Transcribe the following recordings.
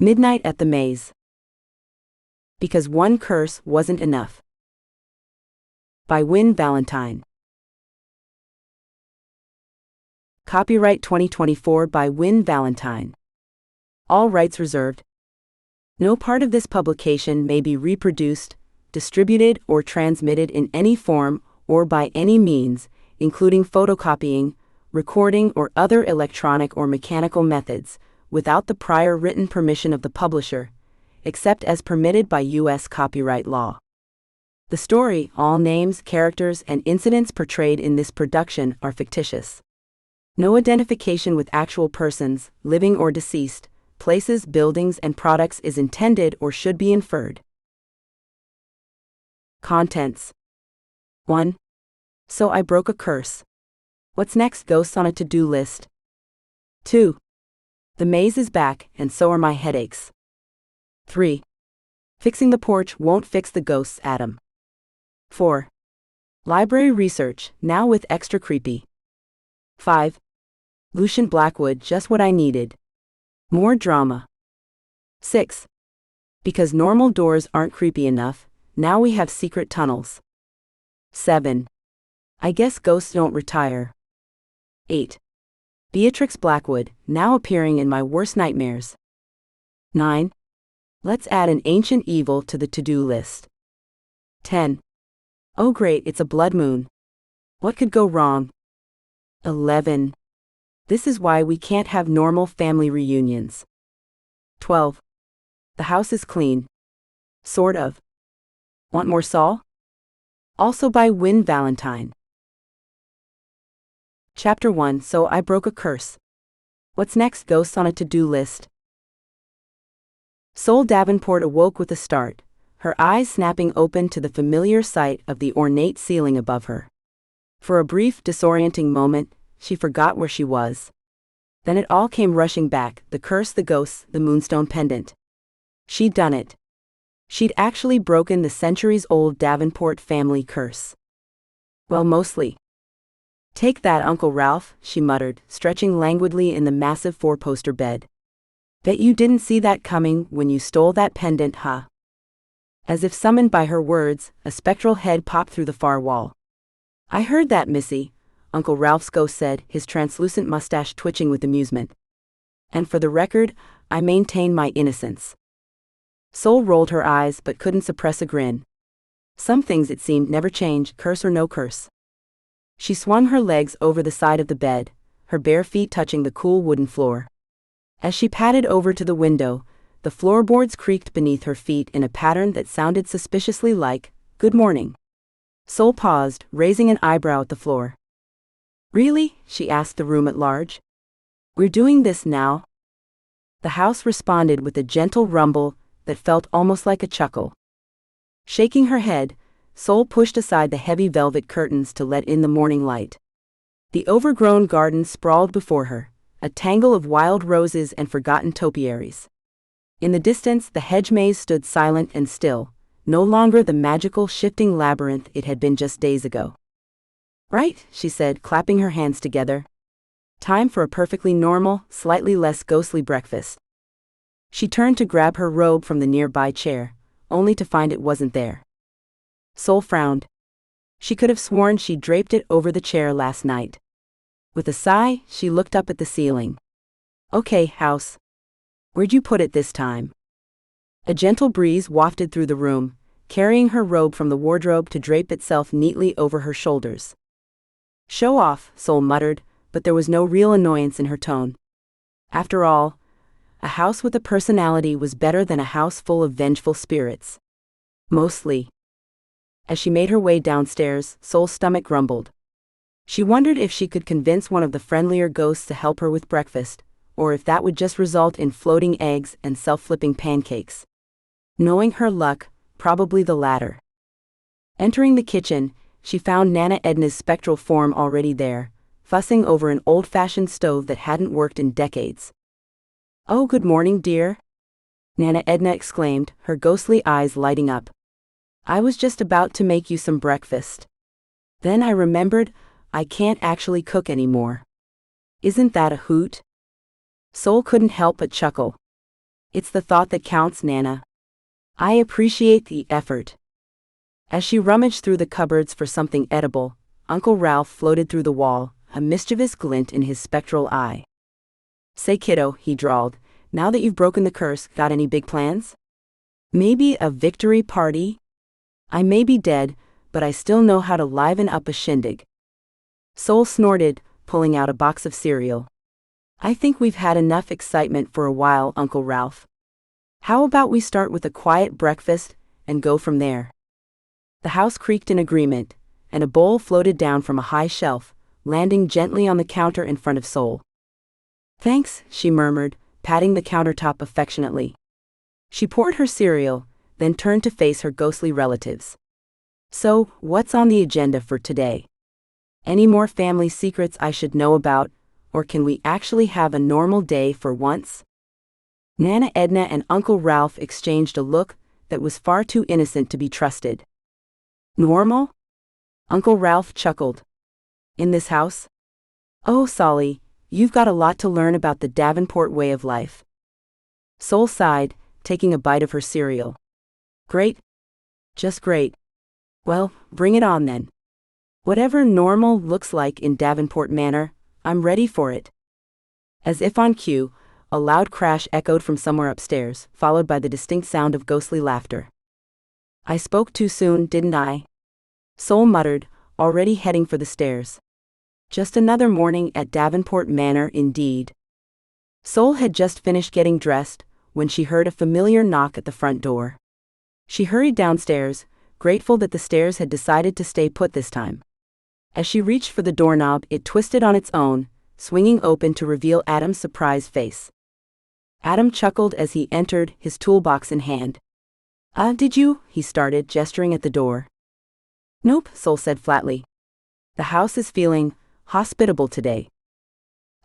Midnight at the Maze. Because one curse wasn't enough. By Wynne Valentine. Copyright 2024 by Wynne Valentine. All rights reserved. No part of this publication may be reproduced, distributed, or transmitted in any form or by any means, including photocopying, recording, or other electronic or mechanical methods, without the prior written permission of the publisher, except as permitted by U.S. copyright law. The story, all names, characters, and incidents portrayed in this production are fictitious. No identification with actual persons, living or deceased, places, buildings, and products is intended or should be inferred. Contents. 1. So I broke a curse. What's next? Ghosts on a to-do list. 2. The maze is back, and so are my headaches. 3. Fixing the porch won't fix the ghosts, Adam. 4. Library research, now with extra creepy. 5. Lucian Blackwood, just what I needed. More drama. 6. Because normal doors aren't creepy enough, now we have secret tunnels. 7. I guess ghosts don't retire. 8. Beatrix Blackwood, now appearing in my worst nightmares. 9. Let's add an ancient evil to the to-do list. 10. Oh great, it's a blood moon. What could go wrong? 11. This is why we can't have normal family reunions. 12. The house is clean. Sort of. Want more Saul? Also by Wynne Valentine. Chapter 1. So I broke a curse. What's next? Ghosts on a to-do list. Sol Davenport awoke with a start, her eyes snapping open to the familiar sight of the ornate ceiling above her. For a brief, disorienting moment, she forgot where she was. Then it all came rushing back, the curse, the ghosts, the moonstone pendant. She'd done it. She'd actually broken the centuries-old Davenport family curse. Well, mostly. Take that, Uncle Ralph, she muttered, stretching languidly in the massive four-poster bed. Bet you didn't see that coming when you stole that pendant, huh? As if summoned by her words, a spectral head popped through the far wall. I heard that, Missy, Uncle Ralph's ghost said, his translucent mustache twitching with amusement. And for the record, I maintain my innocence. Sol rolled her eyes but couldn't suppress a grin. Some things, it seemed, never change, curse or no curse. She swung her legs over the side of the bed, her bare feet touching the cool wooden floor. As she padded over to the window, the floorboards creaked beneath her feet in a pattern that sounded suspiciously like, "Good morning." Sol paused, raising an eyebrow at the floor. Really? She asked the room at large. We're doing this now? The house responded with a gentle rumble that felt almost like a chuckle. Shaking her head, Sol pushed aside the heavy velvet curtains to let in the morning light. The overgrown garden sprawled before her, a tangle of wild roses and forgotten topiaries. In the distance, the hedge maze stood silent and still, no longer the magical, shifting labyrinth it had been just days ago. Right, she said, clapping her hands together. Time for a perfectly normal, slightly less ghostly breakfast. She turned to grab her robe from the nearby chair, only to find it wasn't there. Sol frowned. She could have sworn she'd draped it over the chair last night. With a sigh, she looked up at the ceiling. Okay, house. Where'd you put it this time? A gentle breeze wafted through the room, carrying her robe from the wardrobe to drape itself neatly over her shoulders. Show off, Sol muttered, but there was no real annoyance in her tone. After all, a house with a personality was better than a house full of vengeful spirits. Mostly. As she made her way downstairs, Sol's stomach grumbled. She wondered if she could convince one of the friendlier ghosts to help her with breakfast, or if that would just result in floating eggs and self-flipping pancakes. Knowing her luck, probably the latter. Entering the kitchen, she found Nana Edna's spectral form already there, fussing over an old-fashioned stove that hadn't worked in decades. Oh, good morning, dear, Nana Edna exclaimed, her ghostly eyes lighting up. I was just about to make you some breakfast. Then I remembered, I can't actually cook anymore. Isn't that a hoot? Sol couldn't help but chuckle. It's the thought that counts, Nana. I appreciate the effort. As she rummaged through the cupboards for something edible, Uncle Ralph floated through the wall, a mischievous glint in his spectral eye. Say, kiddo, he drawled, now that you've broken the curse, got any big plans? Maybe a victory party? I may be dead, but I still know how to liven up a shindig. Sol snorted, pulling out a box of cereal. I think we've had enough excitement for a while, Uncle Ralph. How about we start with a quiet breakfast and go from there? The house creaked in agreement, and a bowl floated down from a high shelf, landing gently on the counter in front of Sol. Thanks, she murmured, patting the countertop affectionately. She poured her cereal, then turned to face her ghostly relatives. So, what's on the agenda for today? Any more family secrets I should know about, or can we actually have a normal day for once? Nana Edna and Uncle Ralph exchanged a look that was far too innocent to be trusted. Normal? Uncle Ralph chuckled. In this house? Oh, Solly, you've got a lot to learn about the Davenport way of life. Sol sighed, taking a bite of her cereal. Great. Just great. Well, bring it on then. Whatever normal looks like in Davenport Manor, I'm ready for it. As if on cue, a loud crash echoed from somewhere upstairs, followed by the distinct sound of ghostly laughter. I spoke too soon, didn't I? Sol muttered, already heading for the stairs. Just another morning at Davenport Manor indeed. Sol had just finished getting dressed when she heard a familiar knock at the front door. She hurried downstairs, grateful that the stairs had decided to stay put this time. As she reached for the doorknob, it twisted on its own, swinging open to reveal Adam's surprised face. Adam chuckled as he entered, his toolbox in hand. Did you?" he started, gesturing at the door. "Nope," Sol said flatly. "The house is feeling hospitable today."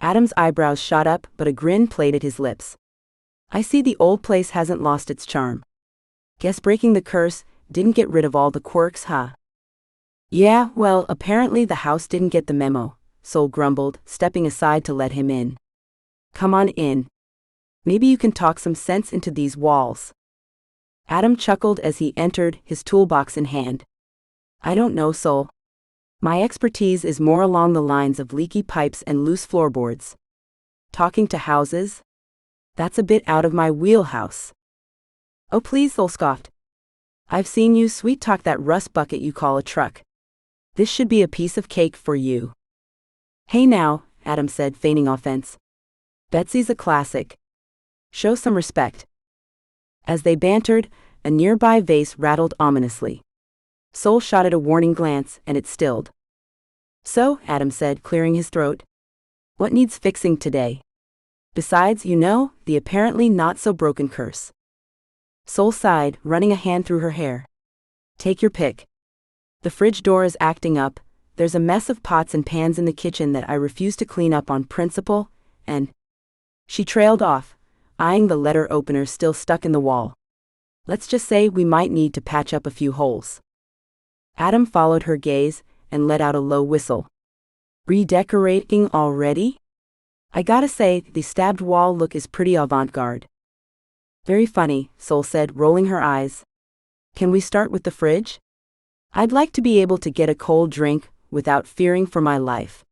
Adam's eyebrows shot up, but a grin played at his lips. "I see the old place hasn't lost its charm. Guess breaking the curse didn't get rid of all the quirks, huh?" "Yeah, well, apparently the house didn't get the memo," Sol grumbled, stepping aside to let him in. "Come on in. Maybe you can talk some sense into these walls." Adam chuckled as he entered, his toolbox in hand. "I don't know, Sol. My expertise is more along the lines of leaky pipes and loose floorboards. Talking to houses? That's a bit out of my wheelhouse." "Oh please," Sol scoffed. "I've seen you sweet-talk that rust bucket you call a truck. This should be a piece of cake for you." "Hey now," Adam said, feigning offense. "Betsy's a classic. Show some respect." As they bantered, a nearby vase rattled ominously. Sol shot it a warning glance, and it stilled. "So," Adam said, clearing his throat, "what needs fixing today? Besides, the apparently not-so-broken curse." Sol sighed, running a hand through her hair. "Take your pick. The fridge door is acting up, there's a mess of pots and pans in the kitchen that I refuse to clean up on principle, and—" She trailed off, eyeing the letter opener still stuck in the wall. "Let's just say we might need to patch up a few holes." Adam followed her gaze and let out a low whistle. "Redecorating already? I gotta say, the stabbed wall look is pretty avant-garde." "Very funny," Sol said, rolling her eyes. "Can we start with the fridge? I'd like to be able to get a cold drink without fearing for my life."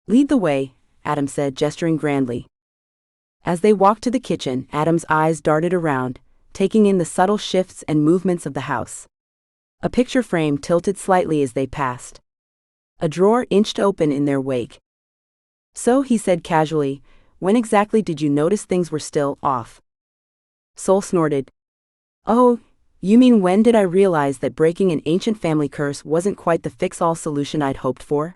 "Lead the way," Adam said, gesturing grandly. As they walked to the kitchen, Adam's eyes darted around, taking in the subtle shifts and movements of the house. A picture frame tilted slightly as they passed. A drawer inched open in their wake. "So," he said casually, "when exactly did you notice things were still off?" Sol snorted. "Oh, you mean when did I realize that breaking an ancient family curse wasn't quite the fix-all solution I'd hoped for?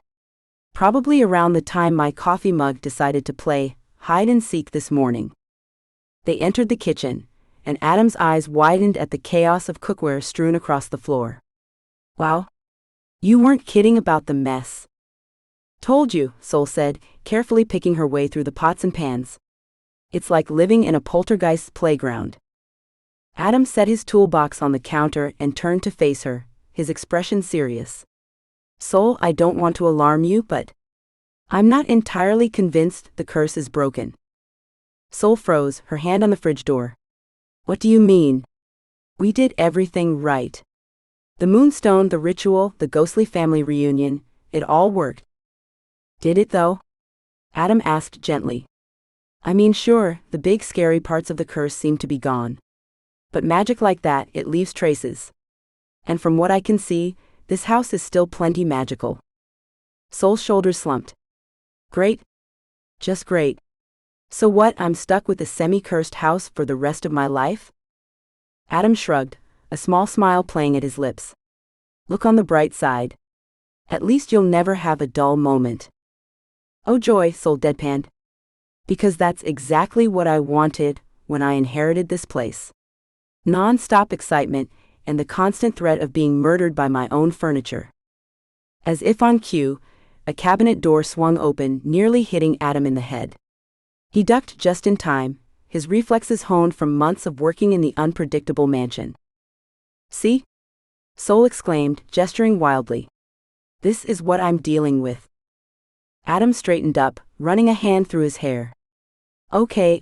Probably around the time my coffee mug decided to play hide-and-seek this morning." They entered the kitchen, and Adam's eyes widened at the chaos of cookware strewn across the floor. "Wow. You weren't kidding about the mess." "Told you," Sol said, carefully picking her way through the pots and pans. "It's like living in a poltergeist's playground." Adam set his toolbox on the counter and turned to face her, his expression serious. "Sol, I don't want to alarm you, but I'm not entirely convinced the curse is broken." Soul froze, her hand on the fridge door. What do you mean? We did everything right. The moonstone, the ritual, the ghostly family reunion, it all worked. Did it though? Adam asked gently. I mean, sure, the big scary parts of the curse seem to be gone. But magic like that, it leaves traces. And from what I can see, this house is still plenty magical. Soul's shoulders slumped. Great. Just great. So what, I'm stuck with a semi-cursed house for the rest of my life? Adam shrugged, a small smile playing at his lips. Look on the bright side. At least you'll never have a dull moment. Oh joy, Soul deadpanned. Because that's exactly what I wanted when I inherited this place. Non-stop excitement, and the constant threat of being murdered by my own furniture. As if on cue, a cabinet door swung open, nearly hitting Adam in the head. He ducked just in time, his reflexes honed from months of working in the unpredictable mansion. See? Soul exclaimed, gesturing wildly. This is what I'm dealing with. Adam straightened up, running a hand through his hair. Okay.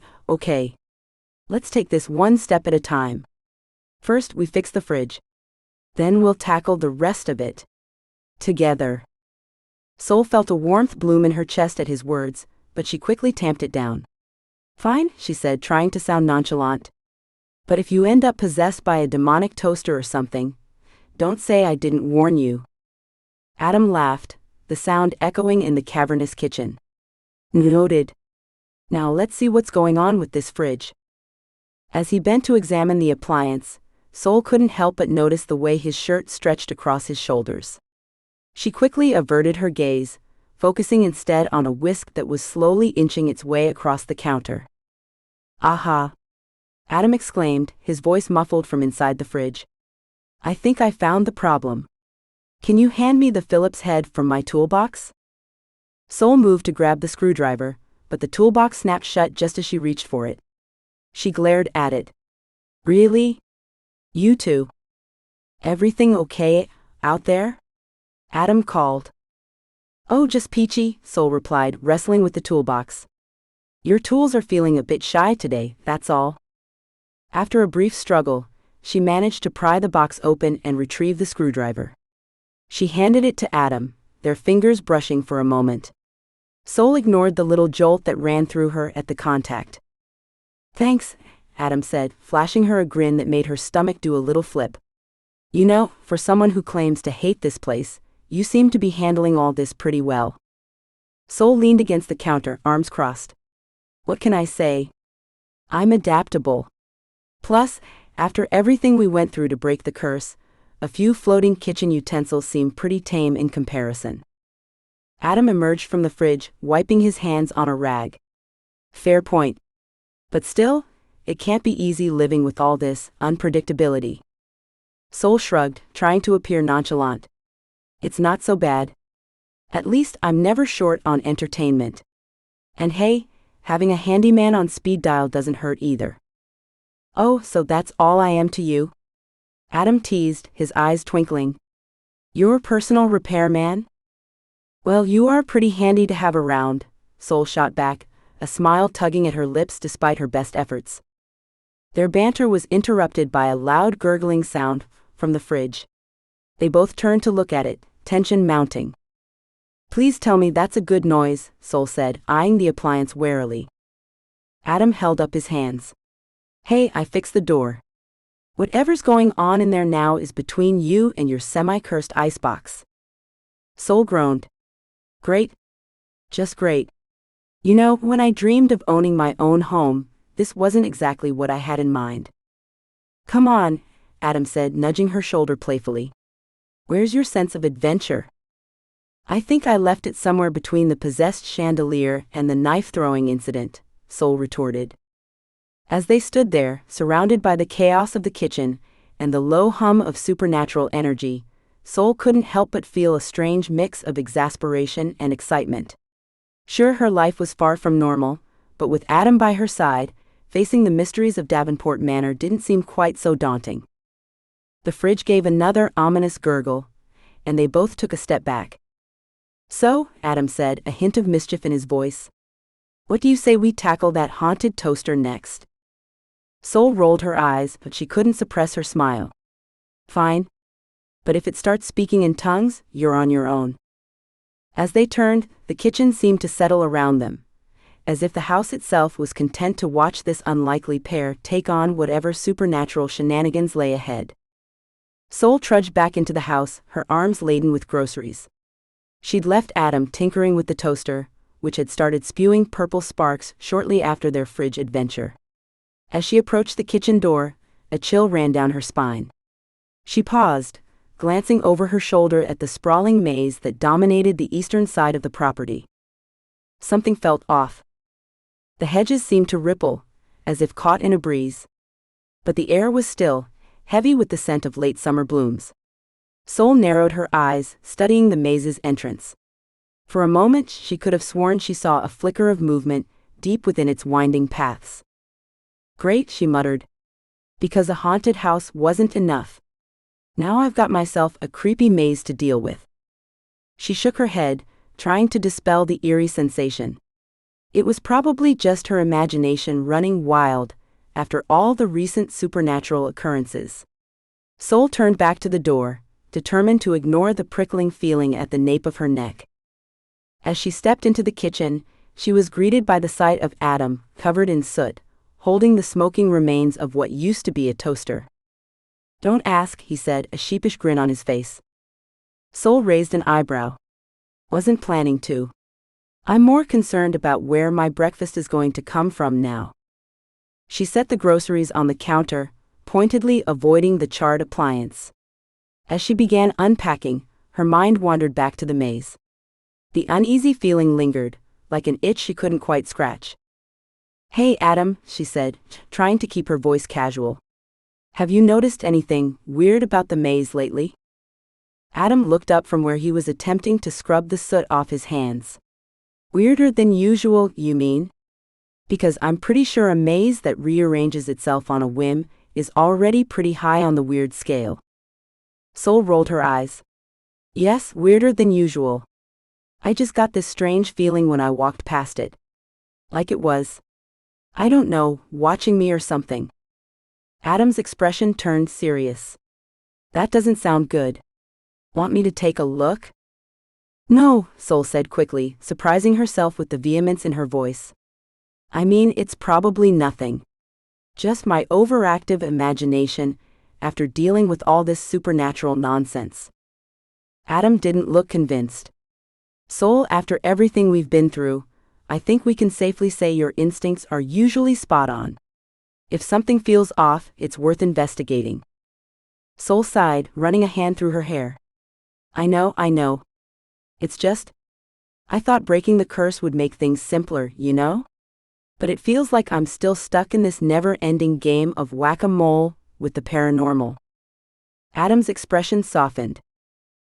Let's take this one step at a time. First, we fix the fridge. Then we'll tackle the rest of it. Together. Soul felt a warmth bloom in her chest at his words, but she quickly tamped it down. Fine, she said, trying to sound nonchalant. But if you end up possessed by a demonic toaster or something, don't say I didn't warn you. Adam laughed, the sound echoing in the cavernous kitchen. Noted. Now let's see what's going on with this fridge. As he bent to examine the appliance, Soul couldn't help but notice the way his shirt stretched across his shoulders. She quickly averted her gaze, focusing instead on a whisk that was slowly inching its way across the counter. Aha! Adam exclaimed, his voice muffled from inside the fridge. I think I found the problem. Can you hand me the Phillips head from my toolbox? Soul moved to grab the screwdriver, but the toolbox snapped shut just as she reached for it. She glared at it. Really? You two? Everything okay out there? Adam called. Oh, just peachy, Soul replied, wrestling with the toolbox. Your tools are feeling a bit shy today, that's all. After a brief struggle, she managed to pry the box open and retrieve the screwdriver. She handed it to Adam, their fingers brushing for a moment. Soul ignored the little jolt that ran through her at the contact. Thanks, Adam said, flashing her a grin that made her stomach do a little flip. You know, for someone who claims to hate this place, you seem to be handling all this pretty well. Soul leaned against the counter, arms crossed. What can I say? I'm adaptable. Plus, after everything we went through to break the curse, a few floating kitchen utensils seem pretty tame in comparison. Adam emerged from the fridge, wiping his hands on a rag. Fair point. But still, it can't be easy living with all this unpredictability. Soul shrugged, trying to appear nonchalant. It's not so bad. At least I'm never short on entertainment. And hey, having a handyman on speed dial doesn't hurt either. Oh, so that's all I am to you? Adam teased, his eyes twinkling. Your personal repairman? Well, you are pretty handy to have around, Soul shot back, a smile tugging at her lips despite her best efforts. Their banter was interrupted by a loud gurgling sound from the fridge. They both turned to look at it, tension mounting. Please tell me that's a good noise, Soul said, eyeing the appliance warily. Adam held up his hands. Hey, I fixed the door. Whatever's going on in there now is between you and your semi-cursed icebox. Soul groaned. Great. Just great. You know, when I dreamed of owning my own home, this wasn't exactly what I had in mind. Come on, Adam said, nudging her shoulder playfully. Where's your sense of adventure? I think I left it somewhere between the possessed chandelier and the knife-throwing incident, Soul retorted. As they stood there, surrounded by the chaos of the kitchen and the low hum of supernatural energy, Soul couldn't help but feel a strange mix of exasperation and excitement. Sure, her life was far from normal, but with Adam by her side, facing the mysteries of Davenport Manor didn't seem quite so daunting. The fridge gave another ominous gurgle, and they both took a step back. So, Adam said, a hint of mischief in his voice. What do you say we tackle that haunted toaster next? Soul rolled her eyes, but she couldn't suppress her smile. Fine. But if it starts speaking in tongues, you're on your own. As they turned, the kitchen seemed to settle around them, as if the house itself was content to watch this unlikely pair take on whatever supernatural shenanigans lay ahead. Soul trudged back into the house, her arms laden with groceries. She'd left Adam tinkering with the toaster, which had started spewing purple sparks shortly after their fridge adventure. As she approached the kitchen door, a chill ran down her spine. She paused, glancing over her shoulder at the sprawling maze that dominated the eastern side of the property. Something felt off. The hedges seemed to ripple, as if caught in a breeze. But the air was still, heavy with the scent of late summer blooms. Soul narrowed her eyes, studying the maze's entrance. For a moment she could have sworn she saw a flicker of movement deep within its winding paths. Great, she muttered. Because a haunted house wasn't enough. Now I've got myself a creepy maze to deal with. She shook her head, trying to dispel the eerie sensation. It was probably just her imagination running wild after all the recent supernatural occurrences. Soul turned back to the door, determined to ignore the prickling feeling at the nape of her neck. As she stepped into the kitchen, she was greeted by the sight of Adam, covered in soot, holding the smoking remains of what used to be a toaster. Don't ask, he said, a sheepish grin on his face. Soul raised an eyebrow. Wasn't planning to. I'm more concerned about where my breakfast is going to come from now. She set the groceries on the counter, pointedly avoiding the charred appliance. As she began unpacking, her mind wandered back to the maze. The uneasy feeling lingered, like an itch she couldn't quite scratch. Hey Adam, she said, trying to keep her voice casual. Have you noticed anything weird about the maze lately? Adam looked up from where he was attempting to scrub the soot off his hands. Weirder than usual, you mean? Because I'm pretty sure a maze that rearranges itself on a whim is already pretty high on the weird scale. Soul rolled her eyes. Yes, weirder than usual. I just got this strange feeling when I walked past it. Like it was, I don't know, watching me or something. Adam's expression turned serious. That doesn't sound good. Want me to take a look? No, Soul said quickly, surprising herself with the vehemence in her voice. I mean, it's probably nothing. Just my overactive imagination after dealing with all this supernatural nonsense. Adam didn't look convinced. Soul, after everything we've been through, I think we can safely say your instincts are usually spot on. If something feels off, it's worth investigating. Soul sighed, running a hand through her hair. I know. It's just, I thought breaking the curse would make things simpler, you know? But it feels like I'm still stuck in this never-ending game of whack-a-mole with the paranormal. Adam's expression softened.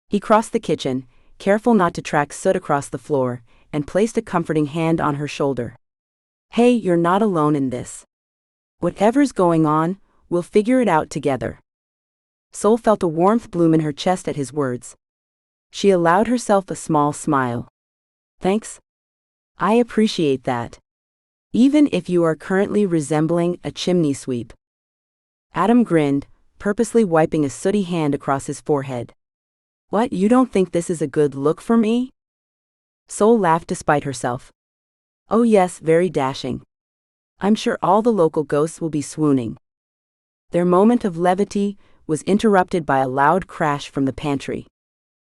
He crossed the kitchen, careful not to track soot across the floor, and placed a comforting hand on her shoulder. Hey, you're not alone in this. Whatever's going on, we'll figure it out together. Soul felt a warmth bloom in her chest at his words. She allowed herself a small smile. Thanks. I appreciate that. Even if you are currently resembling a chimney sweep. Adam grinned, purposely wiping a sooty hand across his forehead. What, you don't think this is a good look for me? Soul laughed despite herself. Oh yes, very dashing. I'm sure all the local ghosts will be swooning. Their moment of levity was interrupted by a loud crash from the pantry.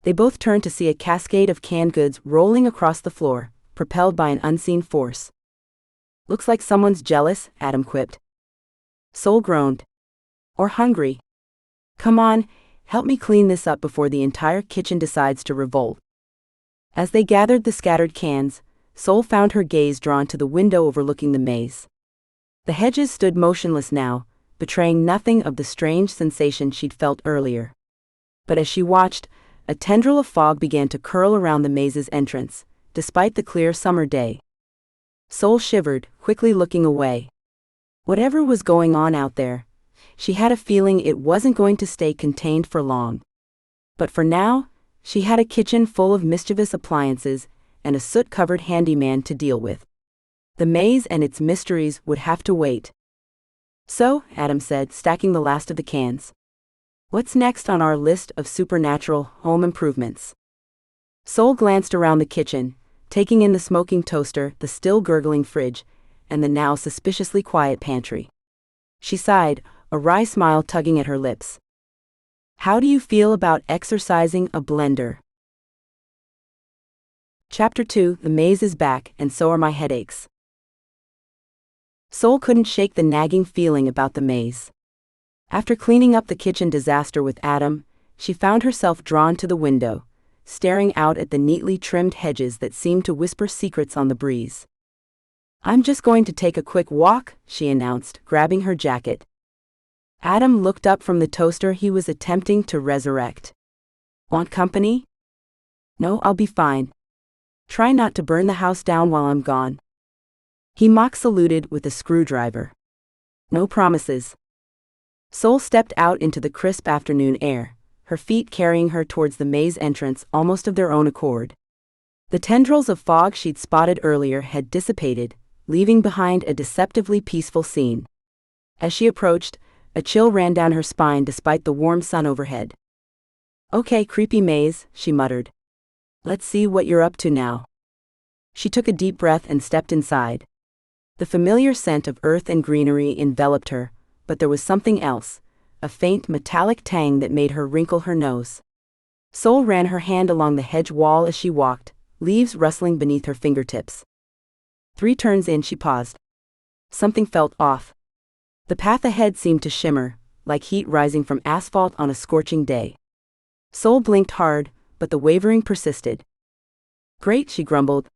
They both turned to see a cascade of canned goods rolling across the floor, propelled by an unseen force. Looks like someone's jealous, Adam quipped. Soul groaned. Or hungry. Come on, help me clean this up before the entire kitchen decides to revolt. As they gathered the scattered cans, Soul found her gaze drawn to the window overlooking the maze. The hedges stood motionless now, betraying nothing of the strange sensation she'd felt earlier. But as she watched, a tendril of fog began to curl around the maze's entrance, despite the clear summer day. Soul shivered, quickly looking away. Whatever was going on out there, she had a feeling it wasn't going to stay contained for long. But for now, she had a kitchen full of mischievous appliances and a soot-covered handyman to deal with. The maze and its mysteries would have to wait. So, Adam said, stacking the last of the cans. What's next on our list of supernatural home improvements? Sol glanced around the kitchen, taking in the smoking toaster, the still gurgling fridge, and the now suspiciously quiet pantry. She sighed, a wry smile tugging at her lips. How do you feel about exercising a blender? Chapter 2: The maze is back, and so are my headaches. Sol couldn't shake the nagging feeling about the maze. After cleaning up the kitchen disaster with Adam, she found herself drawn to the window, staring out at the neatly trimmed hedges that seemed to whisper secrets on the breeze. I'm just going to take a quick walk, she announced, grabbing her jacket. Adam looked up from the toaster he was attempting to resurrect. Want company? No, I'll be fine. Try not to burn the house down while I'm gone. He mock saluted with a screwdriver. No promises. Sol stepped out into the crisp afternoon air, her feet carrying her towards the maze entrance almost of their own accord. The tendrils of fog she'd spotted earlier had dissipated, leaving behind a deceptively peaceful scene. As she approached, a chill ran down her spine despite the warm sun overhead. Okay, creepy maze, she muttered. Let's see what you're up to now. She took a deep breath and stepped inside. The familiar scent of earth and greenery enveloped her, but there was something else, a faint metallic tang that made her wrinkle her nose. Sol ran her hand along the hedge wall as she walked, leaves rustling beneath her fingertips. 3 turns in, she paused. Something felt off. The path ahead seemed to shimmer, like heat rising from asphalt on a scorching day. Sol blinked hard, but the wavering persisted. Great, she grumbled.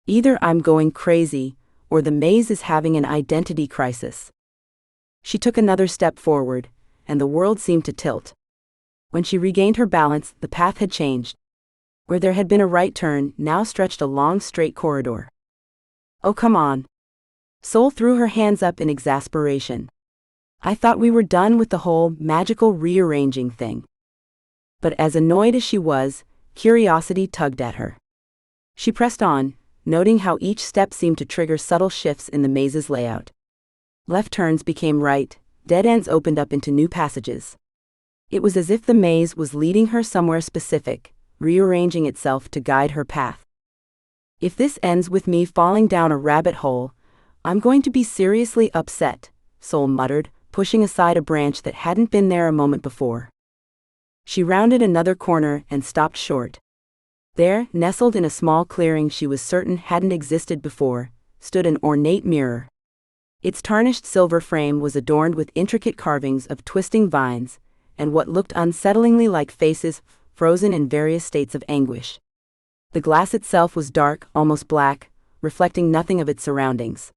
Either I'm going crazy, or the maze is having an identity crisis. She took another step forward, and the world seemed to tilt. When she regained her balance, the path had changed. Where there had been a right turn, now stretched a long straight corridor. Oh, come on. Sol threw her hands up in exasperation. I thought we were done with the whole magical rearranging thing. But as annoyed as she was, curiosity tugged at her. She pressed on, noting how each step seemed to trigger subtle shifts in the maze's layout. Left turns became right, dead ends opened up into new passages. It was as if the maze was leading her somewhere specific, rearranging itself to guide her path. If this ends with me falling down a rabbit hole, I'm going to be seriously upset, Sol muttered, pushing aside a branch that hadn't been there a moment before. She rounded another corner and stopped short. There, nestled in a small clearing she was certain hadn't existed before, stood an ornate mirror. Its tarnished silver frame was adorned with intricate carvings of twisting vines, and what looked unsettlingly like faces frozen in various states of anguish. The glass itself was dark, almost black, reflecting nothing of its surroundings.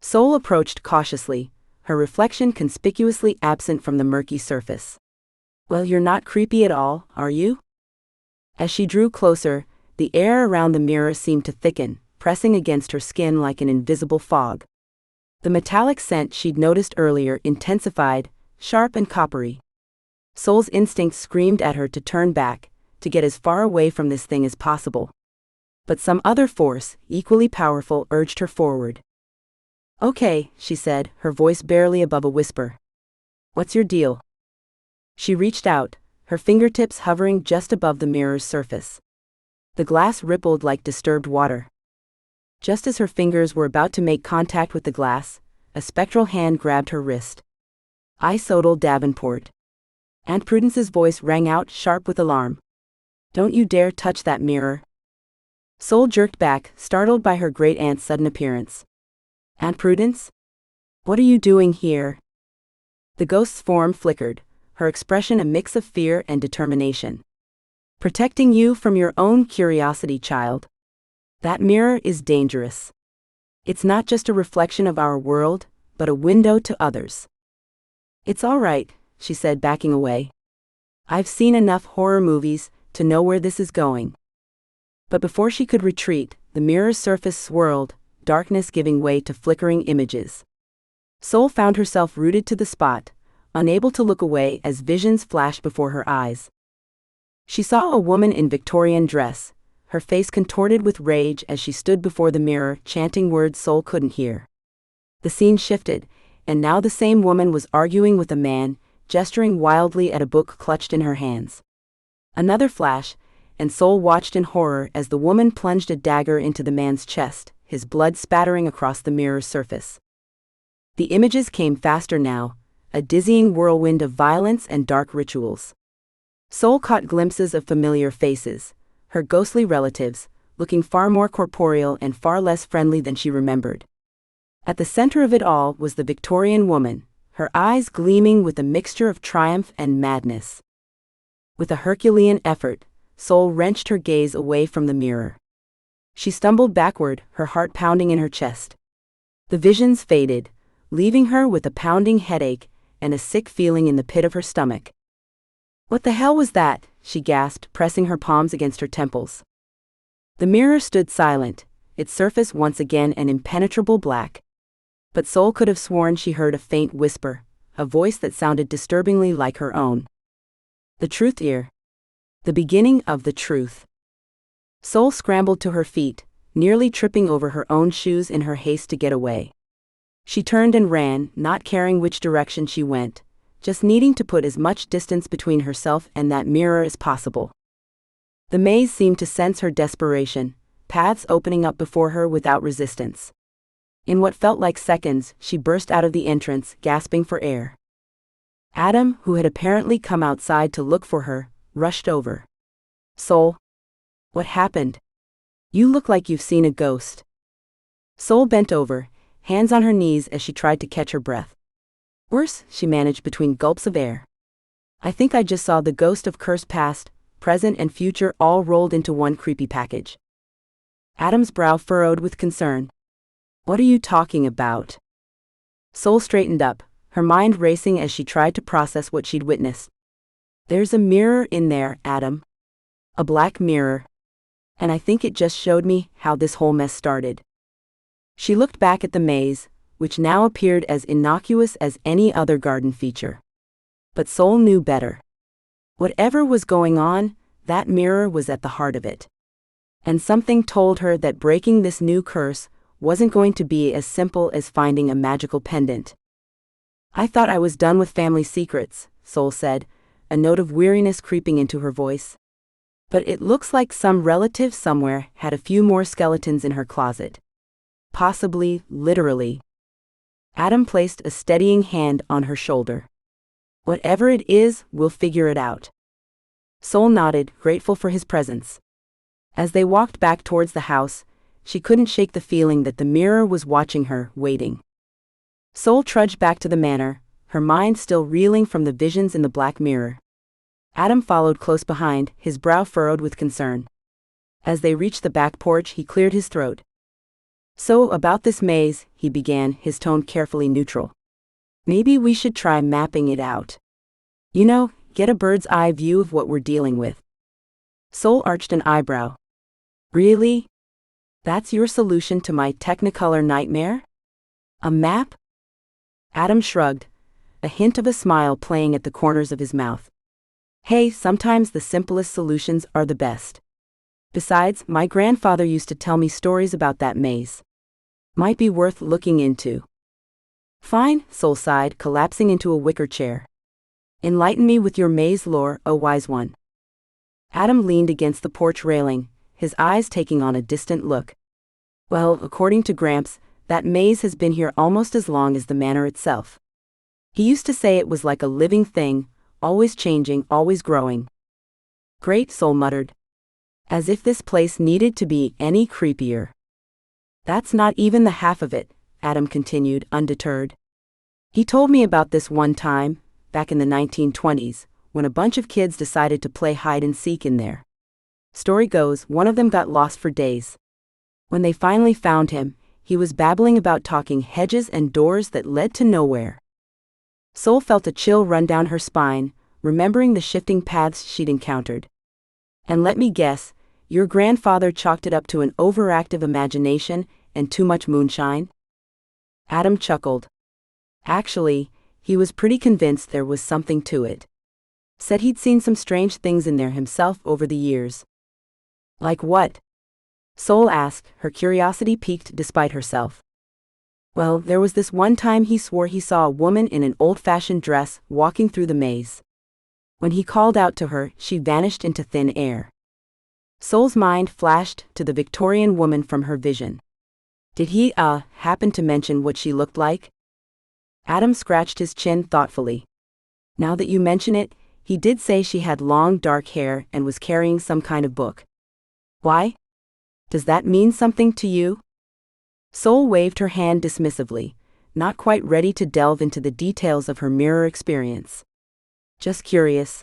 Sol approached cautiously, her reflection conspicuously absent from the murky surface. Well, you're not creepy at all, are you? As she drew closer, the air around the mirror seemed to thicken, pressing against her skin like an invisible fog. The metallic scent she'd noticed earlier intensified, sharp and coppery. Sol's instinct screamed at her to turn back, to get as far away from this thing as possible. But some other force, equally powerful, urged her forward. Okay, she said, her voice barely above a whisper. What's your deal? She reached out, her fingertips hovering just above the mirror's surface. The glass rippled like disturbed water. Just as her fingers were about to make contact with the glass, a spectral hand grabbed her wrist. Isodal Davenport. Aunt Prudence's voice rang out, sharp with alarm. Don't you dare touch that mirror. Sol jerked back, startled by her great-aunt's sudden appearance. Aunt Prudence? What are you doing here? The ghost's form flickered, her expression a mix of fear and determination. Protecting you from your own curiosity, child. That mirror is dangerous. It's not just a reflection of our world, but a window to others. It's all right, she said, backing away. I've seen enough horror movies to know where this is going. But before she could retreat, the mirror's surface swirled, darkness giving way to flickering images. Sol found herself rooted to the spot, unable to look away as visions flashed before her eyes. She saw a woman in Victorian dress, her face contorted with rage as she stood before the mirror, chanting words Soul couldn't hear. The scene shifted, and now the same woman was arguing with a man, gesturing wildly at a book clutched in her hands. Another flash, and Soul watched in horror as the woman plunged a dagger into the man's chest, his blood spattering across the mirror's surface. The images came faster now, a dizzying whirlwind of violence and dark rituals. Soul caught glimpses of familiar faces, her ghostly relatives, looking far more corporeal and far less friendly than she remembered. At the center of it all was the Victorian woman, her eyes gleaming with a mixture of triumph and madness. With a Herculean effort, Soul wrenched her gaze away from the mirror. She stumbled backward, her heart pounding in her chest. The visions faded, leaving her with a pounding headache and a sick feeling in the pit of her stomach. "What the hell was that?" she gasped, pressing her palms against her temples. The mirror stood silent, its surface once again an impenetrable black. But Soul could have sworn she heard a faint whisper, a voice that sounded disturbingly like her own. The truth here. The beginning of the truth. Soul scrambled to her feet, nearly tripping over her own shoes in her haste to get away. She turned and ran, not caring which direction she went, just needing to put as much distance between herself and that mirror as possible. The maze seemed to sense her desperation, paths opening up before her without resistance. In what felt like seconds, she burst out of the entrance, gasping for air. Adam, who had apparently come outside to look for her, rushed over. "Soul? What happened? You look like you've seen a ghost." Soul bent over, hands on her knees as she tried to catch her breath. "Worse," she managed between gulps of air. "I think I just saw the ghost of cursed past, present and future all rolled into one creepy package." Adam's brow furrowed with concern. "What are you talking about?" Soul straightened up, her mind racing as she tried to process what she'd witnessed. "There's a mirror in there, Adam. A black mirror. And I think it just showed me how this whole mess started." She looked back at the maze, which now appeared as innocuous as any other garden feature. But Soul knew better. Whatever was going on, that mirror was at the heart of it. And something told her that breaking this new curse wasn't going to be as simple as finding a magical pendant. "I thought I was done with family secrets," Soul said, a note of weariness creeping into her voice. "But it looks like some relative somewhere had a few more skeletons in her closet. Possibly, literally." Adam placed a steadying hand on her shoulder. "Whatever it is, we'll figure it out." Soul nodded, grateful for his presence. As they walked back towards the house, she couldn't shake the feeling that the mirror was watching her, waiting. Soul trudged back to the manor, her mind still reeling from the visions in the black mirror. Adam followed close behind, his brow furrowed with concern. As they reached the back porch, he cleared his throat. "So, about this maze," he began, his tone carefully neutral. "Maybe we should try mapping it out. You know, get a bird's eye view of what we're dealing with." Soul arched an eyebrow. "Really? That's your solution to my Technicolor nightmare? A map?" Adam shrugged, a hint of a smile playing at the corners of his mouth. "Hey, sometimes the simplest solutions are the best. Besides, my grandfather used to tell me stories about that maze. Might be worth looking into." "Fine," Soul sighed, collapsing into a wicker chair. "Enlighten me with your maze lore, O wise one." Adam leaned against the porch railing, his eyes taking on a distant look. "Well, according to Gramps, that maze has been here almost as long as the manor itself. He used to say it was like a living thing, always changing, always growing." "Great," Soul muttered. "As if this place needed to be any creepier." "That's not even the half of it," Adam continued, undeterred. "He told me about this one time, back in the 1920s, when a bunch of kids decided to play hide and seek in there. Story goes, one of them got lost for days. When they finally found him, he was babbling about talking hedges and doors that led to nowhere." Soul felt a chill run down her spine, remembering the shifting paths she'd encountered. "And let me guess, your grandfather chalked it up to an overactive imagination and too much moonshine?" Adam chuckled. "Actually, he was pretty convinced there was something to it. Said he'd seen some strange things in there himself over the years." Like what? Soul asked, her curiosity piqued despite herself. Well, there was this one time he swore he saw a woman in an old-fashioned dress walking through the maze. When he called out to her, she vanished into thin air. Soul's mind flashed to the Victorian woman from her vision. Did he, happen to mention what she looked like? Adam scratched his chin thoughtfully. Now that you mention it, he did say she had long dark hair and was carrying some kind of book. Why? Does that mean something to you? Soul waved her hand dismissively, not quite ready to delve into the details of her mirror experience. Just curious.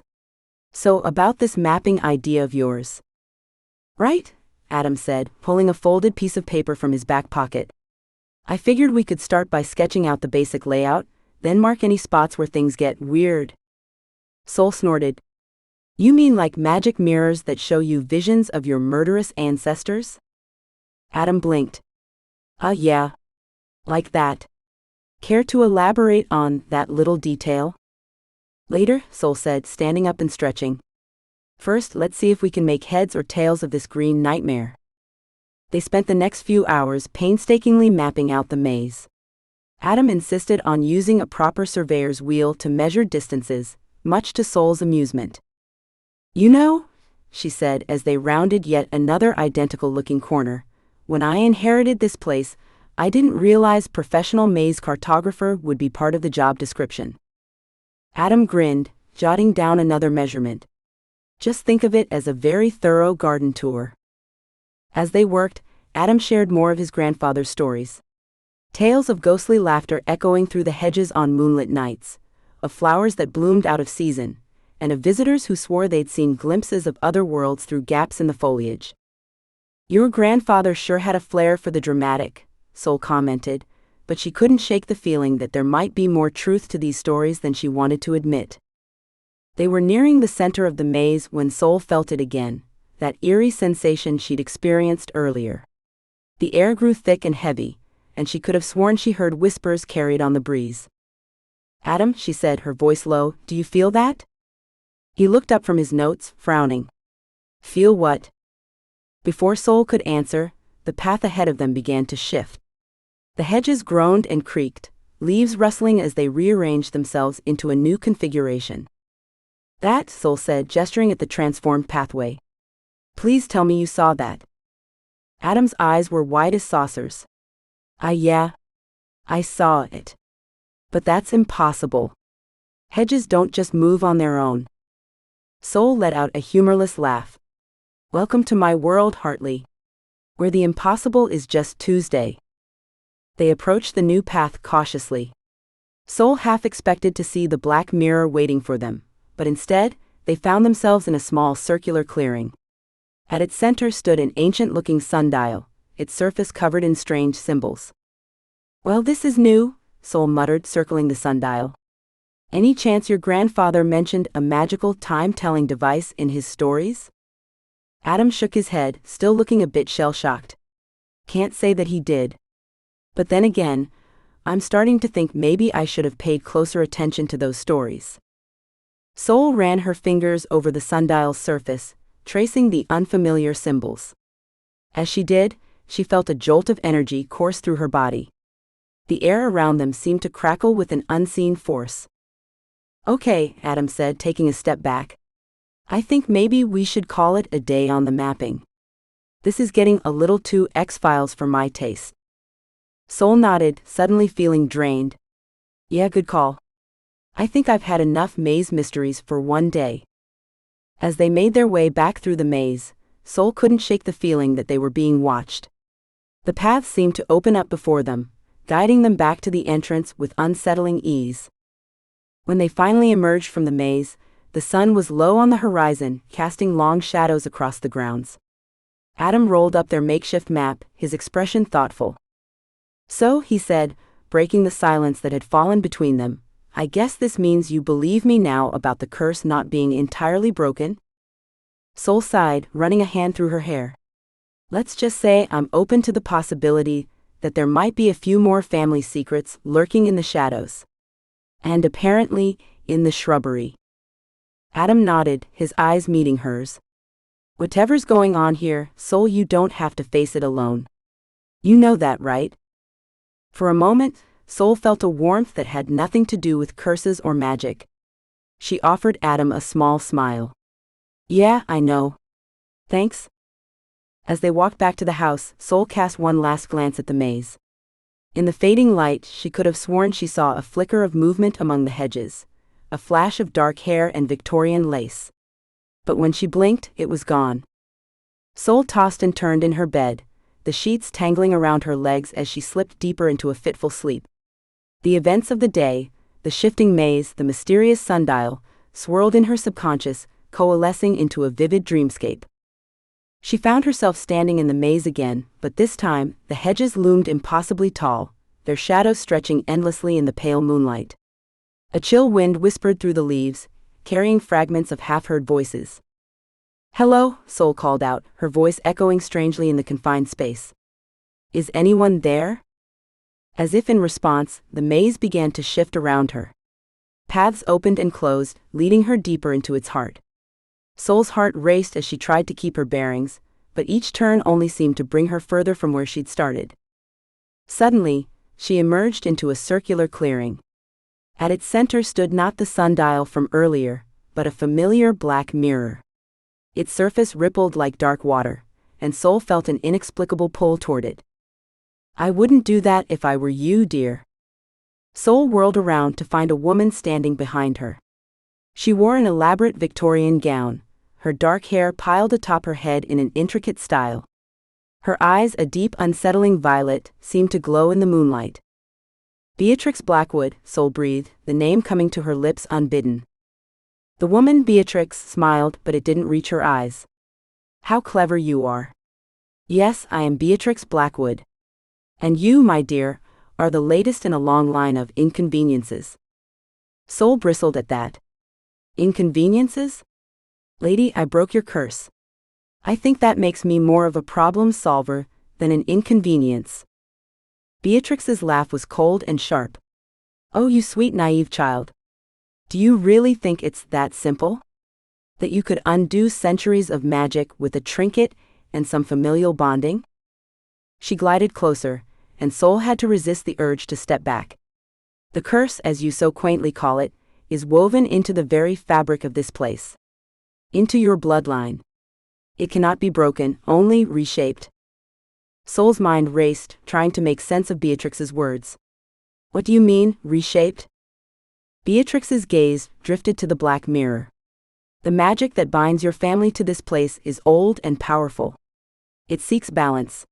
So, about this mapping idea of yours. Right, Adam said, pulling a folded piece of paper from his back pocket. I figured we could start by sketching out the basic layout, then mark any spots where things get weird. Soul snorted. You mean like magic mirrors that show you visions of your murderous ancestors? Adam blinked. Yeah. Like that. Care to elaborate on that little detail? Later, Soul said, standing up and stretching. First, let's see if we can make heads or tails of this green nightmare. They spent the next few hours painstakingly mapping out the maze. Adam insisted on using a proper surveyor's wheel to measure distances, much to Soul's amusement. You know, she said as they rounded yet another identical-looking corner, when I inherited this place, I didn't realize professional maze cartographer would be part of the job description. Adam grinned, jotting down another measurement. Just think of it as a very thorough garden tour. As they worked, Adam shared more of his grandfather's stories. Tales of ghostly laughter echoing through the hedges on moonlit nights, of flowers that bloomed out of season, and of visitors who swore they'd seen glimpses of other worlds through gaps in the foliage. Your grandfather sure had a flair for the dramatic, Soul commented, but she couldn't shake the feeling that there might be more truth to these stories than she wanted to admit. They were nearing the center of the maze when Soul felt it again, that eerie sensation she'd experienced earlier. The air grew thick and heavy, and she could have sworn she heard whispers carried on the breeze. Adam, she said, her voice low, do you feel that? He looked up from his notes, frowning. Feel what? Before Soul could answer, the path ahead of them began to shift. The hedges groaned and creaked, leaves rustling as they rearranged themselves into a new configuration. That, Soul said, gesturing at the transformed pathway. Please tell me you saw that. Adam's eyes were wide as saucers. Yeah. I saw it. But that's impossible. Hedges don't just move on their own. Soul let out a humorless laugh. Welcome to my world, Hartley. Where the impossible is just Tuesday. They approached the new path cautiously. Soul half expected to see the black mirror waiting for them, but instead, they found themselves in a small circular clearing. At its center stood an ancient-looking sundial, its surface covered in strange symbols. Well, this is new, Soul muttered, circling the sundial. Any chance your grandfather mentioned a magical time-telling device in his stories? Adam shook his head, still looking a bit shell-shocked. Can't say that he did. But then again, I'm starting to think maybe I should have paid closer attention to those stories. Soul ran her fingers over the sundial's surface, tracing the unfamiliar symbols. As she did, she felt a jolt of energy course through her body. The air around them seemed to crackle with an unseen force. Okay, Adam said, taking a step back. I think maybe we should call it a day on the mapping. This is getting a little too X-Files for my taste. Soul nodded, suddenly feeling drained. Yeah, good call. I think I've had enough maze mysteries for one day. As they made their way back through the maze, Soul couldn't shake the feeling that they were being watched. The path seemed to open up before them, guiding them back to the entrance with unsettling ease. When they finally emerged from the maze, the sun was low on the horizon, casting long shadows across the grounds. Adam rolled up their makeshift map, his expression thoughtful. So, he said, breaking the silence that had fallen between them, I guess this means you believe me now about the curse not being entirely broken? Soul sighed, running a hand through her hair. Let's just say I'm open to the possibility that there might be a few more family secrets lurking in the shadows. And apparently, in the shrubbery. Adam nodded, his eyes meeting hers. Whatever's going on here, Soul, you don't have to face it alone. You know that, right? For a moment, Soul felt a warmth that had nothing to do with curses or magic. She offered Adam a small smile. Yeah, I know. Thanks. As they walked back to the house, Soul cast one last glance at the maze. In the fading light, she could have sworn she saw a flicker of movement among the hedges, a flash of dark hair and Victorian lace. But when she blinked, it was gone. Soul tossed and turned in her bed, the sheets tangling around her legs as she slipped deeper into a fitful sleep. The events of the day, the shifting maze, the mysterious sundial, swirled in her subconscious, coalescing into a vivid dreamscape. She found herself standing in the maze again, but this time, the hedges loomed impossibly tall, their shadows stretching endlessly in the pale moonlight. A chill wind whispered through the leaves, carrying fragments of half-heard voices. "Hello," Soul called out, her voice echoing strangely in the confined space. "Is anyone there?" As if in response, the maze began to shift around her. Paths opened and closed, leading her deeper into its heart. Soul's heart raced as she tried to keep her bearings, but each turn only seemed to bring her further from where she'd started. Suddenly, she emerged into a circular clearing. At its center stood not the sundial from earlier, but a familiar black mirror. Its surface rippled like dark water, and Soul felt an inexplicable pull toward it. "I wouldn't do that if I were you, dear." Soul whirled around to find a woman standing behind her. She wore an elaborate Victorian gown, her dark hair piled atop her head in an intricate style. Her eyes, a deep, unsettling violet, seemed to glow in the moonlight. "Beatrix Blackwood," Soul breathed, the name coming to her lips unbidden. The woman, Beatrix, smiled, but it didn't reach her eyes. "How clever you are." "Yes, I am Beatrix Blackwood. And you, my dear, are the latest in a long line of inconveniences." Soul bristled at that. "Inconveniences? Lady, I broke your curse. I think that makes me more of a problem solver than an inconvenience." Beatrix's laugh was cold and sharp. "Oh, you sweet naive child. Do you really think it's that simple? That you could undo centuries of magic with a trinket and some familial bonding?" She glided closer, and Soul had to resist the urge to step back. "The curse, as you so quaintly call it, is woven into the very fabric of this place. Into your bloodline. It cannot be broken, only reshaped." Soul's mind raced, trying to make sense of Beatrix's words. "What do you mean, reshaped?" Beatrix's gaze drifted to the black mirror. "The magic that binds your family to this place is old and powerful. It seeks balance.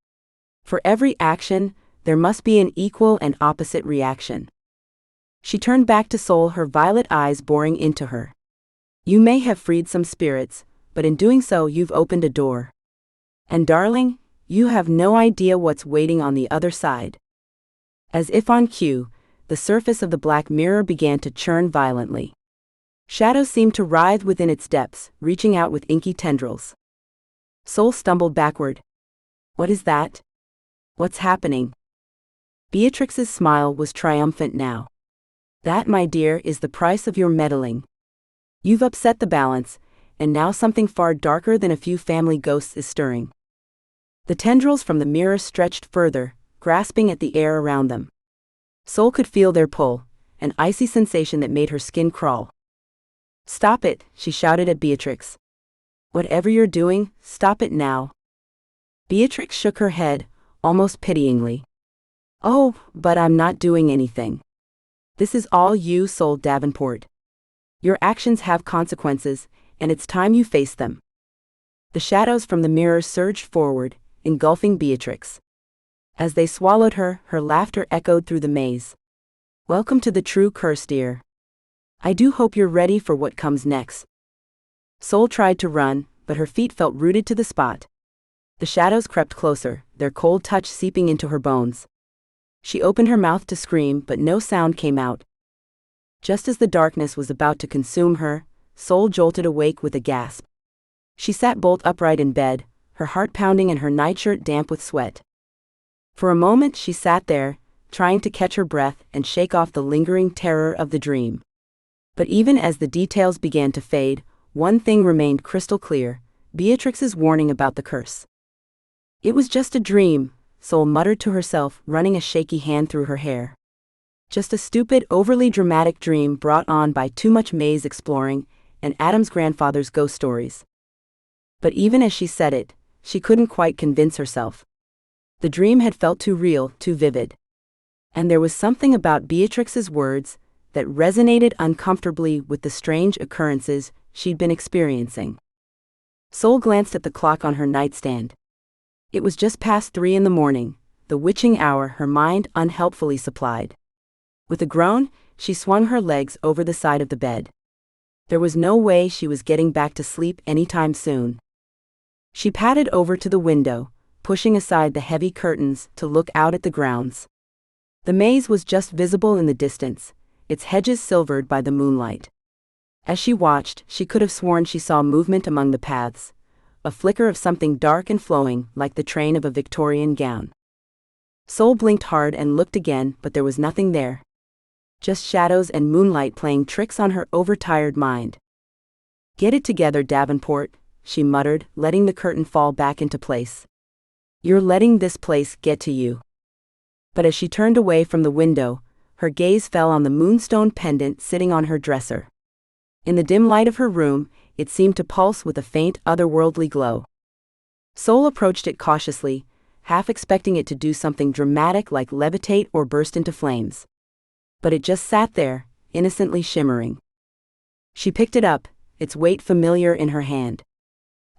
For every action, there must be an equal and opposite reaction." She turned back to Soul, her violet eyes boring into her. "You may have freed some spirits, but in doing so you've opened a door. And darling, you have no idea what's waiting on the other side." As if on cue, the surface of the black mirror began to churn violently. Shadows seemed to writhe within its depths, reaching out with inky tendrils. Soul stumbled backward. "What is that? What's happening?" Beatrix's smile was triumphant now. "That, my dear, is the price of your meddling. You've upset the balance, and now something far darker than a few family ghosts is stirring." The tendrils from the mirror stretched further, grasping at the air around them. Soul could feel their pull, an icy sensation that made her skin crawl. "Stop it," she shouted at Beatrix. "Whatever you're doing, stop it now." Beatrix shook her head, almost pityingly. "Oh, but I'm not doing anything. This is all you, Soul Davenport. Your actions have consequences, and it's time you face them." The shadows from the mirror surged forward, engulfing Beatrix. As they swallowed her, her laughter echoed through the maze. "Welcome to the true curse, dear. I do hope you're ready for what comes next." Soul tried to run, but her feet felt rooted to the spot. The shadows crept closer, their cold touch seeping into her bones. She opened her mouth to scream, but no sound came out. Just as the darkness was about to consume her, Soul jolted awake with a gasp. She sat bolt upright in bed, her heart pounding and her nightshirt damp with sweat. For a moment she sat there, trying to catch her breath and shake off the lingering terror of the dream. But even as the details began to fade, one thing remained crystal clear: Beatrix's warning about the curse. It was just a dream, Sol muttered to herself, running a shaky hand through her hair. Just a stupid, overly dramatic dream brought on by too much maze exploring and Adam's grandfather's ghost stories. But even as she said it, she couldn't quite convince herself. The dream had felt too real, too vivid. And there was something about Beatrix's words that resonated uncomfortably with the strange occurrences she'd been experiencing. Sol glanced at the clock on her nightstand. It was just past 3 in the morning, the witching hour her mind unhelpfully supplied. With a groan, she swung her legs over the side of the bed. There was no way she was getting back to sleep anytime soon. She padded over to the window, pushing aside the heavy curtains to look out at the grounds. The maze was just visible in the distance, its hedges silvered by the moonlight. As she watched, she could have sworn she saw movement among the paths, a flicker of something dark and flowing like the train of a Victorian gown. Sol blinked hard and looked again, but there was nothing there. Just shadows and moonlight playing tricks on her overtired mind. "Get it together, Davenport," she muttered, letting the curtain fall back into place. "You're letting this place get to you." But as she turned away from the window, her gaze fell on the moonstone pendant sitting on her dresser. In the dim light of her room, it seemed to pulse with a faint, otherworldly glow. Sol approached it cautiously, half expecting it to do something dramatic like levitate or burst into flames. But it just sat there, innocently shimmering. She picked it up, its weight familiar in her hand.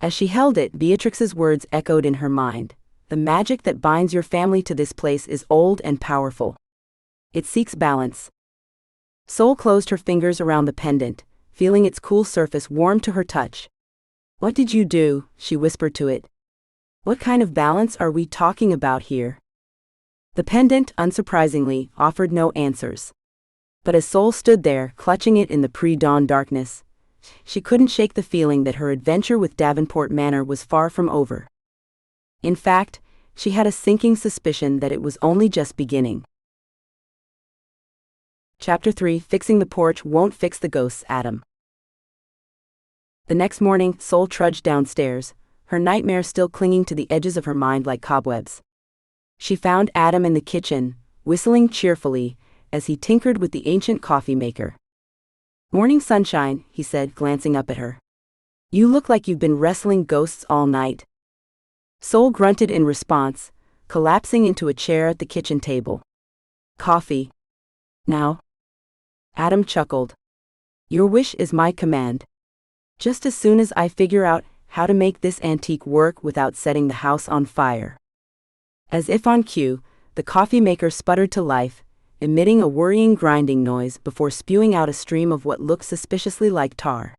As she held it, Beatrix's words echoed in her mind. "The magic that binds your family to this place is old and powerful. It seeks balance." Sol closed her fingers around the pendant, feeling its cool surface warm to her touch. "What did you do?" she whispered to it. "What kind of balance are we talking about here?" The pendant, unsurprisingly, offered no answers. But as Sol stood there, clutching it in the pre-dawn darkness, she couldn't shake the feeling that her adventure with Davenport Manor was far from over. In fact, she had a sinking suspicion that it was only just beginning. Chapter 3: Fixing the Porch Won't Fix the Ghosts. Adam. The next morning, Sol trudged downstairs, her nightmare still clinging to the edges of her mind like cobwebs. She found Adam in the kitchen, whistling cheerfully, as he tinkered with the ancient coffee maker. "Morning sunshine," he said, glancing up at her. "You look like you've been wrestling ghosts all night." Sol grunted in response, collapsing into a chair at the kitchen table. "Coffee. Now?" Adam chuckled. "Your wish is my command. Just as soon as I figure out how to make this antique work without setting the house on fire." As if on cue, the coffee maker sputtered to life, emitting a worrying grinding noise before spewing out a stream of what looked suspiciously like tar.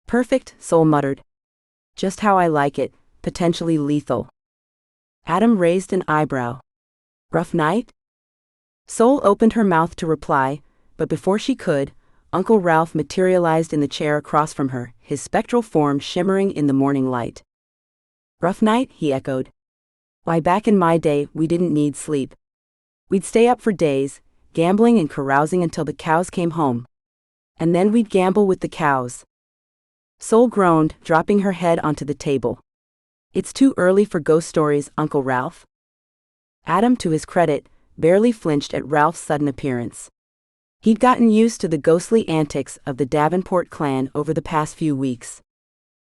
"Perfect," Sol muttered. "Just how I like it, potentially lethal." Adam raised an eyebrow. "Rough night?" Sol opened her mouth to reply, but before she could, Uncle Ralph materialized in the chair across from her, his spectral form shimmering in the morning light. "Rough night?" he echoed. "Why, back in my day, we didn't need sleep. We'd stay up for days, gambling and carousing until the cows came home. And then we'd gamble with the cows." Sol groaned, dropping her head onto the table. "It's too early for ghost stories, Uncle Ralph." Adam, to his credit, barely flinched at Ralph's sudden appearance. He'd gotten used to the ghostly antics of the Davenport clan over the past few weeks.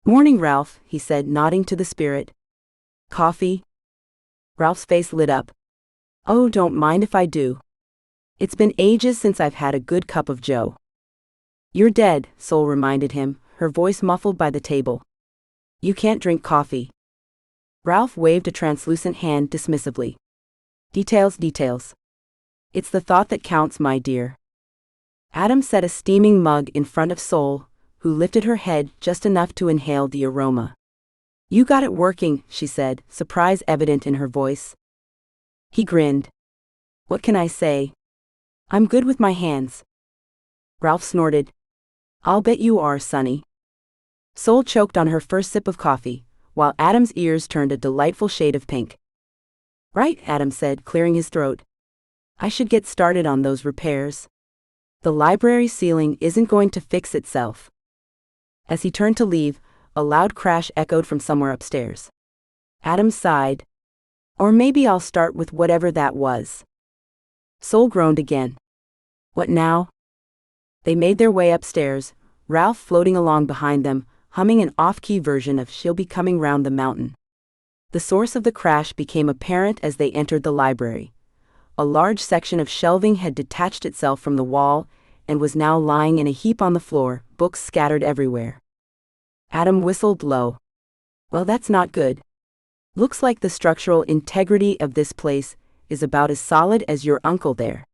"Morning, Ralph," he said, nodding to the spirit. "Coffee?" Ralph's face lit up. "Oh, don't mind if I do. It's been ages since I've had a good cup of joe." "You're dead," Sol reminded him, her voice muffled by the table. "You can't drink coffee." Ralph waved a translucent hand dismissively. "Details, details. It's the thought that counts, my dear." Adam set a steaming mug in front of Sol, who lifted her head just enough to inhale the aroma. "You got it working," she said, surprise evident in her voice. He grinned. "What can I say? I'm good with my hands." Ralph snorted. "I'll bet you are, Sonny." Sol choked on her first sip of coffee, while Adam's ears turned a delightful shade of pink. "Right," Adam said, clearing his throat. "I should get started on those repairs. The library ceiling isn't going to fix itself." As he turned to leave, a loud crash echoed from somewhere upstairs. Adam sighed. Or maybe I'll start with whatever that was. Sol groaned again. What now? They made their way upstairs, Ralph floating along behind them, humming an off-key version of She'll Be Coming Round the Mountain. The source of the crash became apparent as they entered the library. A large section of shelving had detached itself from the wall and was now lying in a heap on the floor, books scattered everywhere. Adam whistled low. Well, that's not good. Looks like the structural integrity of this place is about as solid as your uncle there.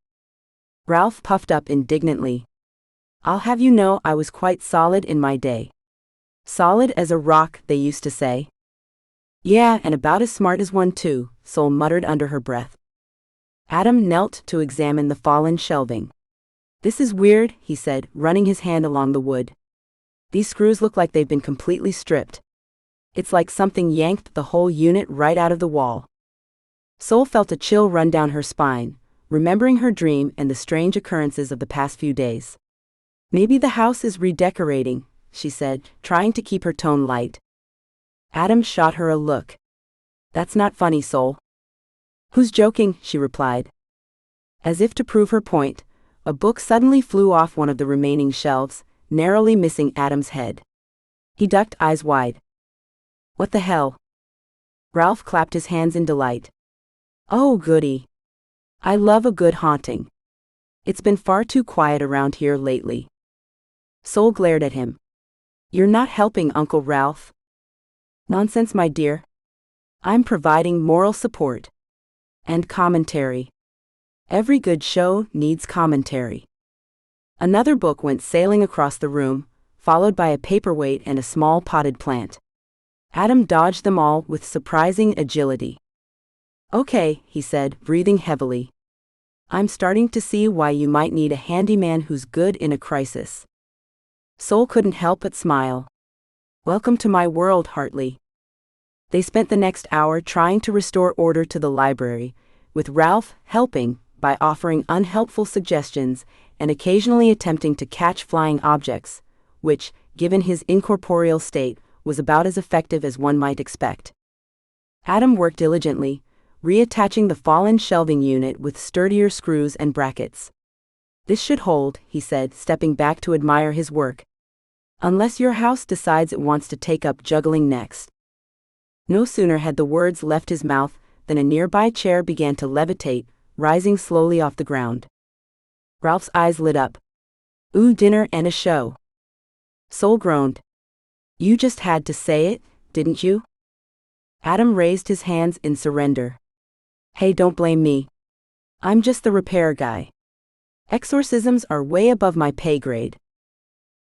Ralph puffed up indignantly. I'll have you know I was quite solid in my day. Solid as a rock, they used to say. Yeah, and about as smart as one too, Sol muttered under her breath. Adam knelt to examine the fallen shelving. This is weird, he said, running his hand along the wood. These screws look like they've been completely stripped. It's like something yanked the whole unit right out of the wall. Sol felt a chill run down her spine, remembering her dream and the strange occurrences of the past few days. Maybe the house is redecorating, she said, trying to keep her tone light. Adam shot her a look. That's not funny, Sol. Who's joking? She replied. As if to prove her point, a book suddenly flew off one of the remaining shelves, narrowly missing Adam's head. He ducked, eyes wide. What the hell? Ralph clapped his hands in delight. Oh, goody. I love a good haunting. It's been far too quiet around here lately. Sol glared at him. You're not helping, Uncle Ralph. Nonsense, my dear. I'm providing moral support. And commentary. Every good show needs commentary. Another book went sailing across the room, followed by a paperweight and a small potted plant. Adam dodged them all with surprising agility. Okay, he said, breathing heavily. I'm starting to see why you might need a handyman who's good in a crisis. Sol couldn't help but smile. Welcome to my world, Hartley. They spent the next hour trying to restore order to the library, with Ralph helping by offering unhelpful suggestions and occasionally attempting to catch flying objects, which, given his incorporeal state, was about as effective as one might expect. Adam worked diligently, reattaching the fallen shelving unit with sturdier screws and brackets. This should hold, he said, stepping back to admire his work. Unless your house decides it wants to take up juggling next. No sooner had the words left his mouth than a nearby chair began to levitate, rising slowly off the ground. Ralph's eyes lit up. Ooh, dinner and a show. Sol groaned. You just had to say it, didn't you? Adam raised his hands in surrender. Hey, don't blame me. I'm just the repair guy. Exorcisms are way above my pay grade.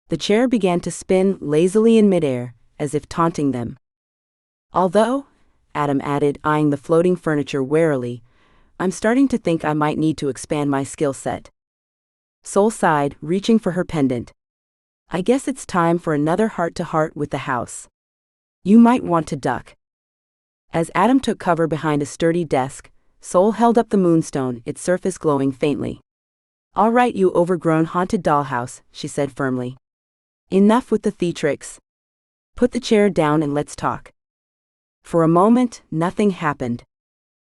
The chair began to spin lazily in midair, as if taunting them. Although, Adam added, eyeing the floating furniture warily, I'm starting to think I might need to expand my skill set. Sol sighed, reaching for her pendant. I guess it's time for another heart-to-heart with the house. You might want to duck. As Adam took cover behind a sturdy desk, Sol held up the moonstone, its surface glowing faintly. All right, you overgrown haunted dollhouse, she said firmly. Enough with the theatrics. Put the chair down and let's talk. For a moment, nothing happened.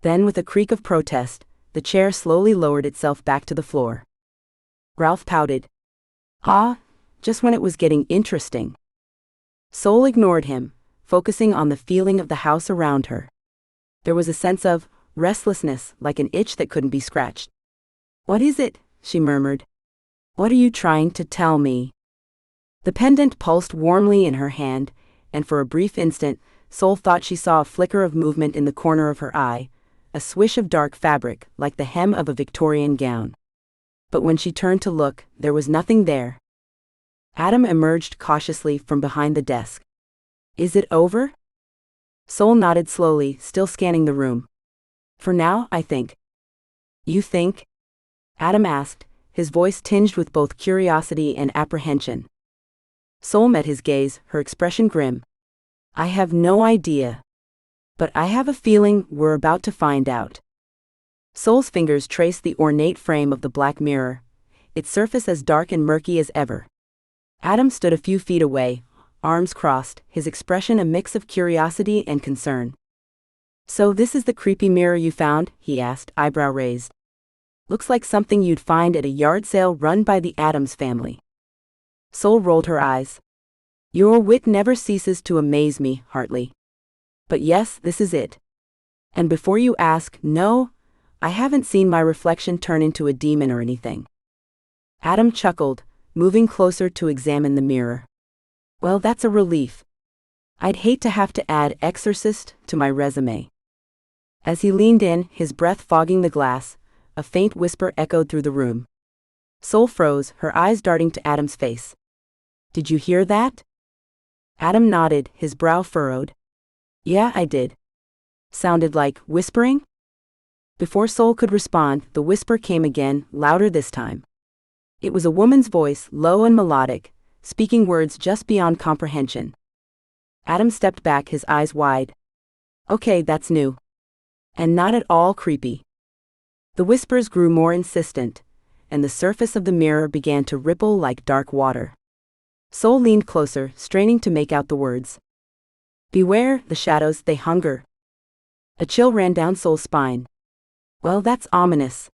Then, with a creak of protest, the chair slowly lowered itself back to the floor. Ralph pouted. Ah, just when it was getting interesting. Sol ignored him, focusing on the feeling of the house around her. There was a sense of restlessness, like an itch that couldn't be scratched. What is it? She murmured. What are you trying to tell me? The pendant pulsed warmly in her hand, and for a brief instant, Sol thought she saw a flicker of movement in the corner of her eye, a swish of dark fabric, like the hem of a Victorian gown. But when she turned to look, there was nothing there. Adam emerged cautiously from behind the desk. Is it over? Sol nodded slowly, still scanning the room. For now, I think. You think? Adam asked, his voice tinged with both curiosity and apprehension. Sol met his gaze, her expression grim. I have no idea. But I have a feeling we're about to find out. Sol's fingers traced the ornate frame of the black mirror, its surface as dark and murky as ever. Adam stood a few feet away, arms crossed, his expression a mix of curiosity and concern. "So this is the creepy mirror you found?" he asked, eyebrow raised. "Looks like something you'd find at a yard sale run by the Addams family." Sol rolled her eyes. "Your wit never ceases to amaze me, Hartley. But yes, this is it. And before you ask, no, I haven't seen my reflection turn into a demon or anything." Adam chuckled, moving closer to examine the mirror. "Well, that's a relief. I'd hate to have to add exorcist to my resume." As he leaned in, his breath fogging the glass, a faint whisper echoed through the room. Sol froze, her eyes darting to Adam's face. "Did you hear that?" Adam nodded, his brow furrowed. "Yeah, I did." "Sounded like whispering?" Before Sol could respond, the whisper came again, louder this time. It was a woman's voice, low and melodic, speaking words just beyond comprehension. Adam stepped back, his eyes wide. "Okay, that's new. And not at all creepy." The whispers grew more insistent, and the surface of the mirror began to ripple like dark water. Sol leaned closer, straining to make out the words. "Beware, the shadows, they hunger." A chill ran down Sol's spine. "Well, that's ominous."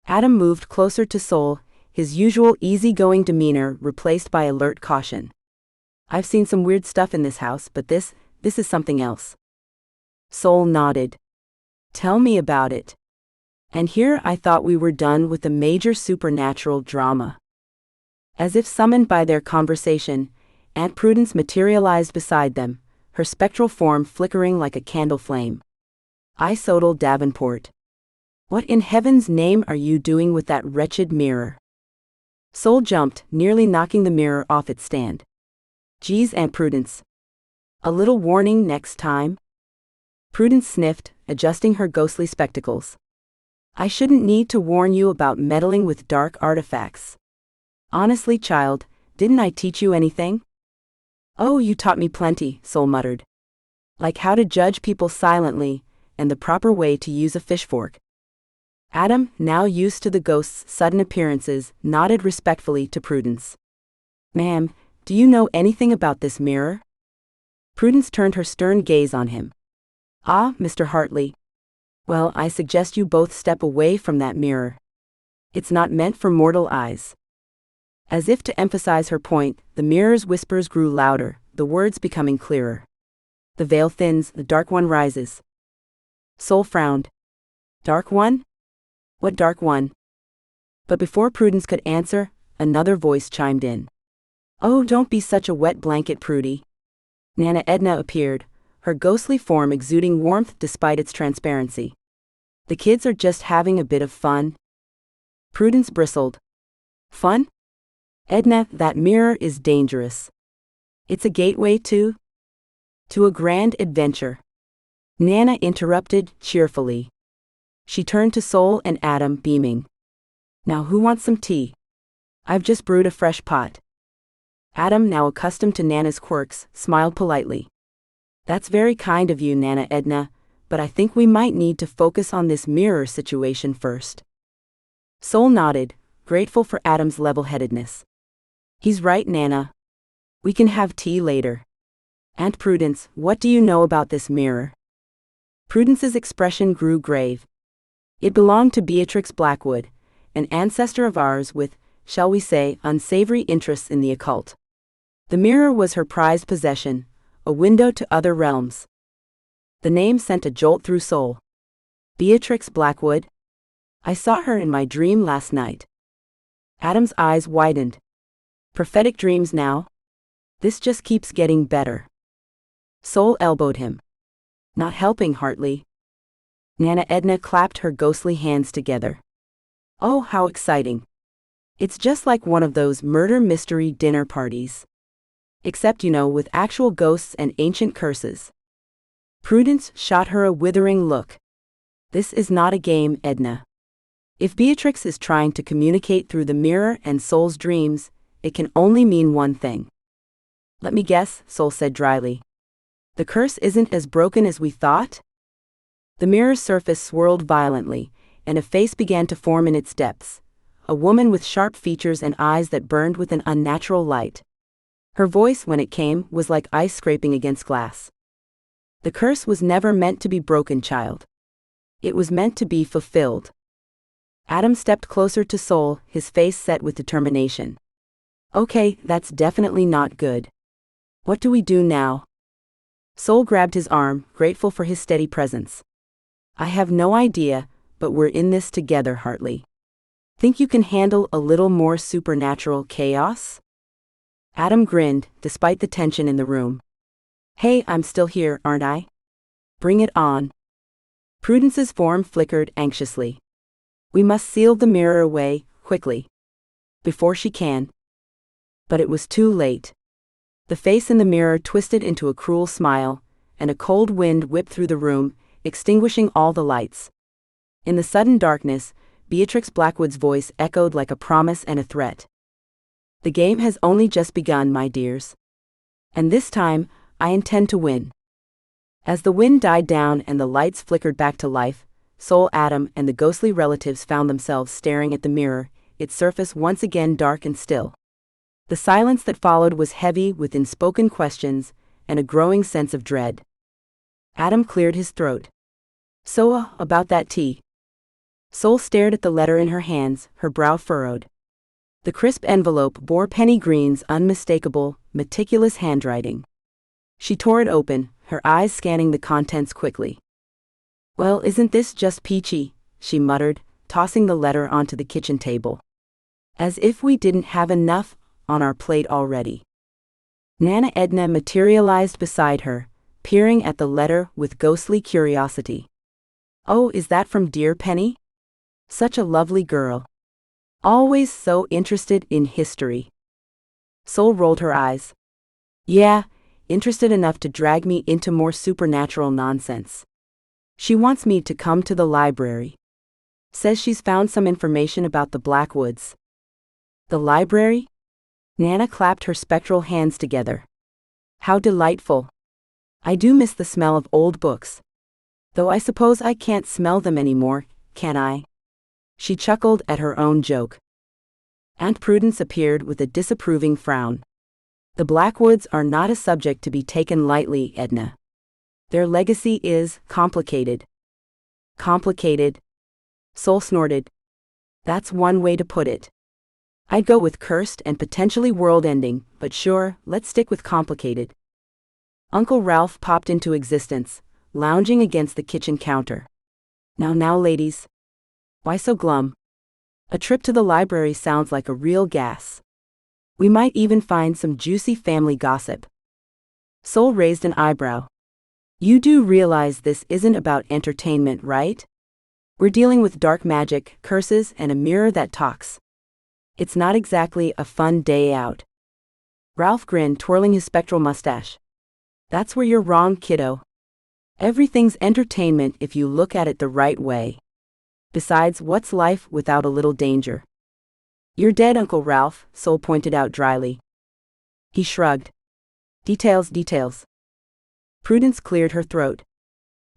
Adam moved closer to Sol, his usual easygoing demeanor replaced by alert caution. "I've seen some weird stuff in this house, but this is something else." Sol nodded. "Tell me about it." And here I thought we were done with the major supernatural drama. As if summoned by their conversation, Aunt Prudence materialized beside them, her spectral form flickering like a candle flame. "Isodal Davenport. What in heaven's name are you doing with that wretched mirror?" Sol jumped, nearly knocking the mirror off its stand. "Geez, Aunt Prudence. A little warning next time?" Prudence sniffed, adjusting her ghostly spectacles. "I shouldn't need to warn you about meddling with dark artifacts. Honestly, child, didn't I teach you anything?" "Oh, you taught me plenty," Sol muttered. "Like how to judge people silently, and the proper way to use a fishfork." Adam, now used to the ghost's sudden appearances, nodded respectfully to Prudence. "Ma'am, do you know anything about this mirror?" Prudence turned her stern gaze on him. "Ah, Mr. Hartley. Well, I suggest you both step away from that mirror. It's not meant for mortal eyes." As if to emphasize her point, the mirror's whispers grew louder, the words becoming clearer. "The veil thins, the dark one rises." Sol frowned. "Dark one? What dark one?" But before Prudence could answer, another voice chimed in. "Oh, don't be such a wet blanket, Prudy." Nana Edna appeared, her ghostly form exuding warmth despite its transparency. "The kids are just having a bit of fun." Prudence bristled. "Fun? Edna, that mirror is dangerous. It's a gateway to a grand adventure." Nana interrupted cheerfully. She turned to Sol and Adam, beaming. "Now who wants some tea? I've just brewed a fresh pot." Adam, now accustomed to Nana's quirks, smiled politely. "That's very kind of you, Nana Edna, but I think we might need to focus on this mirror situation first." Sol nodded, grateful for Adam's level-headedness. "He's right, Nana. We can have tea later. Aunt Prudence, what do you know about this mirror?" Prudence's expression grew grave. "It belonged to Beatrix Blackwood, an ancestor of ours with, shall we say, unsavory interests in the occult. The mirror was her prized possession, a window to other realms." The name sent a jolt through Sol. "Beatrix Blackwood? I saw her in my dream last night." Adam's eyes widened. "Prophetic dreams now? This just keeps getting better." Sol elbowed him. "Not helping, Hartley." Nana Edna clapped her ghostly hands together. "Oh, how exciting. It's just like one of those murder mystery dinner parties. Except, with actual ghosts and ancient curses." Prudence shot her a withering look. "This is not a game, Edna. If Beatrix is trying to communicate through the mirror and Sol's dreams, it can only mean one thing." "Let me guess," Sol said dryly. "The curse isn't as broken as we thought?" The mirror's surface swirled violently, and a face began to form in its depths, a woman with sharp features and eyes that burned with an unnatural light. Her voice, when it came, was like ice scraping against glass. The curse was never meant to be broken, child. It was meant to be fulfilled. Adam stepped closer to Soul, his face set with determination. Okay, that's definitely not good. What do we do now? Soul grabbed his arm, grateful for his steady presence. I have no idea, but we're in this together, Hartley. Think you can handle a little more supernatural chaos? Adam grinned, despite the tension in the room. Hey, I'm still here, aren't I? Bring it on. Prudence's form flickered anxiously. We must seal the mirror away, quickly. Before she can. But it was too late. The face in the mirror twisted into a cruel smile, and a cold wind whipped through the room, extinguishing all the lights. In the sudden darkness, Beatrix Blackwood's voice echoed like a promise and a threat. The game has only just begun, my dears. And this time, I intend to win. As the wind died down and the lights flickered back to life, Soul, Adam, and the ghostly relatives found themselves staring at the mirror, its surface once again dark and still. The silence that followed was heavy with unspoken questions and a growing sense of dread. Adam cleared his throat. So, about that tea. Soul stared at the letter in her hands, her brow furrowed. The crisp envelope bore Penny Green's unmistakable, meticulous handwriting. She tore it open, her eyes scanning the contents quickly. Well, isn't this just peachy, she muttered, tossing the letter onto the kitchen table. As if we didn't have enough on our plate already. Nana Edna materialized beside her, peering at the letter with ghostly curiosity. Oh, is that from dear Penny? Such a lovely girl. Always so interested in history. Soul rolled her eyes. Yeah, interested enough to drag me into more supernatural nonsense. She wants me to come to the library. Says she's found some information about the Blackwoods. The library? Nana clapped her spectral hands together. How delightful. I do miss the smell of old books. Though I suppose I can't smell them anymore, can I? She chuckled at her own joke. Aunt Prudence appeared with a disapproving frown. The Blackwoods are not a subject to be taken lightly, Edna. Their legacy is complicated. Complicated? Soul snorted. That's one way to put it. I'd go with cursed and potentially world-ending, but sure, let's stick with complicated. Uncle Ralph popped into existence, lounging against the kitchen counter. Now, ladies. Why so glum? A trip to the library sounds like a real gas. We might even find some juicy family gossip. Soul raised an eyebrow. You do realize this isn't about entertainment, right? We're dealing with dark magic, curses, and a mirror that talks. It's not exactly a fun day out. Ralph grinned, twirling his spectral mustache. That's where you're wrong, kiddo. Everything's entertainment if you look at it the right way. Besides, what's life without a little danger? You're dead, Uncle Ralph, Soul pointed out dryly. He shrugged. Details. Prudence cleared her throat.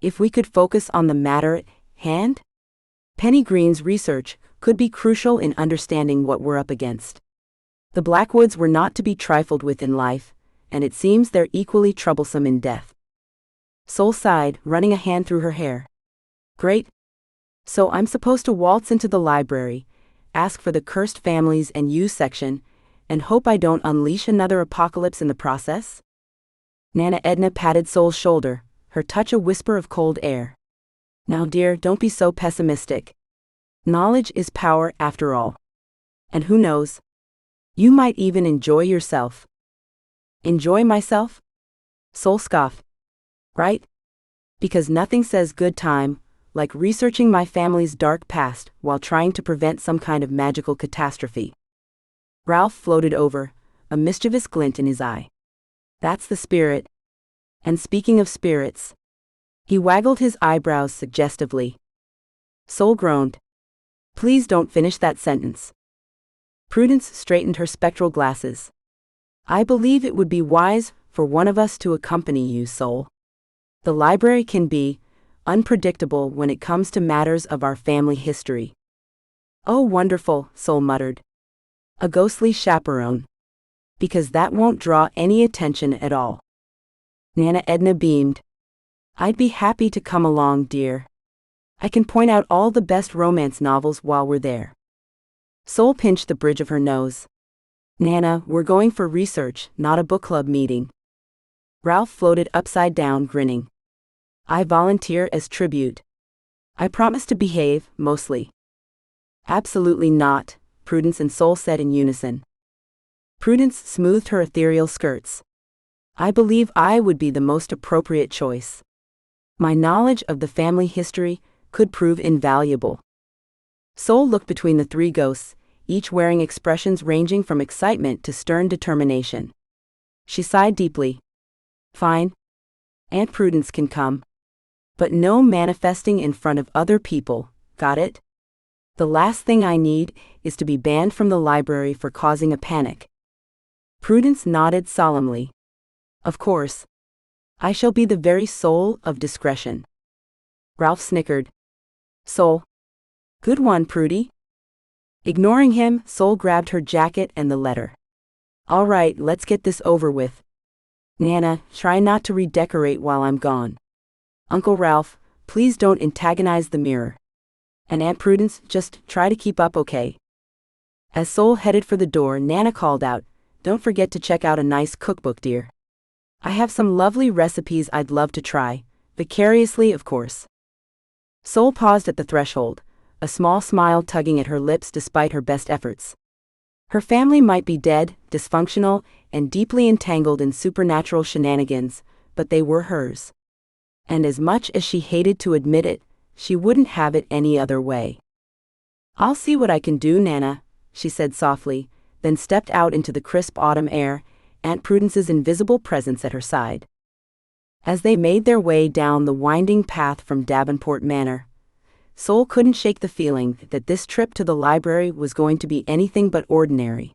If we could focus on the matter at hand? Penny Green's research could be crucial in understanding what we're up against. The Blackwoods were not to be trifled with in life, and it seems they're equally troublesome in death. Soul sighed, running a hand through her hair. Great. So I'm supposed to waltz into the library, ask for the cursed families and use section, and hope I don't unleash another apocalypse in the process? Nana Edna patted Soul's shoulder, her touch a whisper of cold air. Now, dear, don't be so pessimistic. Knowledge is power after all. And who knows? You might even enjoy yourself. Enjoy myself? Soul scoffed. Right? Because nothing says good time like researching my family's dark past while trying to prevent some kind of magical catastrophe. Ralph floated over, a mischievous glint in his eye. That's the spirit. And speaking of spirits. He waggled his eyebrows suggestively. Soul groaned. Please don't finish that sentence. Prudence straightened her spectral glasses. I believe it would be wise for one of us to accompany you, Soul. The library can be unpredictable when it comes to matters of our family history. Oh, wonderful, Soul muttered. A ghostly chaperone. Because that won't draw any attention at all. Nana Edna beamed. I'd be happy to come along, dear. I can point out all the best romance novels while we're there. Sol pinched the bridge of her nose. Nana, we're going for research, not a book club meeting. Ralph floated upside down, grinning. I volunteer as tribute. I promise to behave, mostly. Absolutely not, Prudence and Sol said in unison. Prudence smoothed her ethereal skirts. I believe I would be the most appropriate choice. My knowledge of the family history could prove invaluable. Sol looked between the three ghosts, each wearing expressions ranging from excitement to stern determination. She sighed deeply. Fine. Aunt Prudence can come. But no manifesting in front of other people, got it? The last thing I need is to be banned from the library for causing a panic. Prudence nodded solemnly. Of course. I shall be the very soul of discretion. Ralph snickered. Sol. Good one, Prudy. Ignoring him, Sol grabbed her jacket and the letter. All right, let's get this over with. Nana, try not to redecorate while I'm gone. Uncle Ralph, please don't antagonize the mirror. And Aunt Prudence, just try to keep up, okay? As Sol headed for the door, Nana called out, Don't forget to check out a nice cookbook, dear. I have some lovely recipes I'd love to try, vicariously, of course. Sol paused at the threshold, a small smile tugging at her lips despite her best efforts. Her family might be dead, dysfunctional, and deeply entangled in supernatural shenanigans, but they were hers. And as much as she hated to admit it, she wouldn't have it any other way. I'll see what I can do, Nana, she said softly, then stepped out into the crisp autumn air, Aunt Prudence's invisible presence at her side. As they made their way down the winding path from Davenport Manor, Sol couldn't shake the feeling that this trip to the library was going to be anything but ordinary.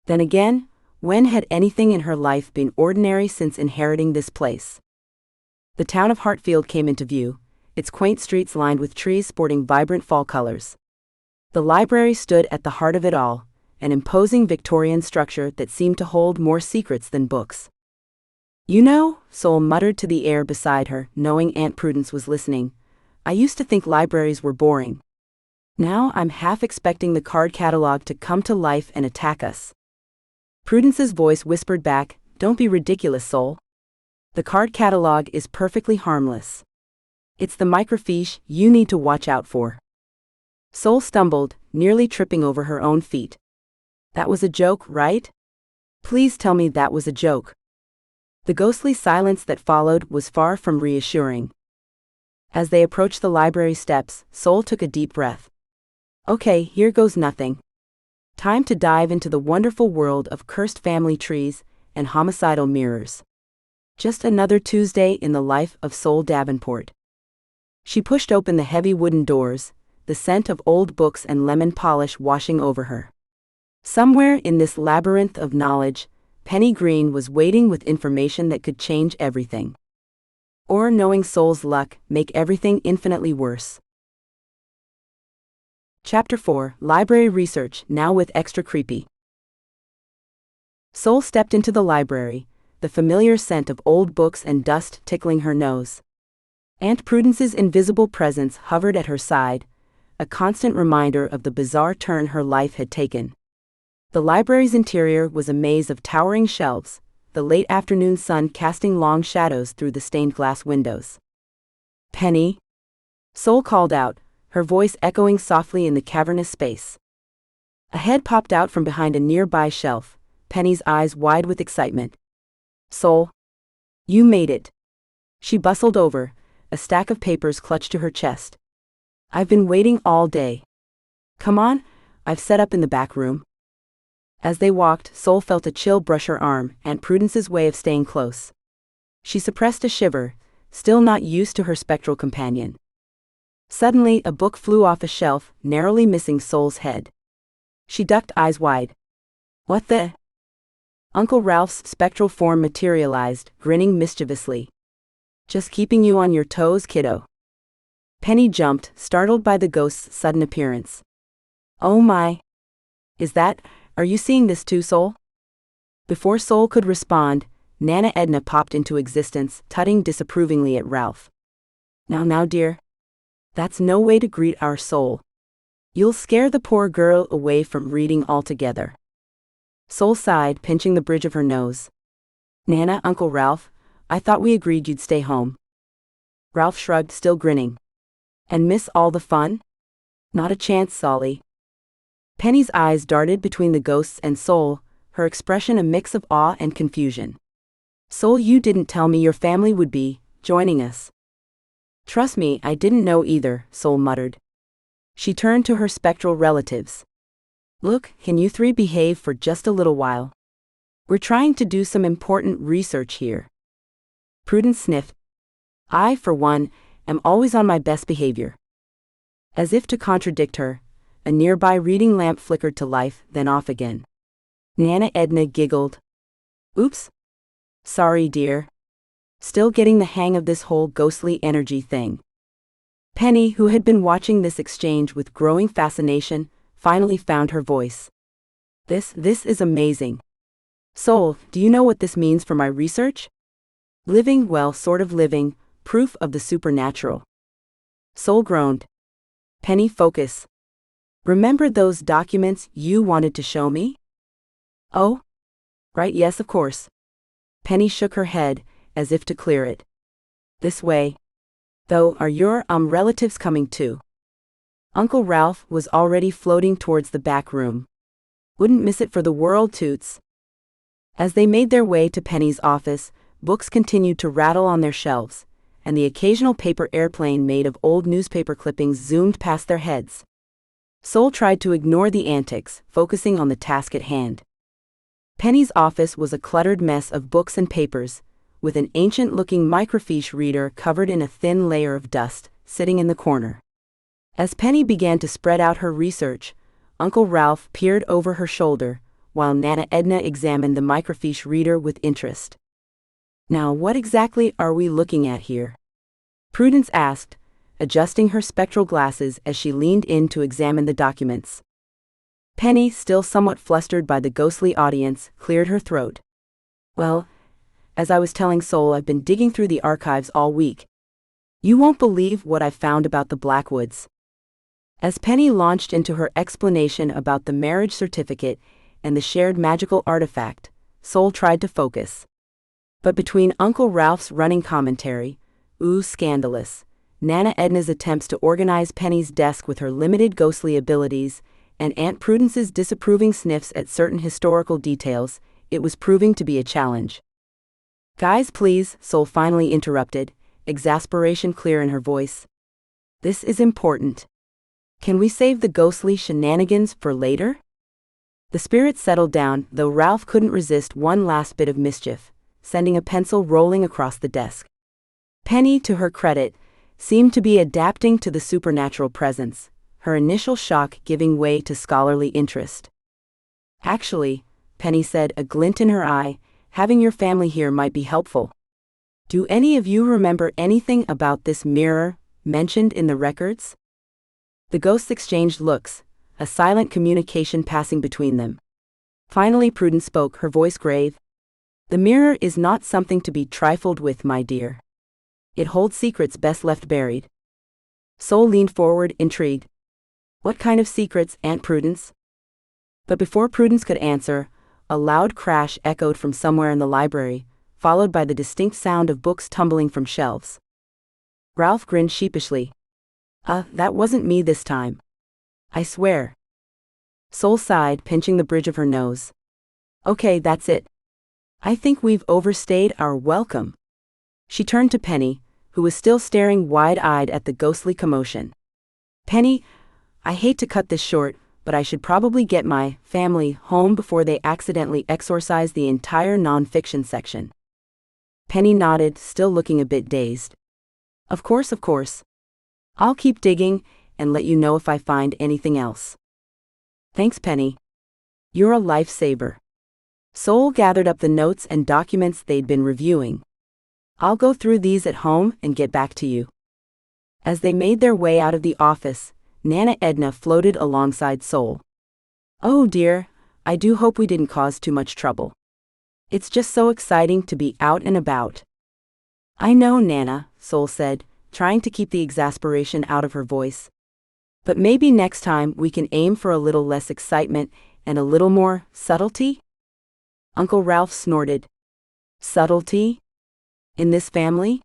Then again, when had anything in her life been ordinary since inheriting this place? The town of Hartfield came into view, its quaint streets lined with trees sporting vibrant fall colors. The library stood at the heart of it all, an imposing Victorian structure that seemed to hold more secrets than books. You know, Sol muttered to the air beside her, knowing Aunt Prudence was listening, I used to think libraries were boring. Now I'm half expecting the card catalog to come to life and attack us. Prudence's voice whispered back, Don't be ridiculous, Sol. The card catalog is perfectly harmless. It's the microfiche you need to watch out for. Sol stumbled, nearly tripping over her own feet. That was a joke, right? Please tell me that was a joke. The ghostly silence that followed was far from reassuring. As they approached the library steps, Sol took a deep breath. Okay, here goes nothing. Time to dive into the wonderful world of cursed family trees and homicidal mirrors. Just another Tuesday in the life of Sol Davenport. She pushed open the heavy wooden doors, the scent of old books and lemon polish washing over her. Somewhere in this labyrinth of knowledge, Penny Green was waiting with information that could change everything. Or, knowing Sol's luck, make everything infinitely worse. Chapter 4, Library Research, now with extra creepy. Sol stepped into the library, the familiar scent of old books and dust tickling her nose. Aunt Prudence's invisible presence hovered at her side, a constant reminder of the bizarre turn her life had taken. The library's interior was a maze of towering shelves, the late afternoon sun casting long shadows through the stained glass windows. Penny? Sol called out, her voice echoing softly in the cavernous space. A head popped out from behind a nearby shelf, Penny's eyes wide with excitement. Sol? You made it. She bustled over, a stack of papers clutched to her chest. I've been waiting all day. Come on, I've set up in the back room. As they walked, Sol felt a chill brush her arm, Aunt Prudence's way of staying close. She suppressed a shiver, still not used to her spectral companion. Suddenly, a book flew off a shelf, narrowly missing Sol's head. She ducked, eyes wide. What the? Uncle Ralph's spectral form materialized, grinning mischievously. Just keeping you on your toes, kiddo. Penny jumped, startled by the ghost's sudden appearance. Oh my. Are you seeing this too, Sol? Before Soul could respond, Nana Edna popped into existence, tutting disapprovingly at Ralph. Now, dear. That's no way to greet our Soul. You'll scare the poor girl away from reading altogether. Soul sighed, pinching the bridge of her nose. Nana, Uncle Ralph, I thought we agreed you'd stay home. Ralph shrugged, still grinning. And miss all the fun? Not a chance, Solly. Penny's eyes darted between the ghosts and Soul, her expression a mix of awe and confusion. Soul, you didn't tell me your family would be joining us. Trust me, I didn't know either, Soul muttered. She turned to her spectral relatives. Look, can you three behave for just a little while? We're trying to do some important research here. Prudence sniffed. I, for one, am always on my best behavior. As if to contradict her, a nearby reading lamp flickered to life, then off again. Nana Edna giggled. Oops. Sorry, dear. Still getting the hang of this whole ghostly energy thing. Penny, who had been watching this exchange with growing fascination, finally found her voice. This is amazing. Soul, do you know what this means for my research? Living, well, sort of living, proof of the supernatural. Soul groaned. Penny, focus. Remember those documents you wanted to show me? Oh? Right, yes, of course. Penny shook her head, as if to clear it. This way. Though, are your relatives coming too? Uncle Ralph was already floating towards the back room. Wouldn't miss it for the world, Toots. As they made their way to Penny's office, books continued to rattle on their shelves, and the occasional paper airplane made of old newspaper clippings zoomed past their heads. Soul tried to ignore the antics, focusing on the task at hand. Penny's office was a cluttered mess of books and papers, with an ancient-looking microfiche reader covered in a thin layer of dust, sitting in the corner. As Penny began to spread out her research, Uncle Ralph peered over her shoulder, while Nana Edna examined the microfiche reader with interest. Now, what exactly are we looking at here? Prudence asked, adjusting her spectral glasses as she leaned in to examine the documents. Penny, still somewhat flustered by the ghostly audience, cleared her throat. Well, as I was telling Soul, I've been digging through the archives all week. You won't believe what I found about the Blackwoods. As Penny launched into her explanation about the marriage certificate and the shared magical artifact, Soul tried to focus. But between Uncle Ralph's running commentary, ooh, scandalous, Nana Edna's attempts to organize Penny's desk with her limited ghostly abilities, and Aunt Prudence's disapproving sniffs at certain historical details, it was proving to be a challenge. Guys, please, Soul finally interrupted, exasperation clear in her voice. This is important. Can we save the ghostly shenanigans for later? The spirit settled down, though Ralph couldn't resist one last bit of mischief, sending a pencil rolling across the desk. Penny, to her credit, seemed to be adapting to the supernatural presence, her initial shock giving way to scholarly interest. Actually, Penny said, a glint in her eye, having your family here might be helpful. Do any of you remember anything about this mirror, mentioned in the records? The ghosts exchanged looks, a silent communication passing between them. Finally Prudence spoke, her voice grave. The mirror is not something to be trifled with, my dear. It holds secrets best left buried. Soul leaned forward, intrigued. What kind of secrets, Aunt Prudence? But before Prudence could answer, a loud crash echoed from somewhere in the library, followed by the distinct sound of books tumbling from shelves. Ralph grinned sheepishly. That wasn't me this time. I swear. Soul sighed, pinching the bridge of her nose. Okay, that's it. I think we've overstayed our welcome. She turned to Penny, who was still staring wide-eyed at the ghostly commotion. Penny, I hate to cut this short, but I should probably get my family home before they accidentally exorcise the entire non-fiction section. Penny nodded, still looking a bit dazed. Of course. I'll keep digging and let you know if I find anything else. Thanks, Penny. You're a lifesaver. Soul gathered up the notes and documents they'd been reviewing. I'll go through these at home and get back to you. As they made their way out of the office, Nana Edna floated alongside Soul. Oh dear, I do hope we didn't cause too much trouble. It's just so exciting to be out and about. I know, Nana, Sol said, trying to keep the exasperation out of her voice. But maybe next time we can aim for a little less excitement and a little more subtlety? Uncle Ralph snorted. Subtlety? In this family?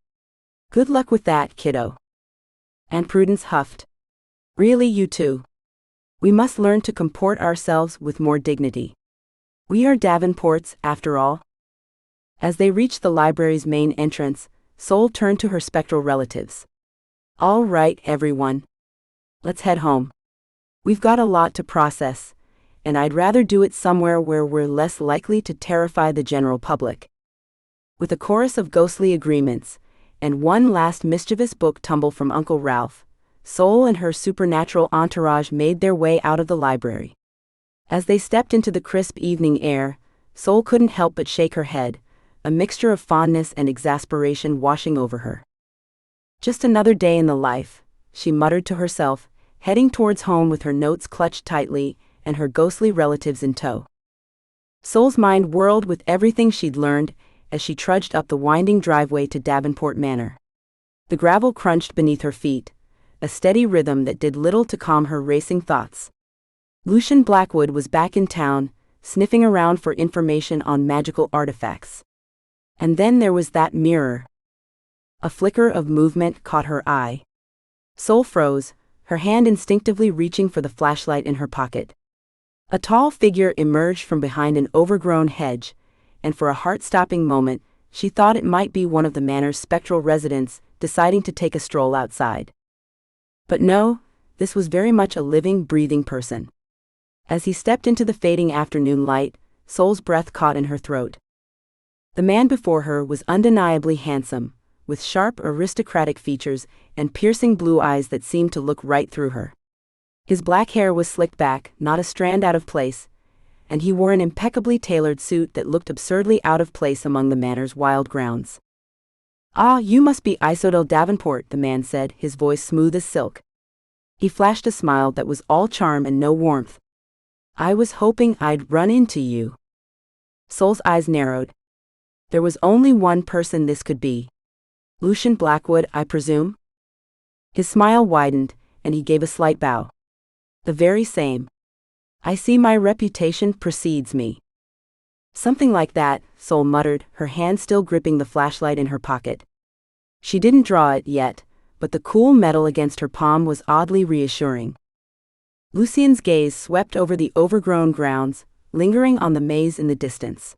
Good luck with that, kiddo. Aunt Prudence huffed. Really, you two? We must learn to comport ourselves with more dignity. We are Davenports, after all. As they reached the library's main entrance, Sol turned to her spectral relatives. All right, everyone. Let's head home. We've got a lot to process, and I'd rather do it somewhere where we're less likely to terrify the general public. With a chorus of ghostly agreements, and one last mischievous book tumble from Uncle Ralph, Sol and her supernatural entourage made their way out of the library. As they stepped into the crisp evening air, Sol couldn't help but shake her head, a mixture of fondness and exasperation washing over her. Just another day in the life, she muttered to herself, heading towards home with her notes clutched tightly and her ghostly relatives in tow. Sol's mind whirled with everything she'd learned as she trudged up the winding driveway to Davenport Manor. The gravel crunched beneath her feet, a steady rhythm that did little to calm her racing thoughts. Lucian Blackwood was back in town, sniffing around for information on magical artifacts. And then there was that mirror. A flicker of movement caught her eye. Sol froze, her hand instinctively reaching for the flashlight in her pocket. A tall figure emerged from behind an overgrown hedge, and for a heart-stopping moment, she thought it might be one of the manor's spectral residents deciding to take a stroll outside. But no, this was very much a living, breathing person. As he stepped into the fading afternoon light, Sol's breath caught in her throat. The man before her was undeniably handsome, with sharp aristocratic features and piercing blue eyes that seemed to look right through her. His black hair was slicked back, not a strand out of place, and he wore an impeccably tailored suit that looked absurdly out of place among the manor's wild grounds. Ah, you must be Isodel Davenport, the man said, his voice smooth as silk. He flashed a smile that was all charm and no warmth. I was hoping I'd run into you. Sol's eyes narrowed. There was only one person this could be. Lucian Blackwood, I presume? His smile widened, and he gave a slight bow. The very same. I see my reputation precedes me. Something like that, Sol muttered, her hand still gripping the flashlight in her pocket. She didn't draw it yet, but the cool metal against her palm was oddly reassuring. Lucian's gaze swept over the overgrown grounds, lingering on the maze in the distance.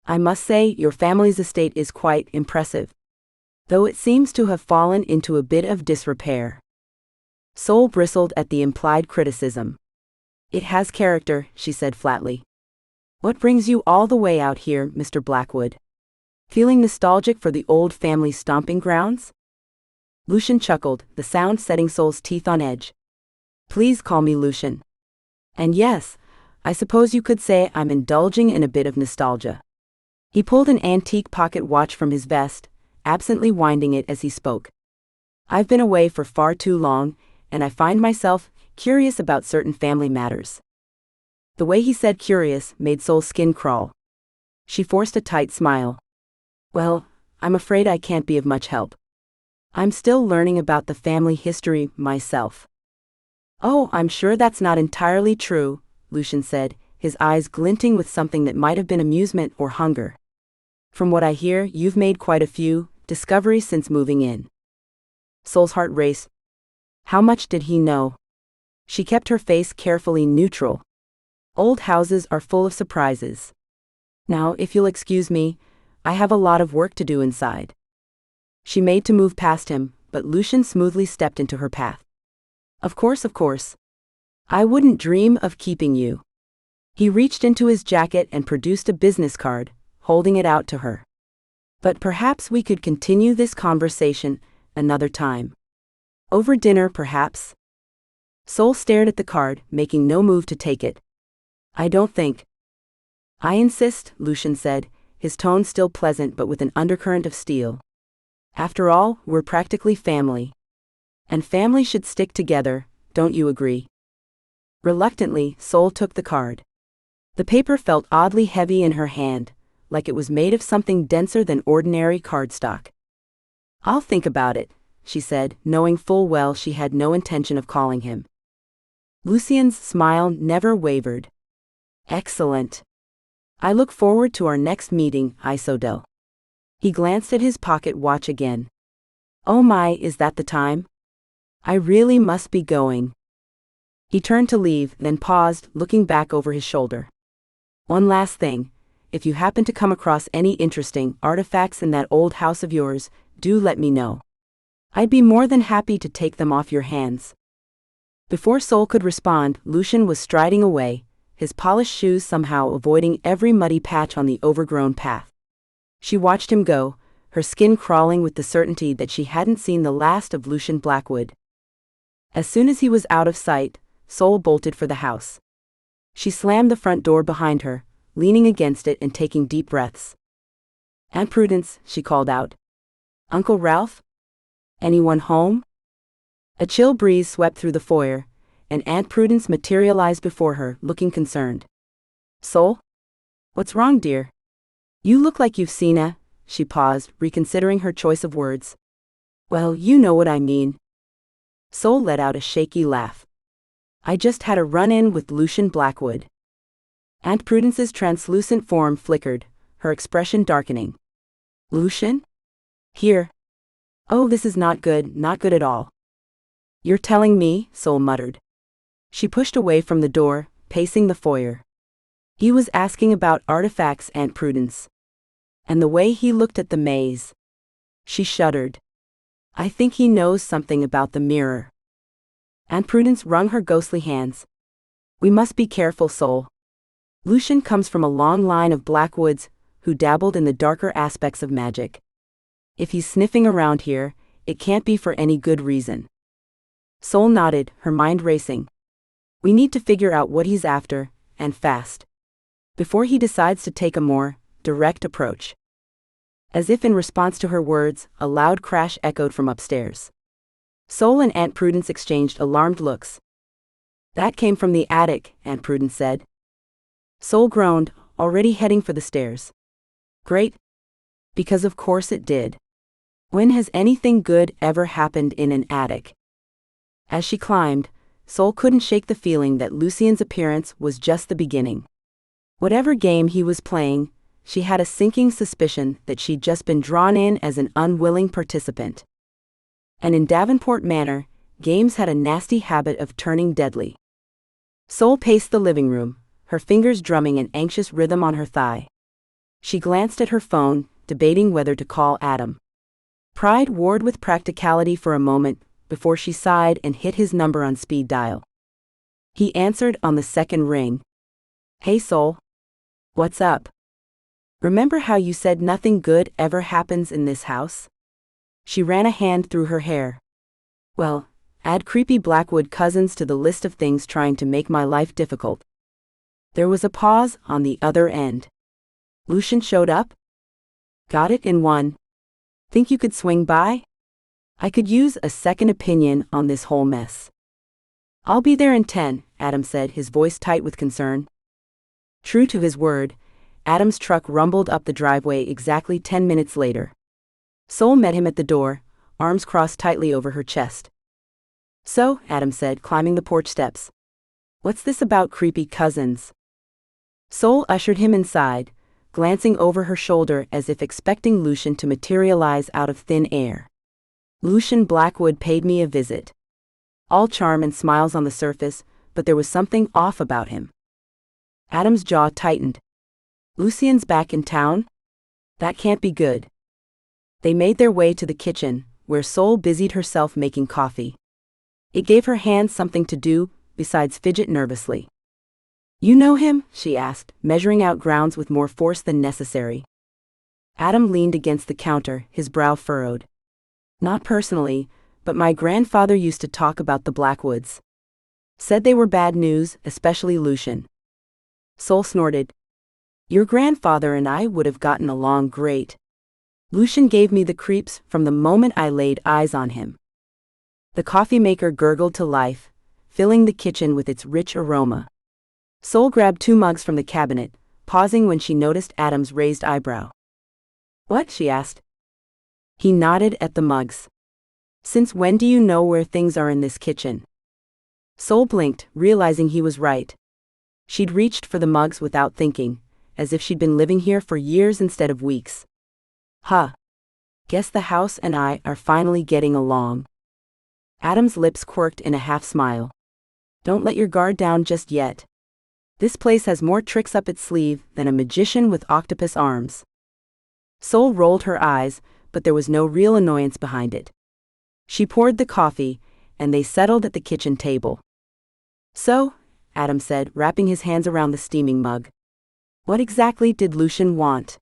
I must say, your family's estate is quite impressive, though it seems to have fallen into a bit of disrepair. Sol bristled at the implied criticism. It has character, she said flatly. What brings you all the way out here, Mr. Blackwood? Feeling nostalgic for the old family stomping grounds? Lucian chuckled, the sound setting Sol's teeth on edge. Please call me Lucian. And yes, I suppose you could say I'm indulging in a bit of nostalgia. He pulled an antique pocket watch from his vest, absently winding it as he spoke. I've been away for far too long, and I find myself curious about certain family matters. The way he said curious made Sol's skin crawl. She forced a tight smile. Well, I'm afraid I can't be of much help. I'm still learning about the family history myself. Oh, I'm sure that's not entirely true, Lucian said, his eyes glinting with something that might have been amusement or hunger. From what I hear, you've made quite a few discoveries since moving in. Sol's heart raced. How much did he know? She kept her face carefully neutral. Old houses are full of surprises. Now, if you'll excuse me, I have a lot of work to do inside. She made to move past him, but Lucian smoothly stepped into her path. Of course. I wouldn't dream of keeping you. He reached into his jacket and produced a business card, holding it out to her. But perhaps we could continue this conversation another time. Over dinner, perhaps? Sol stared at the card, making no move to take it. I don't think. I insist, Lucian said, his tone still pleasant but with an undercurrent of steel. After all, we're practically family. And family should stick together, don't you agree? Reluctantly, Sol took the card. The paper felt oddly heavy in her hand, like it was made of something denser than ordinary cardstock. "I'll think about it," she said, knowing full well she had no intention of calling him. Lucian's smile never wavered. "Excellent. I look forward to our next meeting, Isodel." He glanced at his pocket watch again. "Oh my, is that the time? I really must be going." He turned to leave, then paused, looking back over his shoulder. "One last thing. If you happen to come across any interesting artifacts in that old house of yours, do let me know. I'd be more than happy to take them off your hands." Before Sol could respond, Lucian was striding away, his polished shoes somehow avoiding every muddy patch on the overgrown path. She watched him go, her skin crawling with the certainty that she hadn't seen the last of Lucian Blackwood. As soon as he was out of sight, Sol bolted for the house. She slammed the front door behind her, leaning against it and taking deep breaths. "Aunt Prudence," she called out. "Uncle Ralph? Anyone home?" A chill breeze swept through the foyer, and Aunt Prudence materialized before her, looking concerned. "Sol? What's wrong, dear? You look like you've seen a..." She paused, reconsidering her choice of words. "Well, you know what I mean." Sol let out a shaky laugh. "I just had a run-in with Lucian Blackwood." Aunt Prudence's translucent form flickered, her expression darkening. "Lucian? Here? Oh, this is not good at all." "You're telling me?" Sol muttered. She pushed away from the door, pacing the foyer. "He was asking about artifacts, Aunt Prudence. And the way he looked at the maze." She shuddered. "I think he knows something about the mirror." Aunt Prudence wrung her ghostly hands. "We must be careful, Sol. Lucian comes from a long line of Blackwoods who dabbled in the darker aspects of magic. If he's sniffing around here, it can't be for any good reason." Sol nodded, her mind racing. "We need to figure out what he's after, and fast. Before he decides to take a more direct approach." As if in response to her words, a loud crash echoed from upstairs. Sol and Aunt Prudence exchanged alarmed looks. "That came from the attic," Aunt Prudence said. Sol groaned, already heading for the stairs. "Great. Because of course it did. When has anything good ever happened in an attic?" As she climbed, Sol couldn't shake the feeling that Lucian's appearance was just the beginning. Whatever game he was playing, she had a sinking suspicion that she'd just been drawn in as an unwilling participant. And in Davenport Manor, games had a nasty habit of turning deadly. Sol paced the living room, her fingers drumming an anxious rhythm on her thigh. She glanced at her phone, debating whether to call Adam. Pride warred with practicality for a moment, before she sighed and hit his number on speed dial. He answered on the second ring. "Hey Sol. What's up? Remember how you said nothing good ever happens in this house?" She ran a hand through her hair. "Well, add creepy Blackwood cousins to the list of things trying to make my life difficult." There was a pause on the other end. "Lucian showed up? Got it in one. Think you could swing by? I could use a second opinion on this whole mess." "I'll be there in 10, Adam said, his voice tight with concern. True to his word, Adam's truck rumbled up the driveway exactly 10 minutes later. Sol met him at the door, arms crossed tightly over her chest. "So," Adam said, climbing the porch steps. "What's this about creepy cousins?" Sol ushered him inside, glancing over her shoulder as if expecting Lucian to materialize out of thin air. "Lucian Blackwood paid me a visit. All charm and smiles on the surface, but there was something off about him." Adam's jaw tightened. "Lucian's back in town? That can't be good." They made their way to the kitchen, where Sol busied herself making coffee. It gave her hands something to do, besides fidget nervously. "You know him?" she asked, measuring out grounds with more force than necessary. Adam leaned against the counter, his brow furrowed. "Not personally, but my grandfather used to talk about the Blackwoods. Said they were bad news, especially Lucian." Sol snorted. "Your grandfather and I would have gotten along great. Lucian gave me the creeps from the moment I laid eyes on him." The coffee maker gurgled to life, filling the kitchen with its rich aroma. Sol grabbed 2 mugs from the cabinet, pausing when she noticed Adam's raised eyebrow. "What?" she asked. He nodded at the mugs. "Since when do you know where things are in this kitchen?" Sol blinked, realizing he was right. She'd reached for the mugs without thinking, as if she'd been living here for years instead of weeks. "Huh. Guess the house and I are finally getting along." Adam's lips quirked in a half-smile. "Don't let your guard down just yet. This place has more tricks up its sleeve than a magician with octopus arms." Sol rolled her eyes, but there was no real annoyance behind it. She poured the coffee, and they settled at the kitchen table. "So," Adam said, wrapping his hands around the steaming mug, "what exactly did Lucian want?"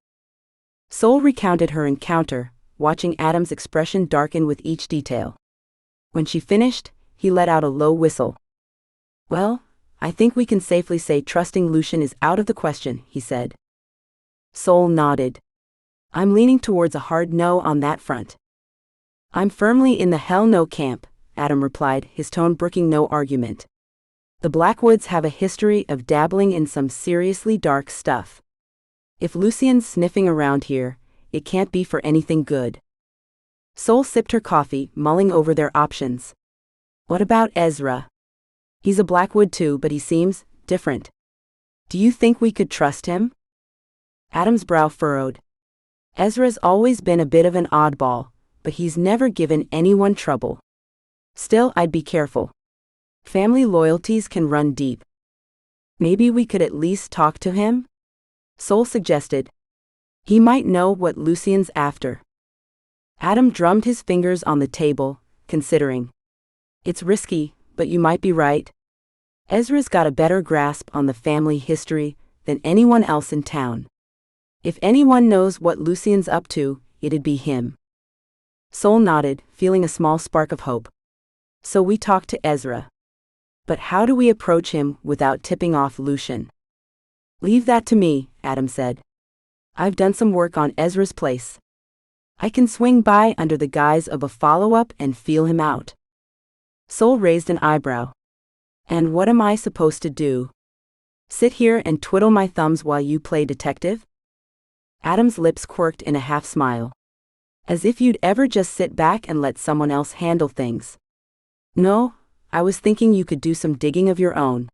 Sol recounted her encounter, watching Adam's expression darken with each detail. When she finished, he let out a low whistle. "Well, I think we can safely say trusting Lucian is out of the question," he said. Sol nodded. "I'm leaning towards a hard no on that front." "I'm firmly in the hell no camp," Adam replied, his tone brooking no argument. "The Blackwoods have a history of dabbling in some seriously dark stuff. If Lucian's sniffing around here, it can't be for anything good." Sol sipped her coffee, mulling over their options. "What about Ezra? He's a Blackwood too, but he seems different. Do you think we could trust him?" Adam's brow furrowed. "Ezra's always been a bit of an oddball, but he's never given anyone trouble. Still, I'd be careful. Family loyalties can run deep." "Maybe we could at least talk to him?" Sol suggested. "He might know what Lucian's after." Adam drummed his fingers on the table, considering. "It's risky, but you might be right. Ezra's got a better grasp on the family history than anyone else in town. If anyone knows what Lucian's up to, it'd be him." Sol nodded, feeling a small spark of hope. "So we talk to Ezra. But how do we approach him without tipping off Lucian?" "Leave that to me," Adam said. "I've done some work on Ezra's place. I can swing by under the guise of a follow-up and feel him out." Sol raised an eyebrow. "And what am I supposed to do? Sit here and twiddle my thumbs while you play detective?" Adam's lips quirked in a half-smile. "As if you'd ever just sit back and let someone else handle things." "No, I was thinking you could do some digging of your own.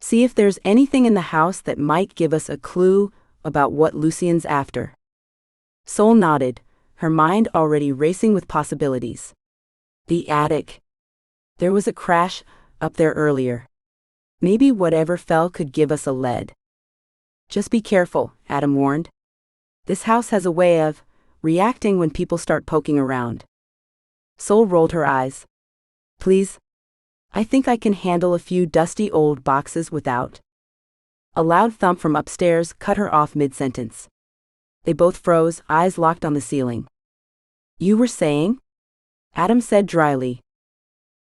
See if there's anything in the house that might give us a clue about what Lucian's after." Sol nodded, her mind already racing with possibilities. The attic. There was a crash up there earlier. Maybe whatever fell could give us a lead. "Just be careful," Adam warned. "This house has a way of reacting when people start poking around." Sol rolled her eyes. "Please? I think I can handle a few dusty old boxes without." A loud thump from upstairs cut her off mid-sentence. They both froze, eyes locked on the ceiling. "You were saying?" Adam said dryly.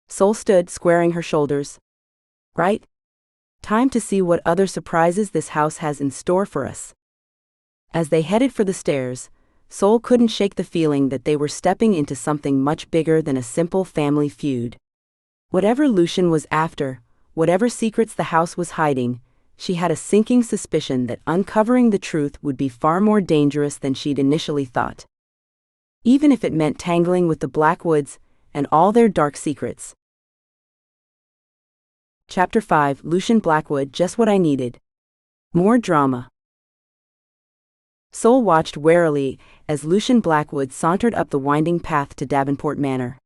Sol stood, squaring her shoulders. "Right? Time to see what other surprises this house has in store for us." As they headed for the stairs, Sol couldn't shake the feeling that they were stepping into something much bigger than a simple family feud. Whatever Lucian was after, whatever secrets the house was hiding, she had a sinking suspicion that uncovering the truth would be far more dangerous than she'd initially thought. Even if it meant tangling with the Blackwoods and all their dark secrets. Chapter 5, Lucian Blackwood, just what I needed. More drama. Sol watched warily as Lucian Blackwood sauntered up the winding path to Davenport Manor.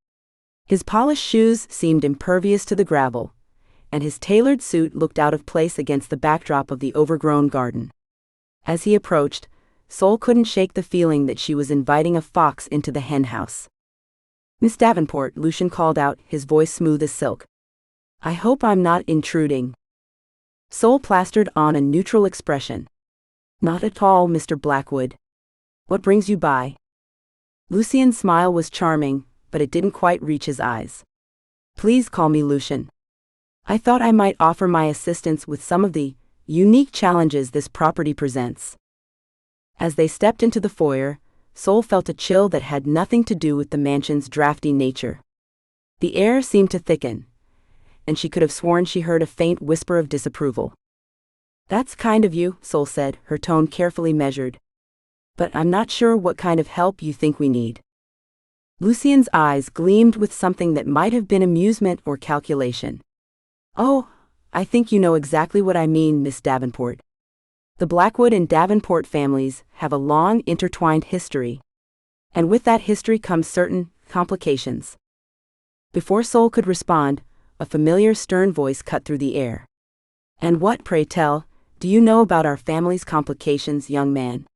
His polished shoes seemed impervious to the gravel, and his tailored suit looked out of place against the backdrop of the overgrown garden. As he approached, Sol couldn't shake the feeling that she was inviting a fox into the henhouse. "Miss Davenport," Lucian called out, his voice smooth as silk. "I hope I'm not intruding." Sol plastered on a neutral expression. "Not at all, Mr. Blackwood. What brings you by?" Lucian's smile was charming, but it didn't quite reach his eyes. "Please call me Lucian. I thought I might offer my assistance with some of the unique challenges this property presents." As they stepped into the foyer, Sol felt a chill that had nothing to do with the mansion's drafty nature. The air seemed to thicken, and she could have sworn she heard a faint whisper of disapproval. That's kind of you, Soul said, her tone carefully measured. But I'm not sure what kind of help you think we need. Lucian's eyes gleamed with something that might have been amusement or calculation. Oh, I think you know exactly what I mean, Miss Davenport. The Blackwood and Davenport families have a long intertwined history. And with that history comes certain complications. Before Soul could respond, a familiar stern voice cut through the air. And what, pray tell, do you know about our family's complications, young man?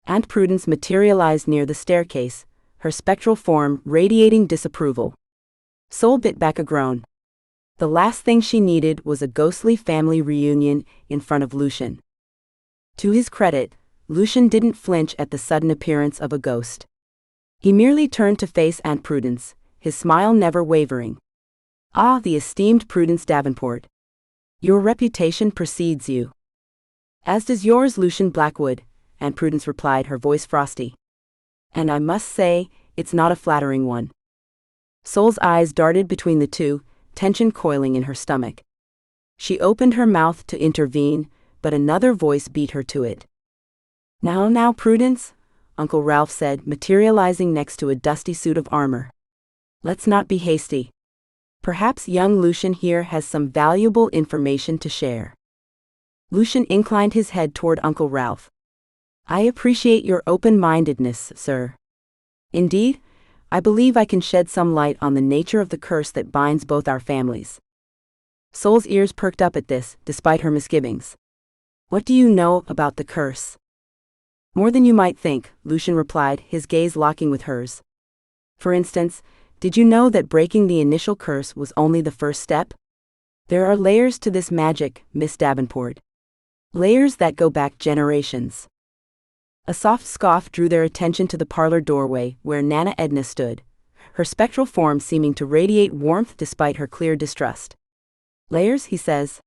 Aunt Prudence materialized near the staircase, her spectral form radiating disapproval. Soul bit back a groan. The last thing she needed was a ghostly family reunion in front of Lucian. To his credit, Lucian didn't flinch at the sudden appearance of a ghost. He merely turned to face Aunt Prudence, his smile never wavering. Ah, the esteemed Prudence Davenport. Your reputation precedes you. As does yours, Lucian Blackwood, Aunt Prudence replied, her voice frosty. And I must say, it's not a flattering one. Soul's eyes darted between the two, tension coiling in her stomach. She opened her mouth to intervene, but another voice beat her to it. Now, Prudence, Uncle Ralph said, materializing next to a dusty suit of armor. Let's not be hasty. Perhaps young Lucian here has some valuable information to share. Lucian inclined his head toward Uncle Ralph. I appreciate your open-mindedness, sir. Indeed, I believe I can shed some light on the nature of the curse that binds both our families. Soul's ears perked up at this, despite her misgivings. What do you know about the curse? More than you might think, Lucian replied, his gaze locking with hers. For instance, did you know that breaking the initial curse was only the first step? There are layers to this magic, Miss Davenport. Layers that go back generations. A soft scoff drew their attention to the parlor doorway where Nana Edna stood, her spectral form seeming to radiate warmth despite her clear distrust. Layers, he says.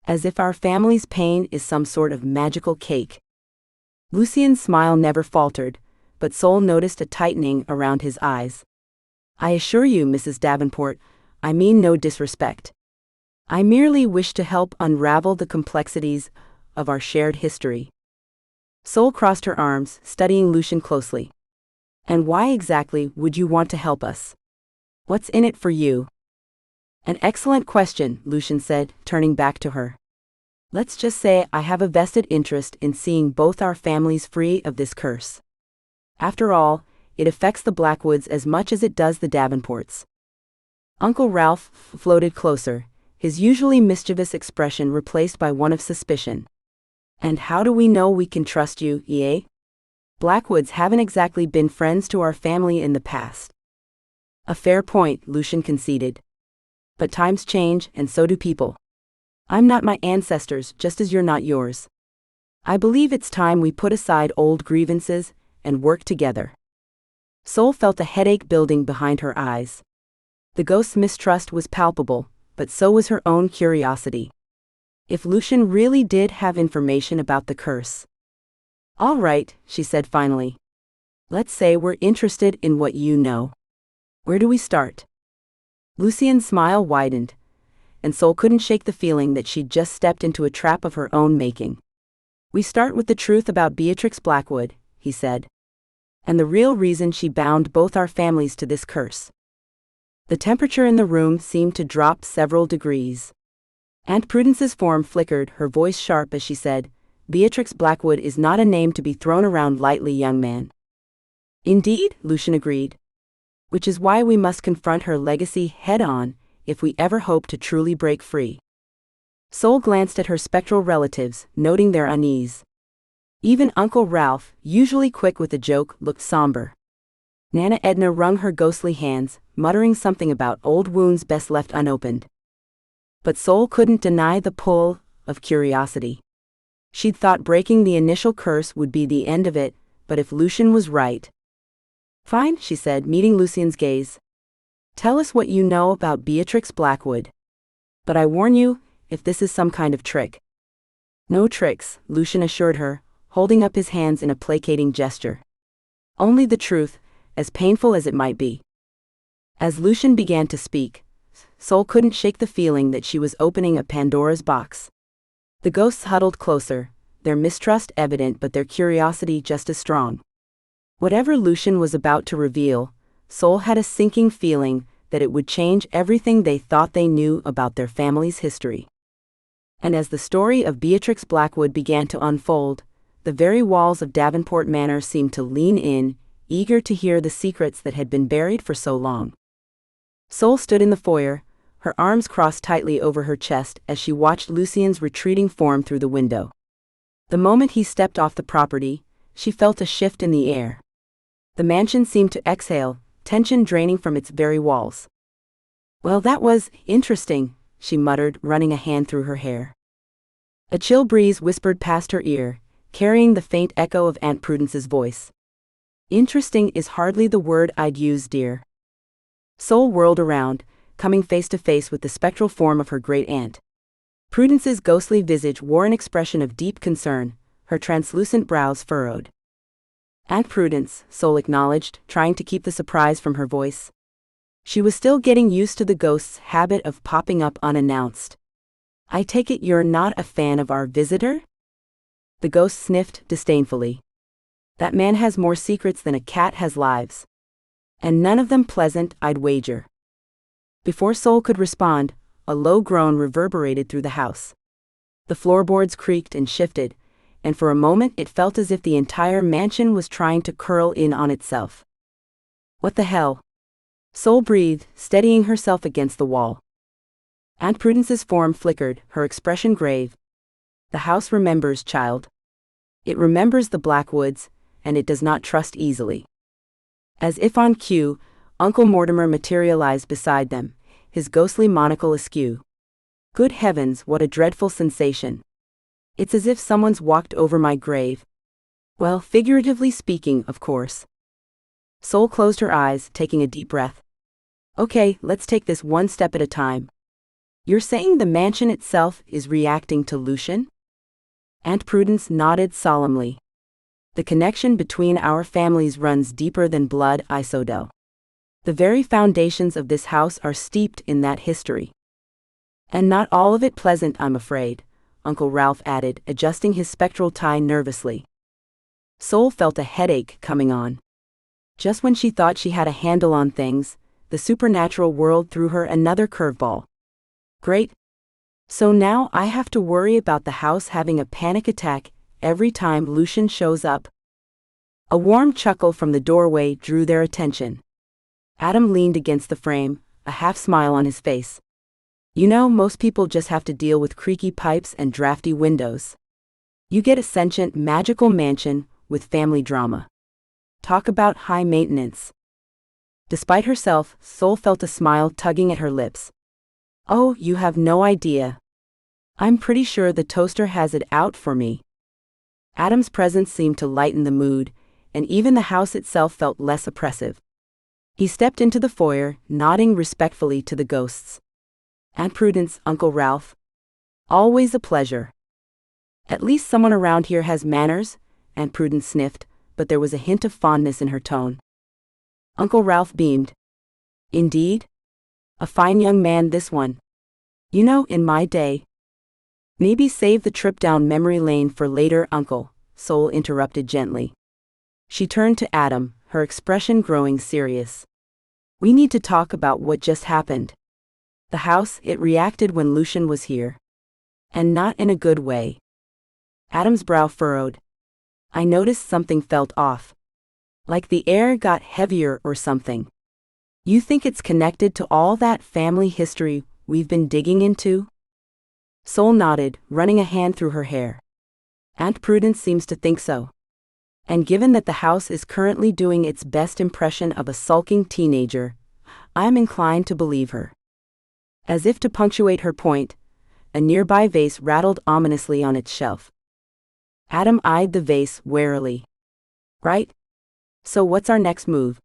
As if our family's pain is some sort of magical cake. Lucian's smile never faltered, but Soul noticed a tightening around his eyes. I assure you, Mrs. Davenport, I mean no disrespect. I merely wish to help unravel the complexities of our shared history. Soul crossed her arms, studying Lucian closely. And why exactly would you want to help us? What's in it for you? An excellent question, Lucian said, turning back to her. Let's just say I have a vested interest in seeing both our families free of this curse. After all, it affects the Blackwoods as much as it does the Davenports. Uncle Ralph floated closer, his usually mischievous expression replaced by one of suspicion. And how do we know we can trust you, eh? Blackwoods haven't exactly been friends to our family in the past. A fair point, Lucian conceded. But times change, and so do people. I'm not my ancestors, just as you're not yours. I believe it's time we put aside old grievances and work together. Soul felt a headache building behind her eyes. The ghost's mistrust was palpable, but so was her own curiosity. If Lucian really did have information about the curse. All right, she said finally. Let's say we're interested in what you know. Where do we start? Lucian's smile widened, and Soul couldn't shake the feeling that she'd just stepped into a trap of her own making. We start with the truth about Beatrix Blackwood, he said. And the real reason she bound both our families to this curse. The temperature in the room seemed to drop several degrees. Aunt Prudence's form flickered, her voice sharp as she said, Beatrix Blackwood is not a name to be thrown around lightly, young man. Indeed, Lucian agreed. Which is why we must confront her legacy head-on, if we ever hope to truly break free. Soul glanced at her spectral relatives, noting their unease. Even Uncle Ralph, usually quick with a joke, looked somber. Nana Edna wrung her ghostly hands, muttering something about old wounds best left unopened. But Soul couldn't deny the pull of curiosity. She'd thought breaking the initial curse would be the end of it, but if Lucian was right. Fine, she said, meeting Lucian's gaze. Tell us what you know about Beatrix Blackwood. But I warn you, if this is some kind of trick. No tricks, Lucian assured her, holding up his hands in a placating gesture. Only the truth, as painful as it might be. As Lucian began to speak, Soul couldn't shake the feeling that she was opening a Pandora's box. The ghosts huddled closer, their mistrust evident but their curiosity just as strong. Whatever Lucian was about to reveal, Sol had a sinking feeling that it would change everything they thought they knew about their family's history. And as the story of Beatrix Blackwood began to unfold, the very walls of Davenport Manor seemed to lean in, eager to hear the secrets that had been buried for so long. Sol stood in the foyer, her arms crossed tightly over her chest as she watched Lucian's retreating form through the window. The moment he stepped off the property, she felt a shift in the air. The mansion seemed to exhale, tension draining from its very walls. "Well, that was interesting," she muttered, running a hand through her hair. A chill breeze whispered past her ear, carrying the faint echo of Aunt Prudence's voice. "Interesting is hardly the word I'd use, dear." Sol whirled around, coming face to face with the spectral form of her great-aunt. Prudence's ghostly visage wore an expression of deep concern, her translucent brows furrowed. "Aunt Prudence," Sol acknowledged, trying to keep the surprise from her voice. She was still getting used to the ghost's habit of popping up unannounced. "I take it you're not a fan of our visitor?" The ghost sniffed disdainfully. "That man has more secrets than a cat has lives. And none of them pleasant, I'd wager." Before Sol could respond, a low groan reverberated through the house. The floorboards creaked and shifted, and for a moment it felt as if the entire mansion was trying to curl in on itself. "What the hell?" Sol breathed, steadying herself against the wall. Aunt Prudence's form flickered, her expression grave. "The house remembers, child. It remembers the Blackwoods, and it does not trust easily." As if on cue, Uncle Mortimer materialized beside them, his ghostly monocle askew. "Good heavens, what a dreadful sensation. It's as if someone's walked over my grave. Well, figuratively speaking, of course." Sol closed her eyes, taking a deep breath. "Okay, let's take this one step at a time. You're saying the mansion itself is reacting to Lucian?" Aunt Prudence nodded solemnly. "The connection between our families runs deeper than blood, Isodel. The very foundations of this house are steeped in that history. And not all of it pleasant, I'm afraid," Uncle Ralph added, adjusting his spectral tie nervously. Sol felt a headache coming on. Just when she thought she had a handle on things, the supernatural world threw her another curveball. "Great. So now I have to worry about the house having a panic attack every time Lucian shows up?" A warm chuckle from the doorway drew their attention. Adam leaned against the frame, a half-smile on his face. "You know, most people just have to deal with creaky pipes and drafty windows. You get a sentient, magical mansion with family drama. Talk about high maintenance." Despite herself, Sol felt a smile tugging at her lips. "Oh, you have no idea. I'm pretty sure the toaster has it out for me." Adam's presence seemed to lighten the mood, and even the house itself felt less oppressive. He stepped into the foyer, nodding respectfully to the ghosts. "Aunt Prudence, Uncle Ralph. Always a pleasure." "At least someone around here has manners," Aunt Prudence sniffed, but there was a hint of fondness in her tone. Uncle Ralph beamed. "Indeed? A fine young man, this one. You know, in my day." "Maybe save the trip down memory lane for later, Uncle," Sol interrupted gently. She turned to Adam, her expression growing serious. "We need to talk about what just happened. The house, it reacted when Lucian was here. And not in a good way." Adam's brow furrowed. "I noticed something felt off. Like the air got heavier or something. You think it's connected to all that family history we've been digging into?" Sol nodded, running a hand through her hair. "Aunt Prudence seems to think so. And given that the house is currently doing its best impression of a sulking teenager, I'm inclined to believe her." As if to punctuate her point, a nearby vase rattled ominously on its shelf. Adam eyed the vase warily. "Right? So what's our next move?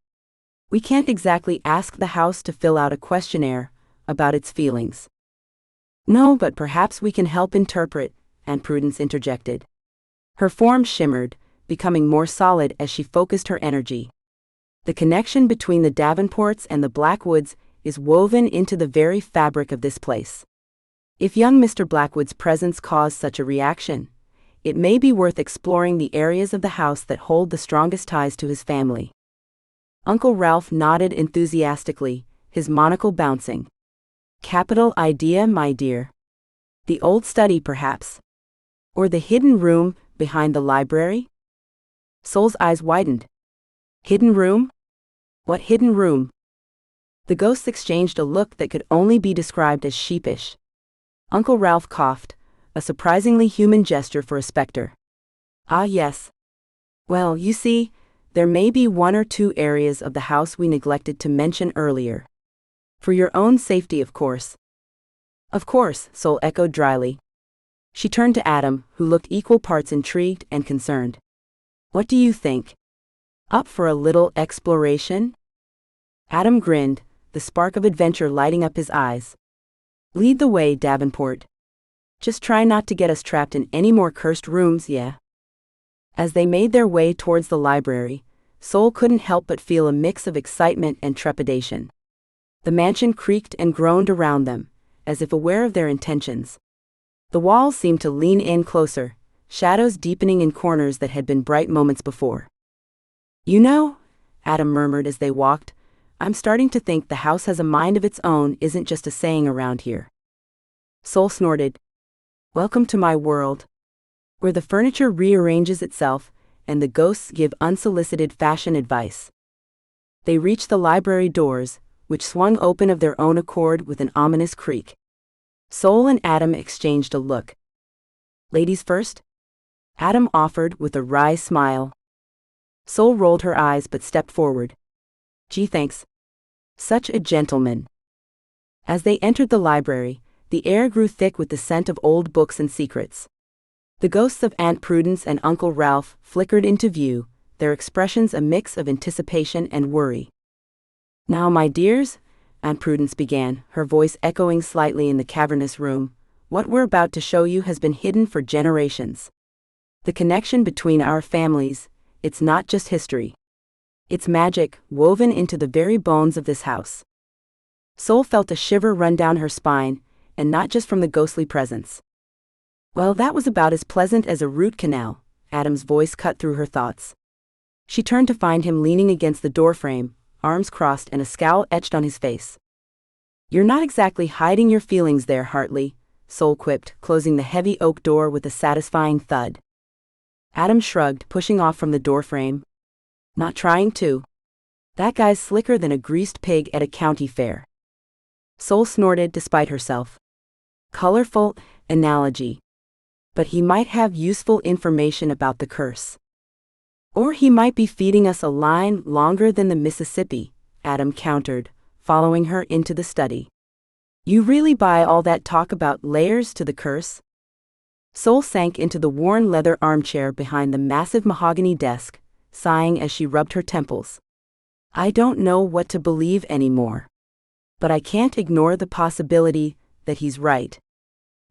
We can't exactly ask the house to fill out a questionnaire about its feelings." "No, but perhaps we can help interpret," Aunt Prudence interjected. Her form shimmered, becoming more solid as she focused her energy. "The connection between the Davenports and the Blackwoods is woven into the very fabric of this place. If young Mr. Blackwood's presence caused such a reaction, it may be worth exploring the areas of the house that hold the strongest ties to his family. Uncle Ralph nodded enthusiastically, his monocle bouncing. Capital idea, my dear. The old study, perhaps. Or the hidden room behind the library? Sol's eyes widened. Hidden room? What hidden room? The ghosts exchanged a look that could only be described as sheepish. Uncle Ralph coughed, a surprisingly human gesture for a specter. Ah, yes. Well, you see, there may be one or two areas of the house we neglected to mention earlier. For your own safety, of course. Of course, Sol echoed dryly. She turned to Adam, who looked equal parts intrigued and concerned. What do you think? Up for a little exploration? Adam grinned, the spark of adventure lighting up his eyes. Lead the way, Davenport. Just try not to get us trapped in any more cursed rooms, yeah? As they made their way towards the library, Sol couldn't help but feel a mix of excitement and trepidation. The mansion creaked and groaned around them, as if aware of their intentions. The walls seemed to lean in closer, shadows deepening in corners that had been bright moments before. You know, Adam murmured as they walked, I'm starting to think the house has a mind of its own isn't just a saying around here. Sol snorted. Welcome to my world. Where the furniture rearranges itself, and the ghosts give unsolicited fashion advice. They reached the library doors, which swung open of their own accord with an ominous creak. Sol and Adam exchanged a look. Ladies first? Adam offered with a wry smile. Sol rolled her eyes but stepped forward. Gee, thanks. Such a gentleman. As they entered the library, the air grew thick with the scent of old books and secrets. The ghosts of Aunt Prudence and Uncle Ralph flickered into view, their expressions a mix of anticipation and worry. Now, my dears, Aunt Prudence began, her voice echoing slightly in the cavernous room, what we're about to show you has been hidden for generations. The connection between our families, it's not just history. It's magic, woven into the very bones of this house. Sol felt a shiver run down her spine, and not just from the ghostly presence. Well, that was about as pleasant as a root canal, Adam's voice cut through her thoughts. She turned to find him leaning against the doorframe, arms crossed and a scowl etched on his face. You're not exactly hiding your feelings there, Hartley, Sol quipped, closing the heavy oak door with a satisfying thud. Adam shrugged, pushing off from the doorframe. Not trying to. That guy's slicker than a greased pig at a county fair. Sol snorted despite herself. Colorful analogy. But he might have useful information about the curse. Or he might be feeding us a line longer than the Mississippi, Adam countered, following her into the study. You really buy all that talk about layers to the curse? Sol sank into the worn leather armchair behind the massive mahogany desk, sighing as she rubbed her temples. I don't know what to believe anymore. But I can't ignore the possibility that he's right.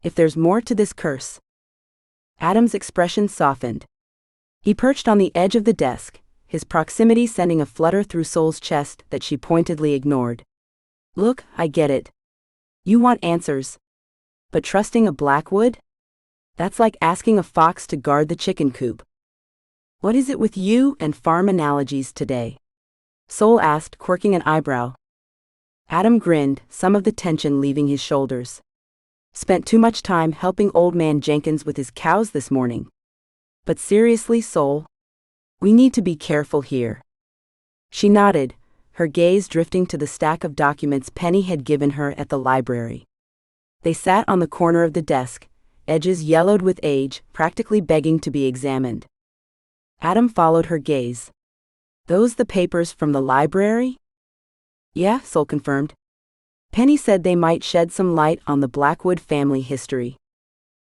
If there's more to this curse. Adam's expression softened. He perched on the edge of the desk, his proximity sending a flutter through Sol's chest that she pointedly ignored. Look, I get it. You want answers. But trusting a Blackwood? That's like asking a fox to guard the chicken coop. What is it with you and farm analogies today? Sol asked, quirking an eyebrow. Adam grinned, some of the tension leaving his shoulders. Spent too much time helping old man Jenkins with his cows this morning. But seriously, Sol, we need to be careful here. She nodded, her gaze drifting to the stack of documents Penny had given her at the library. They sat on the corner of the desk, edges yellowed with age, practically begging to be examined. Adam followed her gaze. Those the papers from the library? Yeah, Sol confirmed. Penny said they might shed some light on the Blackwood family history.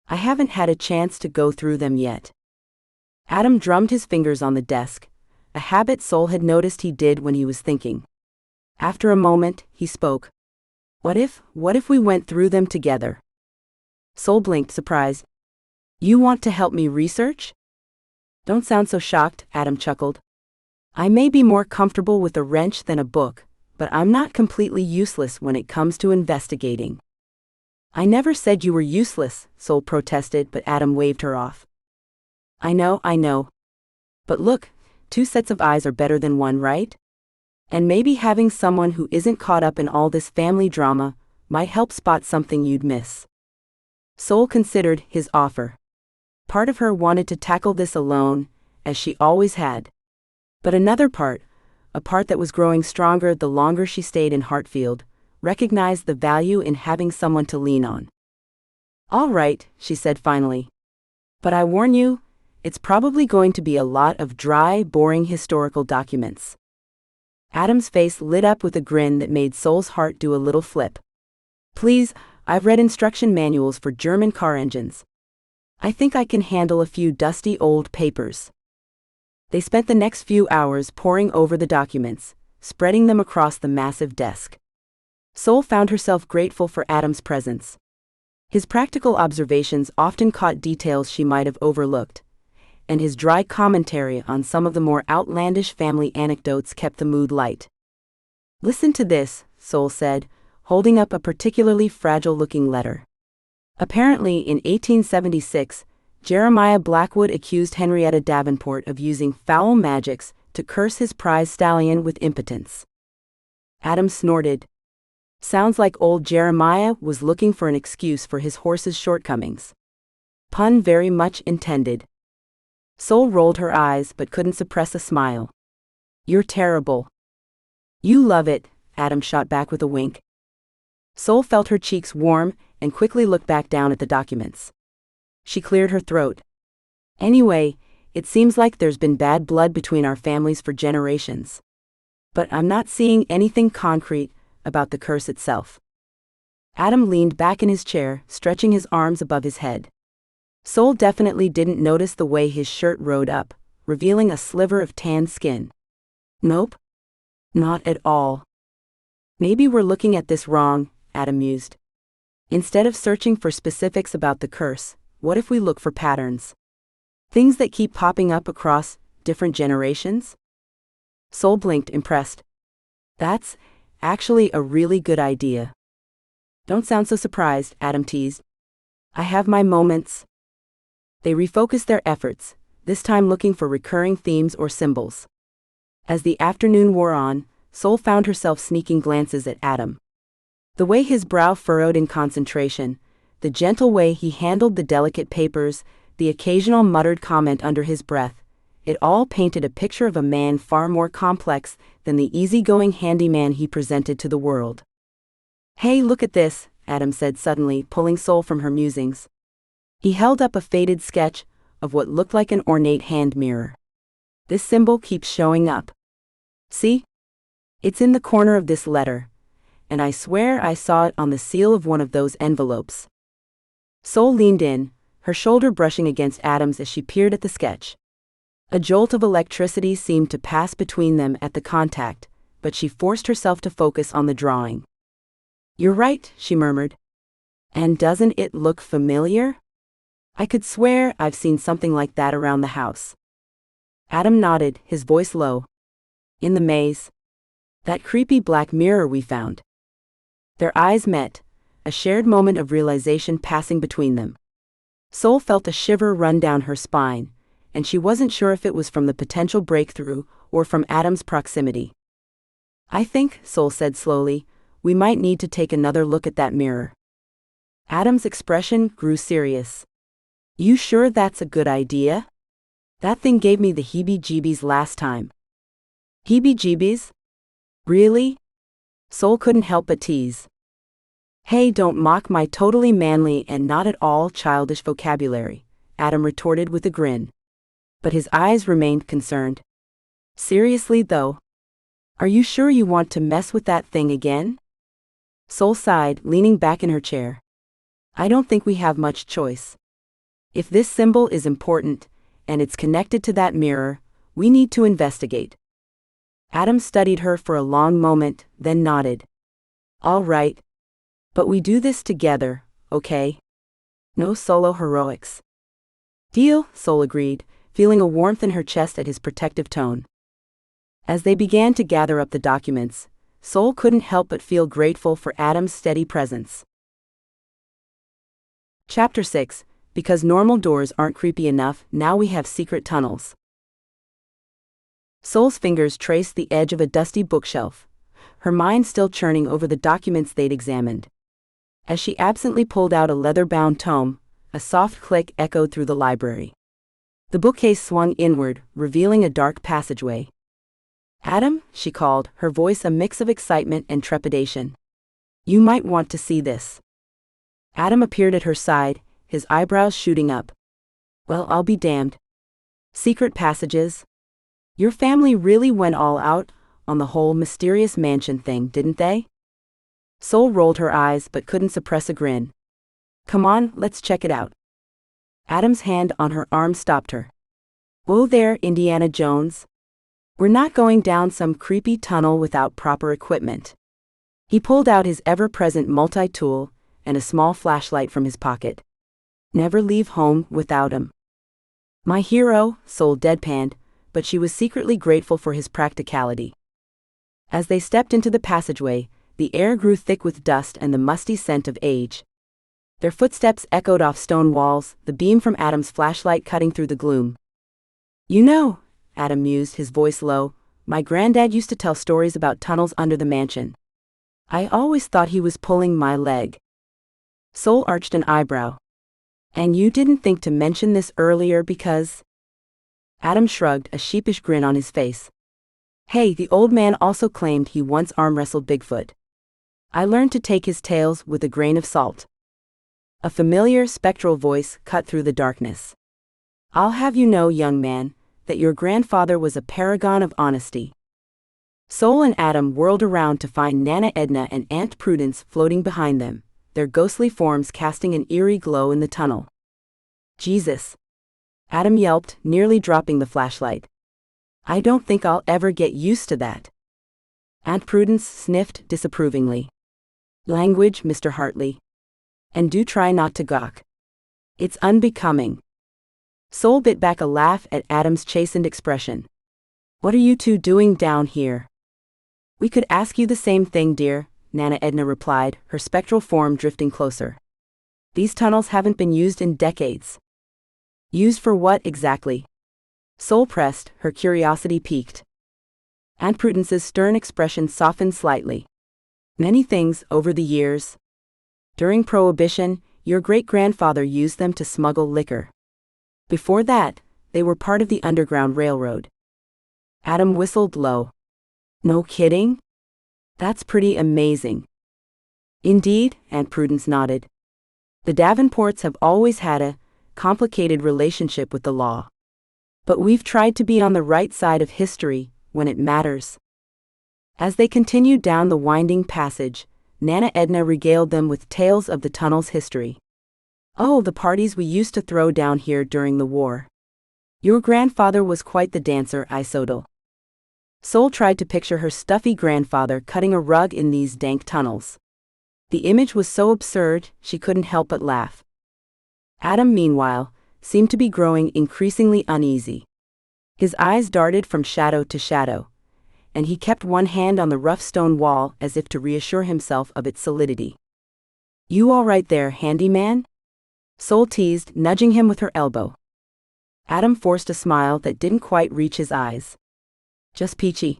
I haven't had a chance to go through them yet. Adam drummed his fingers on the desk, a habit Sol had noticed he did when he was thinking. After a moment, he spoke. What if we went through them together? Sol blinked, surprised. You want to help me research? Don't sound so shocked, Adam chuckled. I may be more comfortable with a wrench than a book, but I'm not completely useless when it comes to investigating. I never said you were useless, Soul protested, but Adam waved her off. I know. But look, 2 sets of eyes are better than 1, right? And maybe having someone who isn't caught up in all this family drama might help spot something you'd miss. Soul considered his offer. Part of her wanted to tackle this alone, as she always had. But another part, a part that was growing stronger the longer she stayed in Hartfield, recognized the value in having someone to lean on. All right, she said finally. But I warn you, it's probably going to be a lot of dry, boring historical documents. Adam's face lit up with a grin that made Soul's heart do a little flip. Please, I've read instruction manuals for German car engines. I think I can handle a few dusty old papers. They spent the next few hours poring over the documents, spreading them across the massive desk. Soul found herself grateful for Adam's presence. His practical observations often caught details she might have overlooked, and his dry commentary on some of the more outlandish family anecdotes kept the mood light. Listen to this, Soul said, holding up a particularly fragile-looking letter. Apparently, in 1876, Jeremiah Blackwood accused Henrietta Davenport of using foul magics to curse his prize stallion with impotence. Adam snorted. Sounds like old Jeremiah was looking for an excuse for his horse's shortcomings. Pun very much intended. Soul rolled her eyes but couldn't suppress a smile. You're terrible. You love it, Adam shot back with a wink. Soul felt her cheeks warm and quickly looked back down at the documents. She cleared her throat. Anyway, it seems like there's been bad blood between our families for generations. But I'm not seeing anything concrete about the curse itself. Adam leaned back in his chair, stretching his arms above his head. Soul definitely didn't notice the way his shirt rode up, revealing a sliver of tanned skin. Nope. Not at all. Maybe we're looking at this wrong, Adam mused. Instead of searching for specifics about the curse, what if we look for patterns? Things that keep popping up across different generations? Soul blinked, impressed. That's actually a really good idea. Don't sound so surprised, Adam teased. I have my moments. They refocused their efforts, this time looking for recurring themes or symbols. As the afternoon wore on, Soul found herself sneaking glances at Adam. The way his brow furrowed in concentration, the gentle way he handled the delicate papers, the occasional muttered comment under his breath, it all painted a picture of a man far more complex than the easygoing handyman he presented to the world. Hey, look at this, Adam said suddenly, pulling Soul from her musings. He held up a faded sketch of what looked like an ornate hand mirror. This symbol keeps showing up. See? It's in the corner of this letter, and I swear I saw it on the seal of one of those envelopes. Soul leaned in, her shoulder brushing against Adam's as she peered at the sketch. A jolt of electricity seemed to pass between them at the contact, but she forced herself to focus on the drawing. You're right, she murmured. And doesn't it look familiar? I could swear I've seen something like that around the house. Adam nodded, his voice low. In the maze. That creepy black mirror we found. Their eyes met, a shared moment of realization passing between them. Soul felt a shiver run down her spine, and she wasn't sure if it was from the potential breakthrough or from Adam's proximity. I think, Soul said slowly, we might need to take another look at that mirror. Adam's expression grew serious. You sure that's a good idea? That thing gave me the heebie-jeebies last time. Heebie-jeebies? Really? Soul couldn't help but tease. Hey, don't mock my totally manly and not at all childish vocabulary, Adam retorted with a grin. But his eyes remained concerned. Seriously though? Are you sure you want to mess with that thing again? Soul sighed, leaning back in her chair. I don't think we have much choice. If this symbol is important, and it's connected to that mirror, we need to investigate. Adam studied her for a long moment, then nodded. All right. But we do this together, okay? No solo heroics. Deal, Soul agreed, feeling a warmth in her chest at his protective tone. As they began to gather up the documents, Soul couldn't help but feel grateful for Adam's steady presence. Chapter 6. Because normal doors aren't creepy enough, now we have secret tunnels. Sol's fingers traced the edge of a dusty bookshelf, her mind still churning over the documents they'd examined. As she absently pulled out a leather-bound tome, a soft click echoed through the library. The bookcase swung inward, revealing a dark passageway. "Adam," she called, her voice a mix of excitement and trepidation. "You might want to see this." Adam appeared at her side, his eyebrows shooting up. "Well, I'll be damned. Secret passages? Your family really went all out on the whole mysterious mansion thing, didn't they?" Sol rolled her eyes but couldn't suppress a grin. "Come on, let's check it out." Adam's hand on her arm stopped her. "Whoa there, Indiana Jones. We're not going down some creepy tunnel without proper equipment." He pulled out his ever-present multi-tool and a small flashlight from his pocket. "Never leave home without 'em." "My hero," Sol deadpanned, but she was secretly grateful for his practicality. As they stepped into the passageway, the air grew thick with dust and the musty scent of age. Their footsteps echoed off stone walls, the beam from Adam's flashlight cutting through the gloom. "You know," Adam mused, his voice low, "my granddad used to tell stories about tunnels under the mansion. I always thought he was pulling my leg." Sol arched an eyebrow. "And you didn't think to mention this earlier because—" Adam shrugged, a sheepish grin on his face. "Hey, the old man also claimed he once arm-wrestled Bigfoot. I learned to take his tales with a grain of salt." A familiar, spectral voice cut through the darkness. "I'll have you know, young man, that your grandfather was a paragon of honesty." Sol and Adam whirled around to find Nana Edna and Aunt Prudence floating behind them, their ghostly forms casting an eerie glow in the tunnel. "Jesus!" Adam yelped, nearly dropping the flashlight. "I don't think I'll ever get used to that." Aunt Prudence sniffed disapprovingly. "Language, Mr. Hartley. And do try not to gawk. It's unbecoming." Sol bit back a laugh at Adam's chastened expression. "What are you two doing down here?" "We could ask you the same thing, dear," Nana Edna replied, her spectral form drifting closer. "These tunnels haven't been used in decades." "Used for what exactly?" Sol pressed, her curiosity piqued. Aunt Prudence's stern expression softened slightly. "Many things over the years. During Prohibition, your great-grandfather used them to smuggle liquor. Before that, they were part of the Underground Railroad." Adam whistled low. "No kidding? That's pretty amazing." "Indeed," Aunt Prudence nodded. "The Davenports have always had a complicated relationship with the law. But we've tried to be on the right side of history when it matters." As they continued down the winding passage, Nana Edna regaled them with tales of the tunnel's history. "Oh, the parties we used to throw down here during the war. Your grandfather was quite the dancer, Isodal." Sol tried to picture her stuffy grandfather cutting a rug in these dank tunnels. The image was so absurd, she couldn't help but laugh. Adam, meanwhile, seemed to be growing increasingly uneasy. His eyes darted from shadow to shadow, and he kept one hand on the rough stone wall as if to reassure himself of its solidity. "You all right there, handyman?" Sol teased, nudging him with her elbow. Adam forced a smile that didn't quite reach his eyes. "Just peachy.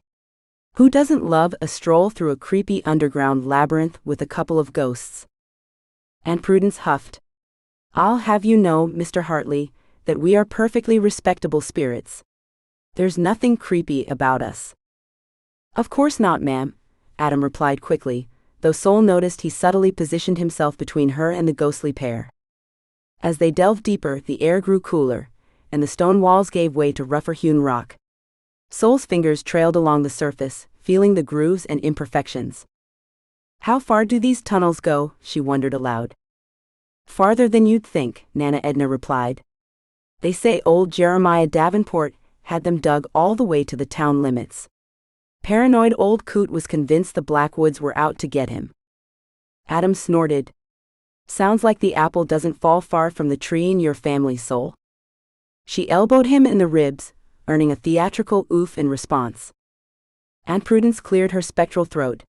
Who doesn't love a stroll through a creepy underground labyrinth with a couple of ghosts?" Aunt Prudence huffed. "I'll have you know, Mr. Hartley, that we are perfectly respectable spirits. There's nothing creepy about us." "Of course not, ma'am," Adam replied quickly, though Sol noticed he subtly positioned himself between her and the ghostly pair. As they delved deeper, the air grew cooler, and the stone walls gave way to rougher-hewn rock. Sol's fingers trailed along the surface, feeling the grooves and imperfections. "How far do these tunnels go?" she wondered aloud. "Farther than you'd think," Nana Edna replied. "They say old Jeremiah Davenport had them dug all the way to the town limits. Paranoid old coot was convinced the Blackwoods were out to get him." Adam snorted. "Sounds like the apple doesn't fall far from the tree in your family, Sol." She elbowed him in the ribs, earning a theatrical oof in response. Aunt Prudence cleared her spectral throat.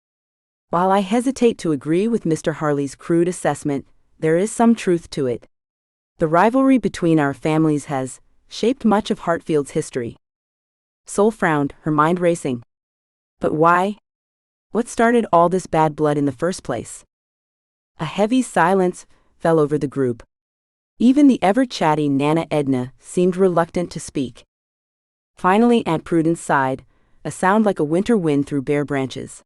"While I hesitate to agree with Mr. Hartley's crude assessment, there is some truth to it. The rivalry between our families has shaped much of Hartfield's history. Soul frowned, her mind racing. But why? What started all this bad blood in the first place? A heavy silence fell over the group. Even the ever-chatty Nana Edna seemed reluctant to speak. Finally Aunt Prudence sighed, a sound like a winter wind through bare branches.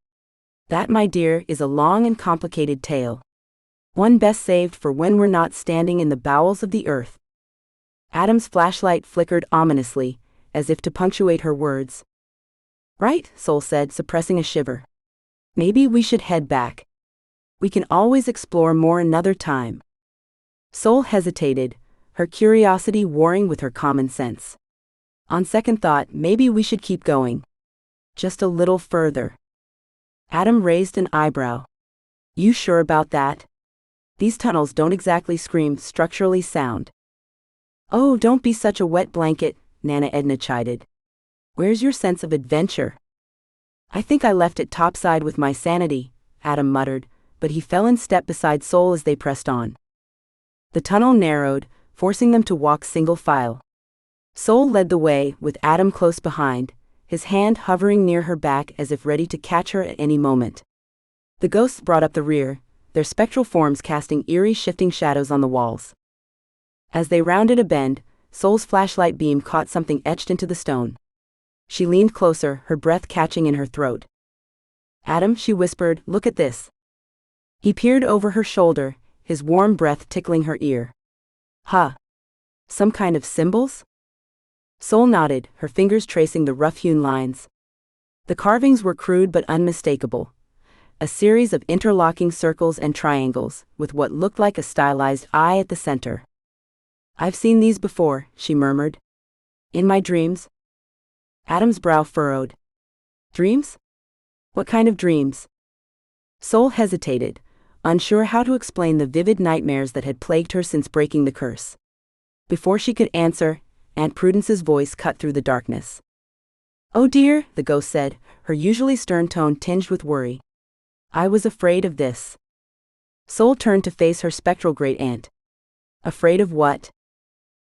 That, my dear, is a long and complicated tale. One best saved for when we're not standing in the bowels of the earth. Adam's flashlight flickered ominously, as if to punctuate her words. Right, Soul said, suppressing a shiver. Maybe we should head back. We can always explore more another time. Soul hesitated, her curiosity warring with her common sense. On second thought, maybe we should keep going. Just a little further. Adam raised an eyebrow. You sure about that? These tunnels don't exactly scream structurally sound. Oh, don't be such a wet blanket, Nana Edna chided. Where's your sense of adventure? I think I left it topside with my sanity, Adam muttered, but he fell in step beside Soul as they pressed on. The tunnel narrowed, forcing them to walk single file. Soul led the way, with Adam close behind, his hand hovering near her back as if ready to catch her at any moment. The ghosts brought up the rear, their spectral forms casting eerie shifting shadows on the walls. As they rounded a bend, Soul's flashlight beam caught something etched into the stone. She leaned closer, her breath catching in her throat. Adam, she whispered, look at this. He peered over her shoulder, his warm breath tickling her ear. Huh. Some kind of symbols? Soul nodded, her fingers tracing the rough-hewn lines. The carvings were crude but unmistakable. A series of interlocking circles and triangles, with what looked like a stylized eye at the center. I've seen these before, she murmured. In my dreams? Adam's brow furrowed. Dreams? What kind of dreams? Soul hesitated, unsure how to explain the vivid nightmares that had plagued her since breaking the curse. Before she could answer, Aunt Prudence's voice cut through the darkness. Oh dear, the ghost said, her usually stern tone tinged with worry. I was afraid of this. Soul turned to face her spectral great-aunt. Afraid of what?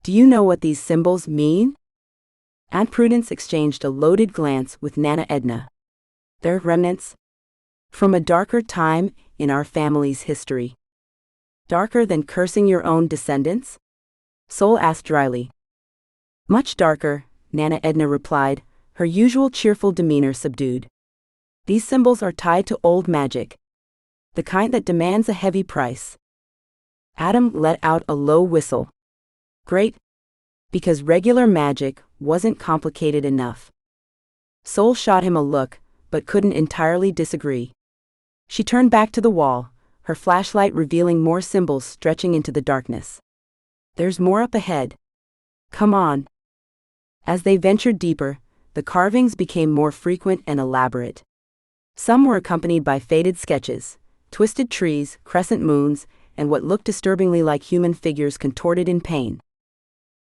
Do you know what these symbols mean? Aunt Prudence exchanged a loaded glance with Nana Edna. They're remnants from a darker time in our family's history. Darker than cursing your own descendants? Soul asked dryly. Much darker, Nana Edna replied, her usual cheerful demeanor subdued. These symbols are tied to old magic. The kind that demands a heavy price. Adam let out a low whistle. Great. Because regular magic wasn't complicated enough. Soul shot him a look, but couldn't entirely disagree. She turned back to the wall, her flashlight revealing more symbols stretching into the darkness. There's more up ahead. Come on. As they ventured deeper, the carvings became more frequent and elaborate. Some were accompanied by faded sketches, twisted trees, crescent moons, and what looked disturbingly like human figures contorted in pain.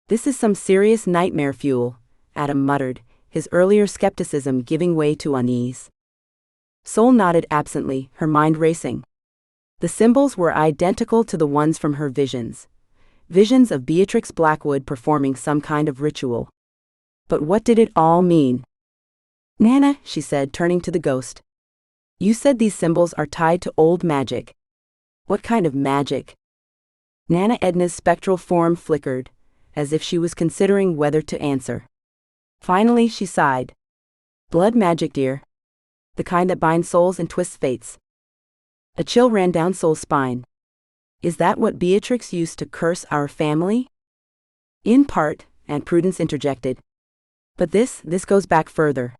This is some serious nightmare fuel, Adam muttered, his earlier skepticism giving way to unease. Soul nodded absently, her mind racing. The symbols were identical to the ones from her visions. Visions of Beatrix Blackwood performing some kind of ritual. But what did it all mean? Nana, she said, turning to the ghost. You said these symbols are tied to old magic. What kind of magic? Nana Edna's spectral form flickered, as if she was considering whether to answer. Finally, she sighed. Blood magic, dear. The kind that binds souls and twists fates. A chill ran down Soul's spine. Is that what Beatrix used to curse our family? In part, Aunt Prudence interjected. But this goes back further.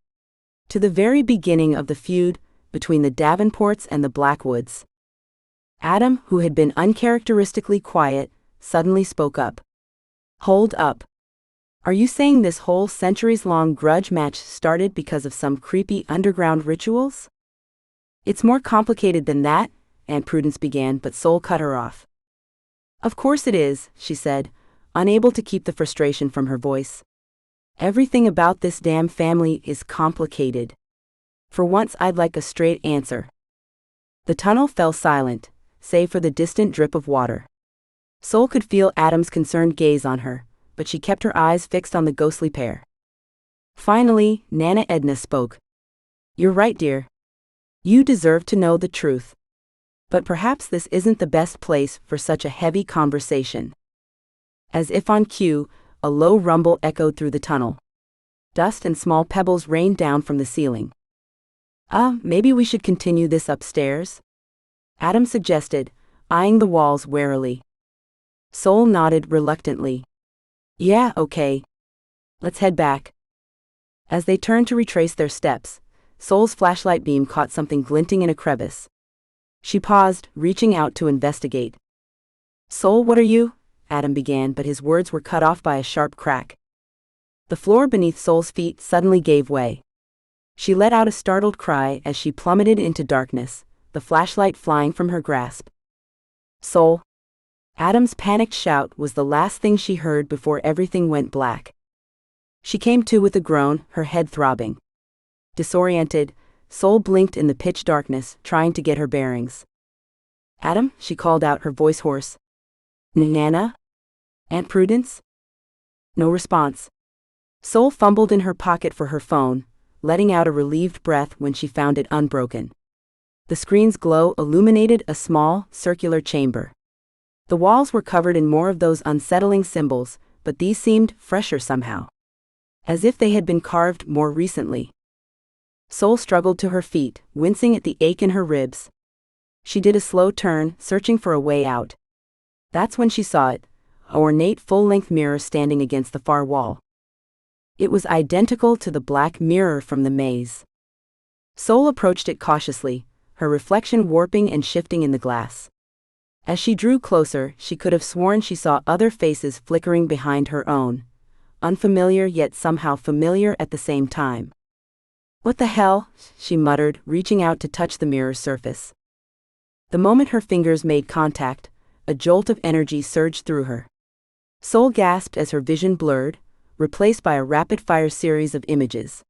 To the very beginning of the feud between the Davenports and the Blackwoods. Adam, who had been uncharacteristically quiet, suddenly spoke up. Hold up. Are you saying this whole centuries-long grudge match started because of some creepy underground rituals? It's more complicated than that, Aunt Prudence began, but Soul cut her off. Of course it is, she said, unable to keep the frustration from her voice. Everything about this damn family is complicated. For once I'd like a straight answer. The tunnel fell silent, save for the distant drip of water. Soul could feel Adam's concerned gaze on her, but she kept her eyes fixed on the ghostly pair. Finally, Nana Edna spoke. "You're right, dear. You deserve to know the truth. But perhaps this isn't the best place for such a heavy conversation." As if on cue, a low rumble echoed through the tunnel. Dust and small pebbles rained down from the ceiling. Maybe we should continue this upstairs?" Adam suggested, eyeing the walls warily. Soul nodded reluctantly. "Yeah, okay. Let's head back." As they turned to retrace their steps, Soul's flashlight beam caught something glinting in a crevice. She paused, reaching out to investigate. "Soul, what are you?" Adam began, but his words were cut off by a sharp crack. The floor beneath Soul's feet suddenly gave way. She let out a startled cry as she plummeted into darkness, the flashlight flying from her grasp. "Soul!" Adam's panicked shout was the last thing she heard before everything went black. She came to with a groan, her head throbbing. Disoriented, Soul blinked in the pitch darkness, trying to get her bearings. "Adam," she called out, her voice hoarse. "Nana? Aunt Prudence?" No response. Soul fumbled in her pocket for her phone, letting out a relieved breath when she found it unbroken. The screen's glow illuminated a small, circular chamber. The walls were covered in more of those unsettling symbols, but these seemed fresher somehow. As if they had been carved more recently. Soul struggled to her feet, wincing at the ache in her ribs. She did a slow turn, searching for a way out. That's when she saw it, an ornate full-length mirror standing against the far wall. It was identical to the black mirror from the maze. Soul approached it cautiously, her reflection warping and shifting in the glass. As she drew closer, she could have sworn she saw other faces flickering behind her own, unfamiliar yet somehow familiar at the same time. "What the hell?" she muttered, reaching out to touch the mirror's surface. The moment her fingers made contact, a jolt of energy surged through her. Soul gasped as her vision blurred, replaced by a rapid-fire series of images.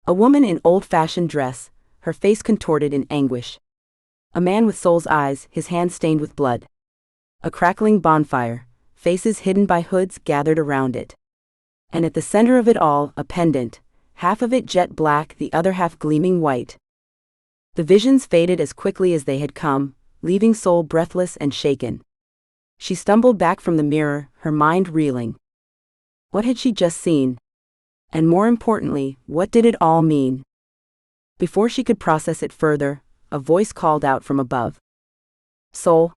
A woman in old-fashioned dress, her face contorted in anguish. A man with Soul's eyes, his hands stained with blood. A crackling bonfire, faces hidden by hoods gathered around it. And at the center of it all, a pendant, half of it jet black, the other half gleaming white. The visions faded as quickly as they had come, leaving Soul breathless and shaken. She stumbled back from the mirror, her mind reeling. What had she just seen? And more importantly, what did it all mean? Before she could process it further, a voice called out from above. "Soul?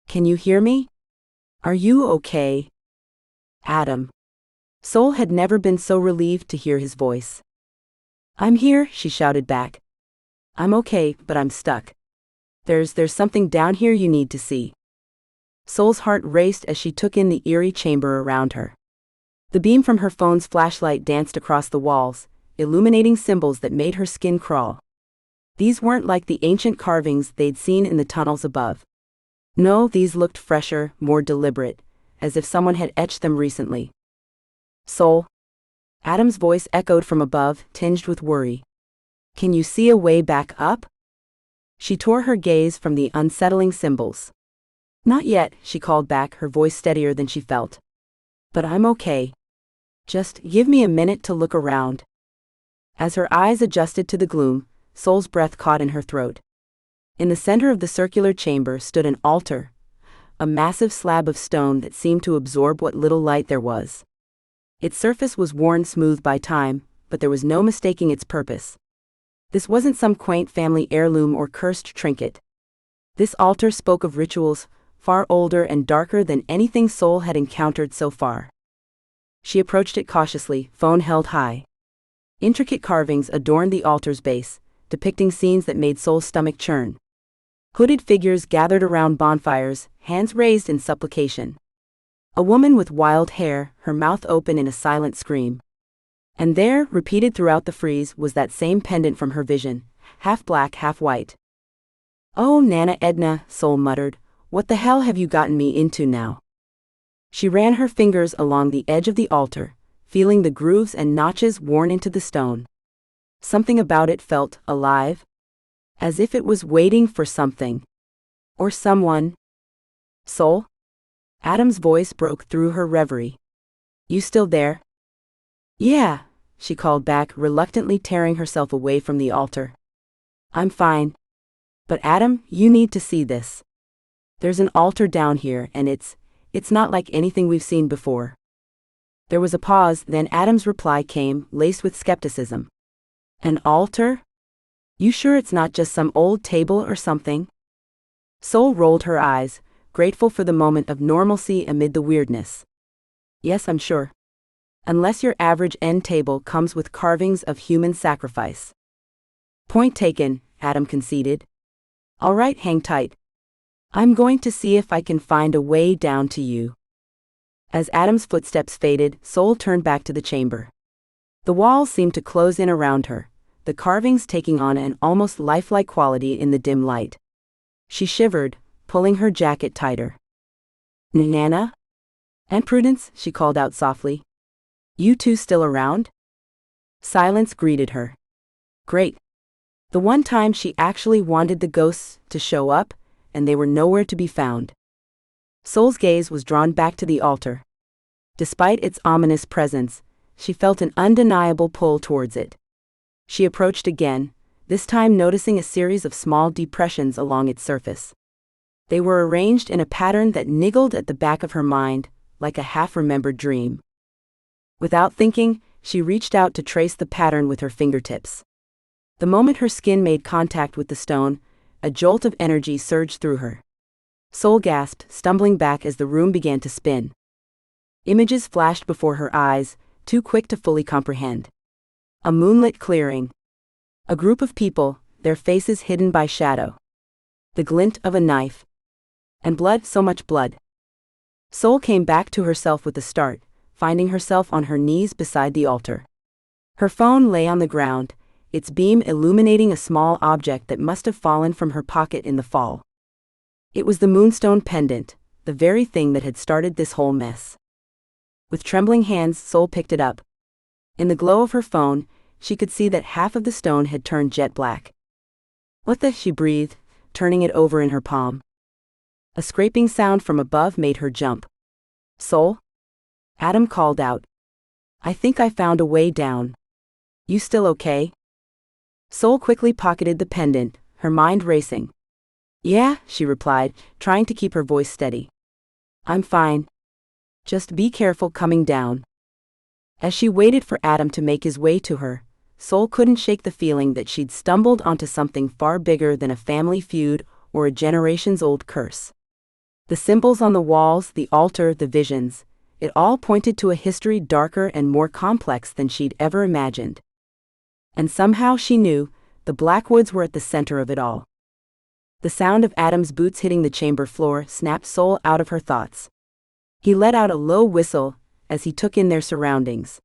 Can you hear me? Are you okay?" Adam. Soul had never been so relieved to hear his voice. "I'm here," she shouted back. "I'm okay, but I'm stuck. There's something down here you need to see." Soul's heart raced as she took in the eerie chamber around her. The beam from her phone's flashlight danced across the walls, illuminating symbols that made her skin crawl. These weren't like the ancient carvings they'd seen in the tunnels above. No, these looked fresher, more deliberate, as if someone had etched them recently. "Soul?" Adam's voice echoed from above, tinged with worry. "Can you see a way back up?" She tore her gaze from the unsettling symbols. "Not yet," she called back, her voice steadier than she felt. "But I'm okay. Just give me a minute to look around." As her eyes adjusted to the gloom, Soul's breath caught in her throat. In the center of the circular chamber stood an altar, a massive slab of stone that seemed to absorb what little light there was. Its surface was worn smooth by time, but there was no mistaking its purpose. This wasn't some quaint family heirloom or cursed trinket. This altar spoke of rituals far older and darker than anything Soul had encountered so far. She approached it cautiously, phone held high. Intricate carvings adorned the altar's base, depicting scenes that made Soul's stomach churn. Hooded figures gathered around bonfires, hands raised in supplication. A woman with wild hair, her mouth open in a silent scream. And there, repeated throughout the frieze, was that same pendant from her vision, half black, half white. "Oh, Nana Edna," Soul muttered, "what the hell have you gotten me into now?" She ran her fingers along the edge of the altar, feeling the grooves and notches worn into the stone. Something about it felt alive, as if it was waiting for something. Or someone. "Soul?" Adam's voice broke through her reverie. You still there? Yeah, she called back, reluctantly tearing herself away from the altar. I'm fine. But Adam, you need to see this. There's an altar down here and it's not like anything we've seen before. There was a pause, then Adam's reply came, laced with skepticism. An altar? You sure it's not just some old table or something? Sol rolled her eyes, grateful for the moment of normalcy amid the weirdness. Yes, I'm sure. Unless your average end table comes with carvings of human sacrifice. Point taken, Adam conceded. All right, hang tight. I'm going to see if I can find a way down to you. As Adam's footsteps faded, Sol turned back to the chamber. The walls seemed to close in around her, the carvings taking on an almost lifelike quality in the dim light. She shivered, pulling her jacket tighter. Nana? Aunt Prudence, she called out softly. You two still around? Silence greeted her. Great. The one time she actually wanted the ghosts to show up, and they were nowhere to be found. Sol's gaze was drawn back to the altar. Despite its ominous presence, she felt an undeniable pull towards it. She approached again, this time noticing a series of small depressions along its surface. They were arranged in a pattern that niggled at the back of her mind, like a half-remembered dream. Without thinking, she reached out to trace the pattern with her fingertips. The moment her skin made contact with the stone, a jolt of energy surged through her. Sol gasped, stumbling back as the room began to spin. Images flashed before her eyes, too quick to fully comprehend. A moonlit clearing. A group of people, their faces hidden by shadow. The glint of a knife. And blood, so much blood. Sol came back to herself with a start, finding herself on her knees beside the altar. Her phone lay on the ground, its beam illuminating a small object that must have fallen from her pocket in the fall. It was the moonstone pendant, the very thing that had started this whole mess. With trembling hands, Sol picked it up. In the glow of her phone, she could see that half of the stone had turned jet black. What the? She breathed, turning it over in her palm. A scraping sound from above made her jump. Sol? Adam called out. I think I found a way down. You still okay? Sol quickly pocketed the pendant, her mind racing. Yeah, she replied, trying to keep her voice steady. I'm fine. Just be careful coming down. As she waited for Adam to make his way to her, Sol couldn't shake the feeling that she'd stumbled onto something far bigger than a family feud or a generations-old curse. The symbols on the walls, the altar, the visions, it all pointed to a history darker and more complex than she'd ever imagined. And somehow she knew, the Blackwoods were at the center of it all. The sound of Adam's boots hitting the chamber floor snapped Sol out of her thoughts. He let out a low whistle as he took in their surroundings.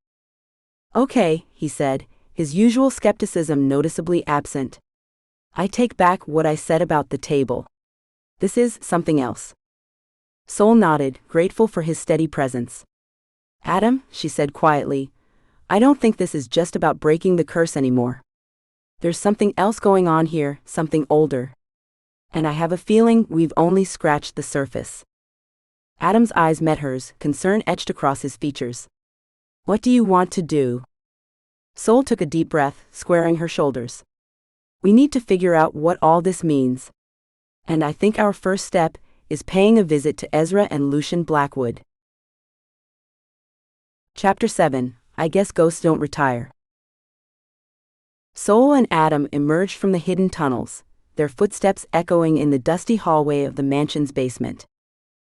Okay, he said, his usual skepticism noticeably absent. I take back what I said about the table. This is something else. Sol nodded, grateful for his steady presence. Adam, she said quietly, I don't think this is just about breaking the curse anymore. There's something else going on here, something older. And I have a feeling we've only scratched the surface. Adam's eyes met hers, concern etched across his features. What do you want to do? Sol took a deep breath, squaring her shoulders. We need to figure out what all this means. And I think our first step is paying a visit to Ezra and Lucian Blackwood. Chapter 7, I Guess Ghosts Don't Retire. Sol and Adam emerged from the hidden tunnels, their footsteps echoing in the dusty hallway of the mansion's basement.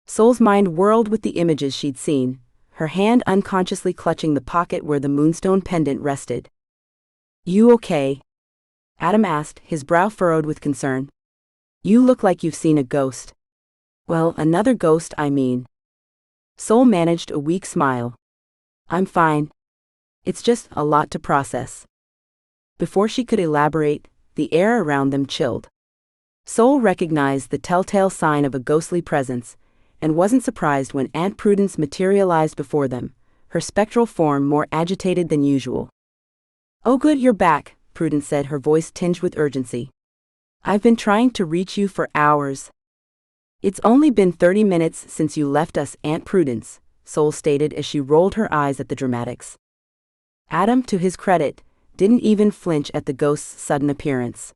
Sol's mind whirled with the images she'd seen, her hand unconsciously clutching the pocket where the moonstone pendant rested. You okay? Adam asked, his brow furrowed with concern. You look like you've seen a ghost. Well, another ghost, I mean. Sol managed a weak smile. I'm fine. It's just a lot to process. Before she could elaborate, the air around them chilled. Sol recognized the telltale sign of a ghostly presence, and wasn't surprised when Aunt Prudence materialized before them, her spectral form more agitated than usual. Oh good, you're back, Prudence said, her voice tinged with urgency. I've been trying to reach you for hours. It's only been 30 minutes since you left us, Aunt Prudence, Sol stated as she rolled her eyes at the dramatics. Adam, to his credit, didn't even flinch at the ghost's sudden appearance.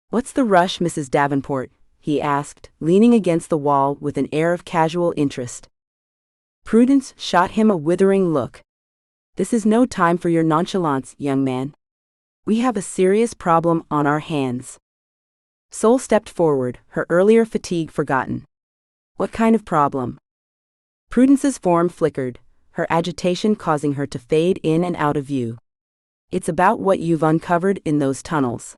"What's the rush, Mrs. Davenport?" he asked, leaning against the wall with an air of casual interest. Prudence shot him a withering look. "This is no time for your nonchalance, young man. We have a serious problem on our hands." Sol stepped forward, her earlier fatigue forgotten. "What kind of problem?" Prudence's form flickered, her agitation causing her to fade in and out of view. "It's about what you've uncovered in those tunnels.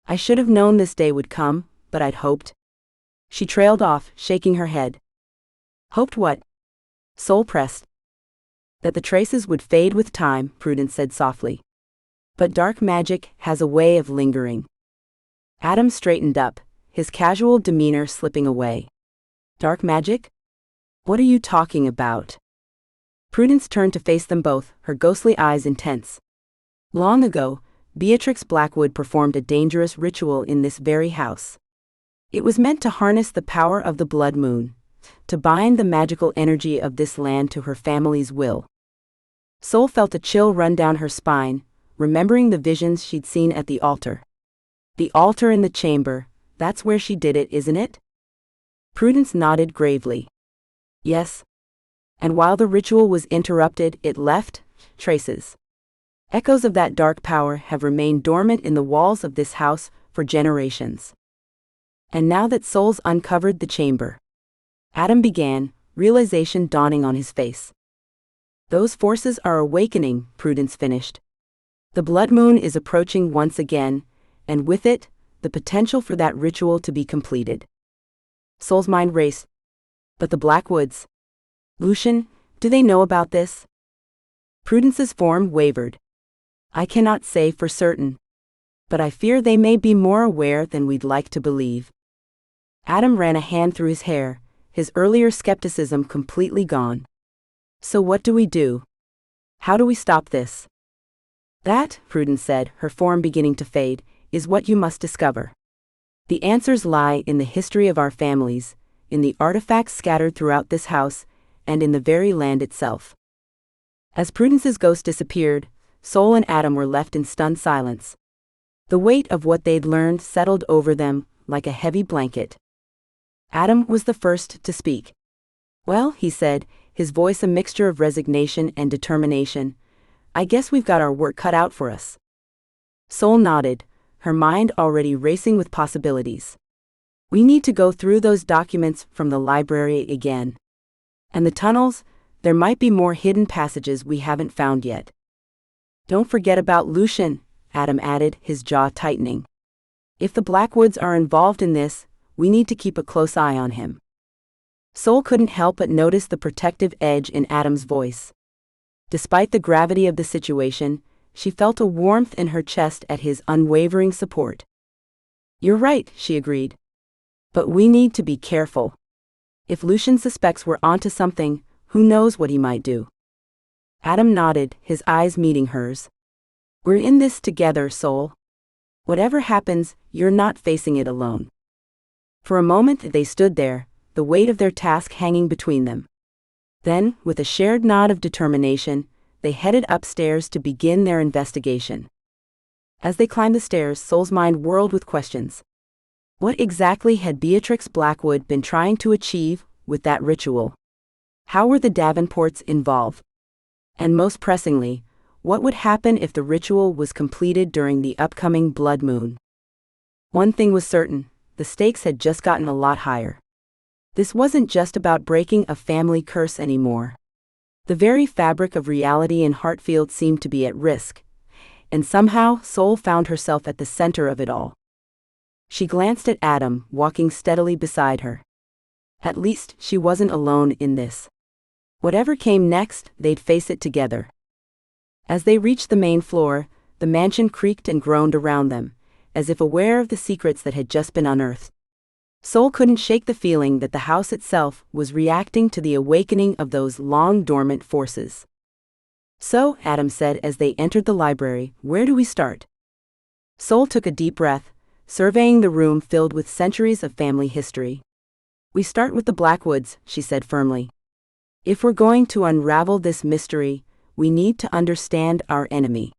I should have known this day would come, but I'd hoped." She trailed off, shaking her head. "Hoped what?" Sol pressed. "That the traces would fade with time," Prudence said softly. "But dark magic has a way of lingering." Adam straightened up, his casual demeanor slipping away. "Dark magic? What are you talking about?" Prudence turned to face them both, her ghostly eyes intense. "Long ago, Beatrix Blackwood performed a dangerous ritual in this very house. It was meant to harness the power of the blood moon, to bind the magical energy of this land to her family's will." Sol felt a chill run down her spine, remembering the visions she'd seen at the altar. "The altar in the chamber, that's where she did it, isn't it?" Prudence nodded gravely. "Yes. And while the ritual was interrupted, it left traces. Echoes of that dark power have remained dormant in the walls of this house for generations. And now that Sol's uncovered the chamber," Adam began, realization dawning on his face. "Those forces are awakening," Prudence finished. "The blood moon is approaching once again, and with it, the potential for that ritual to be completed." Sol's mind raced. "But the Blackwoods? Lucian, do they know about this?" Prudence's form wavered. "I cannot say for certain. But I fear they may be more aware than we'd like to believe." Adam ran a hand through his hair, his earlier skepticism completely gone. "So what do we do? How do we stop this?" "That," Prudence said, her form beginning to fade, "is what you must discover. The answers lie in the history of our families, in the artifacts scattered throughout this house, and in the very land itself." As Prudence's ghost disappeared, Sol and Adam were left in stunned silence. The weight of what they'd learned settled over them like a heavy blanket. Adam was the first to speak. "Well," he said, his voice a mixture of resignation and determination, "I guess we've got our work cut out for us." Sol nodded, her mind already racing with possibilities. "We need to go through those documents from the library again. And the tunnels, there might be more hidden passages we haven't found yet." "Don't forget about Lucian," Adam added, his jaw tightening. "If the Blackwoods are involved in this, we need to keep a close eye on him." Sol couldn't help but notice the protective edge in Adam's voice. Despite the gravity of the situation, she felt a warmth in her chest at his unwavering support. "You're right," she agreed. "But we need to be careful. If Lucian suspects we're onto something, who knows what he might do?" Adam nodded, his eyes meeting hers. "We're in this together, Sol. Whatever happens, you're not facing it alone." For a moment they stood there, the weight of their task hanging between them. Then, with a shared nod of determination, they headed upstairs to begin their investigation. As they climbed the stairs, Sol's mind whirled with questions. What exactly had Beatrix Blackwood been trying to achieve with that ritual? How were the Davenports involved? And most pressingly, what would happen if the ritual was completed during the upcoming blood moon? One thing was certain, the stakes had just gotten a lot higher. This wasn't just about breaking a family curse anymore. The very fabric of reality in Hartfield seemed to be at risk, and somehow Sol found herself at the center of it all. She glanced at Adam, walking steadily beside her. At least she wasn't alone in this. Whatever came next, they'd face it together. As they reached the main floor, the mansion creaked and groaned around them, as if aware of the secrets that had just been unearthed. Sol couldn't shake the feeling that the house itself was reacting to the awakening of those long-dormant forces. "So," Adam said as they entered the library, "where do we start?" Sol took a deep breath, surveying the room filled with centuries of family history. We start with the Blackwoods, she said firmly. If we're going to unravel this mystery, we need to understand our enemy.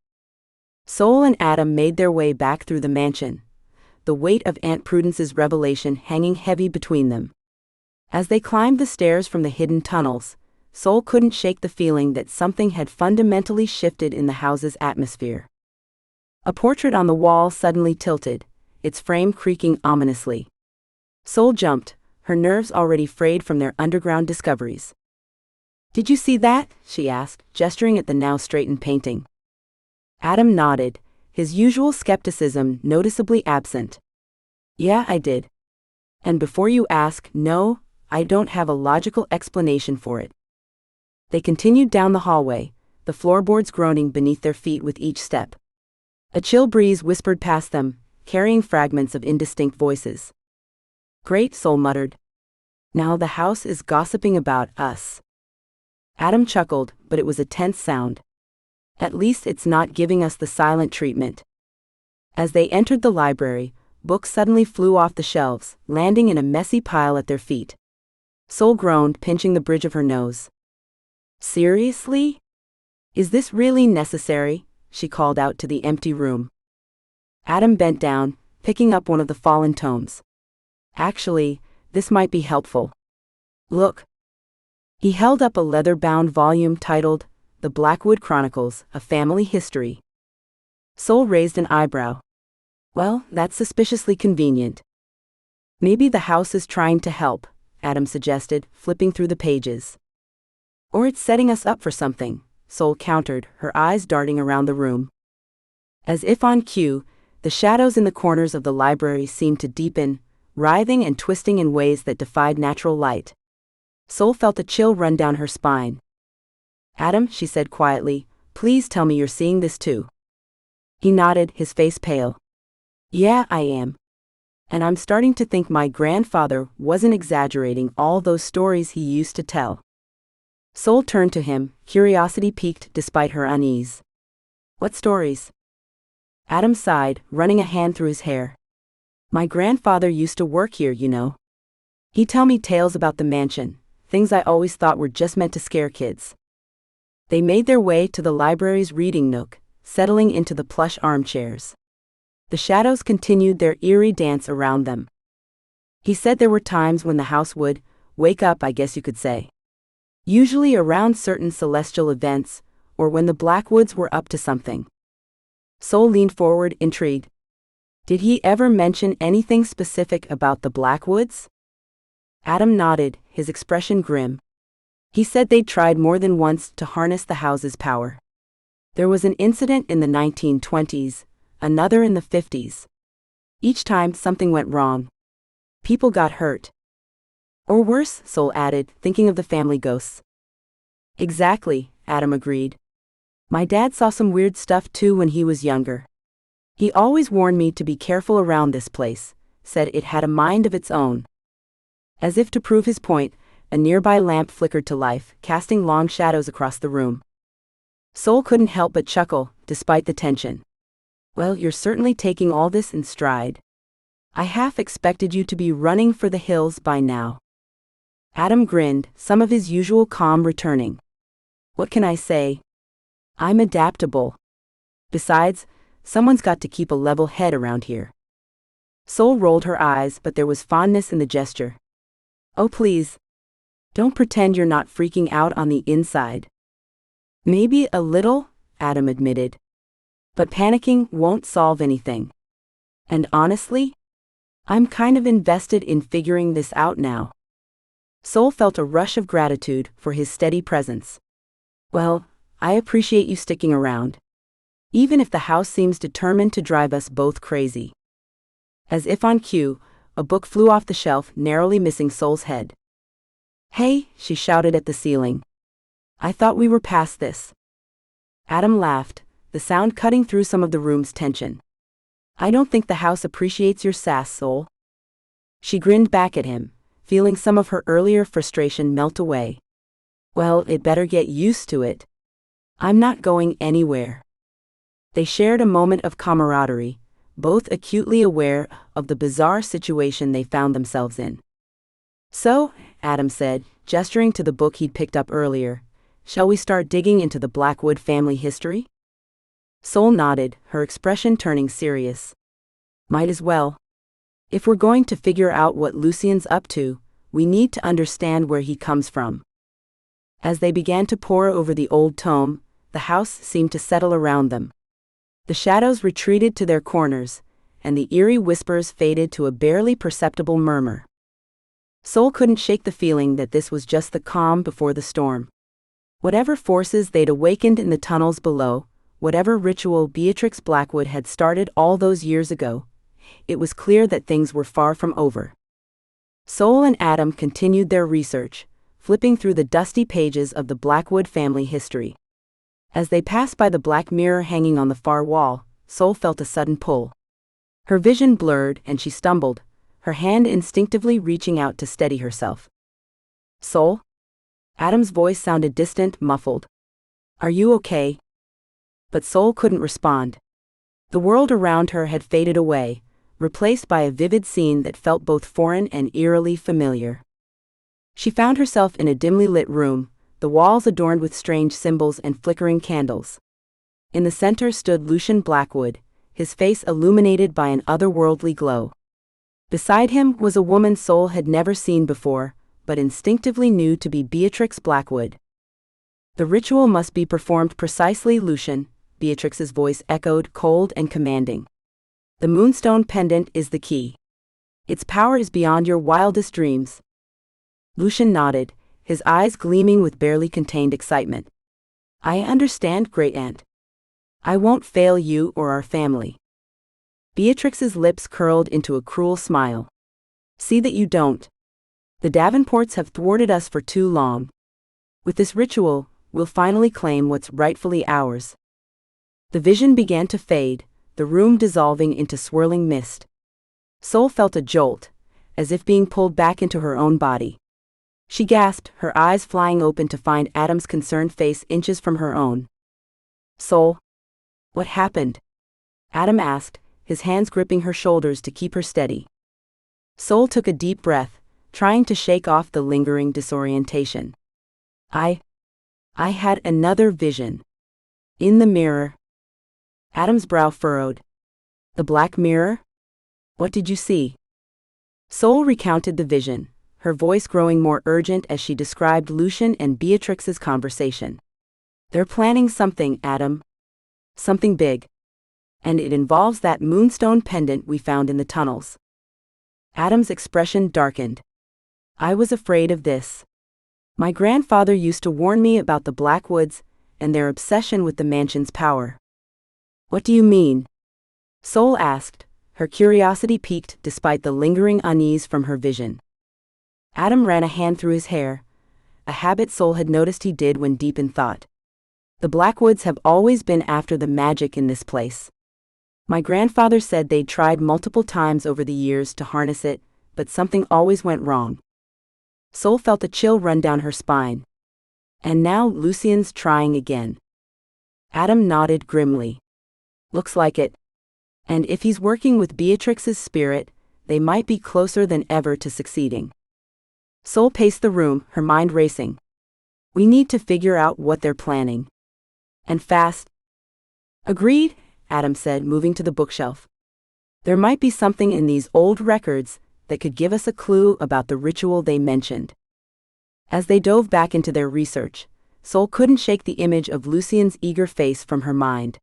Sol and Adam made their way back through the mansion, the weight of Aunt Prudence's revelation hanging heavy between them. As they climbed the stairs from the hidden tunnels, Sol couldn't shake the feeling that something had fundamentally shifted in the house's atmosphere. A portrait on the wall suddenly tilted, its frame creaking ominously. Sol jumped, her nerves already frayed from their underground discoveries. "Did you see that?" she asked, gesturing at the now straightened painting. Adam nodded, his usual skepticism noticeably absent. "Yeah, I did. And before you ask, no, I don't have a logical explanation for it." They continued down the hallway, the floorboards groaning beneath their feet with each step. A chill breeze whispered past them, carrying fragments of indistinct voices. "Great," Sol muttered. "Now the house is gossiping about us." Adam chuckled, but it was a tense sound. "At least it's not giving us the silent treatment." As they entered the library, books suddenly flew off the shelves, landing in a messy pile at their feet. Sol groaned, pinching the bridge of her nose. "Seriously? Is this really necessary?" she called out to the empty room. Adam bent down, picking up one of the fallen tomes. "Actually, this might be helpful. Look." He held up a leather-bound volume titled The Blackwood Chronicles, A Family History. Sol raised an eyebrow. "Well, that's suspiciously convenient." "Maybe the house is trying to help," Adam suggested, flipping through the pages. "Or it's setting us up for something," Sol countered, her eyes darting around the room. As if on cue, the shadows in the corners of the library seemed to deepen, writhing and twisting in ways that defied natural light. Sol felt a chill run down her spine. "Adam," she said quietly, "please tell me you're seeing this too." He nodded, his face pale. "Yeah, I am. And I'm starting to think my grandfather wasn't exaggerating all those stories he used to tell." Sol turned to him, curiosity piqued despite her unease. "What stories?" Adam sighed, running a hand through his hair. "My grandfather used to work here, you know. He'd tell me tales about the mansion, things I always thought were just meant to scare kids." They made their way to the library's reading nook, settling into the plush armchairs. The shadows continued their eerie dance around them. He said there were times when the house would wake up, I guess you could say. Usually around certain celestial events, or when the Blackwoods were up to something. Sol leaned forward, intrigued. "Did he ever mention anything specific about the Blackwoods?" Adam nodded, his expression grim. "He said they'd tried more than once to harness the house's power. There was an incident in the 1920s, another in the 50s. Each time something went wrong. People got hurt. Or worse," Sol added, thinking of the family ghosts. "Exactly," Adam agreed. "My dad saw some weird stuff too when he was younger. He always warned me to be careful around this place, said it had a mind of its own." As if to prove his point, a nearby lamp flickered to life, casting long shadows across the room. Sol couldn't help but chuckle, despite the tension. "Well, you're certainly taking all this in stride. I half expected you to be running for the hills by now." Adam grinned, some of his usual calm returning. "What can I say? I'm adaptable. Besides, someone's got to keep a level head around here." Sol rolled her eyes, but there was fondness in the gesture. "Oh please. Don't pretend you're not freaking out on the inside." "Maybe a little," Adam admitted. "But panicking won't solve anything. And honestly, I'm kind of invested in figuring this out now." Sol felt a rush of gratitude for his steady presence. "Well, I appreciate you sticking around. Even if the house seems determined to drive us both crazy." As if on cue, a book flew off the shelf, narrowly missing Sol's head. "Hey," she shouted at the ceiling. "I thought we were past this." Adam laughed, the sound cutting through some of the room's tension. "I don't think the house appreciates your sass, Sol." She grinned back at him, feeling some of her earlier frustration melt away. "Well, it better get used to it. I'm not going anywhere." They shared a moment of camaraderie, both acutely aware of the bizarre situation they found themselves in. So, Adam said, gesturing to the book he'd picked up earlier, shall we start digging into the Blackwood family history? Sol nodded, her expression turning serious. Might as well. If we're going to figure out what Lucian's up to, we need to understand where he comes from. As they began to pore over the old tome, the house seemed to settle around them. The shadows retreated to their corners, and the eerie whispers faded to a barely perceptible murmur. Sol couldn't shake the feeling that this was just the calm before the storm. Whatever forces they'd awakened in the tunnels below, whatever ritual Beatrix Blackwood had started all those years ago, it was clear that things were far from over. Sol and Adam continued their research, flipping through the dusty pages of the Blackwood family history. As they passed by the black mirror hanging on the far wall, Sol felt a sudden pull. Her vision blurred and she stumbled, her hand instinctively reaching out to steady herself. Sol? Adam's voice sounded distant, muffled. Are you okay? But Sol couldn't respond. The world around her had faded away, replaced by a vivid scene that felt both foreign and eerily familiar. She found herself in a dimly lit room, the walls adorned with strange symbols and flickering candles. In the center stood Lucian Blackwood, his face illuminated by an otherworldly glow. Beside him was a woman Sol had never seen before, but instinctively knew to be Beatrix Blackwood. The ritual must be performed precisely, Lucian, Beatrix's voice echoed, cold and commanding. The moonstone pendant is the key. Its power is beyond your wildest dreams. Lucian nodded, his eyes gleaming with barely contained excitement. I understand, Great Aunt. I won't fail you or our family. Beatrix's lips curled into a cruel smile. See that you don't. The Davenports have thwarted us for too long. With this ritual, we'll finally claim what's rightfully ours. The vision began to fade, the room dissolving into swirling mist. Sol felt a jolt, as if being pulled back into her own body. She gasped, her eyes flying open to find Adam's concerned face inches from her own. Sol? What happened? Adam asked, his hands gripping her shoulders to keep her steady. Sol took a deep breath, trying to shake off the lingering disorientation. I had another vision. In the mirror. Adam's brow furrowed. The black mirror? What did you see? Sol recounted the vision, her voice growing more urgent as she described Lucian and Beatrix's conversation. They're planning something, Adam. Something big. And it involves that moonstone pendant we found in the tunnels. Adam's expression darkened. I was afraid of this. My grandfather used to warn me about the Blackwoods and their obsession with the mansion's power. What do you mean? Sol asked, her curiosity piqued despite the lingering unease from her vision. Adam ran a hand through his hair, a habit Sol had noticed he did when deep in thought. The Blackwoods have always been after the magic in this place. My grandfather said they'd tried multiple times over the years to harness it, but something always went wrong. Sol felt a chill run down her spine. And now Lucian's trying again. Adam nodded grimly. Looks like it. And if he's working with Beatrix's spirit, they might be closer than ever to succeeding. Sol paced the room, her mind racing. We need to figure out what they're planning. And fast. Agreed, Adam said, moving to the bookshelf. There might be something in these old records that could give us a clue about the ritual they mentioned. As they dove back into their research, Sol couldn't shake the image of Lucian's eager face from her mind.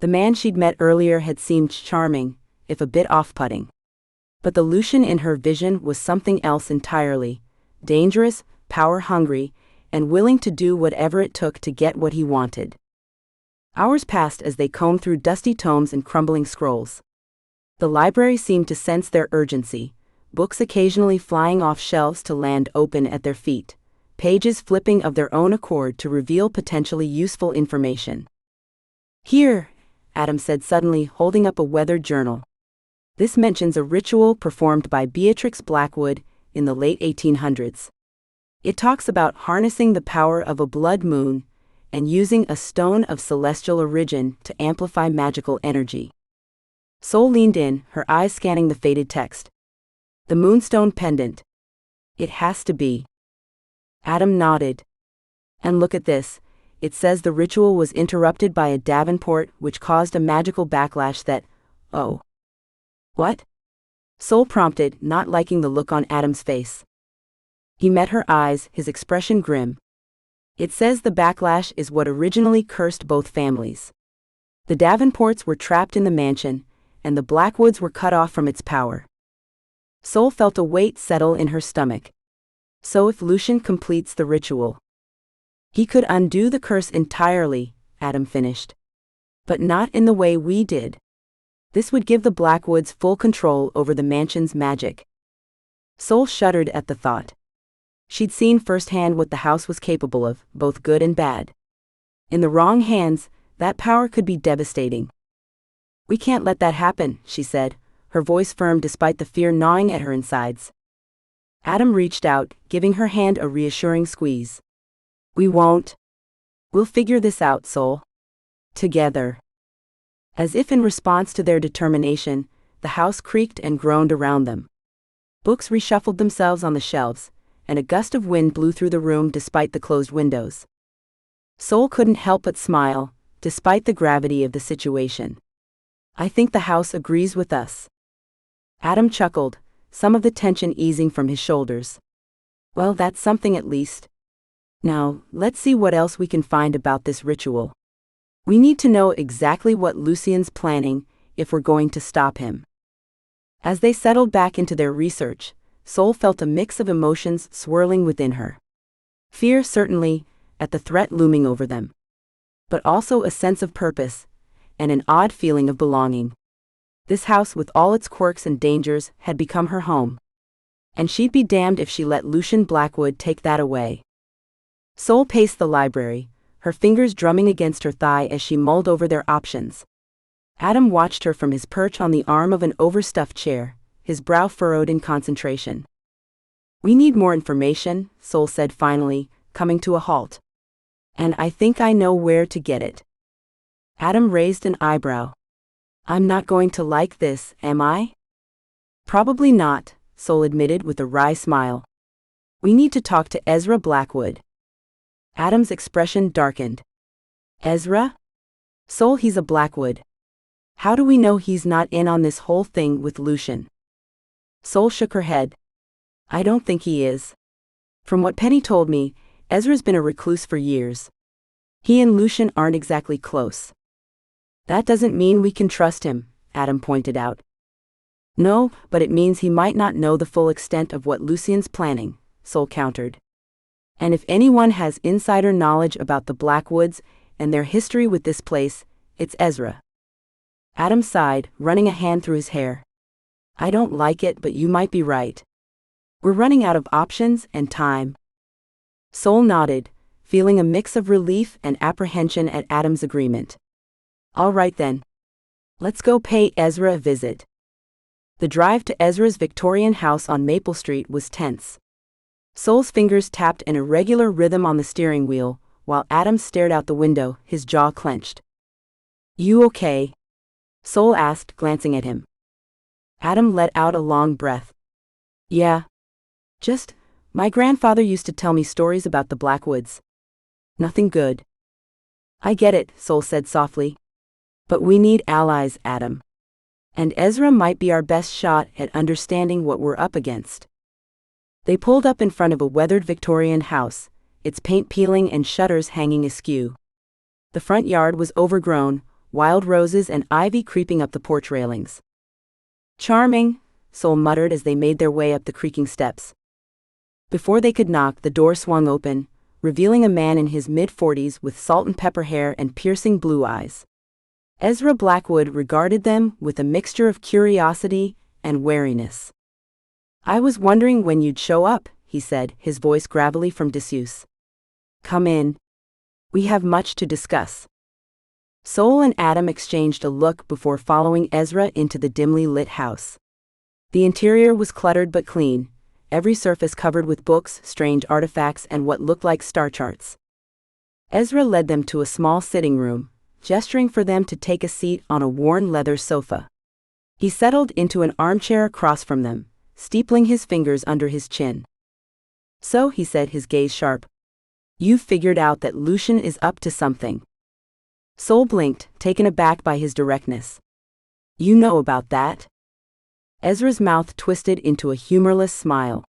The man she'd met earlier had seemed charming, if a bit off-putting. But the Lucian in her vision was something else entirely, dangerous, power-hungry, and willing to do whatever it took to get what he wanted. Hours passed as they combed through dusty tomes and crumbling scrolls. The library seemed to sense their urgency, books occasionally flying off shelves to land open at their feet, pages flipping of their own accord to reveal potentially useful information. Here, Adam said suddenly, holding up a weathered journal. This mentions a ritual performed by Beatrix Blackwood in the late 1800s. It talks about harnessing the power of a blood moon and using a stone of celestial origin to amplify magical energy. Sol leaned in, her eyes scanning the faded text. The moonstone pendant. It has to be. Adam nodded. And look at this. It says the ritual was interrupted by a Davenport, which caused a magical backlash that... Oh. What? Sol prompted, not liking the look on Adam's face. He met her eyes, his expression grim. It says the backlash is what originally cursed both families. The Davenports were trapped in the mansion, and the Blackwoods were cut off from its power. Sol felt a weight settle in her stomach. So if Lucian completes the ritual, he could undo the curse entirely, Adam finished. But not in the way we did. This would give the Blackwoods full control over the mansion's magic. Sol shuddered at the thought. She'd seen firsthand what the house was capable of, both good and bad. In the wrong hands, that power could be devastating. We can't let that happen, she said, her voice firm despite the fear gnawing at her insides. Adam reached out, giving her hand a reassuring squeeze. We won't. We'll figure this out, Sol. Together. As if in response to their determination, the house creaked and groaned around them. Books reshuffled themselves on the shelves, and a gust of wind blew through the room despite the closed windows. Sol couldn't help but smile, despite the gravity of the situation. I think the house agrees with us. Adam chuckled, some of the tension easing from his shoulders. Well, that's something at least. Now, let's see what else we can find about this ritual. We need to know exactly what Lucian's planning, if we're going to stop him. As they settled back into their research, Sol felt a mix of emotions swirling within her. Fear, certainly, at the threat looming over them. But also a sense of purpose, and an odd feeling of belonging. This house, with all its quirks and dangers, had become her home. And she'd be damned if she let Lucian Blackwood take that away. Sol paced the library, her fingers drumming against her thigh as she mulled over their options. Adam watched her from his perch on the arm of an overstuffed chair, his brow furrowed in concentration. We need more information, Sol said finally, coming to a halt. And I think I know where to get it. Adam raised an eyebrow. I'm not going to like this, am I? Probably not, Sol admitted with a wry smile. We need to talk to Ezra Blackwood. Adam's expression darkened. Ezra? Sol, he's a Blackwood. How do we know he's not in on this whole thing with Lucian? Sol shook her head. I don't think he is. From what Penny told me, Ezra's been a recluse for years. He and Lucian aren't exactly close. That doesn't mean we can trust him, Adam pointed out. No, but it means he might not know the full extent of what Lucian's planning, Sol countered. And if anyone has insider knowledge about the Blackwoods and their history with this place, it's Ezra. Adam sighed, running a hand through his hair. I don't like it, but you might be right. We're running out of options and time. Sol nodded, feeling a mix of relief and apprehension at Adam's agreement. All right then. Let's go pay Ezra a visit. The drive to Ezra's Victorian house on Maple Street was tense. Sol's fingers tapped an irregular rhythm on the steering wheel, while Adam stared out the window, his jaw clenched. You okay? Sol asked, glancing at him. Adam let out a long breath. Yeah. My grandfather used to tell me stories about the Blackwoods. Nothing good. I get it, Sol said softly. But we need allies, Adam. And Ezra might be our best shot at understanding what we're up against. They pulled up in front of a weathered Victorian house, its paint peeling and shutters hanging askew. The front yard was overgrown, wild roses and ivy creeping up the porch railings. Charming, Sol muttered as they made their way up the creaking steps. Before they could knock, the door swung open, revealing a man in his mid-40s with salt and pepper hair and piercing blue eyes. Ezra Blackwood regarded them with a mixture of curiosity and wariness. I was wondering when you'd show up, he said, his voice gravelly from disuse. Come in. We have much to discuss. Sol and Adam exchanged a look before following Ezra into the dimly lit house. The interior was cluttered but clean, every surface covered with books, strange artifacts, and what looked like star charts. Ezra led them to a small sitting room, gesturing for them to take a seat on a worn leather sofa. He settled into an armchair across from them, steepling his fingers under his chin. So, he said, his gaze sharp. You've figured out that Lucian is up to something. Sol blinked, taken aback by his directness. You know about that? Ezra's mouth twisted into a humorless smile.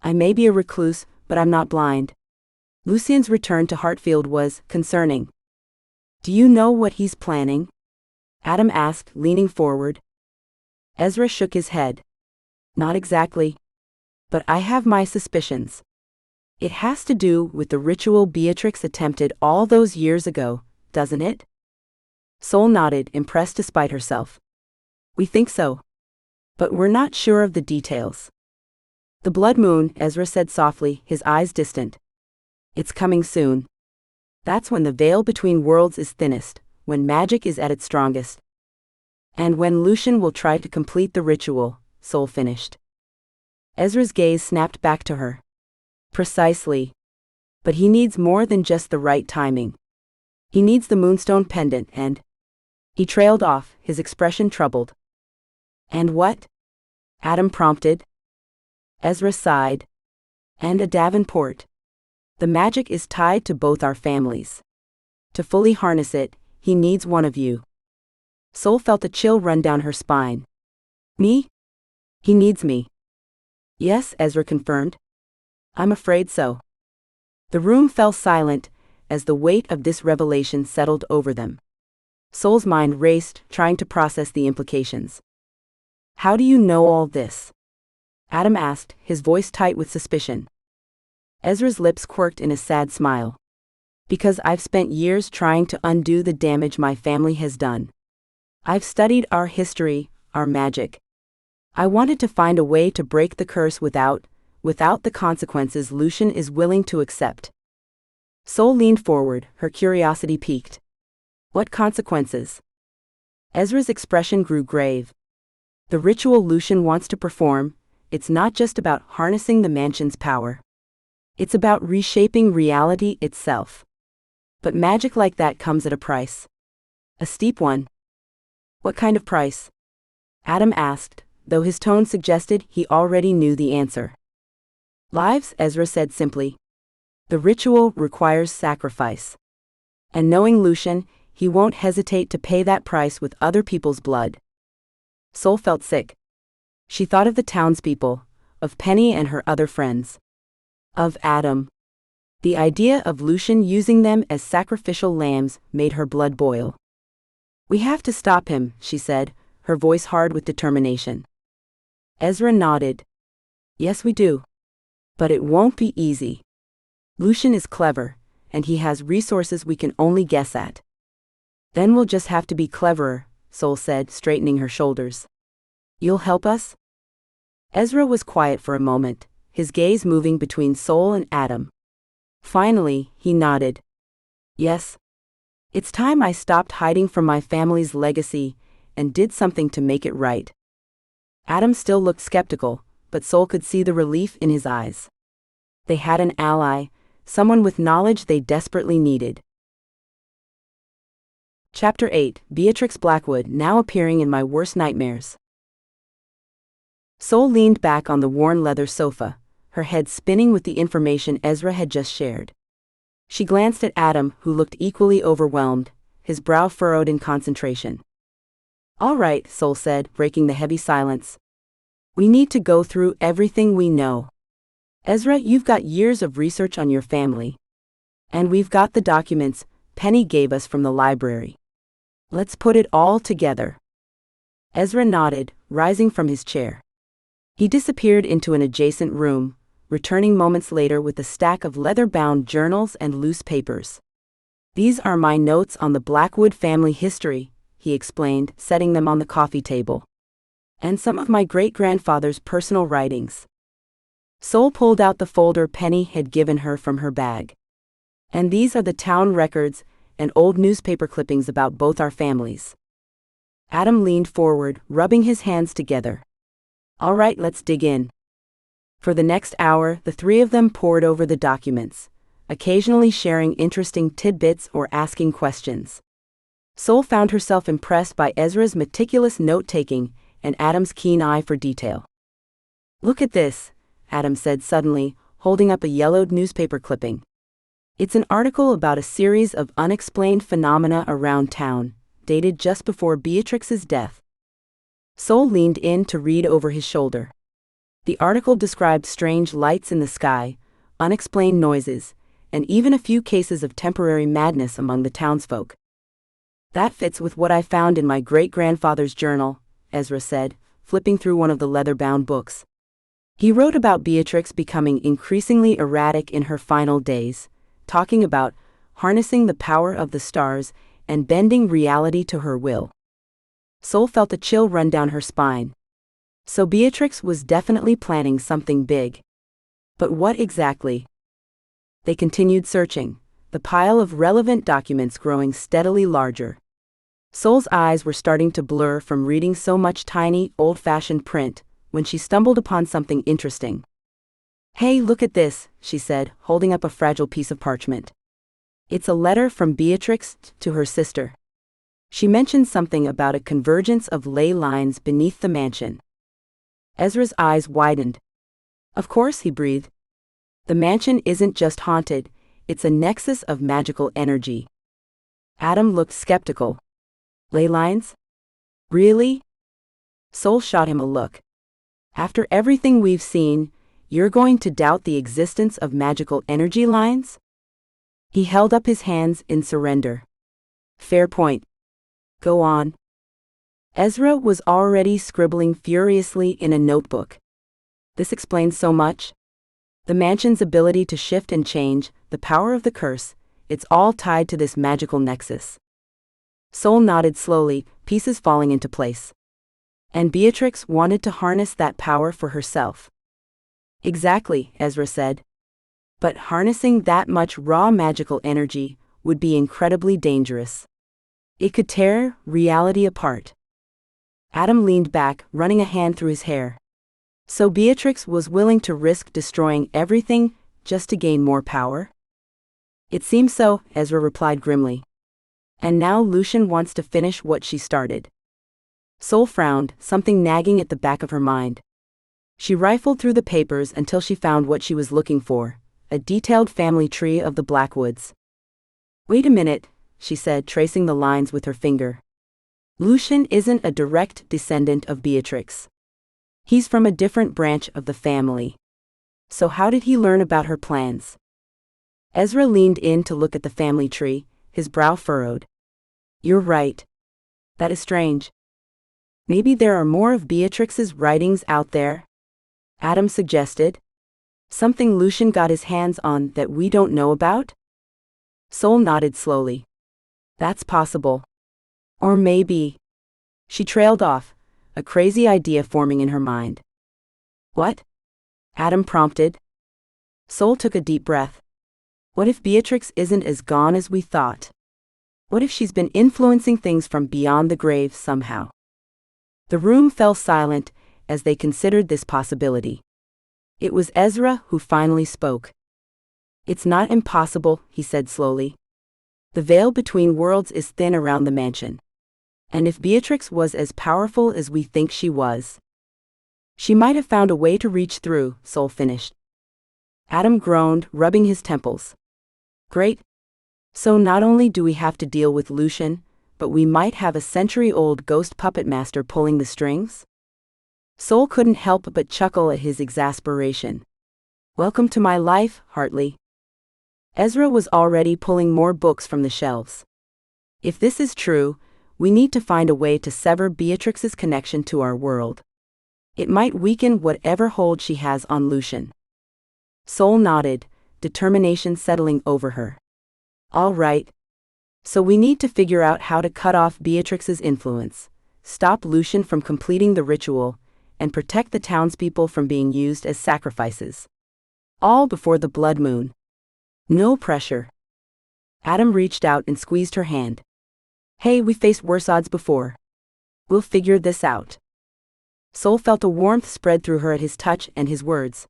I may be a recluse, but I'm not blind. Lucian's return to Hartfield was concerning. Do you know what he's planning? Adam asked, leaning forward. Ezra shook his head. Not exactly. But I have my suspicions. It has to do with the ritual Beatrix attempted all those years ago, doesn't it? Sol nodded, impressed despite herself. We think so. But we're not sure of the details. The blood moon, Ezra said softly, his eyes distant. It's coming soon. That's when the veil between worlds is thinnest, when magic is at its strongest. And when Lucian will try to complete the ritual, Sol finished. Ezra's gaze snapped back to her. Precisely. But he needs more than just the right timing. He needs the moonstone pendant and... He trailed off, his expression troubled. And what? Adam prompted. Ezra sighed. And a Davenport. The magic is tied to both our families. To fully harness it, he needs one of you. Sol felt a chill run down her spine. Me? He needs me. Yes, Ezra confirmed. I'm afraid so. The room fell silent as the weight of this revelation settled over them. Sol's mind raced, trying to process the implications. How do you know all this? Adam asked, his voice tight with suspicion. Ezra's lips quirked in a sad smile. Because I've spent years trying to undo the damage my family has done. I've studied our history, our magic. I wanted to find a way to break the curse without the consequences Lucian is willing to accept. Sol leaned forward, her curiosity piqued. What consequences? Ezra's expression grew grave. The ritual Lucian wants to perform, it's not just about harnessing the mansion's power. It's about reshaping reality itself. But magic like that comes at a price. A steep one. What kind of price? Adam asked, though his tone suggested he already knew the answer. Lives, Ezra said simply. The ritual requires sacrifice. And knowing Lucian, he won't hesitate to pay that price with other people's blood. Sol felt sick. She thought of the townspeople, of Penny and her other friends. Of Adam. The idea of Lucian using them as sacrificial lambs made her blood boil. We have to stop him, she said, her voice hard with determination. Ezra nodded. Yes, we do. But it won't be easy. Lucian is clever, and he has resources we can only guess at. Then we'll just have to be cleverer, Sol said, straightening her shoulders. You'll help us? Ezra was quiet for a moment, his gaze moving between Sol and Adam. Finally, he nodded. Yes. It's time I stopped hiding from my family's legacy and did something to make it right. Adam still looked skeptical, but Sol could see the relief in his eyes. They had an ally, someone with knowledge they desperately needed. Chapter 8, Beatrix Blackwood, now appearing in my worst nightmares. Sol leaned back on the worn leather sofa, her head spinning with the information Ezra had just shared. She glanced at Adam, who looked equally overwhelmed, his brow furrowed in concentration. All right, Sol said, breaking the heavy silence. We need to go through everything we know. Ezra, you've got years of research on your family. And we've got the documents Penny gave us from the library. Let's put it all together. Ezra nodded, rising from his chair. He disappeared into an adjacent room, returning moments later with a stack of leather-bound journals and loose papers. These are my notes on the Blackwood family history, he explained, setting them on the coffee table. And some of my great-grandfather's personal writings. Sol pulled out the folder Penny had given her from her bag. And these are the town records and old newspaper clippings about both our families. Adam leaned forward, rubbing his hands together. All right, let's dig in. For the next hour, the three of them pored over the documents, occasionally sharing interesting tidbits or asking questions. Sol found herself impressed by Ezra's meticulous note-taking and Adam's keen eye for detail. Look at this, Adam said suddenly, holding up a yellowed newspaper clipping. It's an article about a series of unexplained phenomena around town, dated just before Beatrix's death. Sol leaned in to read over his shoulder. The article described strange lights in the sky, unexplained noises, and even a few cases of temporary madness among the townsfolk. That fits with what I found in my great-grandfather's journal, Ezra said, flipping through one of the leather-bound books. He wrote about Beatrix becoming increasingly erratic in her final days, talking about harnessing the power of the stars and bending reality to her will. Sol felt a chill run down her spine. So Beatrix was definitely planning something big. But what exactly? They continued searching, the pile of relevant documents growing steadily larger. Sol's eyes were starting to blur from reading so much tiny, old-fashioned print, when she stumbled upon something interesting. "Hey, look at this," she said, holding up a fragile piece of parchment. "It's a letter from Beatrix to her sister. She mentioned something about a convergence of ley lines beneath the mansion." Ezra's eyes widened. "Of course," he breathed. "The mansion isn't just haunted, it's a nexus of magical energy." Adam looked skeptical. "Ley lines? Really?" Sol shot him a look. "After everything we've seen, you're going to doubt the existence of magical energy lines?" He held up his hands in surrender. "Fair point. Go on." Ezra was already scribbling furiously in a notebook. "This explains so much. The mansion's ability to shift and change, the power of the curse, it's all tied to this magical nexus." Sol nodded slowly, pieces falling into place. "And Beatrix wanted to harness that power for herself." "Exactly," Ezra said. "But harnessing that much raw magical energy would be incredibly dangerous. It could tear reality apart." Adam leaned back, running a hand through his hair. So Beatrix was willing to risk destroying everything just to gain more power? "It seems so," Ezra replied grimly. "And now Lucian wants to finish what she started." Sol frowned, something nagging at the back of her mind. She rifled through the papers until she found what she was looking for, a detailed family tree of the Blackwoods. "Wait a minute," she said, tracing the lines with her finger. "Lucian isn't a direct descendant of Beatrix. He's from a different branch of the family. So how did he learn about her plans?" Ezra leaned in to look at the family tree, his brow furrowed. "You're right. That is strange. Maybe there are more of Beatrix's writings out there?" Adam suggested. "Something Lucian got his hands on that we don't know about?" Sol nodded slowly. "That's possible. Or maybe..." She trailed off, a crazy idea forming in her mind. "What?" Adam prompted. Sol took a deep breath. "What if Beatrix isn't as gone as we thought? What if she's been influencing things from beyond the grave somehow?" The room fell silent as they considered this possibility. It was Ezra who finally spoke. "It's not impossible," he said slowly. "The veil between worlds is thin around the mansion. And if Beatrix was as powerful as we think she was, she might have found a way to reach through," Sol finished. Adam groaned, rubbing his temples. "Great. So not only do we have to deal with Lucian, but we might have a century-old ghost puppet master pulling the strings?" Sol couldn't help but chuckle at his exasperation. "Welcome to my life, Hartley." Ezra was already pulling more books from the shelves. "If this is true, we need to find a way to sever Beatrix's connection to our world. It might weaken whatever hold she has on Lucian." Sol nodded, determination settling over her. "All right. So we need to figure out how to cut off Beatrix's influence, stop Lucian from completing the ritual, and protect the townspeople from being used as sacrifices. All before the blood moon. No pressure." Adam reached out and squeezed her hand. "Hey, we faced worse odds before. We'll figure this out." Sol felt a warmth spread through her at his touch and his words.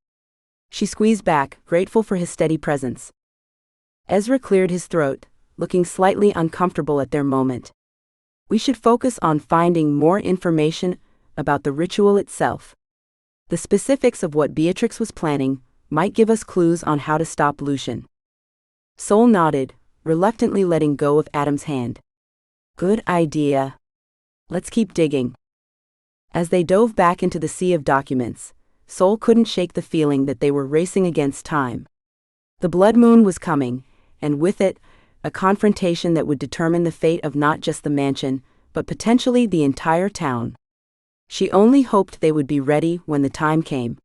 She squeezed back, grateful for his steady presence. Ezra cleared his throat, looking slightly uncomfortable at their moment. "We should focus on finding more information about the ritual itself. The specifics of what Beatrix was planning, might give us clues on how to stop Lucian. Soul nodded, reluctantly letting go of Adam's hand. Good idea. Let's keep digging. As they dove back into the sea of documents, Soul couldn't shake the feeling that they were racing against time. The blood moon was coming, and with it, a confrontation that would determine the fate of not just the mansion, but potentially the entire town. She only hoped they would be ready when the time came.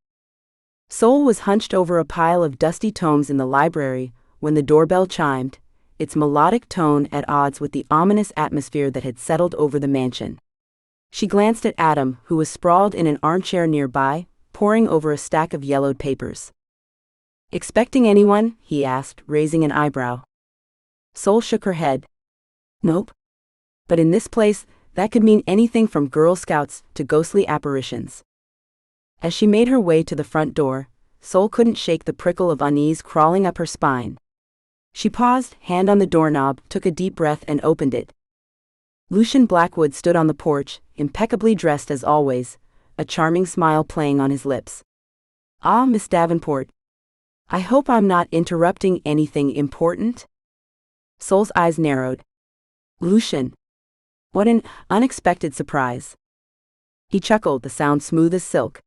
Soul was hunched over a pile of dusty tomes in the library when the doorbell chimed, its melodic tone at odds with the ominous atmosphere that had settled over the mansion. She glanced at Adam, who was sprawled in an armchair nearby, poring over a stack of yellowed papers. "Expecting anyone?" he asked, raising an eyebrow. Soul shook her head. "Nope. But in this place, that could mean anything from Girl Scouts to ghostly apparitions." As she made her way to the front door, Soul couldn't shake the prickle of unease crawling up her spine. She paused, hand on the doorknob, took a deep breath and opened it. Lucian Blackwood stood on the porch, impeccably dressed as always, a charming smile playing on his lips. "Ah, Miss Davenport. I hope I'm not interrupting anything important?" Soul's eyes narrowed. "Lucian. What an unexpected surprise." He chuckled, the sound smooth as silk.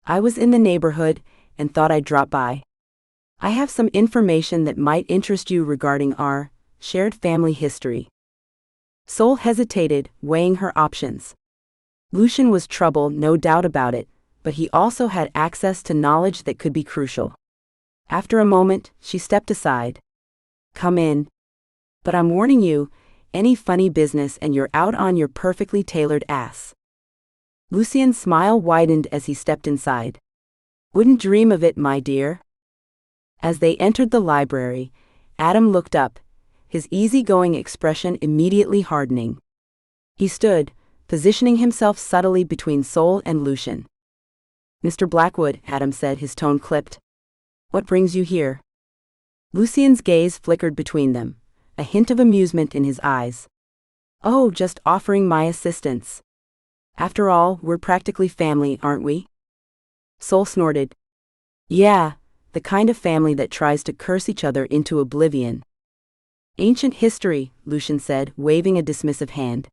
"I was in the neighborhood and thought I'd drop by. I have some information that might interest you regarding our shared family history." Soul hesitated, weighing her options. Lucian was trouble, no doubt about it, but he also had access to knowledge that could be crucial. After a moment, she stepped aside. "Come in. But I'm warning you, any funny business and you're out on your perfectly tailored ass." Lucian's smile widened as he stepped inside. "Wouldn't dream of it, my dear." As they entered the library, Adam looked up, his easygoing expression immediately hardening. He stood, positioning himself subtly between Soul and Lucian. "Mr. Blackwood," Adam said, his tone clipped. "What brings you here?" Lucian's gaze flickered between them, a hint of amusement in his eyes. "Oh, just offering my assistance. After all, we're practically family, aren't we?" Soul snorted. "Yeah, the kind of family that tries to curse each other into oblivion." "Ancient history," Lucian said, waving a dismissive hand.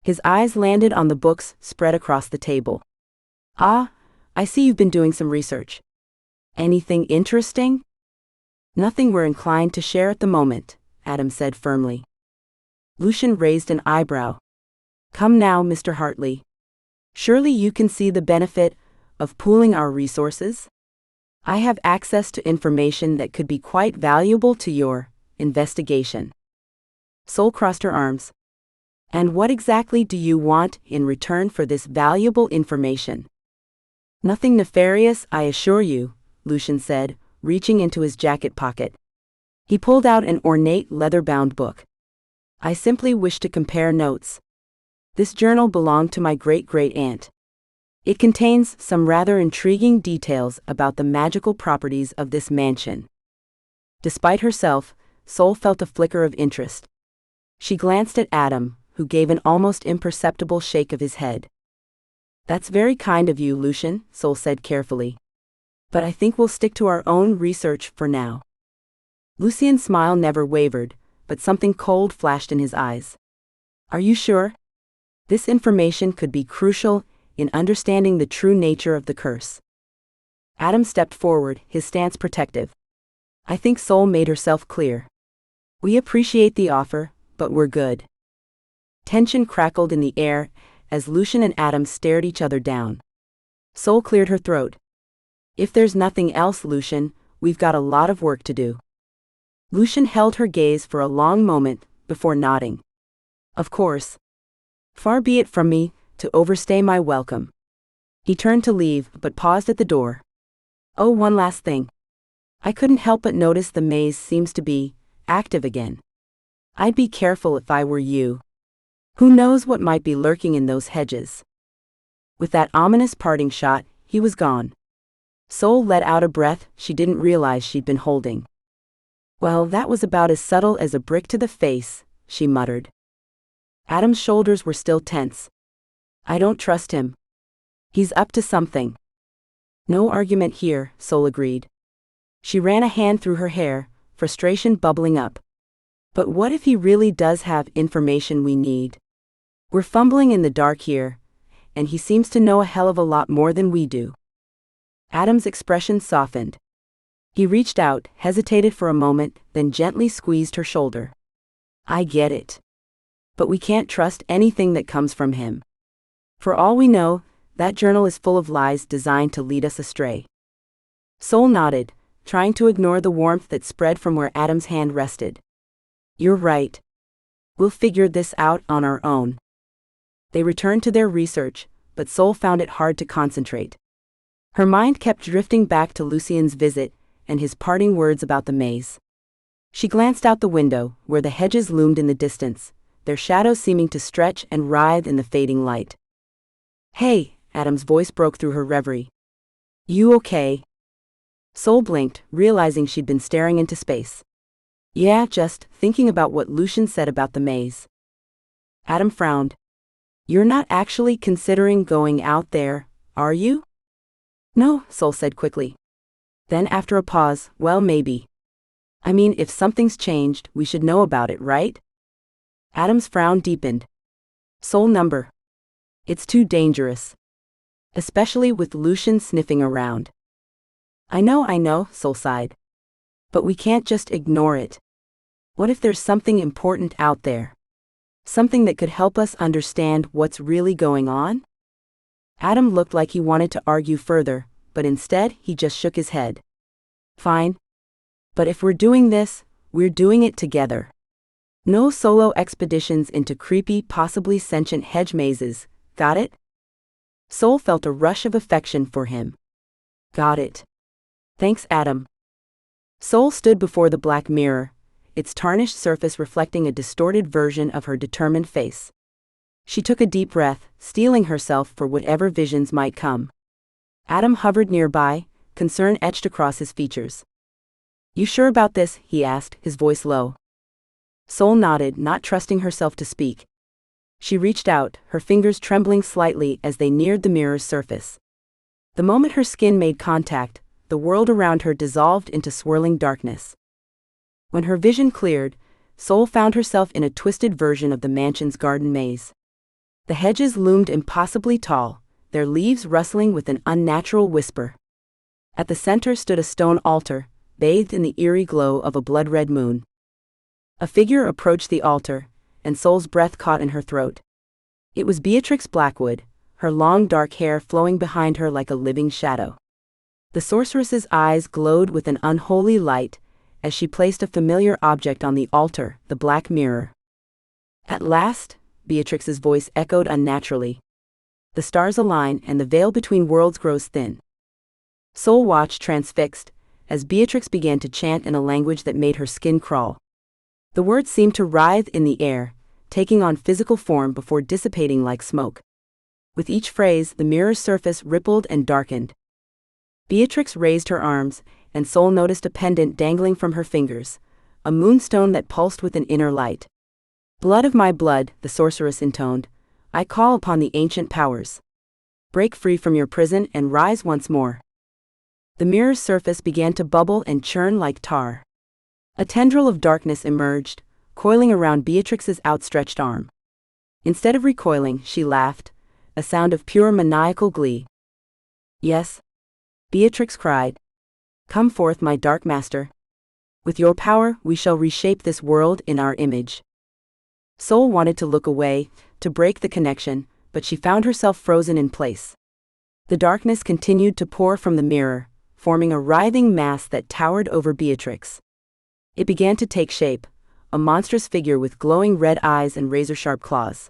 His eyes landed on the books spread across the table. "Ah, I see you've been doing some research. Anything interesting?" "Nothing we're inclined to share at the moment," Adam said firmly. Lucian raised an eyebrow. "Come now, Mr. Hartley. Surely you can see the benefit of pooling our resources? I have access to information that could be quite valuable to your investigation." Soul crossed her arms. "And what exactly do you want in return for this valuable information?" "Nothing nefarious, I assure you," Lucian said, reaching into his jacket pocket. He pulled out an ornate leather-bound book. "I simply wish to compare notes. This journal belonged to my great-great-aunt. It contains some rather intriguing details about the magical properties of this mansion." Despite herself, Soul felt a flicker of interest. She glanced at Adam, who gave an almost imperceptible shake of his head. "That's very kind of you, Lucian," Soul said carefully. "But I think we'll stick to our own research for now." Lucian's smile never wavered, but something cold flashed in his eyes. "Are you sure? This information could be crucial in understanding the true nature of the curse." Adam stepped forward, his stance protective. "I think Soul made herself clear. We appreciate the offer, but we're good." Tension crackled in the air as Lucian and Adam stared each other down. Soul cleared her throat. "If there's nothing else, Lucian, we've got a lot of work to do." Lucian held her gaze for a long moment before nodding. "Of course. Far be it from me to overstay my welcome." He turned to leave, but paused at the door. "Oh, one last thing. I couldn't help but notice the maze seems to be active again. I'd be careful if I were you. Who knows what might be lurking in those hedges." With that ominous parting shot, he was gone. Soul let out a breath she didn't realize she'd been holding. "Well, that was about as subtle as a brick to the face," she muttered. Adam's shoulders were still tense. "I don't trust him. He's up to something." "No argument here," Soul agreed. She ran a hand through her hair, frustration bubbling up. But what if he really does have information we need? We're fumbling in the dark here, and he seems to know a hell of a lot more than we do. Adam's expression softened. He reached out, hesitated for a moment, then gently squeezed her shoulder. I get it. But we can't trust anything that comes from him. For all we know, that journal is full of lies designed to lead us astray. Soul nodded, trying to ignore the warmth that spread from where Adam's hand rested. You're right. We'll figure this out on our own. They returned to their research, but Soul found it hard to concentrate. Her mind kept drifting back to Lucian's visit and his parting words about the maze. She glanced out the window, where the hedges loomed in the distance, their shadows seeming to stretch and writhe in the fading light. Hey, Adam's voice broke through her reverie. You okay? Soul blinked, realizing she'd been staring into space. Yeah, just thinking about what Lucian said about the maze. Adam frowned. You're not actually considering going out there, are you? No, Soul said quickly. Then after a pause, well, maybe. I mean, if something's changed, we should know about it, right? Adam's frown deepened. Soul number. It's too dangerous. Especially with Lucian sniffing around. I know, Soul sighed. But we can't just ignore it. What if there's something important out there? Something that could help us understand what's really going on? Adam looked like he wanted to argue further, but instead he just shook his head. Fine. But if we're doing this, we're doing it together. No solo expeditions into creepy, possibly sentient hedge mazes, got it? Soul felt a rush of affection for him. Got it. Thanks, Adam. Soul stood before the black mirror, its tarnished surface reflecting a distorted version of her determined face. She took a deep breath, steeling herself for whatever visions might come. Adam hovered nearby, concern etched across his features. You sure about this? He asked, his voice low. Soul nodded, not trusting herself to speak. She reached out, her fingers trembling slightly as they neared the mirror's surface. The moment her skin made contact, the world around her dissolved into swirling darkness. When her vision cleared, Soul found herself in a twisted version of the mansion's garden maze. The hedges loomed impossibly tall, their leaves rustling with an unnatural whisper. At the center stood a stone altar, bathed in the eerie glow of a blood-red moon. A figure approached the altar, and Soul's breath caught in her throat. It was Beatrix Blackwood, her long dark hair flowing behind her like a living shadow. The sorceress's eyes glowed with an unholy light as she placed a familiar object on the altar, the black mirror. At last, Beatrix's voice echoed unnaturally. The stars align and the veil between worlds grows thin. Soul watched transfixed, as Beatrix began to chant in a language that made her skin crawl. The words seemed to writhe in the air, taking on physical form before dissipating like smoke. With each phrase, the mirror's surface rippled and darkened. Beatrix raised her arms, and Soul noticed a pendant dangling from her fingers, a moonstone that pulsed with an inner light. Blood of my blood, the sorceress intoned, I call upon the ancient powers. Break free from your prison and rise once more. The mirror's surface began to bubble and churn like tar. A tendril of darkness emerged, coiling around Beatrix's outstretched arm. Instead of recoiling, she laughed, a sound of pure maniacal glee. Yes, Beatrix cried. Come forth, my dark master. With your power, we shall reshape this world in our image. Soul wanted to look away, to break the connection, but she found herself frozen in place. The darkness continued to pour from the mirror, forming a writhing mass that towered over Beatrix. It began to take shape, a monstrous figure with glowing red eyes and razor-sharp claws.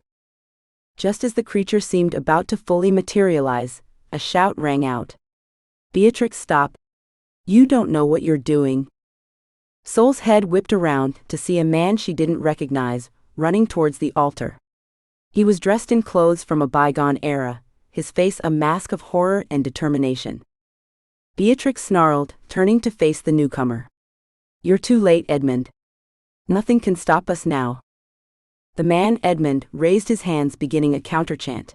Just as the creature seemed about to fully materialize, a shout rang out. Beatrix, stop. You don't know what you're doing. Soul's head whipped around to see a man she didn't recognize, running towards the altar. He was dressed in clothes from a bygone era, his face a mask of horror and determination. Beatrix snarled, turning to face the newcomer. You're too late, Edmund. Nothing can stop us now. The man, Edmund, raised his hands, beginning a counterchant.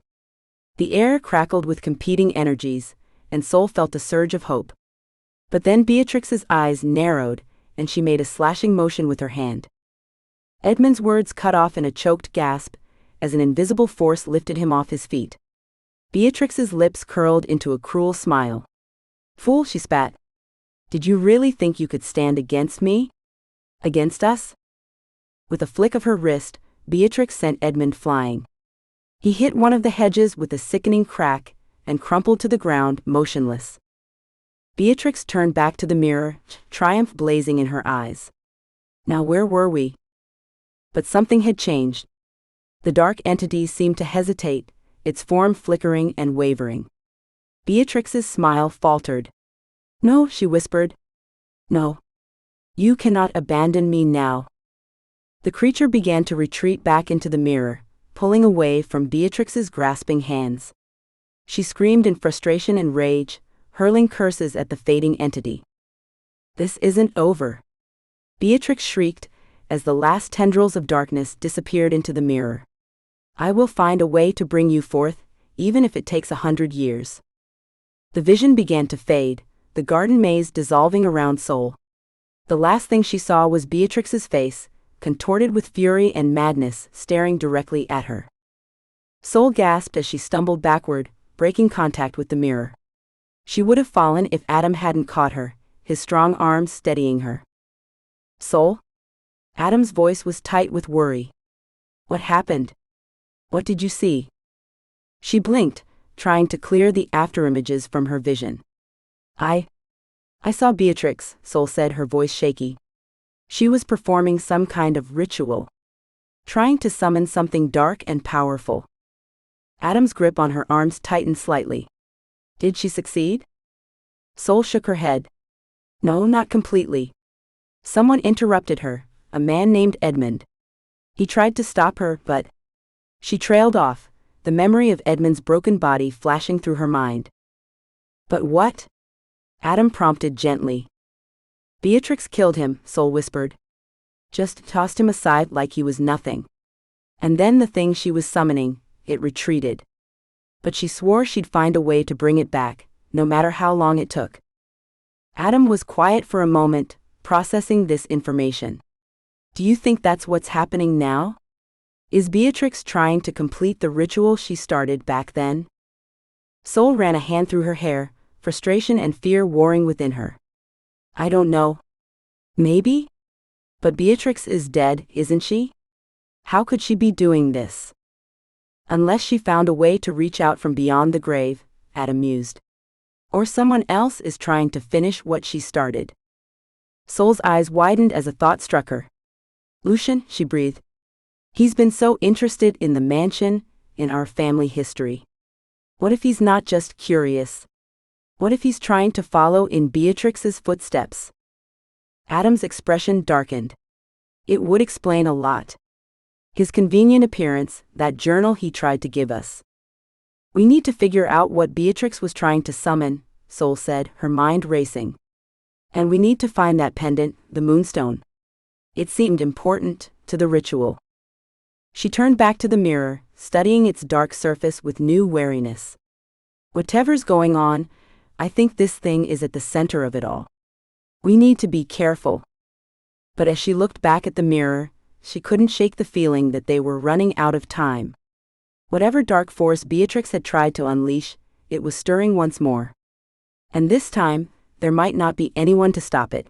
The air crackled with competing energies, and Soul felt a surge of hope. But then Beatrix's eyes narrowed, and she made a slashing motion with her hand. Edmund's words cut off in a choked gasp, as an invisible force lifted him off his feet. Beatrix's lips curled into a cruel smile. "Fool," she spat. "Did you really think you could stand against me? Against us?" With a flick of her wrist, Beatrix sent Edmund flying. He hit one of the hedges with a sickening crack, and crumpled to the ground, motionless. Beatrix turned back to the mirror, triumph blazing in her eyes. Now where were we? But something had changed. The dark entity seemed to hesitate, its form flickering and wavering. Beatrix's smile faltered. "No," she whispered. "No. You cannot abandon me now." The creature began to retreat back into the mirror, pulling away from Beatrix's grasping hands. She screamed in frustration and rage, hurling curses at the fading entity. "This isn't over," Beatrix shrieked, as the last tendrils of darkness disappeared into the mirror. "I will find a way to bring you forth, even if it takes 100 years." The vision began to fade, the garden maze dissolving around Soul. The last thing she saw was Beatrix's face, contorted with fury and madness, staring directly at her. Soul gasped as she stumbled backward, breaking contact with the mirror. She would have fallen if Adam hadn't caught her, his strong arms steadying her. "Soul?" Adam's voice was tight with worry. "What happened? What did you see?" She blinked, trying to clear the afterimages from her vision. I saw Beatrix," Soul said, her voice shaky. She was performing some kind of ritual, trying to summon something dark and powerful. Adam's grip on her arms tightened slightly. "Did she succeed?" Soul shook her head. "No, not completely. Someone interrupted her, a man named Edmund. He tried to stop her, but..." She trailed off, the memory of Edmund's broken body flashing through her mind. "But what?" Adam prompted gently. "Beatrix killed him," Soul whispered. "Just tossed him aside like he was nothing. And then the thing she was summoning, it retreated. But she swore she'd find a way to bring it back, no matter how long it took." Adam was quiet for a moment, processing this information. "Do you think that's what's happening now? Is Beatrix trying to complete the ritual she started back then?" Soul ran a hand through her hair, frustration and fear warring within her. "I don't know. Maybe? But Beatrix is dead, isn't she? How could she be doing this? Unless she found a way to reach out from beyond the grave," Adam mused. "Or someone else is trying to finish what she started." Soul's eyes widened as a thought struck her. "Lucian," she breathed. "He's been so interested in the mansion, in our family history. What if he's not just curious? What if he's trying to follow in Beatrix's footsteps?" Adam's expression darkened. "It would explain a lot. His convenient appearance, that journal he tried to give us. We need to figure out what Beatrix was trying to summon," Soul said, her mind racing. "And we need to find that pendant, the moonstone. It seemed important to the ritual." She turned back to the mirror, studying its dark surface with new wariness. "Whatever's going on, I think this thing is at the center of it all. We need to be careful." But as she looked back at the mirror, she couldn't shake the feeling that they were running out of time. Whatever dark force Beatrix had tried to unleash, it was stirring once more. And this time, there might not be anyone to stop it.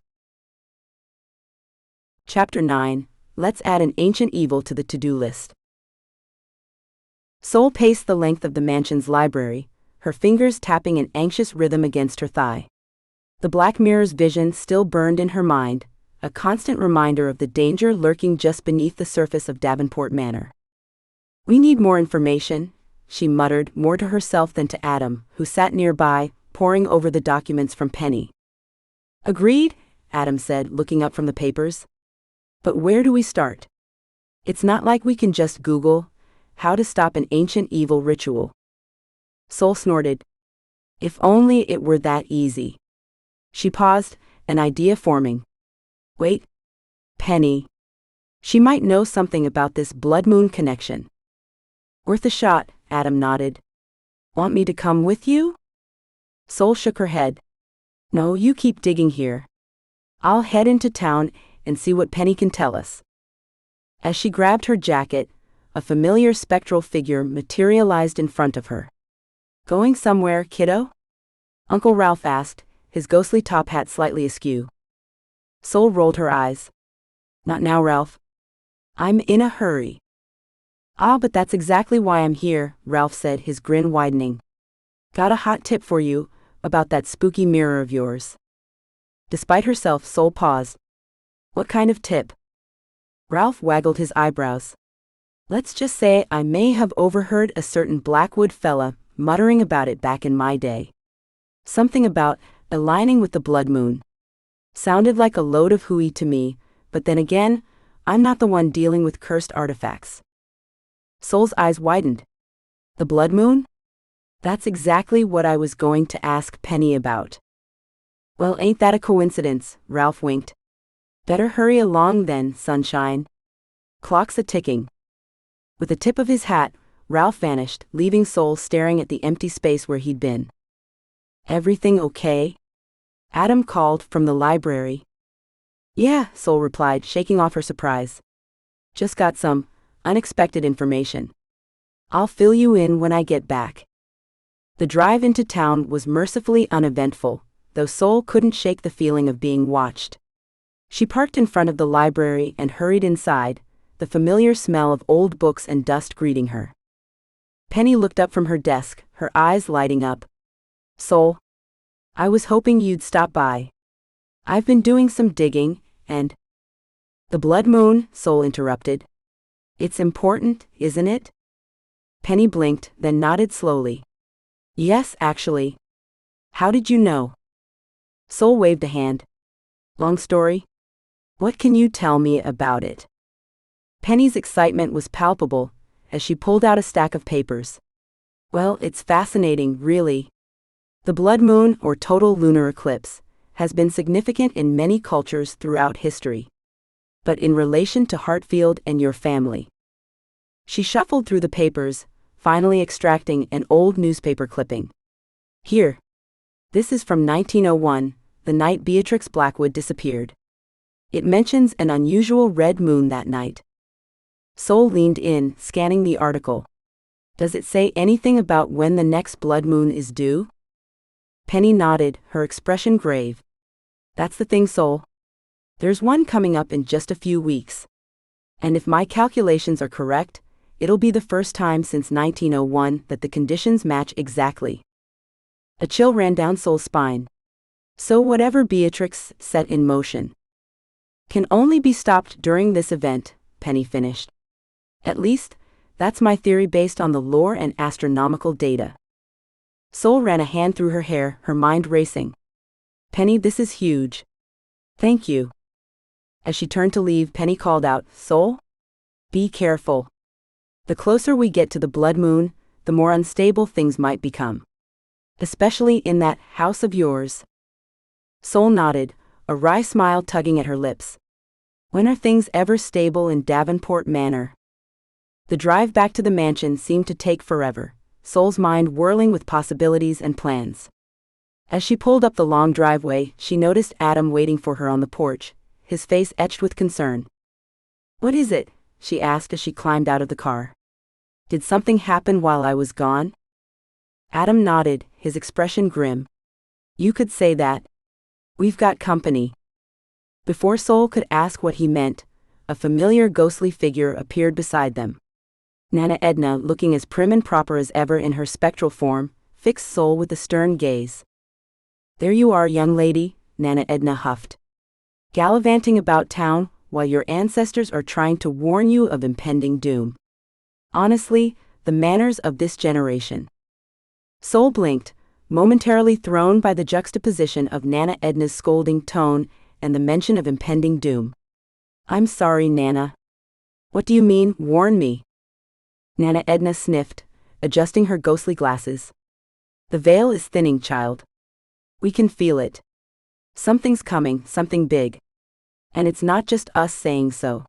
Chapter 9. Let's add an ancient evil to the to-do list. Soul paced the length of the mansion's library, her fingers tapping an anxious rhythm against her thigh. The Black Mirror's vision still burned in her mind, a constant reminder of the danger lurking just beneath the surface of Davenport Manor. "We need more information," she muttered, more to herself than to Adam, who sat nearby, poring over the documents from Penny. "Agreed," Adam said, looking up from the papers. "But where do we start? It's not like we can just Google how to stop an ancient evil ritual." Soul snorted. If only it were that easy. She paused, an idea forming. Wait. Penny. She might know something about this blood moon connection. "Worth a shot," Adam nodded. "Want me to come with you?" Soul shook her head. No, you keep digging here. I'll head into town and see what Penny can tell us. As she grabbed her jacket, a familiar spectral figure materialized in front of her. Going somewhere, kiddo? Uncle Ralph asked, his ghostly top hat slightly askew. Sol rolled her eyes. Not now, Ralph. I'm in a hurry. Ah, but that's exactly why I'm here, Ralph said, his grin widening. Got a hot tip for you, about that spooky mirror of yours. Despite herself, Sol paused. What kind of tip? Ralph waggled his eyebrows. Let's just say I may have overheard a certain Blackwood fella muttering about it back in my day. Something about aligning with the blood moon. Sounded like a load of hooey to me, but then again, I'm not the one dealing with cursed artifacts. Sol's eyes widened. The blood moon? That's exactly what I was going to ask Penny about. Well, ain't that a coincidence, Ralph winked. Better hurry along then, sunshine. Clock's a-ticking. With the tip of his hat, Ralph vanished, leaving Sol staring at the empty space where he'd been. Everything okay? Adam called from the library. Yeah, Sol replied, shaking off her surprise. Just got some unexpected information. I'll fill you in when I get back. The drive into town was mercifully uneventful, though Sol couldn't shake the feeling of being watched. She parked in front of the library and hurried inside, the familiar smell of old books and dust greeting her. Penny looked up from her desk, her eyes lighting up. Sol, I was hoping you'd stop by. I've been doing some digging, and... The blood moon, Sol interrupted. It's important, isn't it? Penny blinked, then nodded slowly. Yes, actually. How did you know? Sol waved a hand. Long story? What can you tell me about it? Penny's excitement was palpable, as she pulled out a stack of papers. Well, it's fascinating, really. The blood moon, or total lunar eclipse, has been significant in many cultures throughout history. But in relation to Hartfield and your family. She shuffled through the papers, finally extracting an old newspaper clipping. Here. This is from 1901, the night Beatrix Blackwood disappeared. It mentions an unusual red moon that night. Sol leaned in, scanning the article. Does it say anything about when the next blood moon is due? Penny nodded, her expression grave. That's the thing, Sol. There's one coming up in just a few weeks. And if my calculations are correct, it'll be the first time since 1901 that the conditions match exactly. A chill ran down Sol's spine. So whatever Beatrix set in motion can only be stopped during this event, Penny finished. At least, that's my theory based on the lore and astronomical data. Sol ran a hand through her hair, her mind racing. Penny, this is huge. Thank you. As she turned to leave, Penny called out, Sol? Be careful. The closer we get to the blood moon, the more unstable things might become. Especially in that house of yours. Sol nodded, a wry smile tugging at her lips. When are things ever stable in Davenport Manor? The drive back to the mansion seemed to take forever, Sol's mind whirling with possibilities and plans. As she pulled up the long driveway, she noticed Adam waiting for her on the porch, his face etched with concern. What is it? She asked as she climbed out of the car. Did something happen while I was gone? Adam nodded, his expression grim. You could say that. We've got company. Before Sol could ask what he meant, a familiar ghostly figure appeared beside them. Nana Edna, looking as prim and proper as ever in her spectral form, fixed Sol with a stern gaze. There you are, young lady, Nana Edna huffed. Gallivanting about town while your ancestors are trying to warn you of impending doom. Honestly, the manners of this generation. Sol blinked, momentarily thrown by the juxtaposition of Nana Edna's scolding tone and the mention of impending doom. I'm sorry, Nana. What do you mean, warn me? Nana Edna sniffed, adjusting her ghostly glasses. The veil is thinning, child. We can feel it. Something's coming, something big. And it's not just us saying so.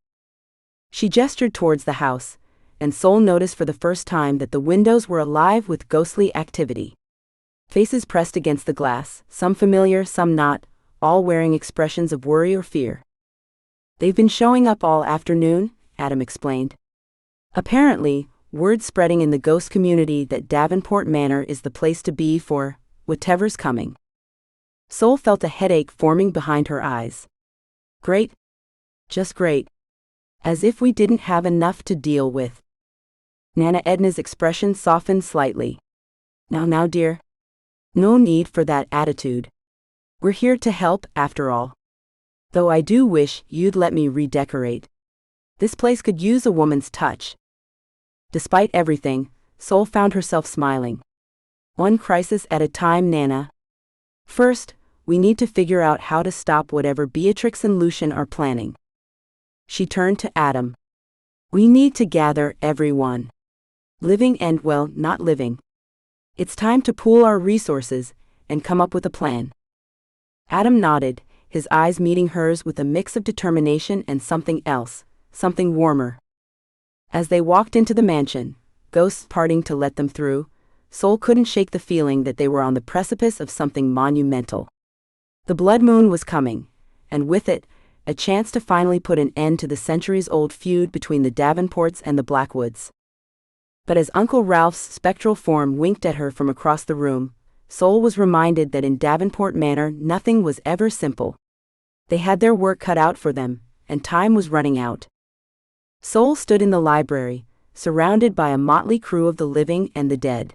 She gestured towards the house, and Sol noticed for the first time that the windows were alive with ghostly activity. Faces pressed against the glass, some familiar, some not, all wearing expressions of worry or fear. "They've been showing up all afternoon," Adam explained. "Apparently, word spreading in the ghost community that Davenport Manor is the place to be for whatever's coming." Sol felt a headache forming behind her eyes. "Great. Just great. As if we didn't have enough to deal with." Nana Edna's expression softened slightly. Now, dear. No need for that attitude. We're here to help, after all. Though I do wish you'd let me redecorate. This place could use a woman's touch." Despite everything, Sol found herself smiling. "One crisis at a time, Nana. First, we need to figure out how to stop whatever Beatrix and Lucian are planning." She turned to Adam. "We need to gather everyone. Living and, well, not living. It's time to pool our resources and come up with a plan." Adam nodded, his eyes meeting hers with a mix of determination and something else, something warmer. As they walked into the mansion, ghosts parting to let them through, Sol couldn't shake the feeling that they were on the precipice of something monumental. The blood moon was coming, and with it, a chance to finally put an end to the centuries-old feud between the Davenports and the Blackwoods. But as Uncle Ralph's spectral form winked at her from across the room, Sol was reminded that in Davenport Manor nothing was ever simple. They had their work cut out for them, and time was running out. Sol stood in the library, surrounded by a motley crew of the living and the dead.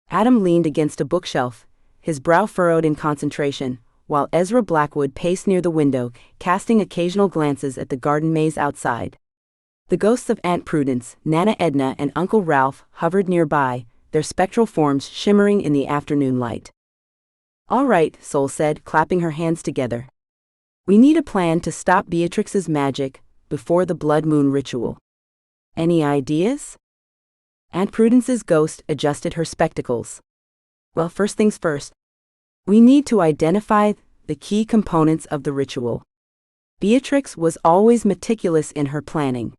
Adam leaned against a bookshelf, his brow furrowed in concentration, while Ezra Blackwood paced near the window, casting occasional glances at the garden maze outside. The ghosts of Aunt Prudence, Nana Edna, and Uncle Ralph hovered nearby, their spectral forms shimmering in the afternoon light. "All right," Sol said, clapping her hands together. "We need a plan to stop Beatrix's magic before the blood moon ritual. Any ideas?" Aunt Prudence's ghost adjusted her spectacles. "Well, first things first. We need to identify the key components of the ritual. Beatrix was always meticulous in her planning."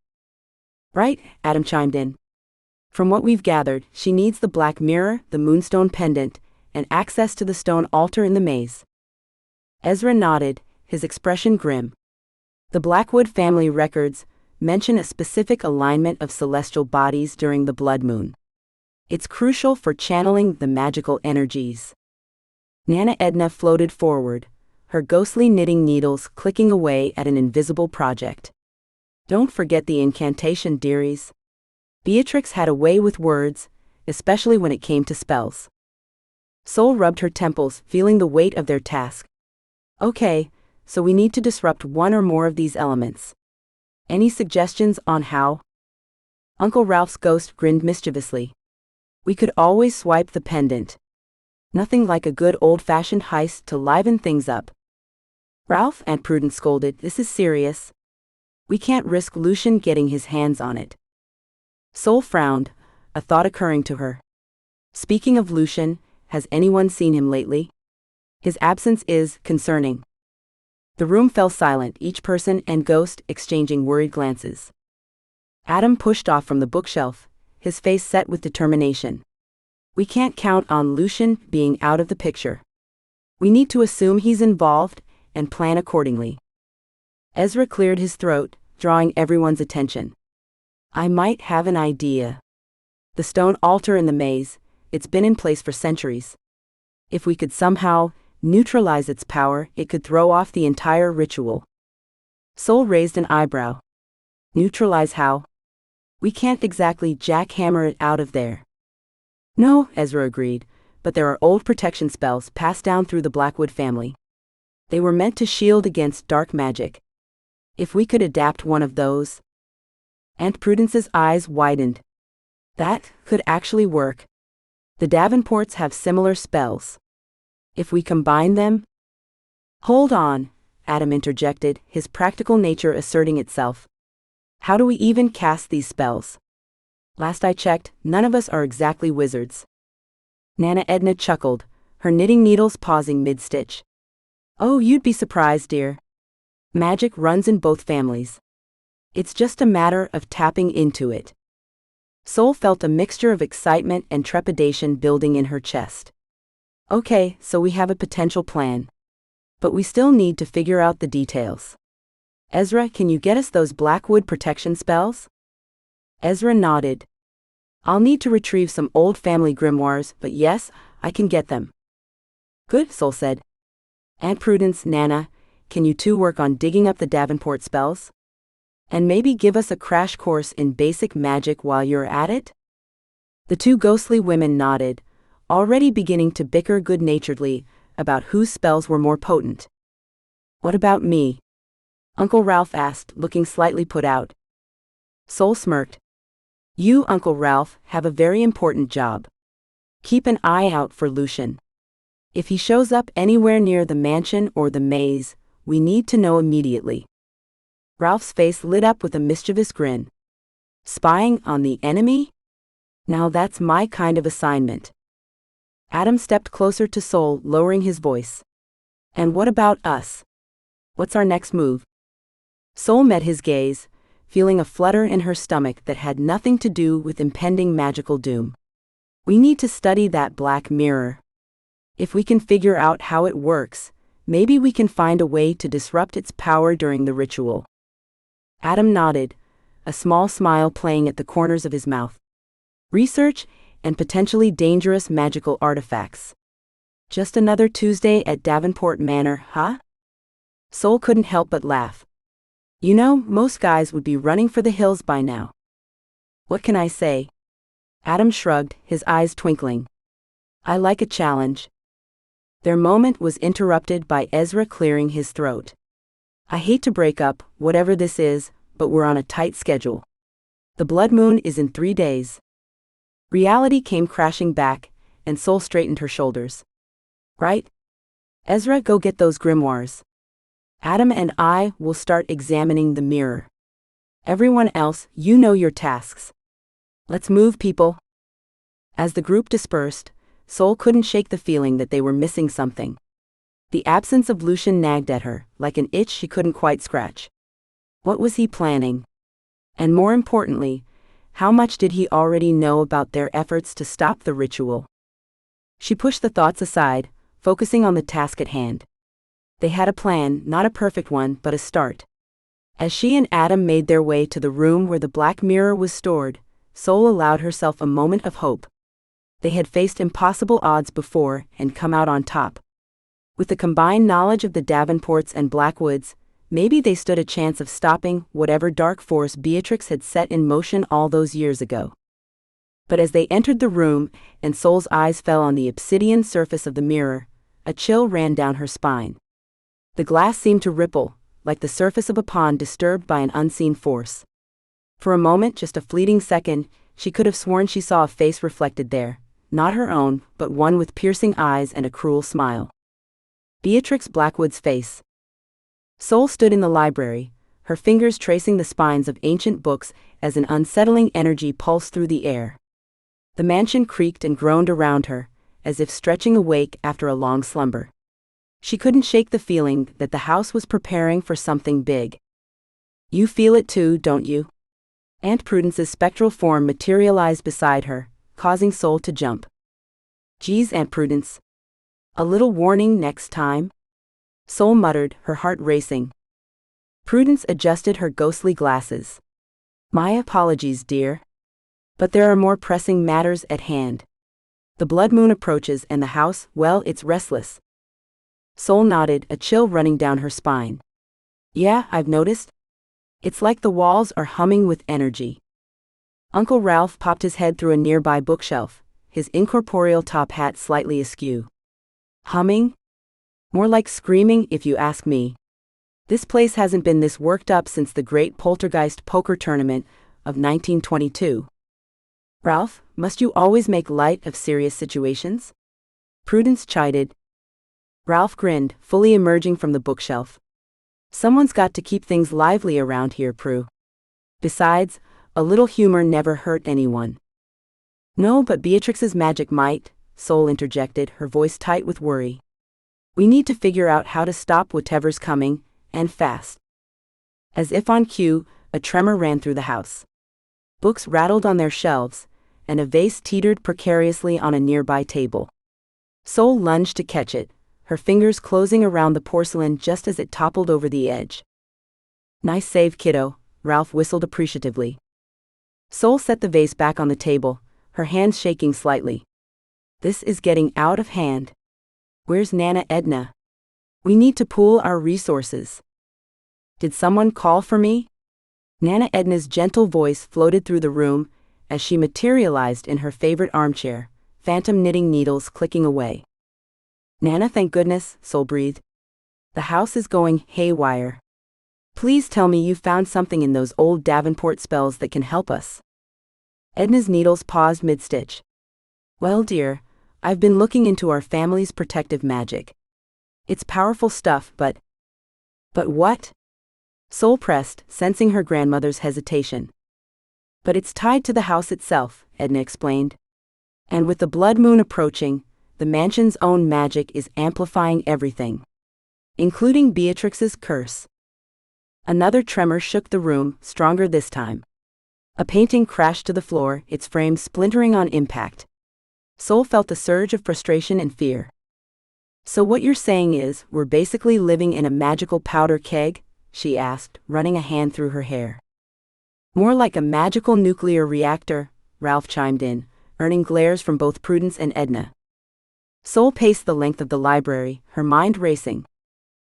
"Right," Adam chimed in. "From what we've gathered, she needs the black mirror, the moonstone pendant, and access to the stone altar in the maze." Ezra nodded, his expression grim. "The Blackwood family records mention a specific alignment of celestial bodies during the blood moon. It's crucial for channeling the magical energies." Nana Edna floated forward, her ghostly knitting needles clicking away at an invisible project. "Don't forget the incantation, dearies. Beatrix had a way with words, especially when it came to spells." Sol rubbed her temples, feeling the weight of their task. "Okay, so we need to disrupt one or more of these elements. Any suggestions on how?" Uncle Ralph's ghost grinned mischievously. "We could always swipe the pendant. Nothing like a good old-fashioned heist to liven things up." "Ralph," Aunt Prudence scolded, "this is serious. We can't risk Lucian getting his hands on it." Sol frowned, a thought occurring to her. "Speaking of Lucian, has anyone seen him lately? His absence is concerning." The room fell silent, each person and ghost exchanging worried glances. Adam pushed off from the bookshelf, his face set with determination. "We can't count on Lucian being out of the picture. We need to assume he's involved and plan accordingly." Ezra cleared his throat, drawing everyone's attention. "I might have an idea. The stone altar in the maze, it's been in place for centuries. If we could somehow neutralize its power, it could throw off the entire ritual." Sol raised an eyebrow. "Neutralize how? We can't exactly jackhammer it out of there." "No," Ezra agreed, "but there are old protection spells passed down through the Blackwood family. They were meant to shield against dark magic. If we could adapt one of those." Aunt Prudence's eyes widened. "That could actually work. The Davenports have similar spells. If we combine them—" "Hold on," Adam interjected, his practical nature asserting itself. "How do we even cast these spells? Last I checked, none of us are exactly wizards." Nana Edna chuckled, her knitting needles pausing mid-stitch. "Oh, you'd be surprised, dear. Magic runs in both families. It's just a matter of tapping into it." Sol felt a mixture of excitement and trepidation building in her chest. Okay, so we have a potential plan. But we still need to figure out the details. Ezra, can you get us those Blackwood protection spells? Ezra nodded. I'll need to retrieve some old family grimoires, but yes, I can get them. Good, Sol said. Aunt Prudence, Nana, can you two work on digging up the Davenport spells? And maybe give us a crash course in basic magic while you're at it? The two ghostly women nodded, already beginning to bicker good-naturedly about whose spells were more potent. What about me? Uncle Ralph asked, looking slightly put out. Sol smirked. You, Uncle Ralph, have a very important job. Keep an eye out for Lucian. If he shows up anywhere near the mansion or the maze, we need to know immediately. Ralph's face lit up with a mischievous grin. Spying on the enemy? Now that's my kind of assignment. Adam stepped closer to Sol, lowering his voice. And what about us? What's our next move? Sol met his gaze, feeling a flutter in her stomach that had nothing to do with impending magical doom. We need to study that black mirror. If we can figure out how it works, maybe we can find a way to disrupt its power during the ritual. Adam nodded, a small smile playing at the corners of his mouth. Research and potentially dangerous magical artifacts. Just another Tuesday at Davenport Manor, huh? Sol couldn't help but laugh. You know, most guys would be running for the hills by now. What can I say? Adam shrugged, his eyes twinkling. I like a challenge. Their moment was interrupted by Ezra clearing his throat. I hate to break up, whatever this is, but we're on a tight schedule. The blood moon is in 3 days. Reality came crashing back, and Sol straightened her shoulders. Right? Ezra, go get those grimoires. Adam and I will start examining the mirror. Everyone else, you know your tasks. Let's move, people. As the group dispersed, Sol couldn't shake the feeling that they were missing something. The absence of Lucian nagged at her, like an itch she couldn't quite scratch. What was he planning? And more importantly, how much did he already know about their efforts to stop the ritual? She pushed the thoughts aside, focusing on the task at hand. They had a plan, not a perfect one, but a start. As she and Adam made their way to the room where the black mirror was stored, Sol allowed herself a moment of hope. They had faced impossible odds before and come out on top. With the combined knowledge of the Davenports and Blackwoods, maybe they stood a chance of stopping whatever dark force Beatrix had set in motion all those years ago. But as they entered the room and Sol's eyes fell on the obsidian surface of the mirror, a chill ran down her spine. The glass seemed to ripple, like the surface of a pond disturbed by an unseen force. For a moment, just a fleeting second, she could have sworn she saw a face reflected there, not her own, but one with piercing eyes and a cruel smile. Beatrix Blackwood's face. Sol stood in the library, her fingers tracing the spines of ancient books as an unsettling energy pulsed through the air. The mansion creaked and groaned around her, as if stretching awake after a long slumber. She couldn't shake the feeling that the house was preparing for something big. You feel it too, don't you? Aunt Prudence's spectral form materialized beside her, causing Sol to jump. Geez, Aunt Prudence. A little warning next time? Sol muttered, her heart racing. Prudence adjusted her ghostly glasses. My apologies, dear. But there are more pressing matters at hand. The blood moon approaches and the house, well, it's restless. Sol nodded, a chill running down her spine. Yeah, I've noticed. It's like the walls are humming with energy. Uncle Ralph popped his head through a nearby bookshelf, his incorporeal top hat slightly askew. Humming? More like screaming, if you ask me. This place hasn't been this worked up since the Great Poltergeist Poker Tournament of 1922. Ralph, must you always make light of serious situations? Prudence chided. Ralph grinned, fully emerging from the bookshelf. Someone's got to keep things lively around here, Prue. Besides, a little humor never hurt anyone. No, but Beatrix's magic might, Sol interjected, her voice tight with worry. We need to figure out how to stop whatever's coming, and fast. As if on cue, a tremor ran through the house. Books rattled on their shelves, and a vase teetered precariously on a nearby table. Sol lunged to catch it, her fingers closing around the porcelain just as it toppled over the edge. "Nice save, kiddo," Ralph whistled appreciatively. Sol set the vase back on the table, her hands shaking slightly. "This is getting out of hand. Where's Nana Edna? We need to pool our resources." "Did someone call for me?" Nana Edna's gentle voice floated through the room as she materialized in her favorite armchair, phantom knitting needles clicking away. "Nana, thank goodness," Sol breathed. "The house is going haywire. Please tell me you found something in those old Davenport spells that can help us." Edna's needles paused mid-stitch. "Well, dear, I've been looking into our family's protective magic. It's powerful stuff, but..." "But what?" Sol pressed, sensing her grandmother's hesitation. "But it's tied to the house itself," Edna explained. "And with the blood moon approaching, the mansion's own magic is amplifying everything, including Beatrix's curse." Another tremor shook the room, stronger this time. A painting crashed to the floor, its frame splintering on impact. Sol felt a surge of frustration and fear. "So what you're saying is, we're basically living in a magical powder keg?" she asked, running a hand through her hair. "More like a magical nuclear reactor," Ralph chimed in, earning glares from both Prudence and Edna. Sol paced the length of the library, her mind racing.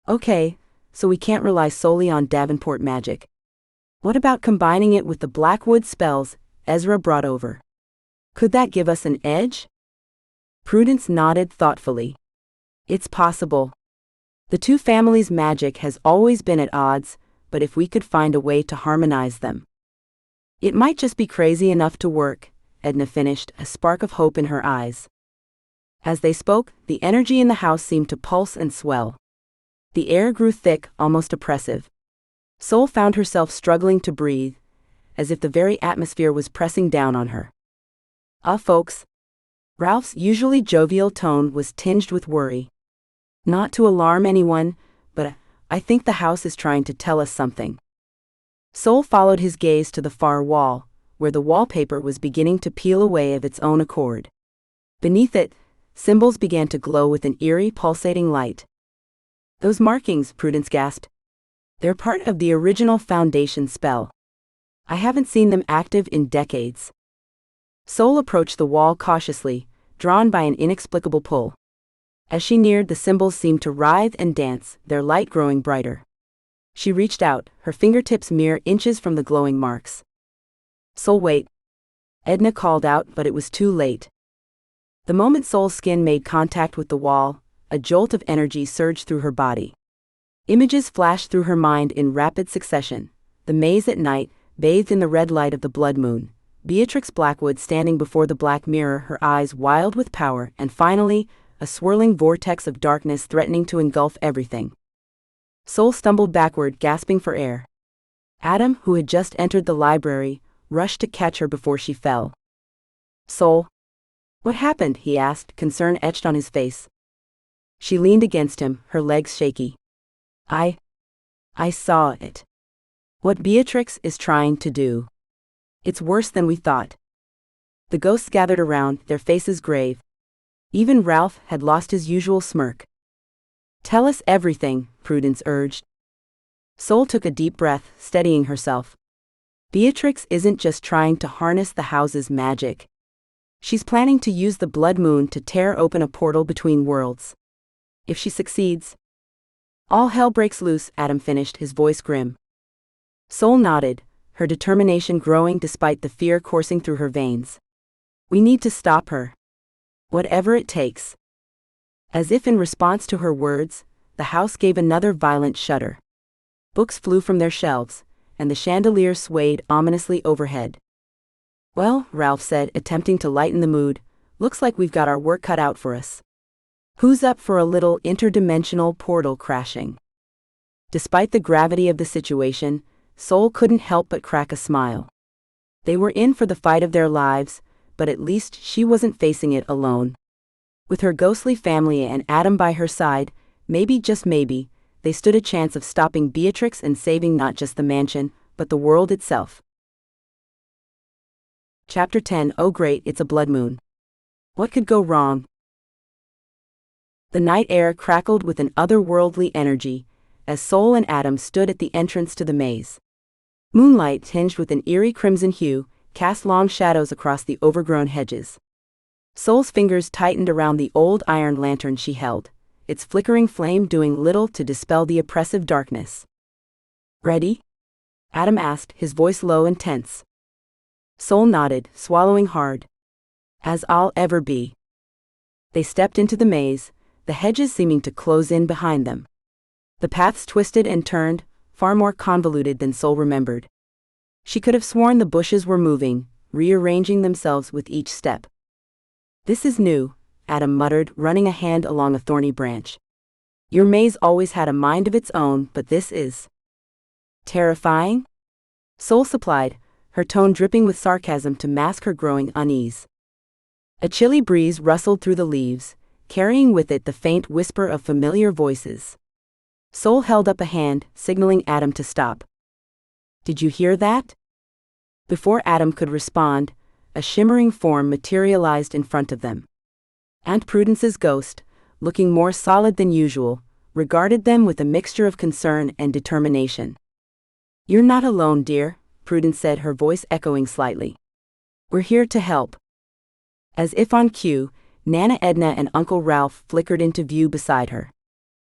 "Okay, so we can't rely solely on Davenport magic. What about combining it with the Blackwood spells Ezra brought over? Could that give us an edge?" Prudence nodded thoughtfully. "It's possible. The two families' magic has always been at odds, but if we could find a way to harmonize them." "It might just be crazy enough to work," Edna finished, a spark of hope in her eyes. As they spoke, the energy in the house seemed to pulse and swell. The air grew thick, almost oppressive. Sol found herself struggling to breathe, as if the very atmosphere was pressing down on her. Folks." Ralph's usually jovial tone was tinged with worry. "Not to alarm anyone, but I think the house is trying to tell us something." Sol followed his gaze to the far wall, where the wallpaper was beginning to peel away of its own accord. Beneath it, symbols began to glow with an eerie, pulsating light. "Those markings," Prudence gasped. "They're part of the original foundation spell. I haven't seen them active in decades." Sol approached the wall cautiously, drawn by an inexplicable pull. As she neared, the symbols seemed to writhe and dance, their light growing brighter. She reached out, her fingertips mere inches from the glowing marks. "Sol, wait!" Edna called out, but it was too late. The moment Sol's skin made contact with the wall, a jolt of energy surged through her body. Images flashed through her mind in rapid succession. The maze at night, bathed in the red light of the blood moon. Beatrix Blackwood standing before the black mirror, her eyes wild with power, and finally, a swirling vortex of darkness threatening to engulf everything. Sol stumbled backward, gasping for air. Adam, who had just entered the library, rushed to catch her before she fell. "Sol, what happened?" he asked, concern etched on his face. She leaned against him, her legs shaky. I saw it. What Beatrix is trying to do. It's worse than we thought." The ghosts gathered around, their faces grave. Even Ralph had lost his usual smirk. "Tell us everything," Prudence urged. Sol took a deep breath, steadying herself. "Beatrix isn't just trying to harness the house's magic. She's planning to use the blood moon to tear open a portal between worlds. If she succeeds, all hell breaks loose," Adam finished, his voice grim. Sol nodded, her determination growing despite the fear coursing through her veins. "We need to stop her. Whatever it takes." As if in response to her words, the house gave another violent shudder. Books flew from their shelves, and the chandelier swayed ominously overhead. "Well," Ralph said, attempting to lighten the mood, "looks like we've got our work cut out for us. Who's up for a little interdimensional portal crashing?" Despite the gravity of the situation, Sol couldn't help but crack a smile. They were in for the fight of their lives, but at least she wasn't facing it alone. With her ghostly family and Adam by her side, maybe, just maybe, they stood a chance of stopping Beatrix and saving not just the mansion, but the world itself. Chapter 10. Oh great, it's a blood moon. What could go wrong? The night air crackled with an otherworldly energy, as Sol and Adam stood at the entrance to the maze. Moonlight, tinged with an eerie crimson hue, cast long shadows across the overgrown hedges. Sol's fingers tightened around the old iron lantern she held, its flickering flame doing little to dispel the oppressive darkness. "Ready?" Adam asked, his voice low and tense. Sol nodded, swallowing hard. "As I'll ever be." They stepped into the maze, the hedges seeming to close in behind them. The paths twisted and turned, far more convoluted than Sol remembered. She could have sworn the bushes were moving, rearranging themselves with each step. "This is new," Adam muttered, running a hand along a thorny branch. "Your maze always had a mind of its own, but this is terrifying?" Sol supplied, her tone dripping with sarcasm to mask her growing unease. A chilly breeze rustled through the leaves, carrying with it the faint whisper of familiar voices. Sol held up a hand, signaling Adam to stop. "Did you hear that?" Before Adam could respond, a shimmering form materialized in front of them. Aunt Prudence's ghost, looking more solid than usual, regarded them with a mixture of concern and determination. "You're not alone, dear," Prudence said, her voice echoing slightly. "We're here to help." As if on cue, Nana Edna and Uncle Ralph flickered into view beside her.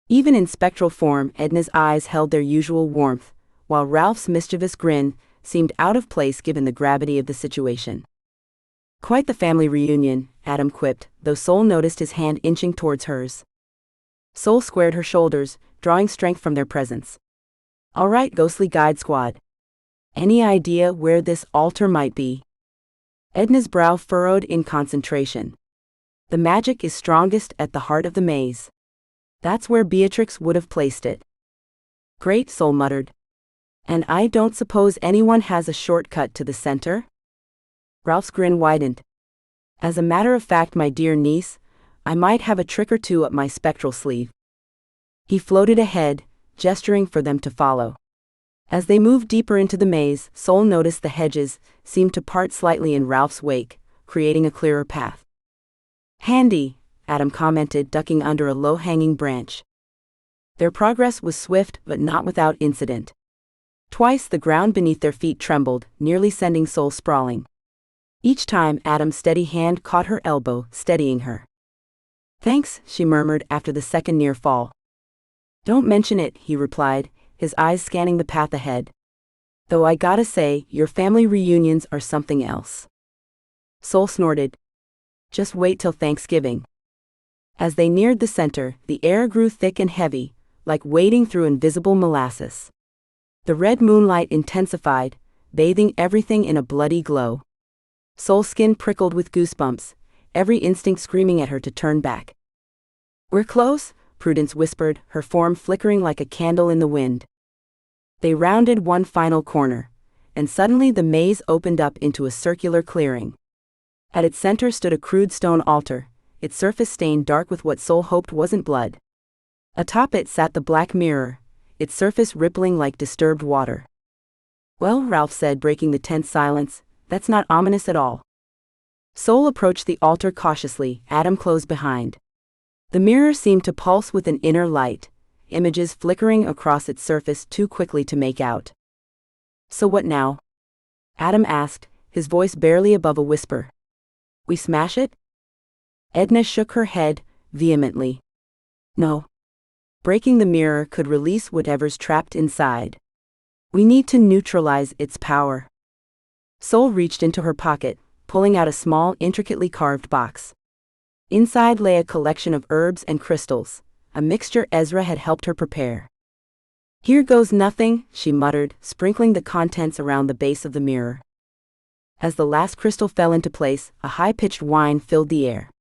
Even in spectral form, Edna's eyes held their usual warmth, while Ralph's mischievous grin seemed out of place given the gravity of the situation. "Quite the family reunion," Adam quipped, though Sol noticed his hand inching towards hers. Sol squared her shoulders, drawing strength from their presence. "All right, ghostly guide squad. Any idea where this altar might be?" Edna's brow furrowed in concentration. "The magic is strongest at the heart of the maze. That's where Beatrix would have placed it." "Great," Sol muttered. "And I don't suppose anyone has a shortcut to the center?" Ralph's grin widened. "As a matter of fact, my dear niece, I might have a trick or two up my spectral sleeve." He floated ahead, gesturing for them to follow. As they moved deeper into the maze, Sol noticed the hedges seemed to part slightly in Ralph's wake, creating a clearer path. "Handy," Adam commented, ducking under a low-hanging branch. Their progress was swift but not without incident. Twice the ground beneath their feet trembled, nearly sending Sol sprawling. Each time Adam's steady hand caught her elbow, steadying her. "Thanks," she murmured after the second near fall. "Don't mention it," he replied, his eyes scanning the path ahead. "Though I gotta say, your family reunions are something else." Sol snorted. "Just wait till Thanksgiving." As they neared the center, the air grew thick and heavy, like wading through invisible molasses. The red moonlight intensified, bathing everything in a bloody glow. Sol's skin prickled with goosebumps, every instinct screaming at her to turn back. "We're close," Prudence whispered, her form flickering like a candle in the wind. They rounded one final corner, and suddenly the maze opened up into a circular clearing. At its center stood a crude stone altar, its surface stained dark with what Sol hoped wasn't blood. Atop it sat the black mirror, its surface rippling like disturbed water. "Well," Ralph said, breaking the tense silence, "that's not ominous at all." Sol approached the altar cautiously, Adam close behind. The mirror seemed to pulse with an inner light, images flickering across its surface too quickly to make out. "So what now?" Adam asked, his voice barely above a whisper. "We smash it?" Edna shook her head, vehemently. "No. Breaking the mirror could release whatever's trapped inside. We need to neutralize its power." Sol reached into her pocket, pulling out a small, intricately carved box. Inside lay a collection of herbs and crystals, a mixture Ezra had helped her prepare. "Here goes nothing," she muttered, sprinkling the contents around the base of the mirror. As the last crystal fell into place, a high-pitched whine filled the air.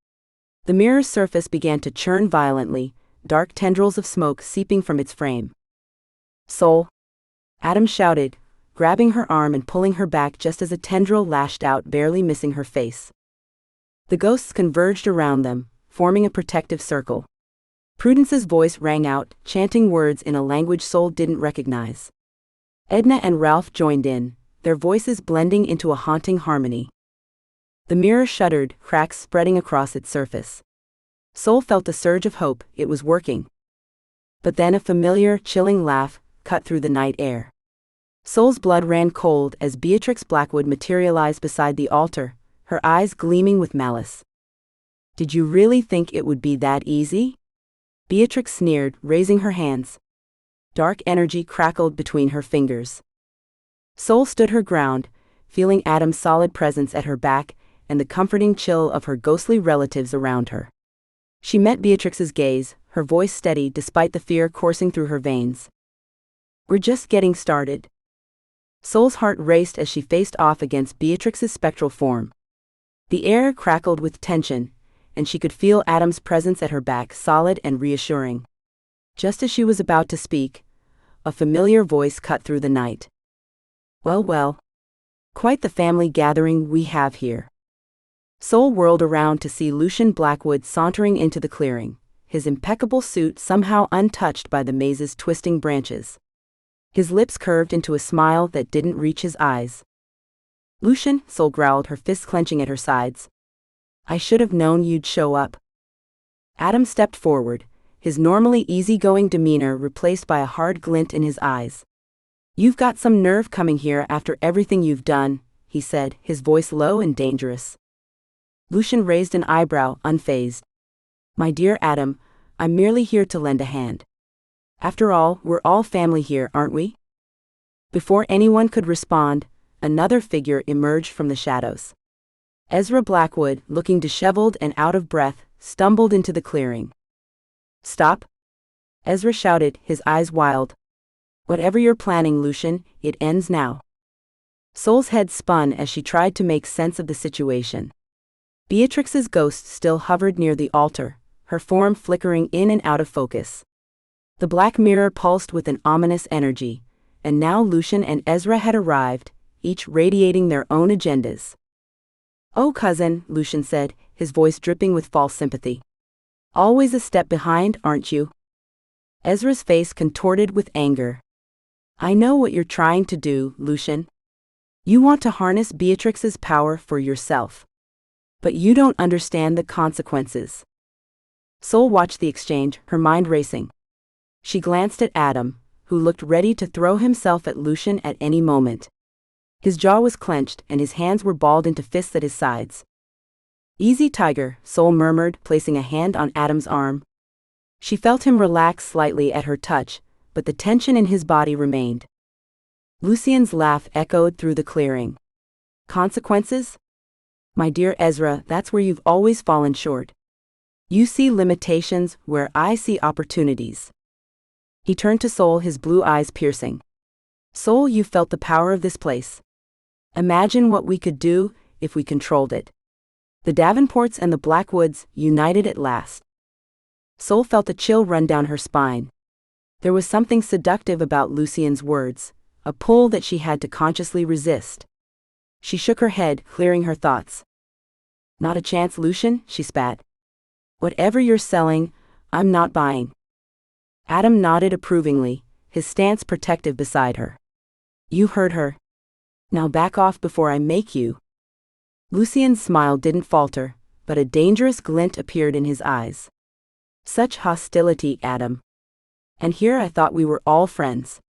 The mirror's surface began to churn violently, dark tendrils of smoke seeping from its frame. "Sol!" Adam shouted, grabbing her arm and pulling her back just as a tendril lashed out, barely missing her face. The ghosts converged around them, forming a protective circle. Prudence's voice rang out, chanting words in a language Sol didn't recognize. Edna and Ralph joined in, their voices blending into a haunting harmony. The mirror shuddered, cracks spreading across its surface. Soul felt a surge of hope, it was working. But then a familiar, chilling laugh cut through the night air. Soul's blood ran cold as Beatrix Blackwood materialized beside the altar, her eyes gleaming with malice. "Did you really think it would be that easy?" Beatrix sneered, raising her hands. Dark energy crackled between her fingers. Soul stood her ground, feeling Adam's solid presence at her back and the comforting chill of her ghostly relatives around her. She met Beatrix's gaze, her voice steady despite the fear coursing through her veins. "We're just getting started." Soul's heart raced as she faced off against Beatrix's spectral form. The air crackled with tension, and she could feel Adam's presence at her back, solid and reassuring. Just as she was about to speak, a familiar voice cut through the night. "Well, well. Quite the family gathering we have here." Soul whirled around to see Lucian Blackwood sauntering into the clearing, his impeccable suit somehow untouched by the maze's twisting branches. His lips curved into a smile that didn't reach his eyes. "Lucian," Soul growled, her fists clenching at her sides. "I should have known you'd show up." Adam stepped forward, his normally easygoing demeanor replaced by a hard glint in his eyes. "You've got some nerve coming here after everything you've done," he said, his voice low and dangerous. Lucian raised an eyebrow, unfazed. "My dear Adam, I'm merely here to lend a hand. After all, we're all family here, aren't we?" Before anyone could respond, another figure emerged from the shadows. Ezra Blackwood, looking disheveled and out of breath, stumbled into the clearing. "Stop!" Ezra shouted, his eyes wild. "Whatever you're planning, Lucian, it ends now." Soul's head spun as she tried to make sense of the situation. Beatrix's ghost still hovered near the altar, her form flickering in and out of focus. The black mirror pulsed with an ominous energy, and now Lucian and Ezra had arrived, each radiating their own agendas. "Oh, cousin," Lucian said, his voice dripping with false sympathy. "Always a step behind, aren't you?" Ezra's face contorted with anger. "I know what you're trying to do, Lucian. You want to harness Beatrix's power for yourself. But you don't understand the consequences." Soul watched the exchange, her mind racing. She glanced at Adam, who looked ready to throw himself at Lucian at any moment. His jaw was clenched and his hands were balled into fists at his sides. "Easy, Tiger," Soul murmured, placing a hand on Adam's arm. She felt him relax slightly at her touch, but the tension in his body remained. Lucian's laugh echoed through the clearing. "Consequences? My dear Ezra, that's where you've always fallen short. You see limitations where I see opportunities." He turned to Soul, his blue eyes piercing. "Soul, you felt the power of this place. Imagine what we could do if we controlled it. The Davenports and the Blackwoods united at last." Soul felt a chill run down her spine. There was something seductive about Lucian's words, a pull that she had to consciously resist. She shook her head, clearing her thoughts. "Not a chance, Lucian," she spat. "Whatever you're selling, I'm not buying." Adam nodded approvingly, his stance protective beside her. "You heard her. Now back off before I make you." Lucian's smile didn't falter, but a dangerous glint appeared in his eyes. "Such hostility, Adam. And here I thought we were all friends."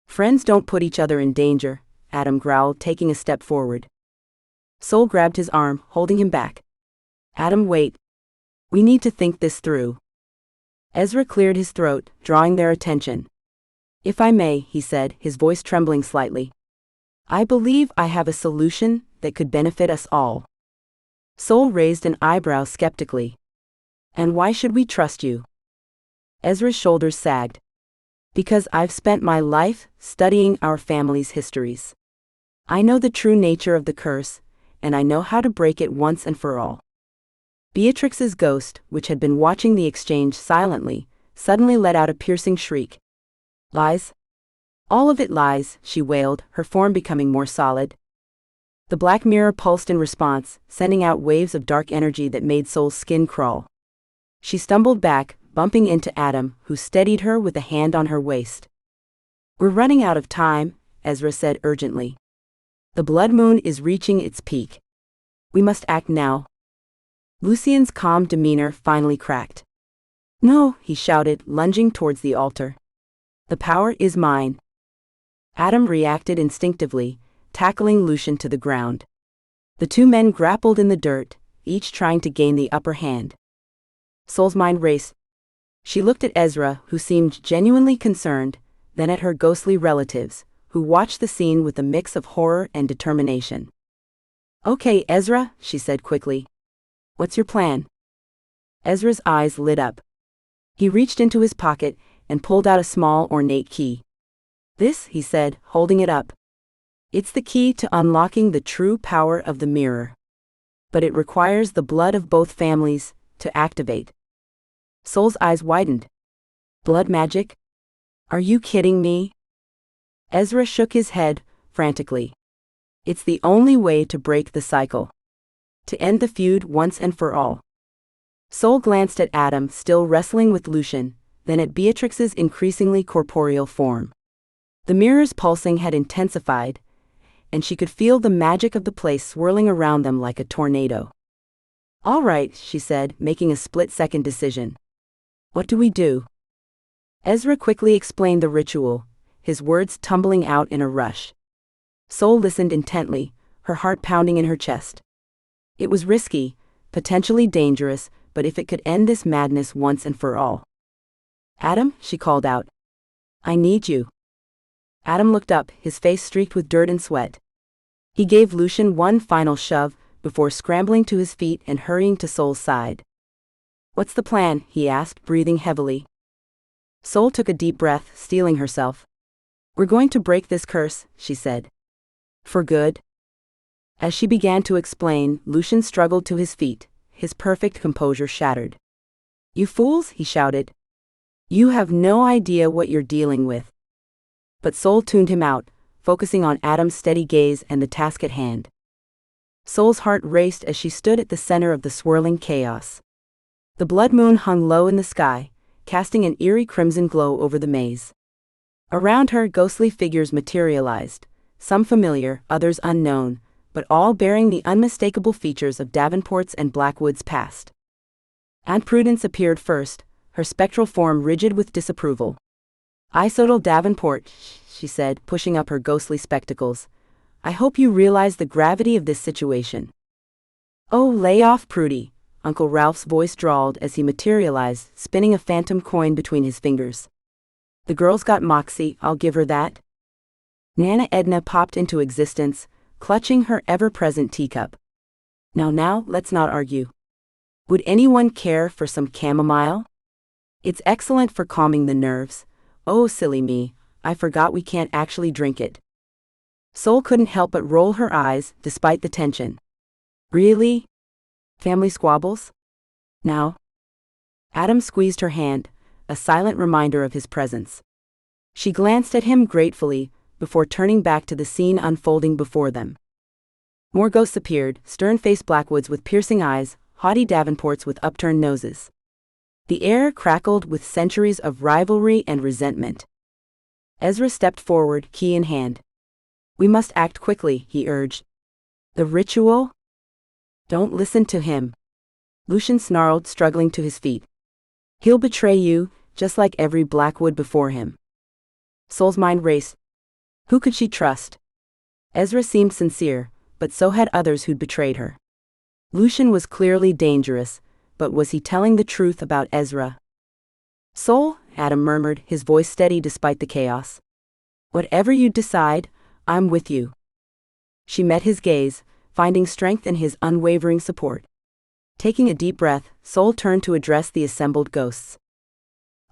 "Friends don't put each other in danger," Adam growled, taking a step forward. Soul grabbed his arm, holding him back. "Adam, wait. We need to think this through." Ezra cleared his throat, drawing their attention. "If I may," he said, his voice trembling slightly. "I believe I have a solution that could benefit us all." Soul raised an eyebrow skeptically. "And why should we trust you?" Ezra's shoulders sagged. "Because I've spent my life studying our family's histories. I know the true nature of the curse, and I know how to break it once and for all." Beatrix's ghost, which had been watching the exchange silently, suddenly let out a piercing shriek. "Lies? All of it lies," she wailed, her form becoming more solid. The black mirror pulsed in response, sending out waves of dark energy that made Soul's skin crawl. She stumbled back, bumping into Adam, who steadied her with a hand on her waist. "We're running out of time," Ezra said urgently. "The blood moon is reaching its peak. We must act now." Lucian's calm demeanor finally cracked. "No," he shouted, lunging towards the altar. "The power is mine." Adam reacted instinctively, tackling Lucian to the ground. The two men grappled in the dirt, each trying to gain the upper hand. Soul's mind raced. She looked at Ezra, who seemed genuinely concerned, then at her ghostly relatives, who watched the scene with a mix of horror and determination. "Okay, Ezra," she said quickly. "What's your plan?" Ezra's eyes lit up. He reached into his pocket and pulled out a small, ornate key. "This," he said, holding it up. "It's the key to unlocking the true power of the mirror. But it requires the blood of both families to activate." Soul's eyes widened. "Blood magic? Are you kidding me?" Ezra shook his head, frantically. "It's the only way to break the cycle. To end the feud once and for all." Soul glanced at Adam, still wrestling with Lucian, then at Beatrix's increasingly corporeal form. The mirror's pulsing had intensified, and she could feel the magic of the place swirling around them like a tornado. "All right," she said, making a split-second decision. "What do we do?" Ezra quickly explained the ritual, his words tumbling out in a rush. Soul listened intently, her heart pounding in her chest. It was risky, potentially dangerous, but if it could end this madness once and for all. "Adam," she called out. "I need you." Adam looked up, his face streaked with dirt and sweat. He gave Lucian one final shove, before scrambling to his feet and hurrying to Soul's side. "What's the plan?" he asked, breathing heavily. Soul took a deep breath, steeling herself. "We're going to break this curse," she said. "For good?" As she began to explain, Lucian struggled to his feet, his perfect composure shattered. "You fools," he shouted. "You have no idea what you're dealing with." But Soul tuned him out, focusing on Adam's steady gaze and the task at hand. Soul's heart raced as she stood at the center of the swirling chaos. The blood moon hung low in the sky, casting an eerie crimson glow over the maze. Around her, ghostly figures materialized, some familiar, others unknown, but all bearing the unmistakable features of Davenport's and Blackwood's past. Aunt Prudence appeared first, her spectral form rigid with disapproval. "Isodal Davenport," she said, pushing up her ghostly spectacles. "I hope you realize the gravity of this situation." "Oh, lay off, Prudy," Uncle Ralph's voice drawled as he materialized, spinning a phantom coin between his fingers. "The girl's got moxie, I'll give her that." Nana Edna popped into existence, clutching her ever-present teacup. Now, let's not argue. Would anyone care for some chamomile? It's excellent for calming the nerves. Oh, silly me, I forgot we can't actually drink it." Soul couldn't help but roll her eyes, despite the tension. "Really? Family squabbles? Now?" Adam squeezed her hand, a silent reminder of his presence. She glanced at him gratefully, before turning back to the scene unfolding before them. More ghosts appeared, stern-faced Blackwoods with piercing eyes, haughty Davenports with upturned noses. The air crackled with centuries of rivalry and resentment. Ezra stepped forward, key in hand. "We must act quickly," he urged. "The ritual?" "Don't listen to him," Lucian snarled, struggling to his feet. "He'll betray you, just like every Blackwood before him." Soul's mind raced. Who could she trust? Ezra seemed sincere, but so had others who'd betrayed her. Lucian was clearly dangerous, but was he telling the truth about Ezra? "Soul," Adam murmured, his voice steady despite the chaos. "Whatever you decide, I'm with you." She met his gaze, finding strength in his unwavering support. Taking a deep breath, Soul turned to address the assembled ghosts.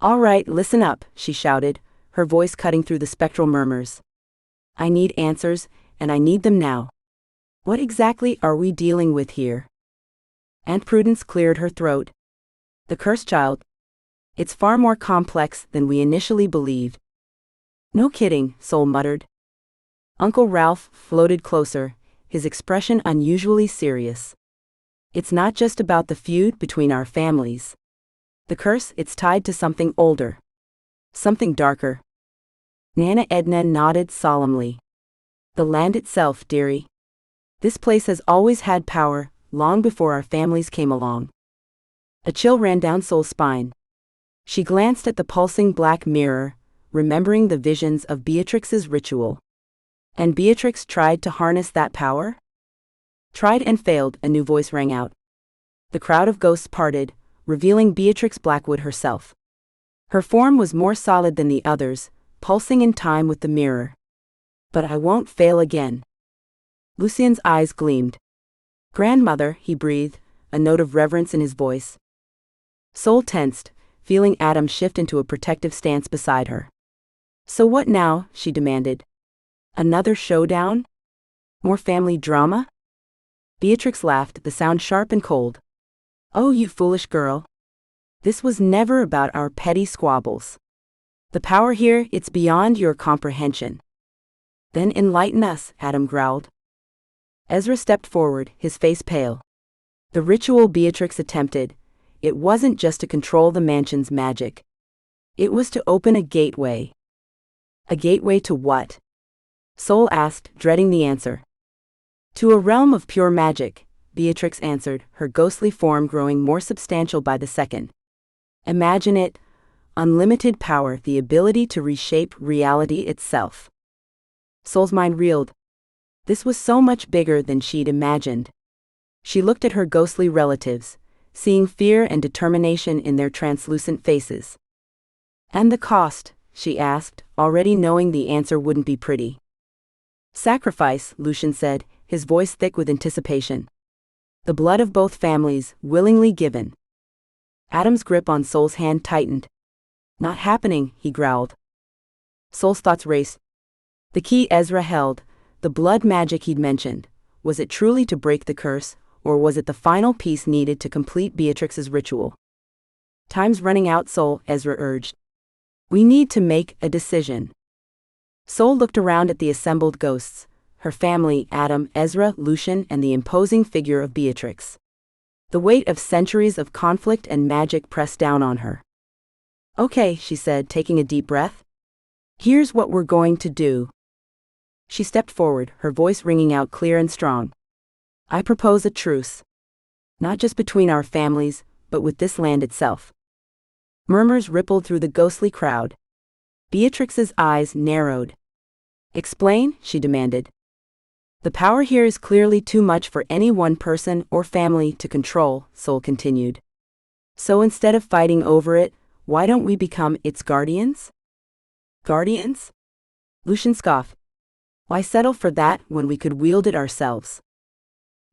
"All right, listen up," she shouted, her voice cutting through the spectral murmurs. "I need answers, and I need them now. What exactly are we dealing with here?" Aunt Prudence cleared her throat. "The cursed child. It's far more complex than we initially believed." "No kidding," Soul muttered. Uncle Ralph floated closer, his expression unusually serious. "It's not just about the feud between our families. The curse, it's tied to something older. Something darker." Nana Edna nodded solemnly. "The land itself, dearie. This place has always had power, long before our families came along. A chill ran down Soul's spine. She glanced at the pulsing black mirror, remembering the visions of Beatrix's ritual. And Beatrix tried to harness that power? Tried and failed, a new voice rang out. The crowd of ghosts parted, revealing Beatrix Blackwood herself. Her form was more solid than the others, pulsing in time with the mirror. But I won't fail again. Lucian's eyes gleamed. Grandmother, he breathed, a note of reverence in his voice. Soul tensed, feeling Adam shift into a protective stance beside her. So what now? She demanded. Another showdown? More family drama? Beatrix laughed, the sound sharp and cold. Oh, you foolish girl. This was never about our petty squabbles. The power here, it's beyond your comprehension. Then enlighten us, Adam growled. Ezra stepped forward, his face pale. The ritual Beatrix attempted, it wasn't just to control the mansion's magic. It was to open a gateway. A gateway to what? Soul asked, dreading the answer. To a realm of pure magic, Beatrix answered, her ghostly form growing more substantial by the second. Imagine it, unlimited power, the ability to reshape reality itself. Soul's mind reeled. This was so much bigger than she'd imagined. She looked at her ghostly relatives, seeing fear and determination in their translucent faces. And the cost? She asked, already knowing the answer wouldn't be pretty. Sacrifice, Lucian said, his voice thick with anticipation. The blood of both families, willingly given. Adam's grip on Soul's hand tightened. Not happening, he growled. Soul's thoughts raced. The key Ezra held, the blood magic he'd mentioned, was it truly to break the curse, or was it the final piece needed to complete Beatrix's ritual? Time's running out, Soul, Ezra urged. We need to make a decision. Soul looked around at the assembled ghosts, her family, Adam, Ezra, Lucian, and the imposing figure of Beatrix. The weight of centuries of conflict and magic pressed down on her. Okay, she said, taking a deep breath. Here's what we're going to do. She stepped forward, her voice ringing out clear and strong. I propose a truce. Not just between our families, but with this land itself. Murmurs rippled through the ghostly crowd. Beatrix's eyes narrowed. Explain, she demanded. The power here is clearly too much for any one person or family to control, Soul continued. So instead of fighting over it, why don't we become its guardians? Guardians? Lucian scoffed. Why settle for that when we could wield it ourselves?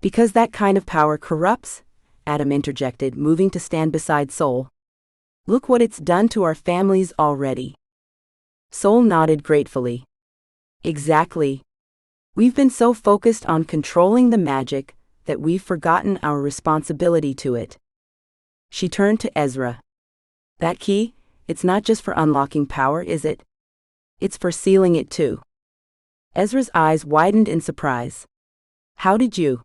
Because that kind of power corrupts, Adam interjected, moving to stand beside Soul. Look what it's done to our families already. Soul nodded gratefully. Exactly. We've been so focused on controlling the magic that we've forgotten our responsibility to it. She turned to Ezra. That key, it's not just for unlocking power, is it? It's for sealing it too. Ezra's eyes widened in surprise. How did you?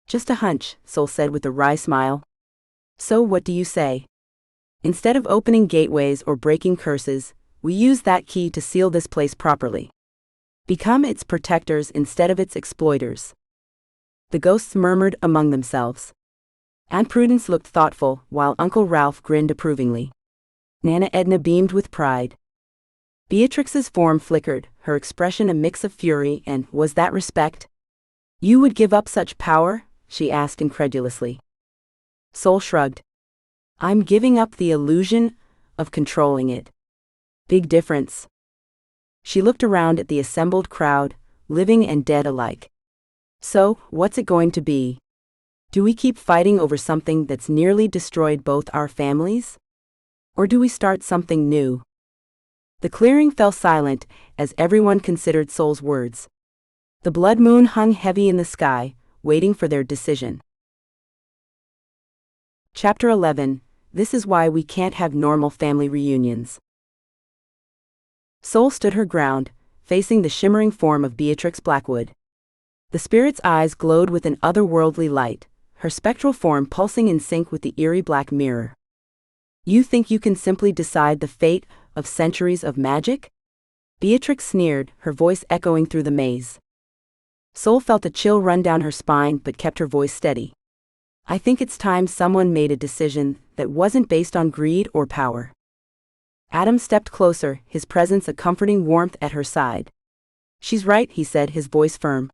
Just a hunch, Soul said with a wry smile. So what do you say? Instead of opening gateways or breaking curses, we use that key to seal this place properly. Become its protectors instead of its exploiters. The ghosts murmured among themselves. Aunt Prudence looked thoughtful, while Uncle Ralph grinned approvingly. Nana Edna beamed with pride. Beatrix's form flickered, her expression a mix of fury and, was that respect? You would give up such power? She asked incredulously. Soul shrugged. I'm giving up the illusion of controlling it. Big difference. She looked around at the assembled crowd, living and dead alike. So, what's it going to be? Do we keep fighting over something that's nearly destroyed both our families? Or do we start something new? The clearing fell silent as everyone considered Soul's words. The blood moon hung heavy in the sky, waiting for their decision. Chapter 11. This is why we can't have normal family reunions. Soul stood her ground, facing the shimmering form of Beatrix Blackwood. The spirit's eyes glowed with an otherworldly light, her spectral form pulsing in sync with the eerie black mirror. You think you can simply decide the fate of centuries of magic? Beatrix sneered, her voice echoing through the maze. Soul felt a chill run down her spine but kept her voice steady. I think it's time someone made a decision that wasn't based on greed or power. Adam stepped closer, his presence a comforting warmth at her side. She's right, he said, his voice firm.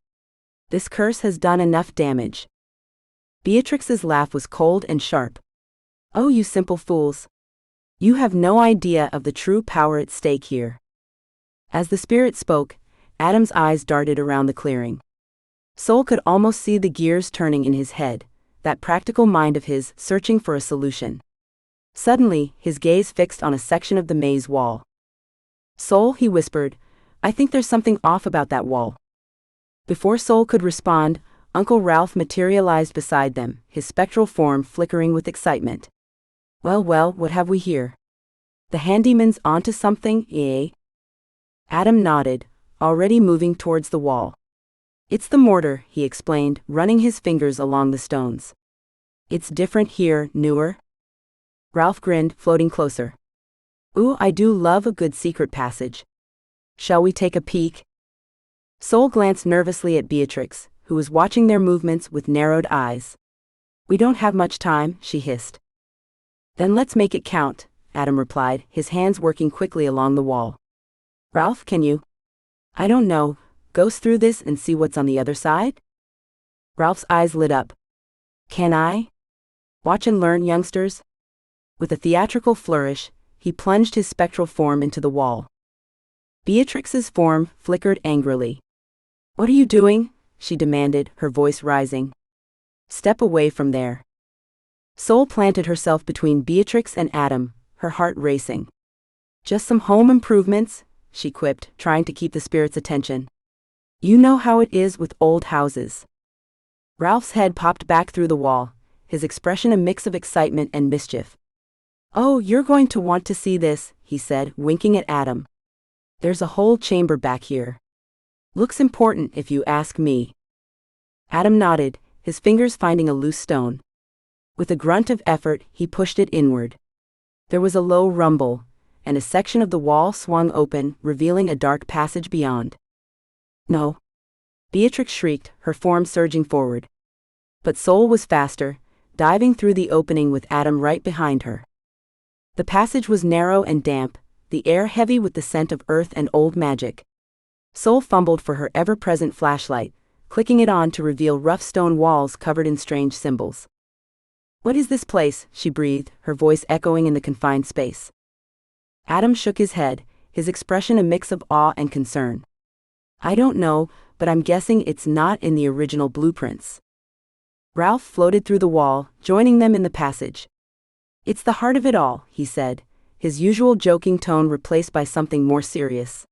This curse has done enough damage. Beatrix's laugh was cold and sharp. Oh, you simple fools. You have no idea of the true power at stake here. As the spirit spoke, Adam's eyes darted around the clearing. Soul could almost see the gears turning in his head, that practical mind of his searching for a solution. Suddenly, his gaze fixed on a section of the maze wall. Soul, he whispered, I think there's something off about that wall. Before Soul could respond, Uncle Ralph materialized beside them, his spectral form flickering with excitement. Well, what have we here? The handyman's onto something, eh? Adam nodded, already moving towards the wall. It's the mortar, he explained, running his fingers along the stones. It's different here, newer. Ralph grinned, floating closer. Ooh, I do love a good secret passage. Shall we take a peek? Soul glanced nervously at Beatrix, who was watching their movements with narrowed eyes. We don't have much time, she hissed. Then let's make it count, Adam replied, his hands working quickly along the wall. Ralph, can you? I don't know, goes through this and see what's on the other side? Ralph's eyes lit up. Can I? Watch and learn, youngsters. With a theatrical flourish, he plunged his spectral form into the wall. Beatrix's form flickered angrily. What are you doing? She demanded, her voice rising. Step away from there. Soul planted herself between Beatrix and Adam, her heart racing. Just some home improvements, she quipped, trying to keep the spirit's attention. You know how it is with old houses. Ralph's head popped back through the wall, his expression a mix of excitement and mischief. Oh, you're going to want to see this, he said, winking at Adam. There's a whole chamber back here. Looks important if you ask me. Adam nodded, his fingers finding a loose stone. With a grunt of effort, he pushed it inward. There was a low rumble, and a section of the wall swung open, revealing a dark passage beyond. No. Beatrix shrieked, her form surging forward. But Soul was faster, diving through the opening with Adam right behind her. The passage was narrow and damp, the air heavy with the scent of earth and old magic. Soul fumbled for her ever-present flashlight, clicking it on to reveal rough stone walls covered in strange symbols. What is this place? She breathed, her voice echoing in the confined space. Adam shook his head, his expression a mix of awe and concern. I don't know, but I'm guessing it's not in the original blueprints. Ralph floated through the wall, joining them in the passage. It's the heart of it all, he said, his usual joking tone replaced by something more serious.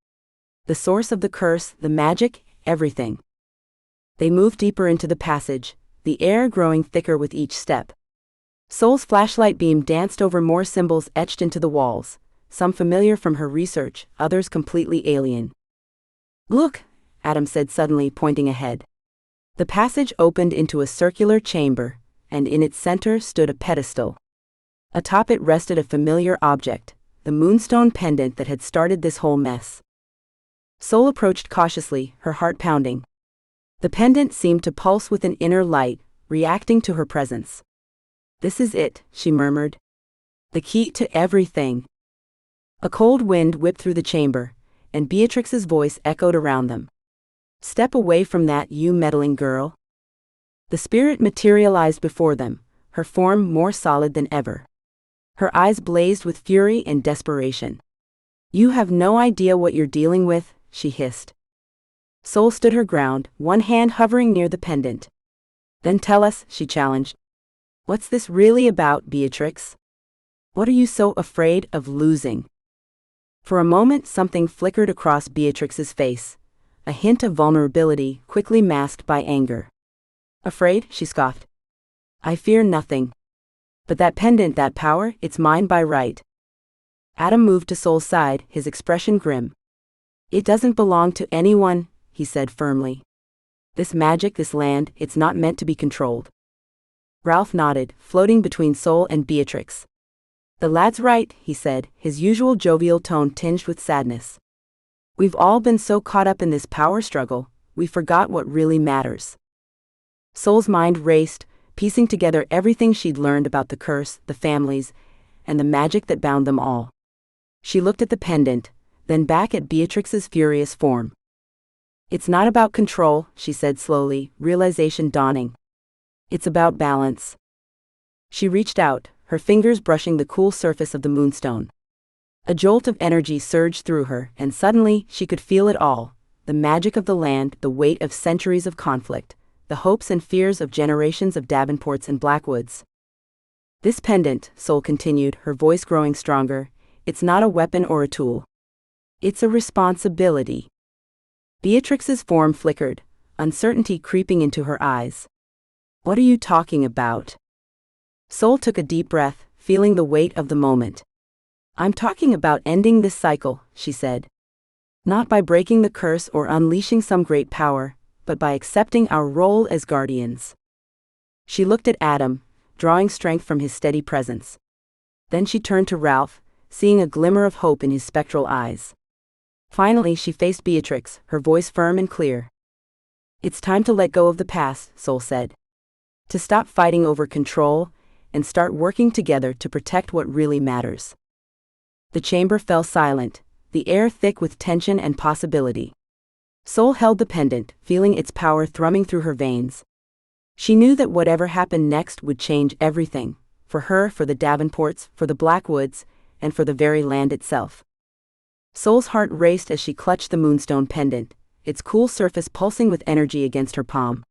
The source of the curse, the magic, everything. They moved deeper into the passage, the air growing thicker with each step. Soul's flashlight beam danced over more symbols etched into the walls, some familiar from her research, others completely alien. Look, Adam said suddenly, pointing ahead. The passage opened into a circular chamber, and in its center stood a pedestal. Atop it rested a familiar object, the moonstone pendant that had started this whole mess. Soul approached cautiously, her heart pounding. The pendant seemed to pulse with an inner light, reacting to her presence. This is it, she murmured. The key to everything. A cold wind whipped through the chamber, and Beatrix's voice echoed around them. Step away from that, you meddling girl. The spirit materialized before them, her form more solid than ever. Her eyes blazed with fury and desperation. You have no idea what you're dealing with, she hissed. Soul stood her ground, one hand hovering near the pendant. Then tell us, she challenged. What's this really about, Beatrix? What are you so afraid of losing? For a moment something flickered across Beatrix's face, a hint of vulnerability quickly masked by anger. Afraid, she scoffed. I fear nothing. But that pendant, that power, it's mine by right. Adam moved to Soul's side, his expression grim. It doesn't belong to anyone, he said firmly. This magic, this land, it's not meant to be controlled. Ralph nodded, floating between Soul and Beatrix. The lad's right, he said, his usual jovial tone tinged with sadness. We've all been so caught up in this power struggle, we forgot what really matters. Soul's mind raced, piecing together everything she'd learned about the curse, the families, and the magic that bound them all. She looked at the pendant, then back at Beatrix's furious form. "It's not about control," she said slowly, realization dawning. "It's about balance." She reached out, her fingers brushing the cool surface of the moonstone. A jolt of energy surged through her, and suddenly she could feel it all: the magic of the land, the weight of centuries of conflict, the hopes and fears of generations of Davenports and Blackwoods. "This pendant," Sol continued, her voice growing stronger, "it's not a weapon or a tool. It's a responsibility." Beatrix's form flickered, uncertainty creeping into her eyes. "What are you talking about?" Sol took a deep breath, feeling the weight of the moment. "I'm talking about ending this cycle," she said. "Not by breaking the curse or unleashing some great power, but by accepting our role as guardians." She looked at Adam, drawing strength from his steady presence. Then she turned to Ralph, seeing a glimmer of hope in his spectral eyes. Finally she faced Beatrix, her voice firm and clear. "It's time to let go of the past," Sol said. "To stop fighting over control, and start working together to protect what really matters." The chamber fell silent, the air thick with tension and possibility. Sol held the pendant, feeling its power thrumming through her veins. She knew that whatever happened next would change everything, for her, for the Davenports, for the Blackwoods, and for the very land itself. Sol's heart raced as she clutched the moonstone pendant, its cool surface pulsing with energy against her palm.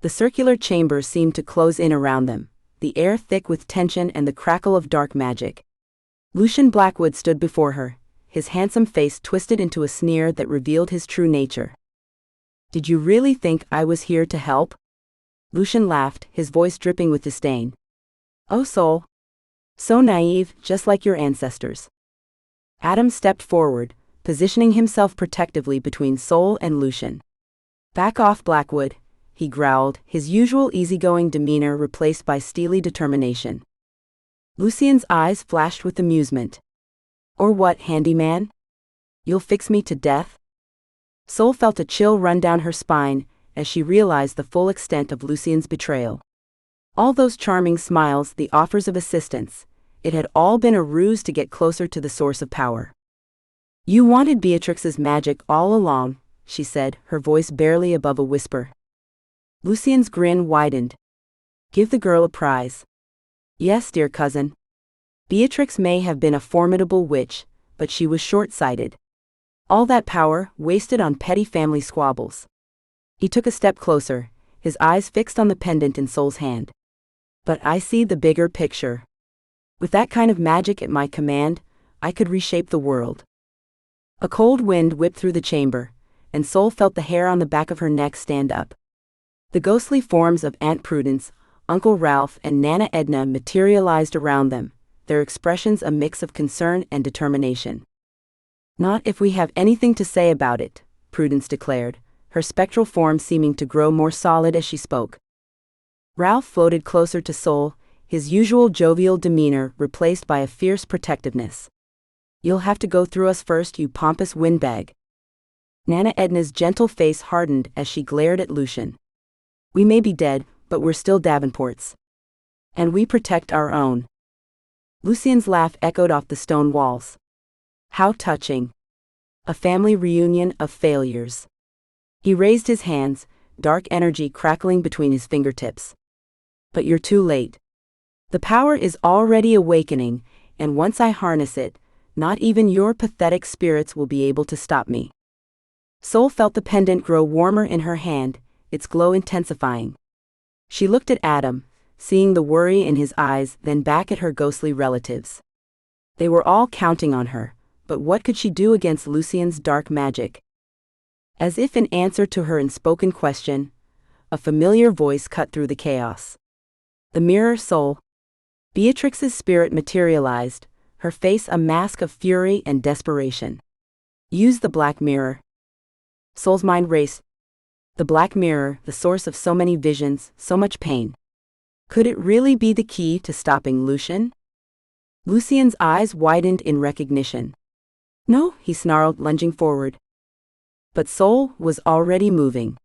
The circular chamber seemed to close in around them, the air thick with tension and the crackle of dark magic. Lucian Blackwood stood before her, his handsome face twisted into a sneer that revealed his true nature. "Did you really think I was here to help?" Lucian laughed, his voice dripping with disdain. "Oh, Sol. So naive, just like your ancestors." Adam stepped forward, positioning himself protectively between Sol and Lucian. "Back off, Blackwood," he growled, his usual easygoing demeanor replaced by steely determination. Lucian's eyes flashed with amusement. "Or what, handyman? You'll fix me to death?" Sol felt a chill run down her spine as she realized the full extent of Lucian's betrayal. All those charming smiles, the offers of assistance, it had all been a ruse to get closer to the source of power. "You wanted Beatrix's magic all along," she said, her voice barely above a whisper. Lucian's grin widened. "Give the girl a prize." "Yes, dear cousin. Beatrix may have been a formidable witch, but she was short-sighted. All that power wasted on petty family squabbles." He took a step closer, his eyes fixed on the pendant in Sol's hand. "But I see the bigger picture. With that kind of magic at my command, I could reshape the world." A cold wind whipped through the chamber, and Sol felt the hair on the back of her neck stand up. The ghostly forms of Aunt Prudence, Uncle Ralph, and Nana Edna materialized around them, their expressions a mix of concern and determination. "Not if we have anything to say about it," Prudence declared, her spectral form seeming to grow more solid as she spoke. Ralph floated closer to Sol, his usual jovial demeanor replaced by a fierce protectiveness. "You'll have to go through us first, you pompous windbag." Nana Edna's gentle face hardened as she glared at Lucian. "We may be dead, but we're still Davenports. And we protect our own." Lucian's laugh echoed off the stone walls. "How touching. A family reunion of failures." He raised his hands, dark energy crackling between his fingertips. "But you're too late. The power is already awakening, and once I harness it, not even your pathetic spirits will be able to stop me." Sol felt the pendant grow warmer in her hand, its glow intensifying. She looked at Adam, seeing the worry in his eyes, then back at her ghostly relatives. They were all counting on her, but what could she do against Lucian's dark magic? As if in answer to her unspoken question, a familiar voice cut through the chaos. "The mirror, Sol." Beatrix's spirit materialized, her face a mask of fury and desperation. "Use the black mirror." Sol's mind raced. The black mirror, the source of so many visions, so much pain. Could it really be the key to stopping Lucian? Lucian's eyes widened in recognition. "No," he snarled, lunging forward. But Sol was already moving.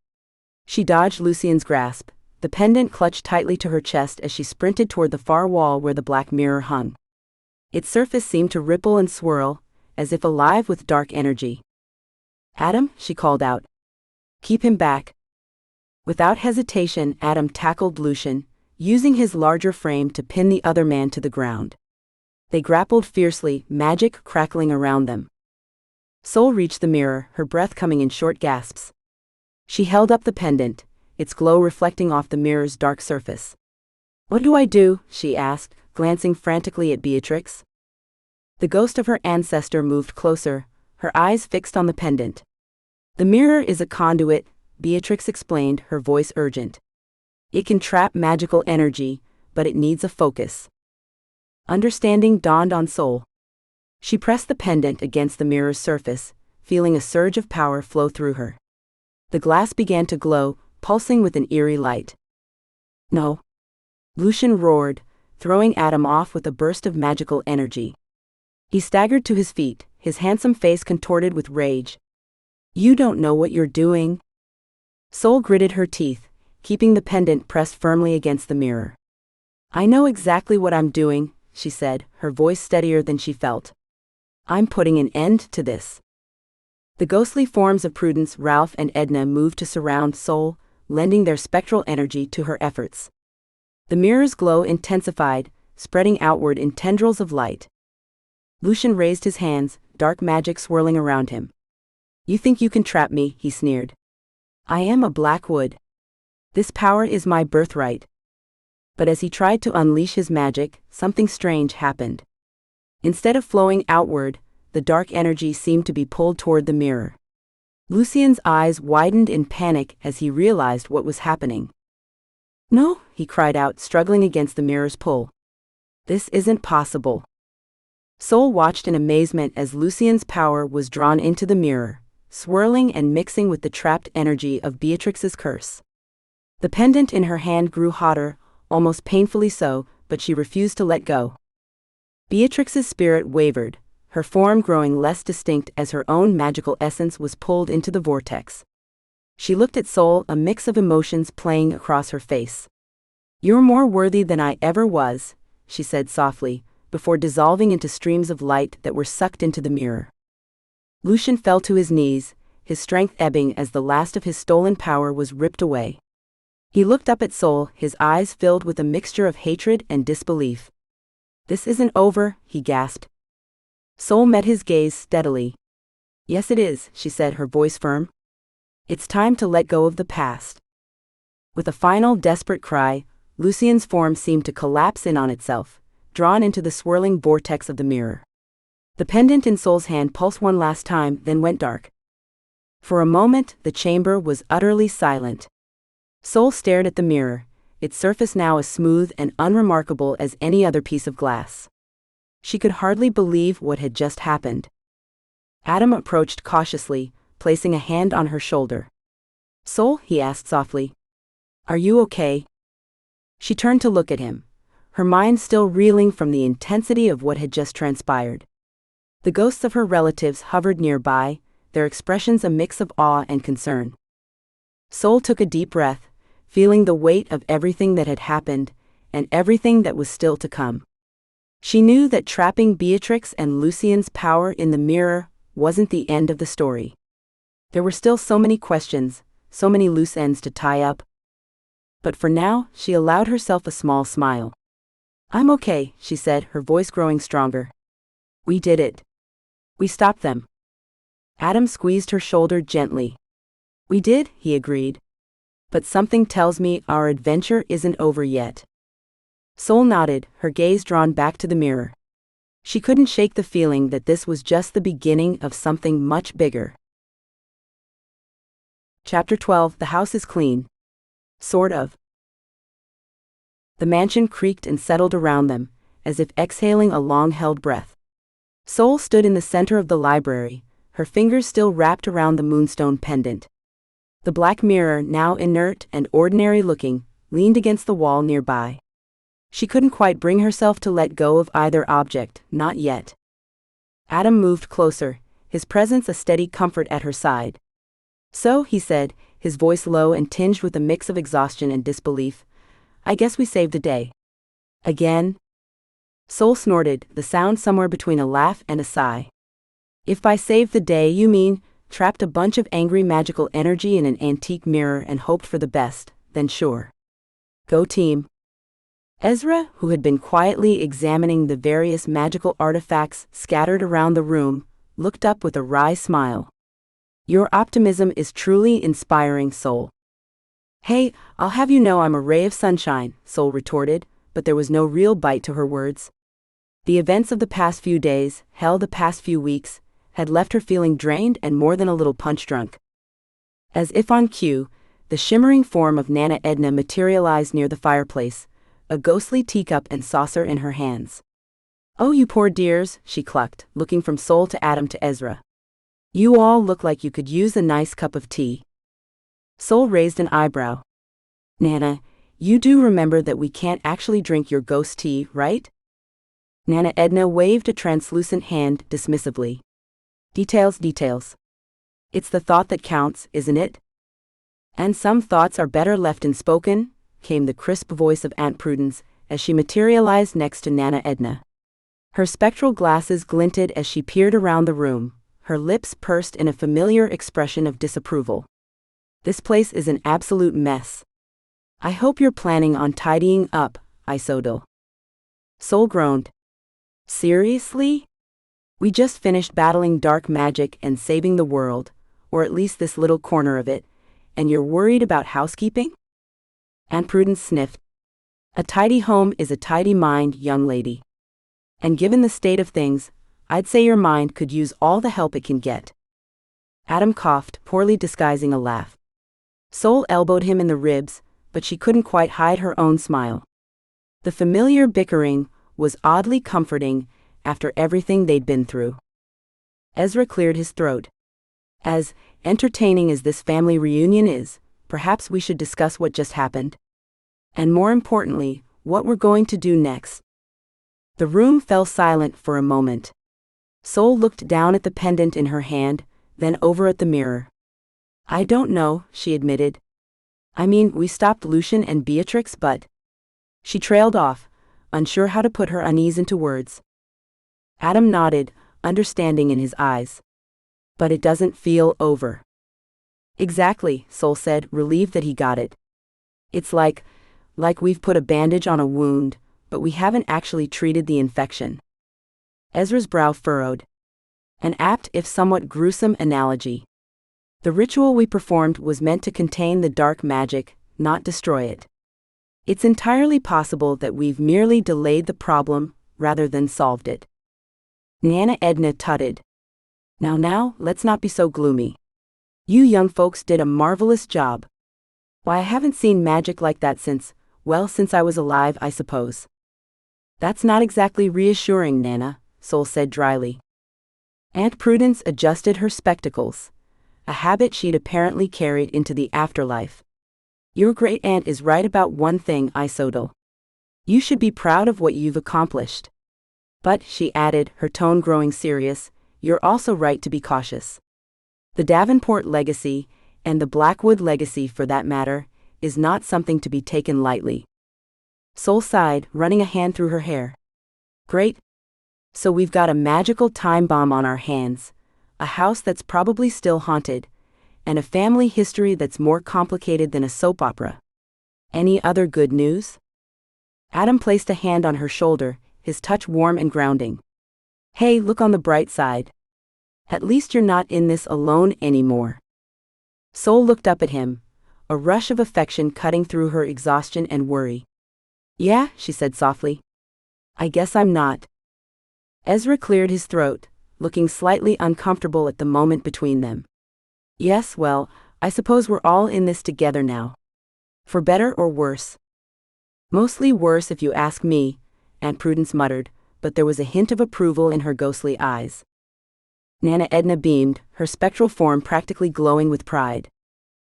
She dodged Lucian's grasp, the pendant clutched tightly to her chest as she sprinted toward the far wall where the black mirror hung. Its surface seemed to ripple and swirl, as if alive with dark energy. "Adam," she called out. "Keep him back." Without hesitation, Adam tackled Lucian, using his larger frame to pin the other man to the ground. They grappled fiercely, magic crackling around them. Sol reached the mirror, her breath coming in short gasps. She held up the pendant, its glow reflecting off the mirror's dark surface. "What do I do?" she asked, glancing frantically at Beatrix. The ghost of her ancestor moved closer, her eyes fixed on the pendant. "The mirror is a conduit," Beatrix explained, her voice urgent. "It can trap magical energy, but it needs a focus." Understanding dawned on Sol. She pressed the pendant against the mirror's surface, feeling a surge of power flow through her. The glass began to glow, pulsing with an eerie light. "No!" Lucian roared, throwing Adam off with a burst of magical energy. He staggered to his feet, his handsome face contorted with rage. "You don't know what you're doing." Sol gritted her teeth, keeping the pendant pressed firmly against the mirror. "I know exactly what I'm doing," she said, her voice steadier than she felt. "I'm putting an end to this." The ghostly forms of Prudence, Ralph, and Edna moved to surround Sol, lending their spectral energy to her efforts. The mirror's glow intensified, spreading outward in tendrils of light. Lucian raised his hands, dark magic swirling around him. "You think you can trap me," he sneered. "I am a Blackwood. This power is my birthright." But as he tried to unleash his magic, something strange happened. Instead of flowing outward, the dark energy seemed to be pulled toward the mirror. Lucian's eyes widened in panic as he realized what was happening. "No," he cried out, struggling against the mirror's pull. "This isn't possible." Sol watched in amazement as Lucian's power was drawn into the mirror, swirling and mixing with the trapped energy of Beatrix's curse. The pendant in her hand grew hotter, almost painfully so, but she refused to let go. Beatrix's spirit wavered, her form growing less distinct as her own magical essence was pulled into the vortex. She looked at Sol, a mix of emotions playing across her face. "You're more worthy than I ever was," she said softly, before dissolving into streams of light that were sucked into the mirror. Lucian fell to his knees, his strength ebbing as the last of his stolen power was ripped away. He looked up at Sol, his eyes filled with a mixture of hatred and disbelief. "This isn't over," he gasped. Sol met his gaze steadily. "Yes it is," she said, her voice firm. "It's time to let go of the past." With a final desperate cry, Lucian's form seemed to collapse in on itself, drawn into the swirling vortex of the mirror. The pendant in Sol's hand pulsed one last time, then went dark. For a moment, the chamber was utterly silent. Sol stared at the mirror, its surface now as smooth and unremarkable as any other piece of glass. She could hardly believe what had just happened. Adam approached cautiously, placing a hand on her shoulder. "Sol," he asked softly, "are you okay?" She turned to look at him, her mind still reeling from the intensity of what had just transpired. The ghosts of her relatives hovered nearby, their expressions a mix of awe and concern. Sol took a deep breath, feeling the weight of everything that had happened, and everything that was still to come. She knew that trapping Beatrix and Lucian's power in the mirror wasn't the end of the story. There were still so many questions, so many loose ends to tie up. But for now, she allowed herself a small smile. "I'm okay," she said, her voice growing stronger. "We did it. We stopped them." Adam squeezed her shoulder gently. "We did," he agreed. "But something tells me our adventure isn't over yet." Sol nodded, her gaze drawn back to the mirror. She couldn't shake the feeling that this was just the beginning of something much bigger. Chapter 12. The house is clean. Sort of. The mansion creaked and settled around them, as if exhaling a long-held breath. Sol stood in the center of the library, her fingers still wrapped around the moonstone pendant. The black mirror, now inert and ordinary-looking, leaned against the wall nearby. She couldn't quite bring herself to let go of either object, not yet. Adam moved closer, his presence a steady comfort at her side. "So," he said, his voice low and tinged with a mix of exhaustion and disbelief. "I guess we saved the day." "Again?" Sol snorted, the sound somewhere between a laugh and a sigh. "If by saved the day you mean trapped a bunch of angry magical energy in an antique mirror and hoped for the best, then sure. Go team." Ezra, who had been quietly examining the various magical artifacts scattered around the room, looked up with a wry smile. "Your optimism is truly inspiring, Sol." "Hey, I'll have you know I'm a ray of sunshine," Sol retorted, but there was no real bite to her words. The events of the past few days, hell, the past few weeks, had left her feeling drained and more than a little punch-drunk. As if on cue, the shimmering form of Nana Edna materialized near the fireplace, a ghostly teacup and saucer in her hands. "Oh, you poor dears," she clucked, looking from Sol to Adam to Ezra. "You all look like you could use a nice cup of tea." Sol raised an eyebrow. "Nana, you do remember that we can't actually drink your ghost tea, right?" Nana Edna waved a translucent hand dismissively. Details. It's the thought that counts, isn't it?" "And some thoughts are better left unspoken," came the crisp voice of Aunt Prudence as she materialized next to Nana Edna. Her spectral glasses glinted as she peered around the room, her lips pursed in a familiar expression of disapproval. "This place is an absolute mess. I hope you're planning on tidying up, Isodal." Sol groaned. "Seriously? We just finished battling dark magic and saving the world, or at least this little corner of it, and you're worried about housekeeping?" Aunt Prudence sniffed. "A tidy home is a tidy mind, young lady. And given the state of things, I'd say your mind could use all the help it can get." Adam coughed, poorly disguising a laugh. Sol elbowed him in the ribs, but she couldn't quite hide her own smile. The familiar bickering was oddly comforting after everything they'd been through. Ezra cleared his throat. "As entertaining as this family reunion is, perhaps we should discuss what just happened. And more importantly, what we're going to do next." The room fell silent for a moment. Sol looked down at the pendant in her hand, then over at the mirror. "I don't know," she admitted. "I mean, we stopped Lucian and Beatrix, but..." She trailed off, unsure how to put her unease into words. Adam nodded, understanding in his eyes. "But it doesn't feel over." "Exactly," Sol said, relieved that he got it. "It's like we've put a bandage on a wound, but we haven't actually treated the infection." Ezra's brow furrowed. An apt if somewhat gruesome analogy. "The ritual we performed was meant to contain the dark magic, not destroy it. It's entirely possible that we've merely delayed the problem, rather than solved it." Nana Edna tutted. Now, let's not be so gloomy. You young folks did a marvelous job. Why, I haven't seen magic like that since I was alive, I suppose." "That's not exactly reassuring, Nana," Sol said dryly. Aunt Prudence adjusted her spectacles, a habit she'd apparently carried into the afterlife. "Your great-aunt is right about one thing, Isodal. You should be proud of what you've accomplished. But," she added, her tone growing serious, "you're also right to be cautious. The Davenport legacy, and the Blackwood legacy for that matter, is not something to be taken lightly." Sol sighed, running a hand through her hair. "Great. So we've got a magical time bomb on our hands, a house that's probably still haunted, and a family history that's more complicated than a soap opera. Any other good news?" Adam placed a hand on her shoulder, his touch warm and grounding. "Hey, look on the bright side. At least you're not in this alone anymore." Sol looked up at him, a rush of affection cutting through her exhaustion and worry. "Yeah," she said softly. "I guess I'm not." Ezra cleared his throat, looking slightly uncomfortable at the moment between them. "Yes, well, I suppose we're all in this together now. For better or worse." "Mostly worse if you ask me," Aunt Prudence muttered, but there was a hint of approval in her ghostly eyes. Nana Edna beamed, her spectral form practically glowing with pride.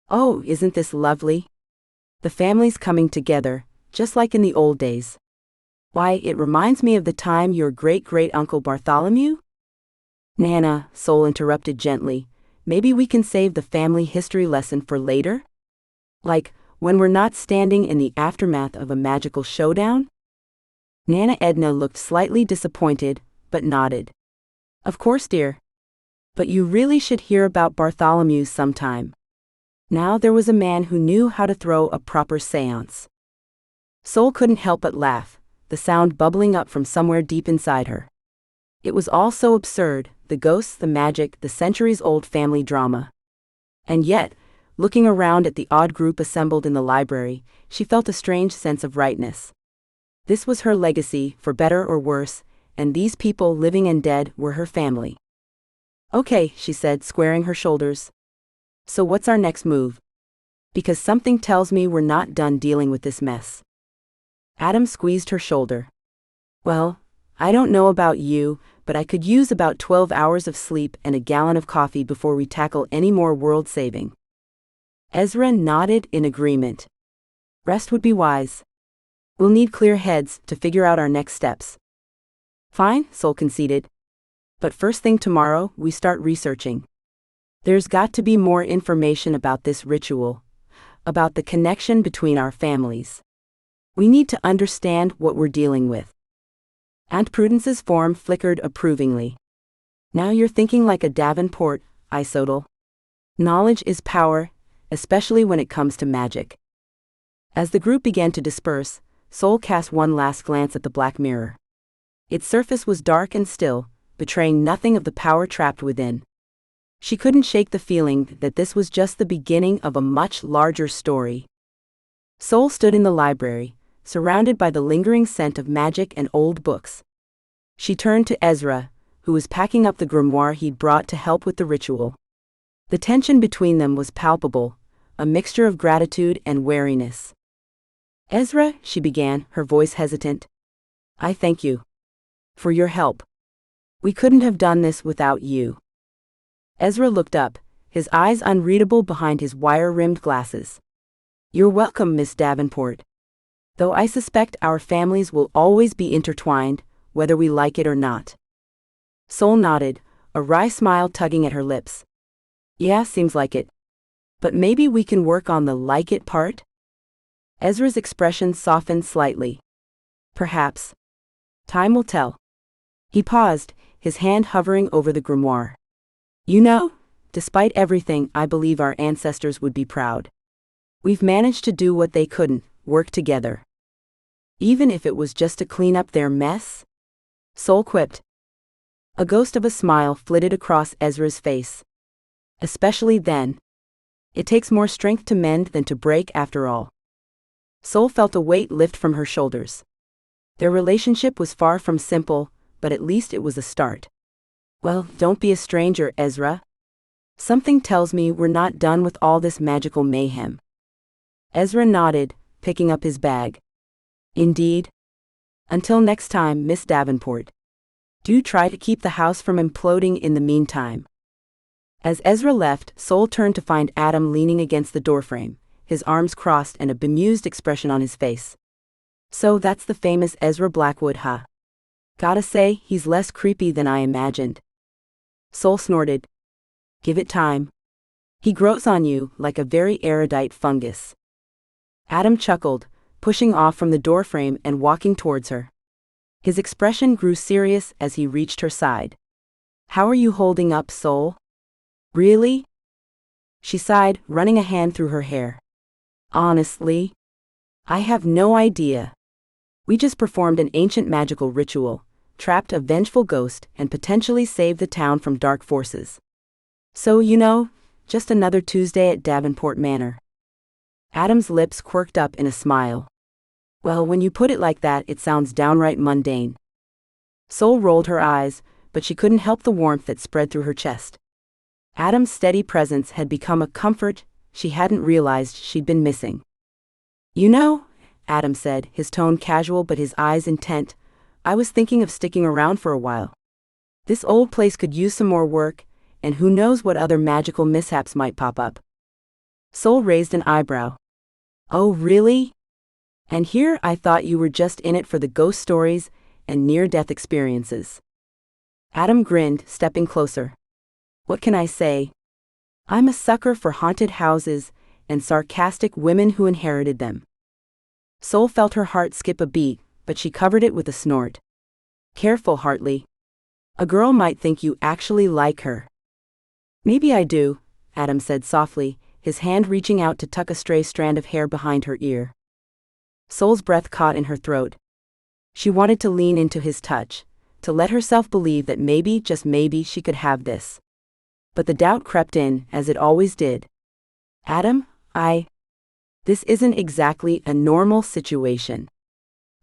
"Oh, isn't this lovely? The family's coming together, just like in the old days. Why, it reminds me of the time your great-great-uncle Bartholomew—" "Nana," Sol interrupted gently, Maybe we can save the family history lesson for later? Like, when we're not standing in the aftermath of a magical showdown? Nana Edna looked slightly disappointed, but nodded. Of course, dear. But you really should hear about Bartholomew sometime. Now there was a man who knew how to throw a proper séance. Sol couldn't help but laugh, the sound bubbling up from somewhere deep inside her. It was all so absurd, the ghosts, the magic, the centuries-old family drama. And yet, looking around at the odd group assembled in the library, she felt a strange sense of rightness. This was her legacy, for better or worse, and these people, living and dead, were her family. Okay, she said, squaring her shoulders. So what's our next move? Because something tells me we're not done dealing with this mess. Adam squeezed her shoulder. Well, I don't know about you, but I could use about 12 hours of sleep and a gallon of coffee before we tackle any more world-saving. Ezra nodded in agreement. Rest would be wise. We'll need clear heads to figure out our next steps. Fine, Sol conceded. But first thing tomorrow, we start researching. There's got to be more information about this ritual, about the connection between our families. We need to understand what we're dealing with. Aunt Prudence's form flickered approvingly. Now you're thinking like a Davenport, Isodal. Knowledge is power, especially when it comes to magic. As the group began to disperse, Sol cast one last glance at the black mirror. Its surface was dark and still, betraying nothing of the power trapped within. She couldn't shake the feeling that this was just the beginning of a much larger story. Sol stood in the library, surrounded by the lingering scent of magic and old books. She turned to Ezra, who was packing up the grimoire he'd brought to help with the ritual. The tension between them was palpable, a mixture of gratitude and wariness. Ezra, she began, her voice hesitant. I thank you for your help. We couldn't have done this without you. Ezra looked up, his eyes unreadable behind his wire-rimmed glasses. You're welcome, Miss Davenport. Though I suspect our families will always be intertwined, whether we like it or not. Sol nodded, a wry smile tugging at her lips. Yeah, seems like it. But maybe we can work on the like it part? Ezra's expression softened slightly. Perhaps. Time will tell. He paused, his hand hovering over the grimoire. You know, despite everything, I believe our ancestors would be proud. We've managed to do what they couldn't, work together. Even if it was just to clean up their mess? Sol quipped. A ghost of a smile flitted across Ezra's face. Especially then. It takes more strength to mend than to break after all. Sol felt a weight lift from her shoulders. Their relationship was far from simple, but at least it was a start. Well, don't be a stranger, Ezra. Something tells me we're not done with all this magical mayhem. Ezra nodded, picking up his bag. Indeed. Until next time, Miss Davenport. Do try to keep the house from imploding in the meantime. As Ezra left, Sol turned to find Adam leaning against the doorframe, his arms crossed and a bemused expression on his face. So that's the famous Ezra Blackwood, huh? Gotta say, he's less creepy than I imagined. Sol snorted. Give it time. He grows on you like a very erudite fungus. Adam chuckled, pushing off from the doorframe and walking towards her. His expression grew serious as he reached her side. How are you holding up, Sol? Really? She sighed, running a hand through her hair. Honestly? I have no idea. We just performed an ancient magical ritual, trapped a vengeful ghost, and potentially saved the town from dark forces. So, you know, just another Tuesday at Davenport Manor. Adam's lips quirked up in a smile. Well, when you put it like that, it sounds downright mundane. Sol rolled her eyes, but she couldn't help the warmth that spread through her chest. Adam's steady presence had become a comfort she hadn't realized she'd been missing. You know, Adam said, his tone casual but his eyes intent, I was thinking of sticking around for a while. This old place could use some more work, and who knows what other magical mishaps might pop up. Sol raised an eyebrow. Oh, really? And here I thought you were just in it for the ghost stories and near-death experiences. Adam grinned, stepping closer. What can I say? I'm a sucker for haunted houses and sarcastic women who inherited them. Soul felt her heart skip a beat, but she covered it with a snort. Careful, Hartley. A girl might think you actually like her. Maybe I do, Adam said softly, his hand reaching out to tuck a stray strand of hair behind her ear. Soul's breath caught in her throat. She wanted to lean into his touch, to let herself believe that maybe, just maybe, she could have this. But the doubt crept in, as it always did. Adam, this isn't exactly a normal situation.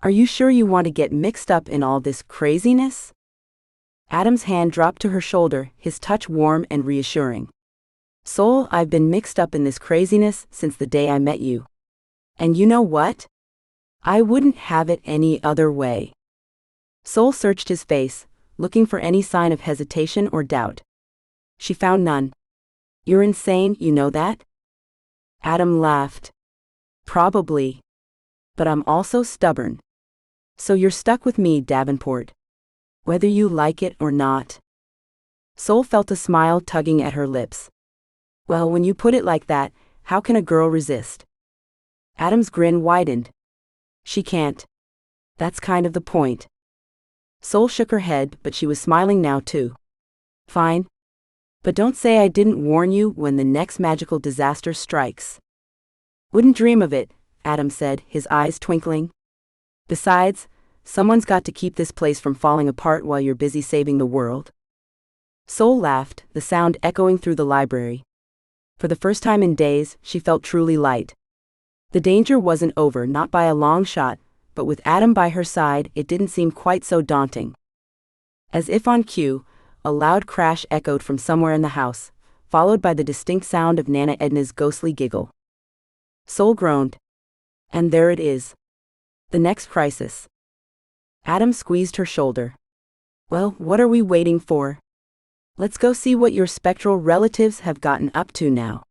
Are you sure you want to get mixed up in all this craziness? Adam's hand dropped to her shoulder, his touch warm and reassuring. Soul, I've been mixed up in this craziness since the day I met you. And you know what? I wouldn't have it any other way. Soul searched his face, looking for any sign of hesitation or doubt. She found none. You're insane, you know that? Adam laughed. Probably. But I'm also stubborn. So you're stuck with me, Davenport. Whether you like it or not. Soul felt a smile tugging at her lips. Well, when you put it like that, how can a girl resist? Adam's grin widened. She can't. That's kind of the point. Soul shook her head, but she was smiling now too. Fine. But don't say I didn't warn you when the next magical disaster strikes. Wouldn't dream of it, Adam said, his eyes twinkling. Besides, someone's got to keep this place from falling apart while you're busy saving the world. Soul laughed, the sound echoing through the library. For the first time in days, she felt truly light. The danger wasn't over, not by a long shot, but with Adam by her side, it didn't seem quite so daunting. As if on cue, a loud crash echoed from somewhere in the house, followed by the distinct sound of Nana Edna's ghostly giggle. Soul groaned. And there it is. The next crisis. Adam squeezed her shoulder. Well, what are we waiting for? Let's go see what your spectral relatives have gotten up to now.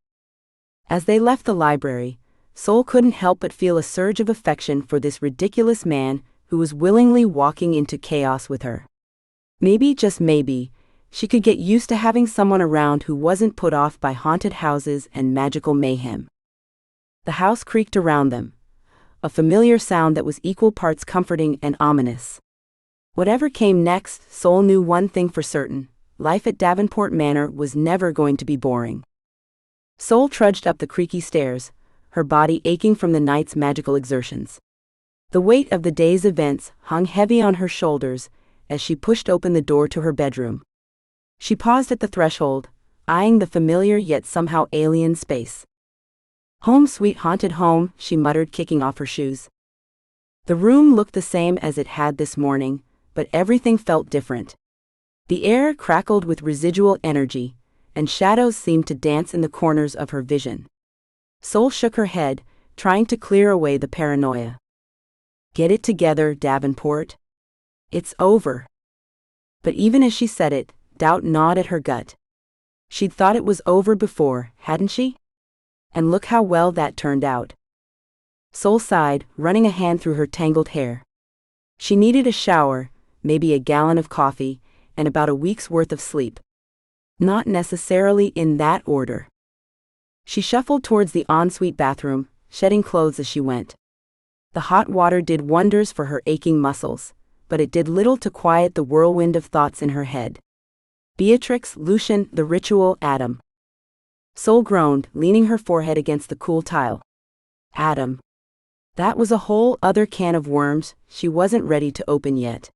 As they left the library, Soul couldn't help but feel a surge of affection for this ridiculous man who was willingly walking into chaos with her. Maybe, just maybe, she could get used to having someone around who wasn't put off by haunted houses and magical mayhem. The house creaked around them, a familiar sound that was equal parts comforting and ominous. Whatever came next, Soul knew one thing for certain: life at Davenport Manor was never going to be boring. Soul trudged up the creaky stairs, her body aching from the night's magical exertions. The weight of the day's events hung heavy on her shoulders as she pushed open the door to her bedroom. She paused at the threshold, eyeing the familiar yet somehow alien space. Home sweet haunted home, she muttered, kicking off her shoes. The room looked the same as it had this morning, but everything felt different. The air crackled with residual energy, and shadows seemed to dance in the corners of her vision. Soul shook her head, trying to clear away the paranoia. Get it together, Davenport. It's over. But even as she said it, doubt gnawed at her gut. She'd thought it was over before, hadn't she? And look how well that turned out. Soul sighed, running a hand through her tangled hair. She needed a shower, maybe a gallon of coffee, and about a week's worth of sleep. Not necessarily in that order. She shuffled towards the ensuite bathroom, shedding clothes as she went. The hot water did wonders for her aching muscles, but it did little to quiet the whirlwind of thoughts in her head. Beatrix, Lucian, the ritual, Adam. Soul groaned, leaning her forehead against the cool tile. Adam. That was a whole other can of worms she wasn't ready to open yet.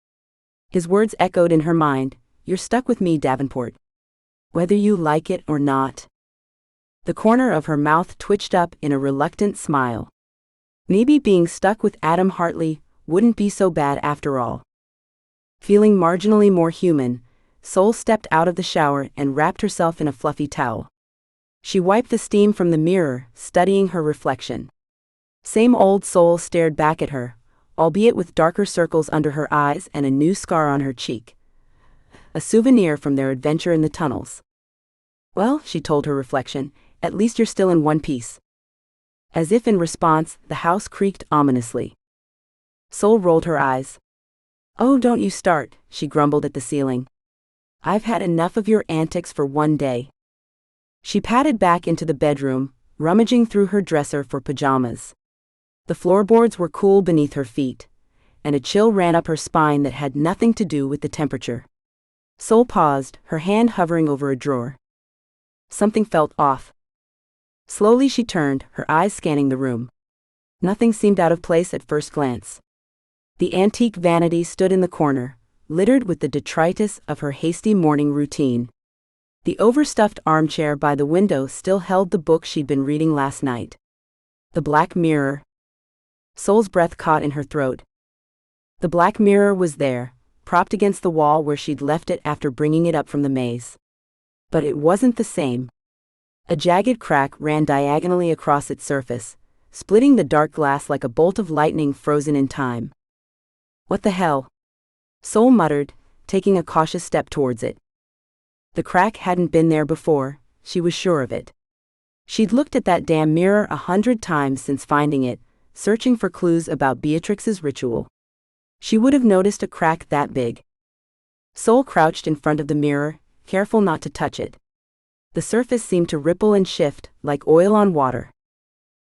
His words echoed in her mind. You're stuck with me, Davenport. Whether you like it or not. The corner of her mouth twitched up in a reluctant smile. Maybe being stuck with Adam Hartley wouldn't be so bad after all. Feeling marginally more human, Soul stepped out of the shower and wrapped herself in a fluffy towel. She wiped the steam from the mirror, studying her reflection. Same old Soul stared back at her, albeit with darker circles under her eyes and a new scar on her cheek. A souvenir from their adventure in the tunnels. Well, she told her reflection, at least you're still in one piece. As if in response, the house creaked ominously. Soul rolled her eyes. Oh, don't you start, she grumbled at the ceiling. I've had enough of your antics for one day. She padded back into the bedroom, rummaging through her dresser for pajamas. The floorboards were cool beneath her feet, and a chill ran up her spine that had nothing to do with the temperature. Sol paused, her hand hovering over a drawer. Something felt off. Slowly she turned, her eyes scanning the room. Nothing seemed out of place at first glance. The antique vanity stood in the corner, littered with the detritus of her hasty morning routine. The overstuffed armchair by the window still held the book she'd been reading last night. The black mirror. Sol's breath caught in her throat. The black mirror was there, propped against the wall where she'd left it after bringing it up from the maze. But it wasn't the same. A jagged crack ran diagonally across its surface, splitting the dark glass like a bolt of lightning frozen in time. What the hell? Sol muttered, taking a cautious step towards it. The crack hadn't been there before, she was sure of it. She'd looked at that damn mirror 100 times since finding it, searching for clues about Beatrix's ritual. She would have noticed a crack that big. Sol crouched in front of the mirror, careful not to touch it. The surface seemed to ripple and shift, like oil on water.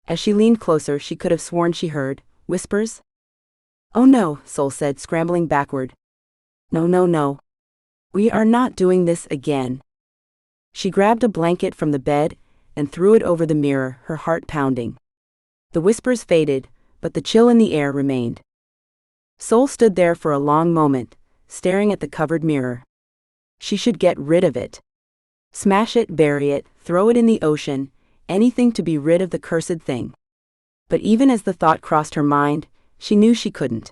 As she leaned closer, she could have sworn she heard whispers. "Oh no," Sol said, scrambling backward. No. We are not doing this again." She grabbed a blanket from the bed and threw it over the mirror, her heart pounding. The whispers faded, but the chill in the air remained. Sol stood there for a long moment, staring at the covered mirror. She should get rid of it. Smash it, bury it, throw it in the ocean, anything to be rid of the cursed thing. But even as the thought crossed her mind, she knew she couldn't.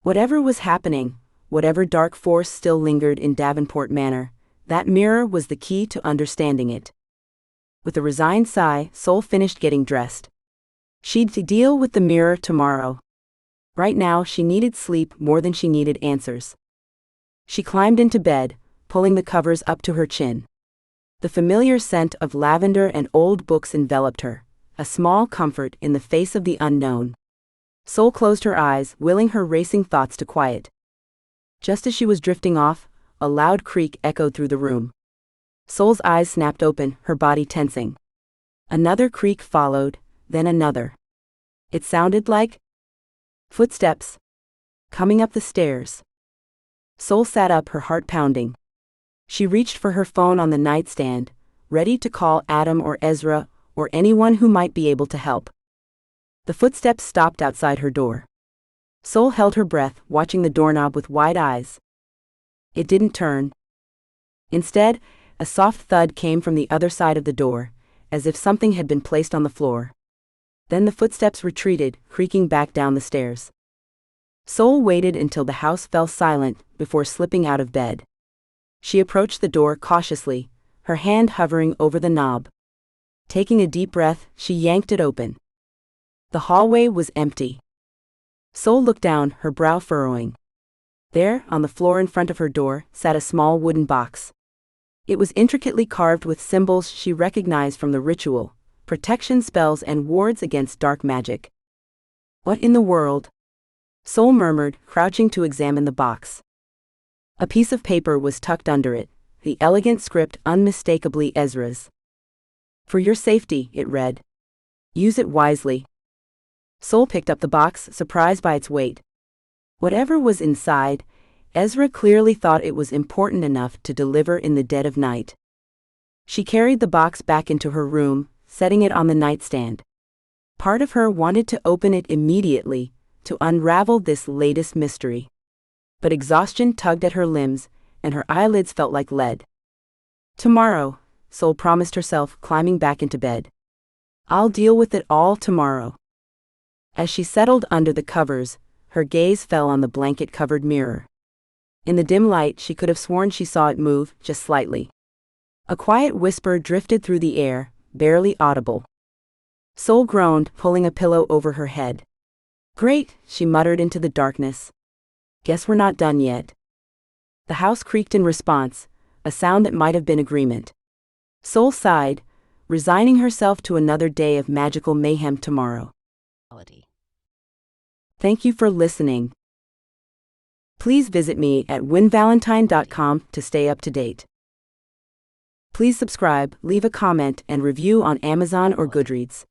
Whatever was happening, whatever dark force still lingered in Davenport Manor, that mirror was the key to understanding it. With a resigned sigh, Sol finished getting dressed. She'd deal with the mirror tomorrow. Right now she needed sleep more than she needed answers. She climbed into bed, pulling the covers up to her chin. The familiar scent of lavender and old books enveloped her, a small comfort in the face of the unknown. Sol closed her eyes, willing her racing thoughts to quiet. Just as she was drifting off, a loud creak echoed through the room. Sol's eyes snapped open, her body tensing. Another creak followed, then another. It sounded like footsteps coming up the stairs. Sol sat up, her heart pounding. She reached for her phone on the nightstand, ready to call Adam or Ezra or anyone who might be able to help. The footsteps stopped outside her door. Sol held her breath, watching the doorknob with wide eyes. It didn't turn. Instead, a soft thud came from the other side of the door, as if something had been placed on the floor. Then the footsteps retreated, creaking back down the stairs. Sol waited until the house fell silent before slipping out of bed. She approached the door cautiously, her hand hovering over the knob. Taking a deep breath, she yanked it open. The hallway was empty. Sol looked down, her brow furrowing. There, on the floor in front of her door, sat a small wooden box. It was intricately carved with symbols she recognized from the ritual, protection spells and wards against dark magic. What in the world? Sol murmured, crouching to examine the box. A piece of paper was tucked under it, the elegant script unmistakably Ezra's. "For your safety," it read. "Use it wisely." Sol picked up the box, surprised by its weight. Whatever was inside, Ezra clearly thought it was important enough to deliver in the dead of night. She carried the box back into her room, setting it on the nightstand. Part of her wanted to open it immediately, to unravel this latest mystery. But exhaustion tugged at her limbs, and her eyelids felt like lead. "Tomorrow," Sol promised herself, climbing back into bed. "I'll deal with it all tomorrow." As she settled under the covers, her gaze fell on the blanket-covered mirror. In the dim light, she could have sworn she saw it move, just slightly. A quiet whisper drifted through the air, barely audible. Sol groaned, pulling a pillow over her head. "Great," she muttered into the darkness. "Guess we're not done yet." The house creaked in response, a sound that might have been agreement. Sol sighed, resigning herself to another day of magical mayhem tomorrow. Thank you for listening. Please visit me at winvalentine.com to stay up to date. Please subscribe, leave a comment, and review on Amazon or Goodreads.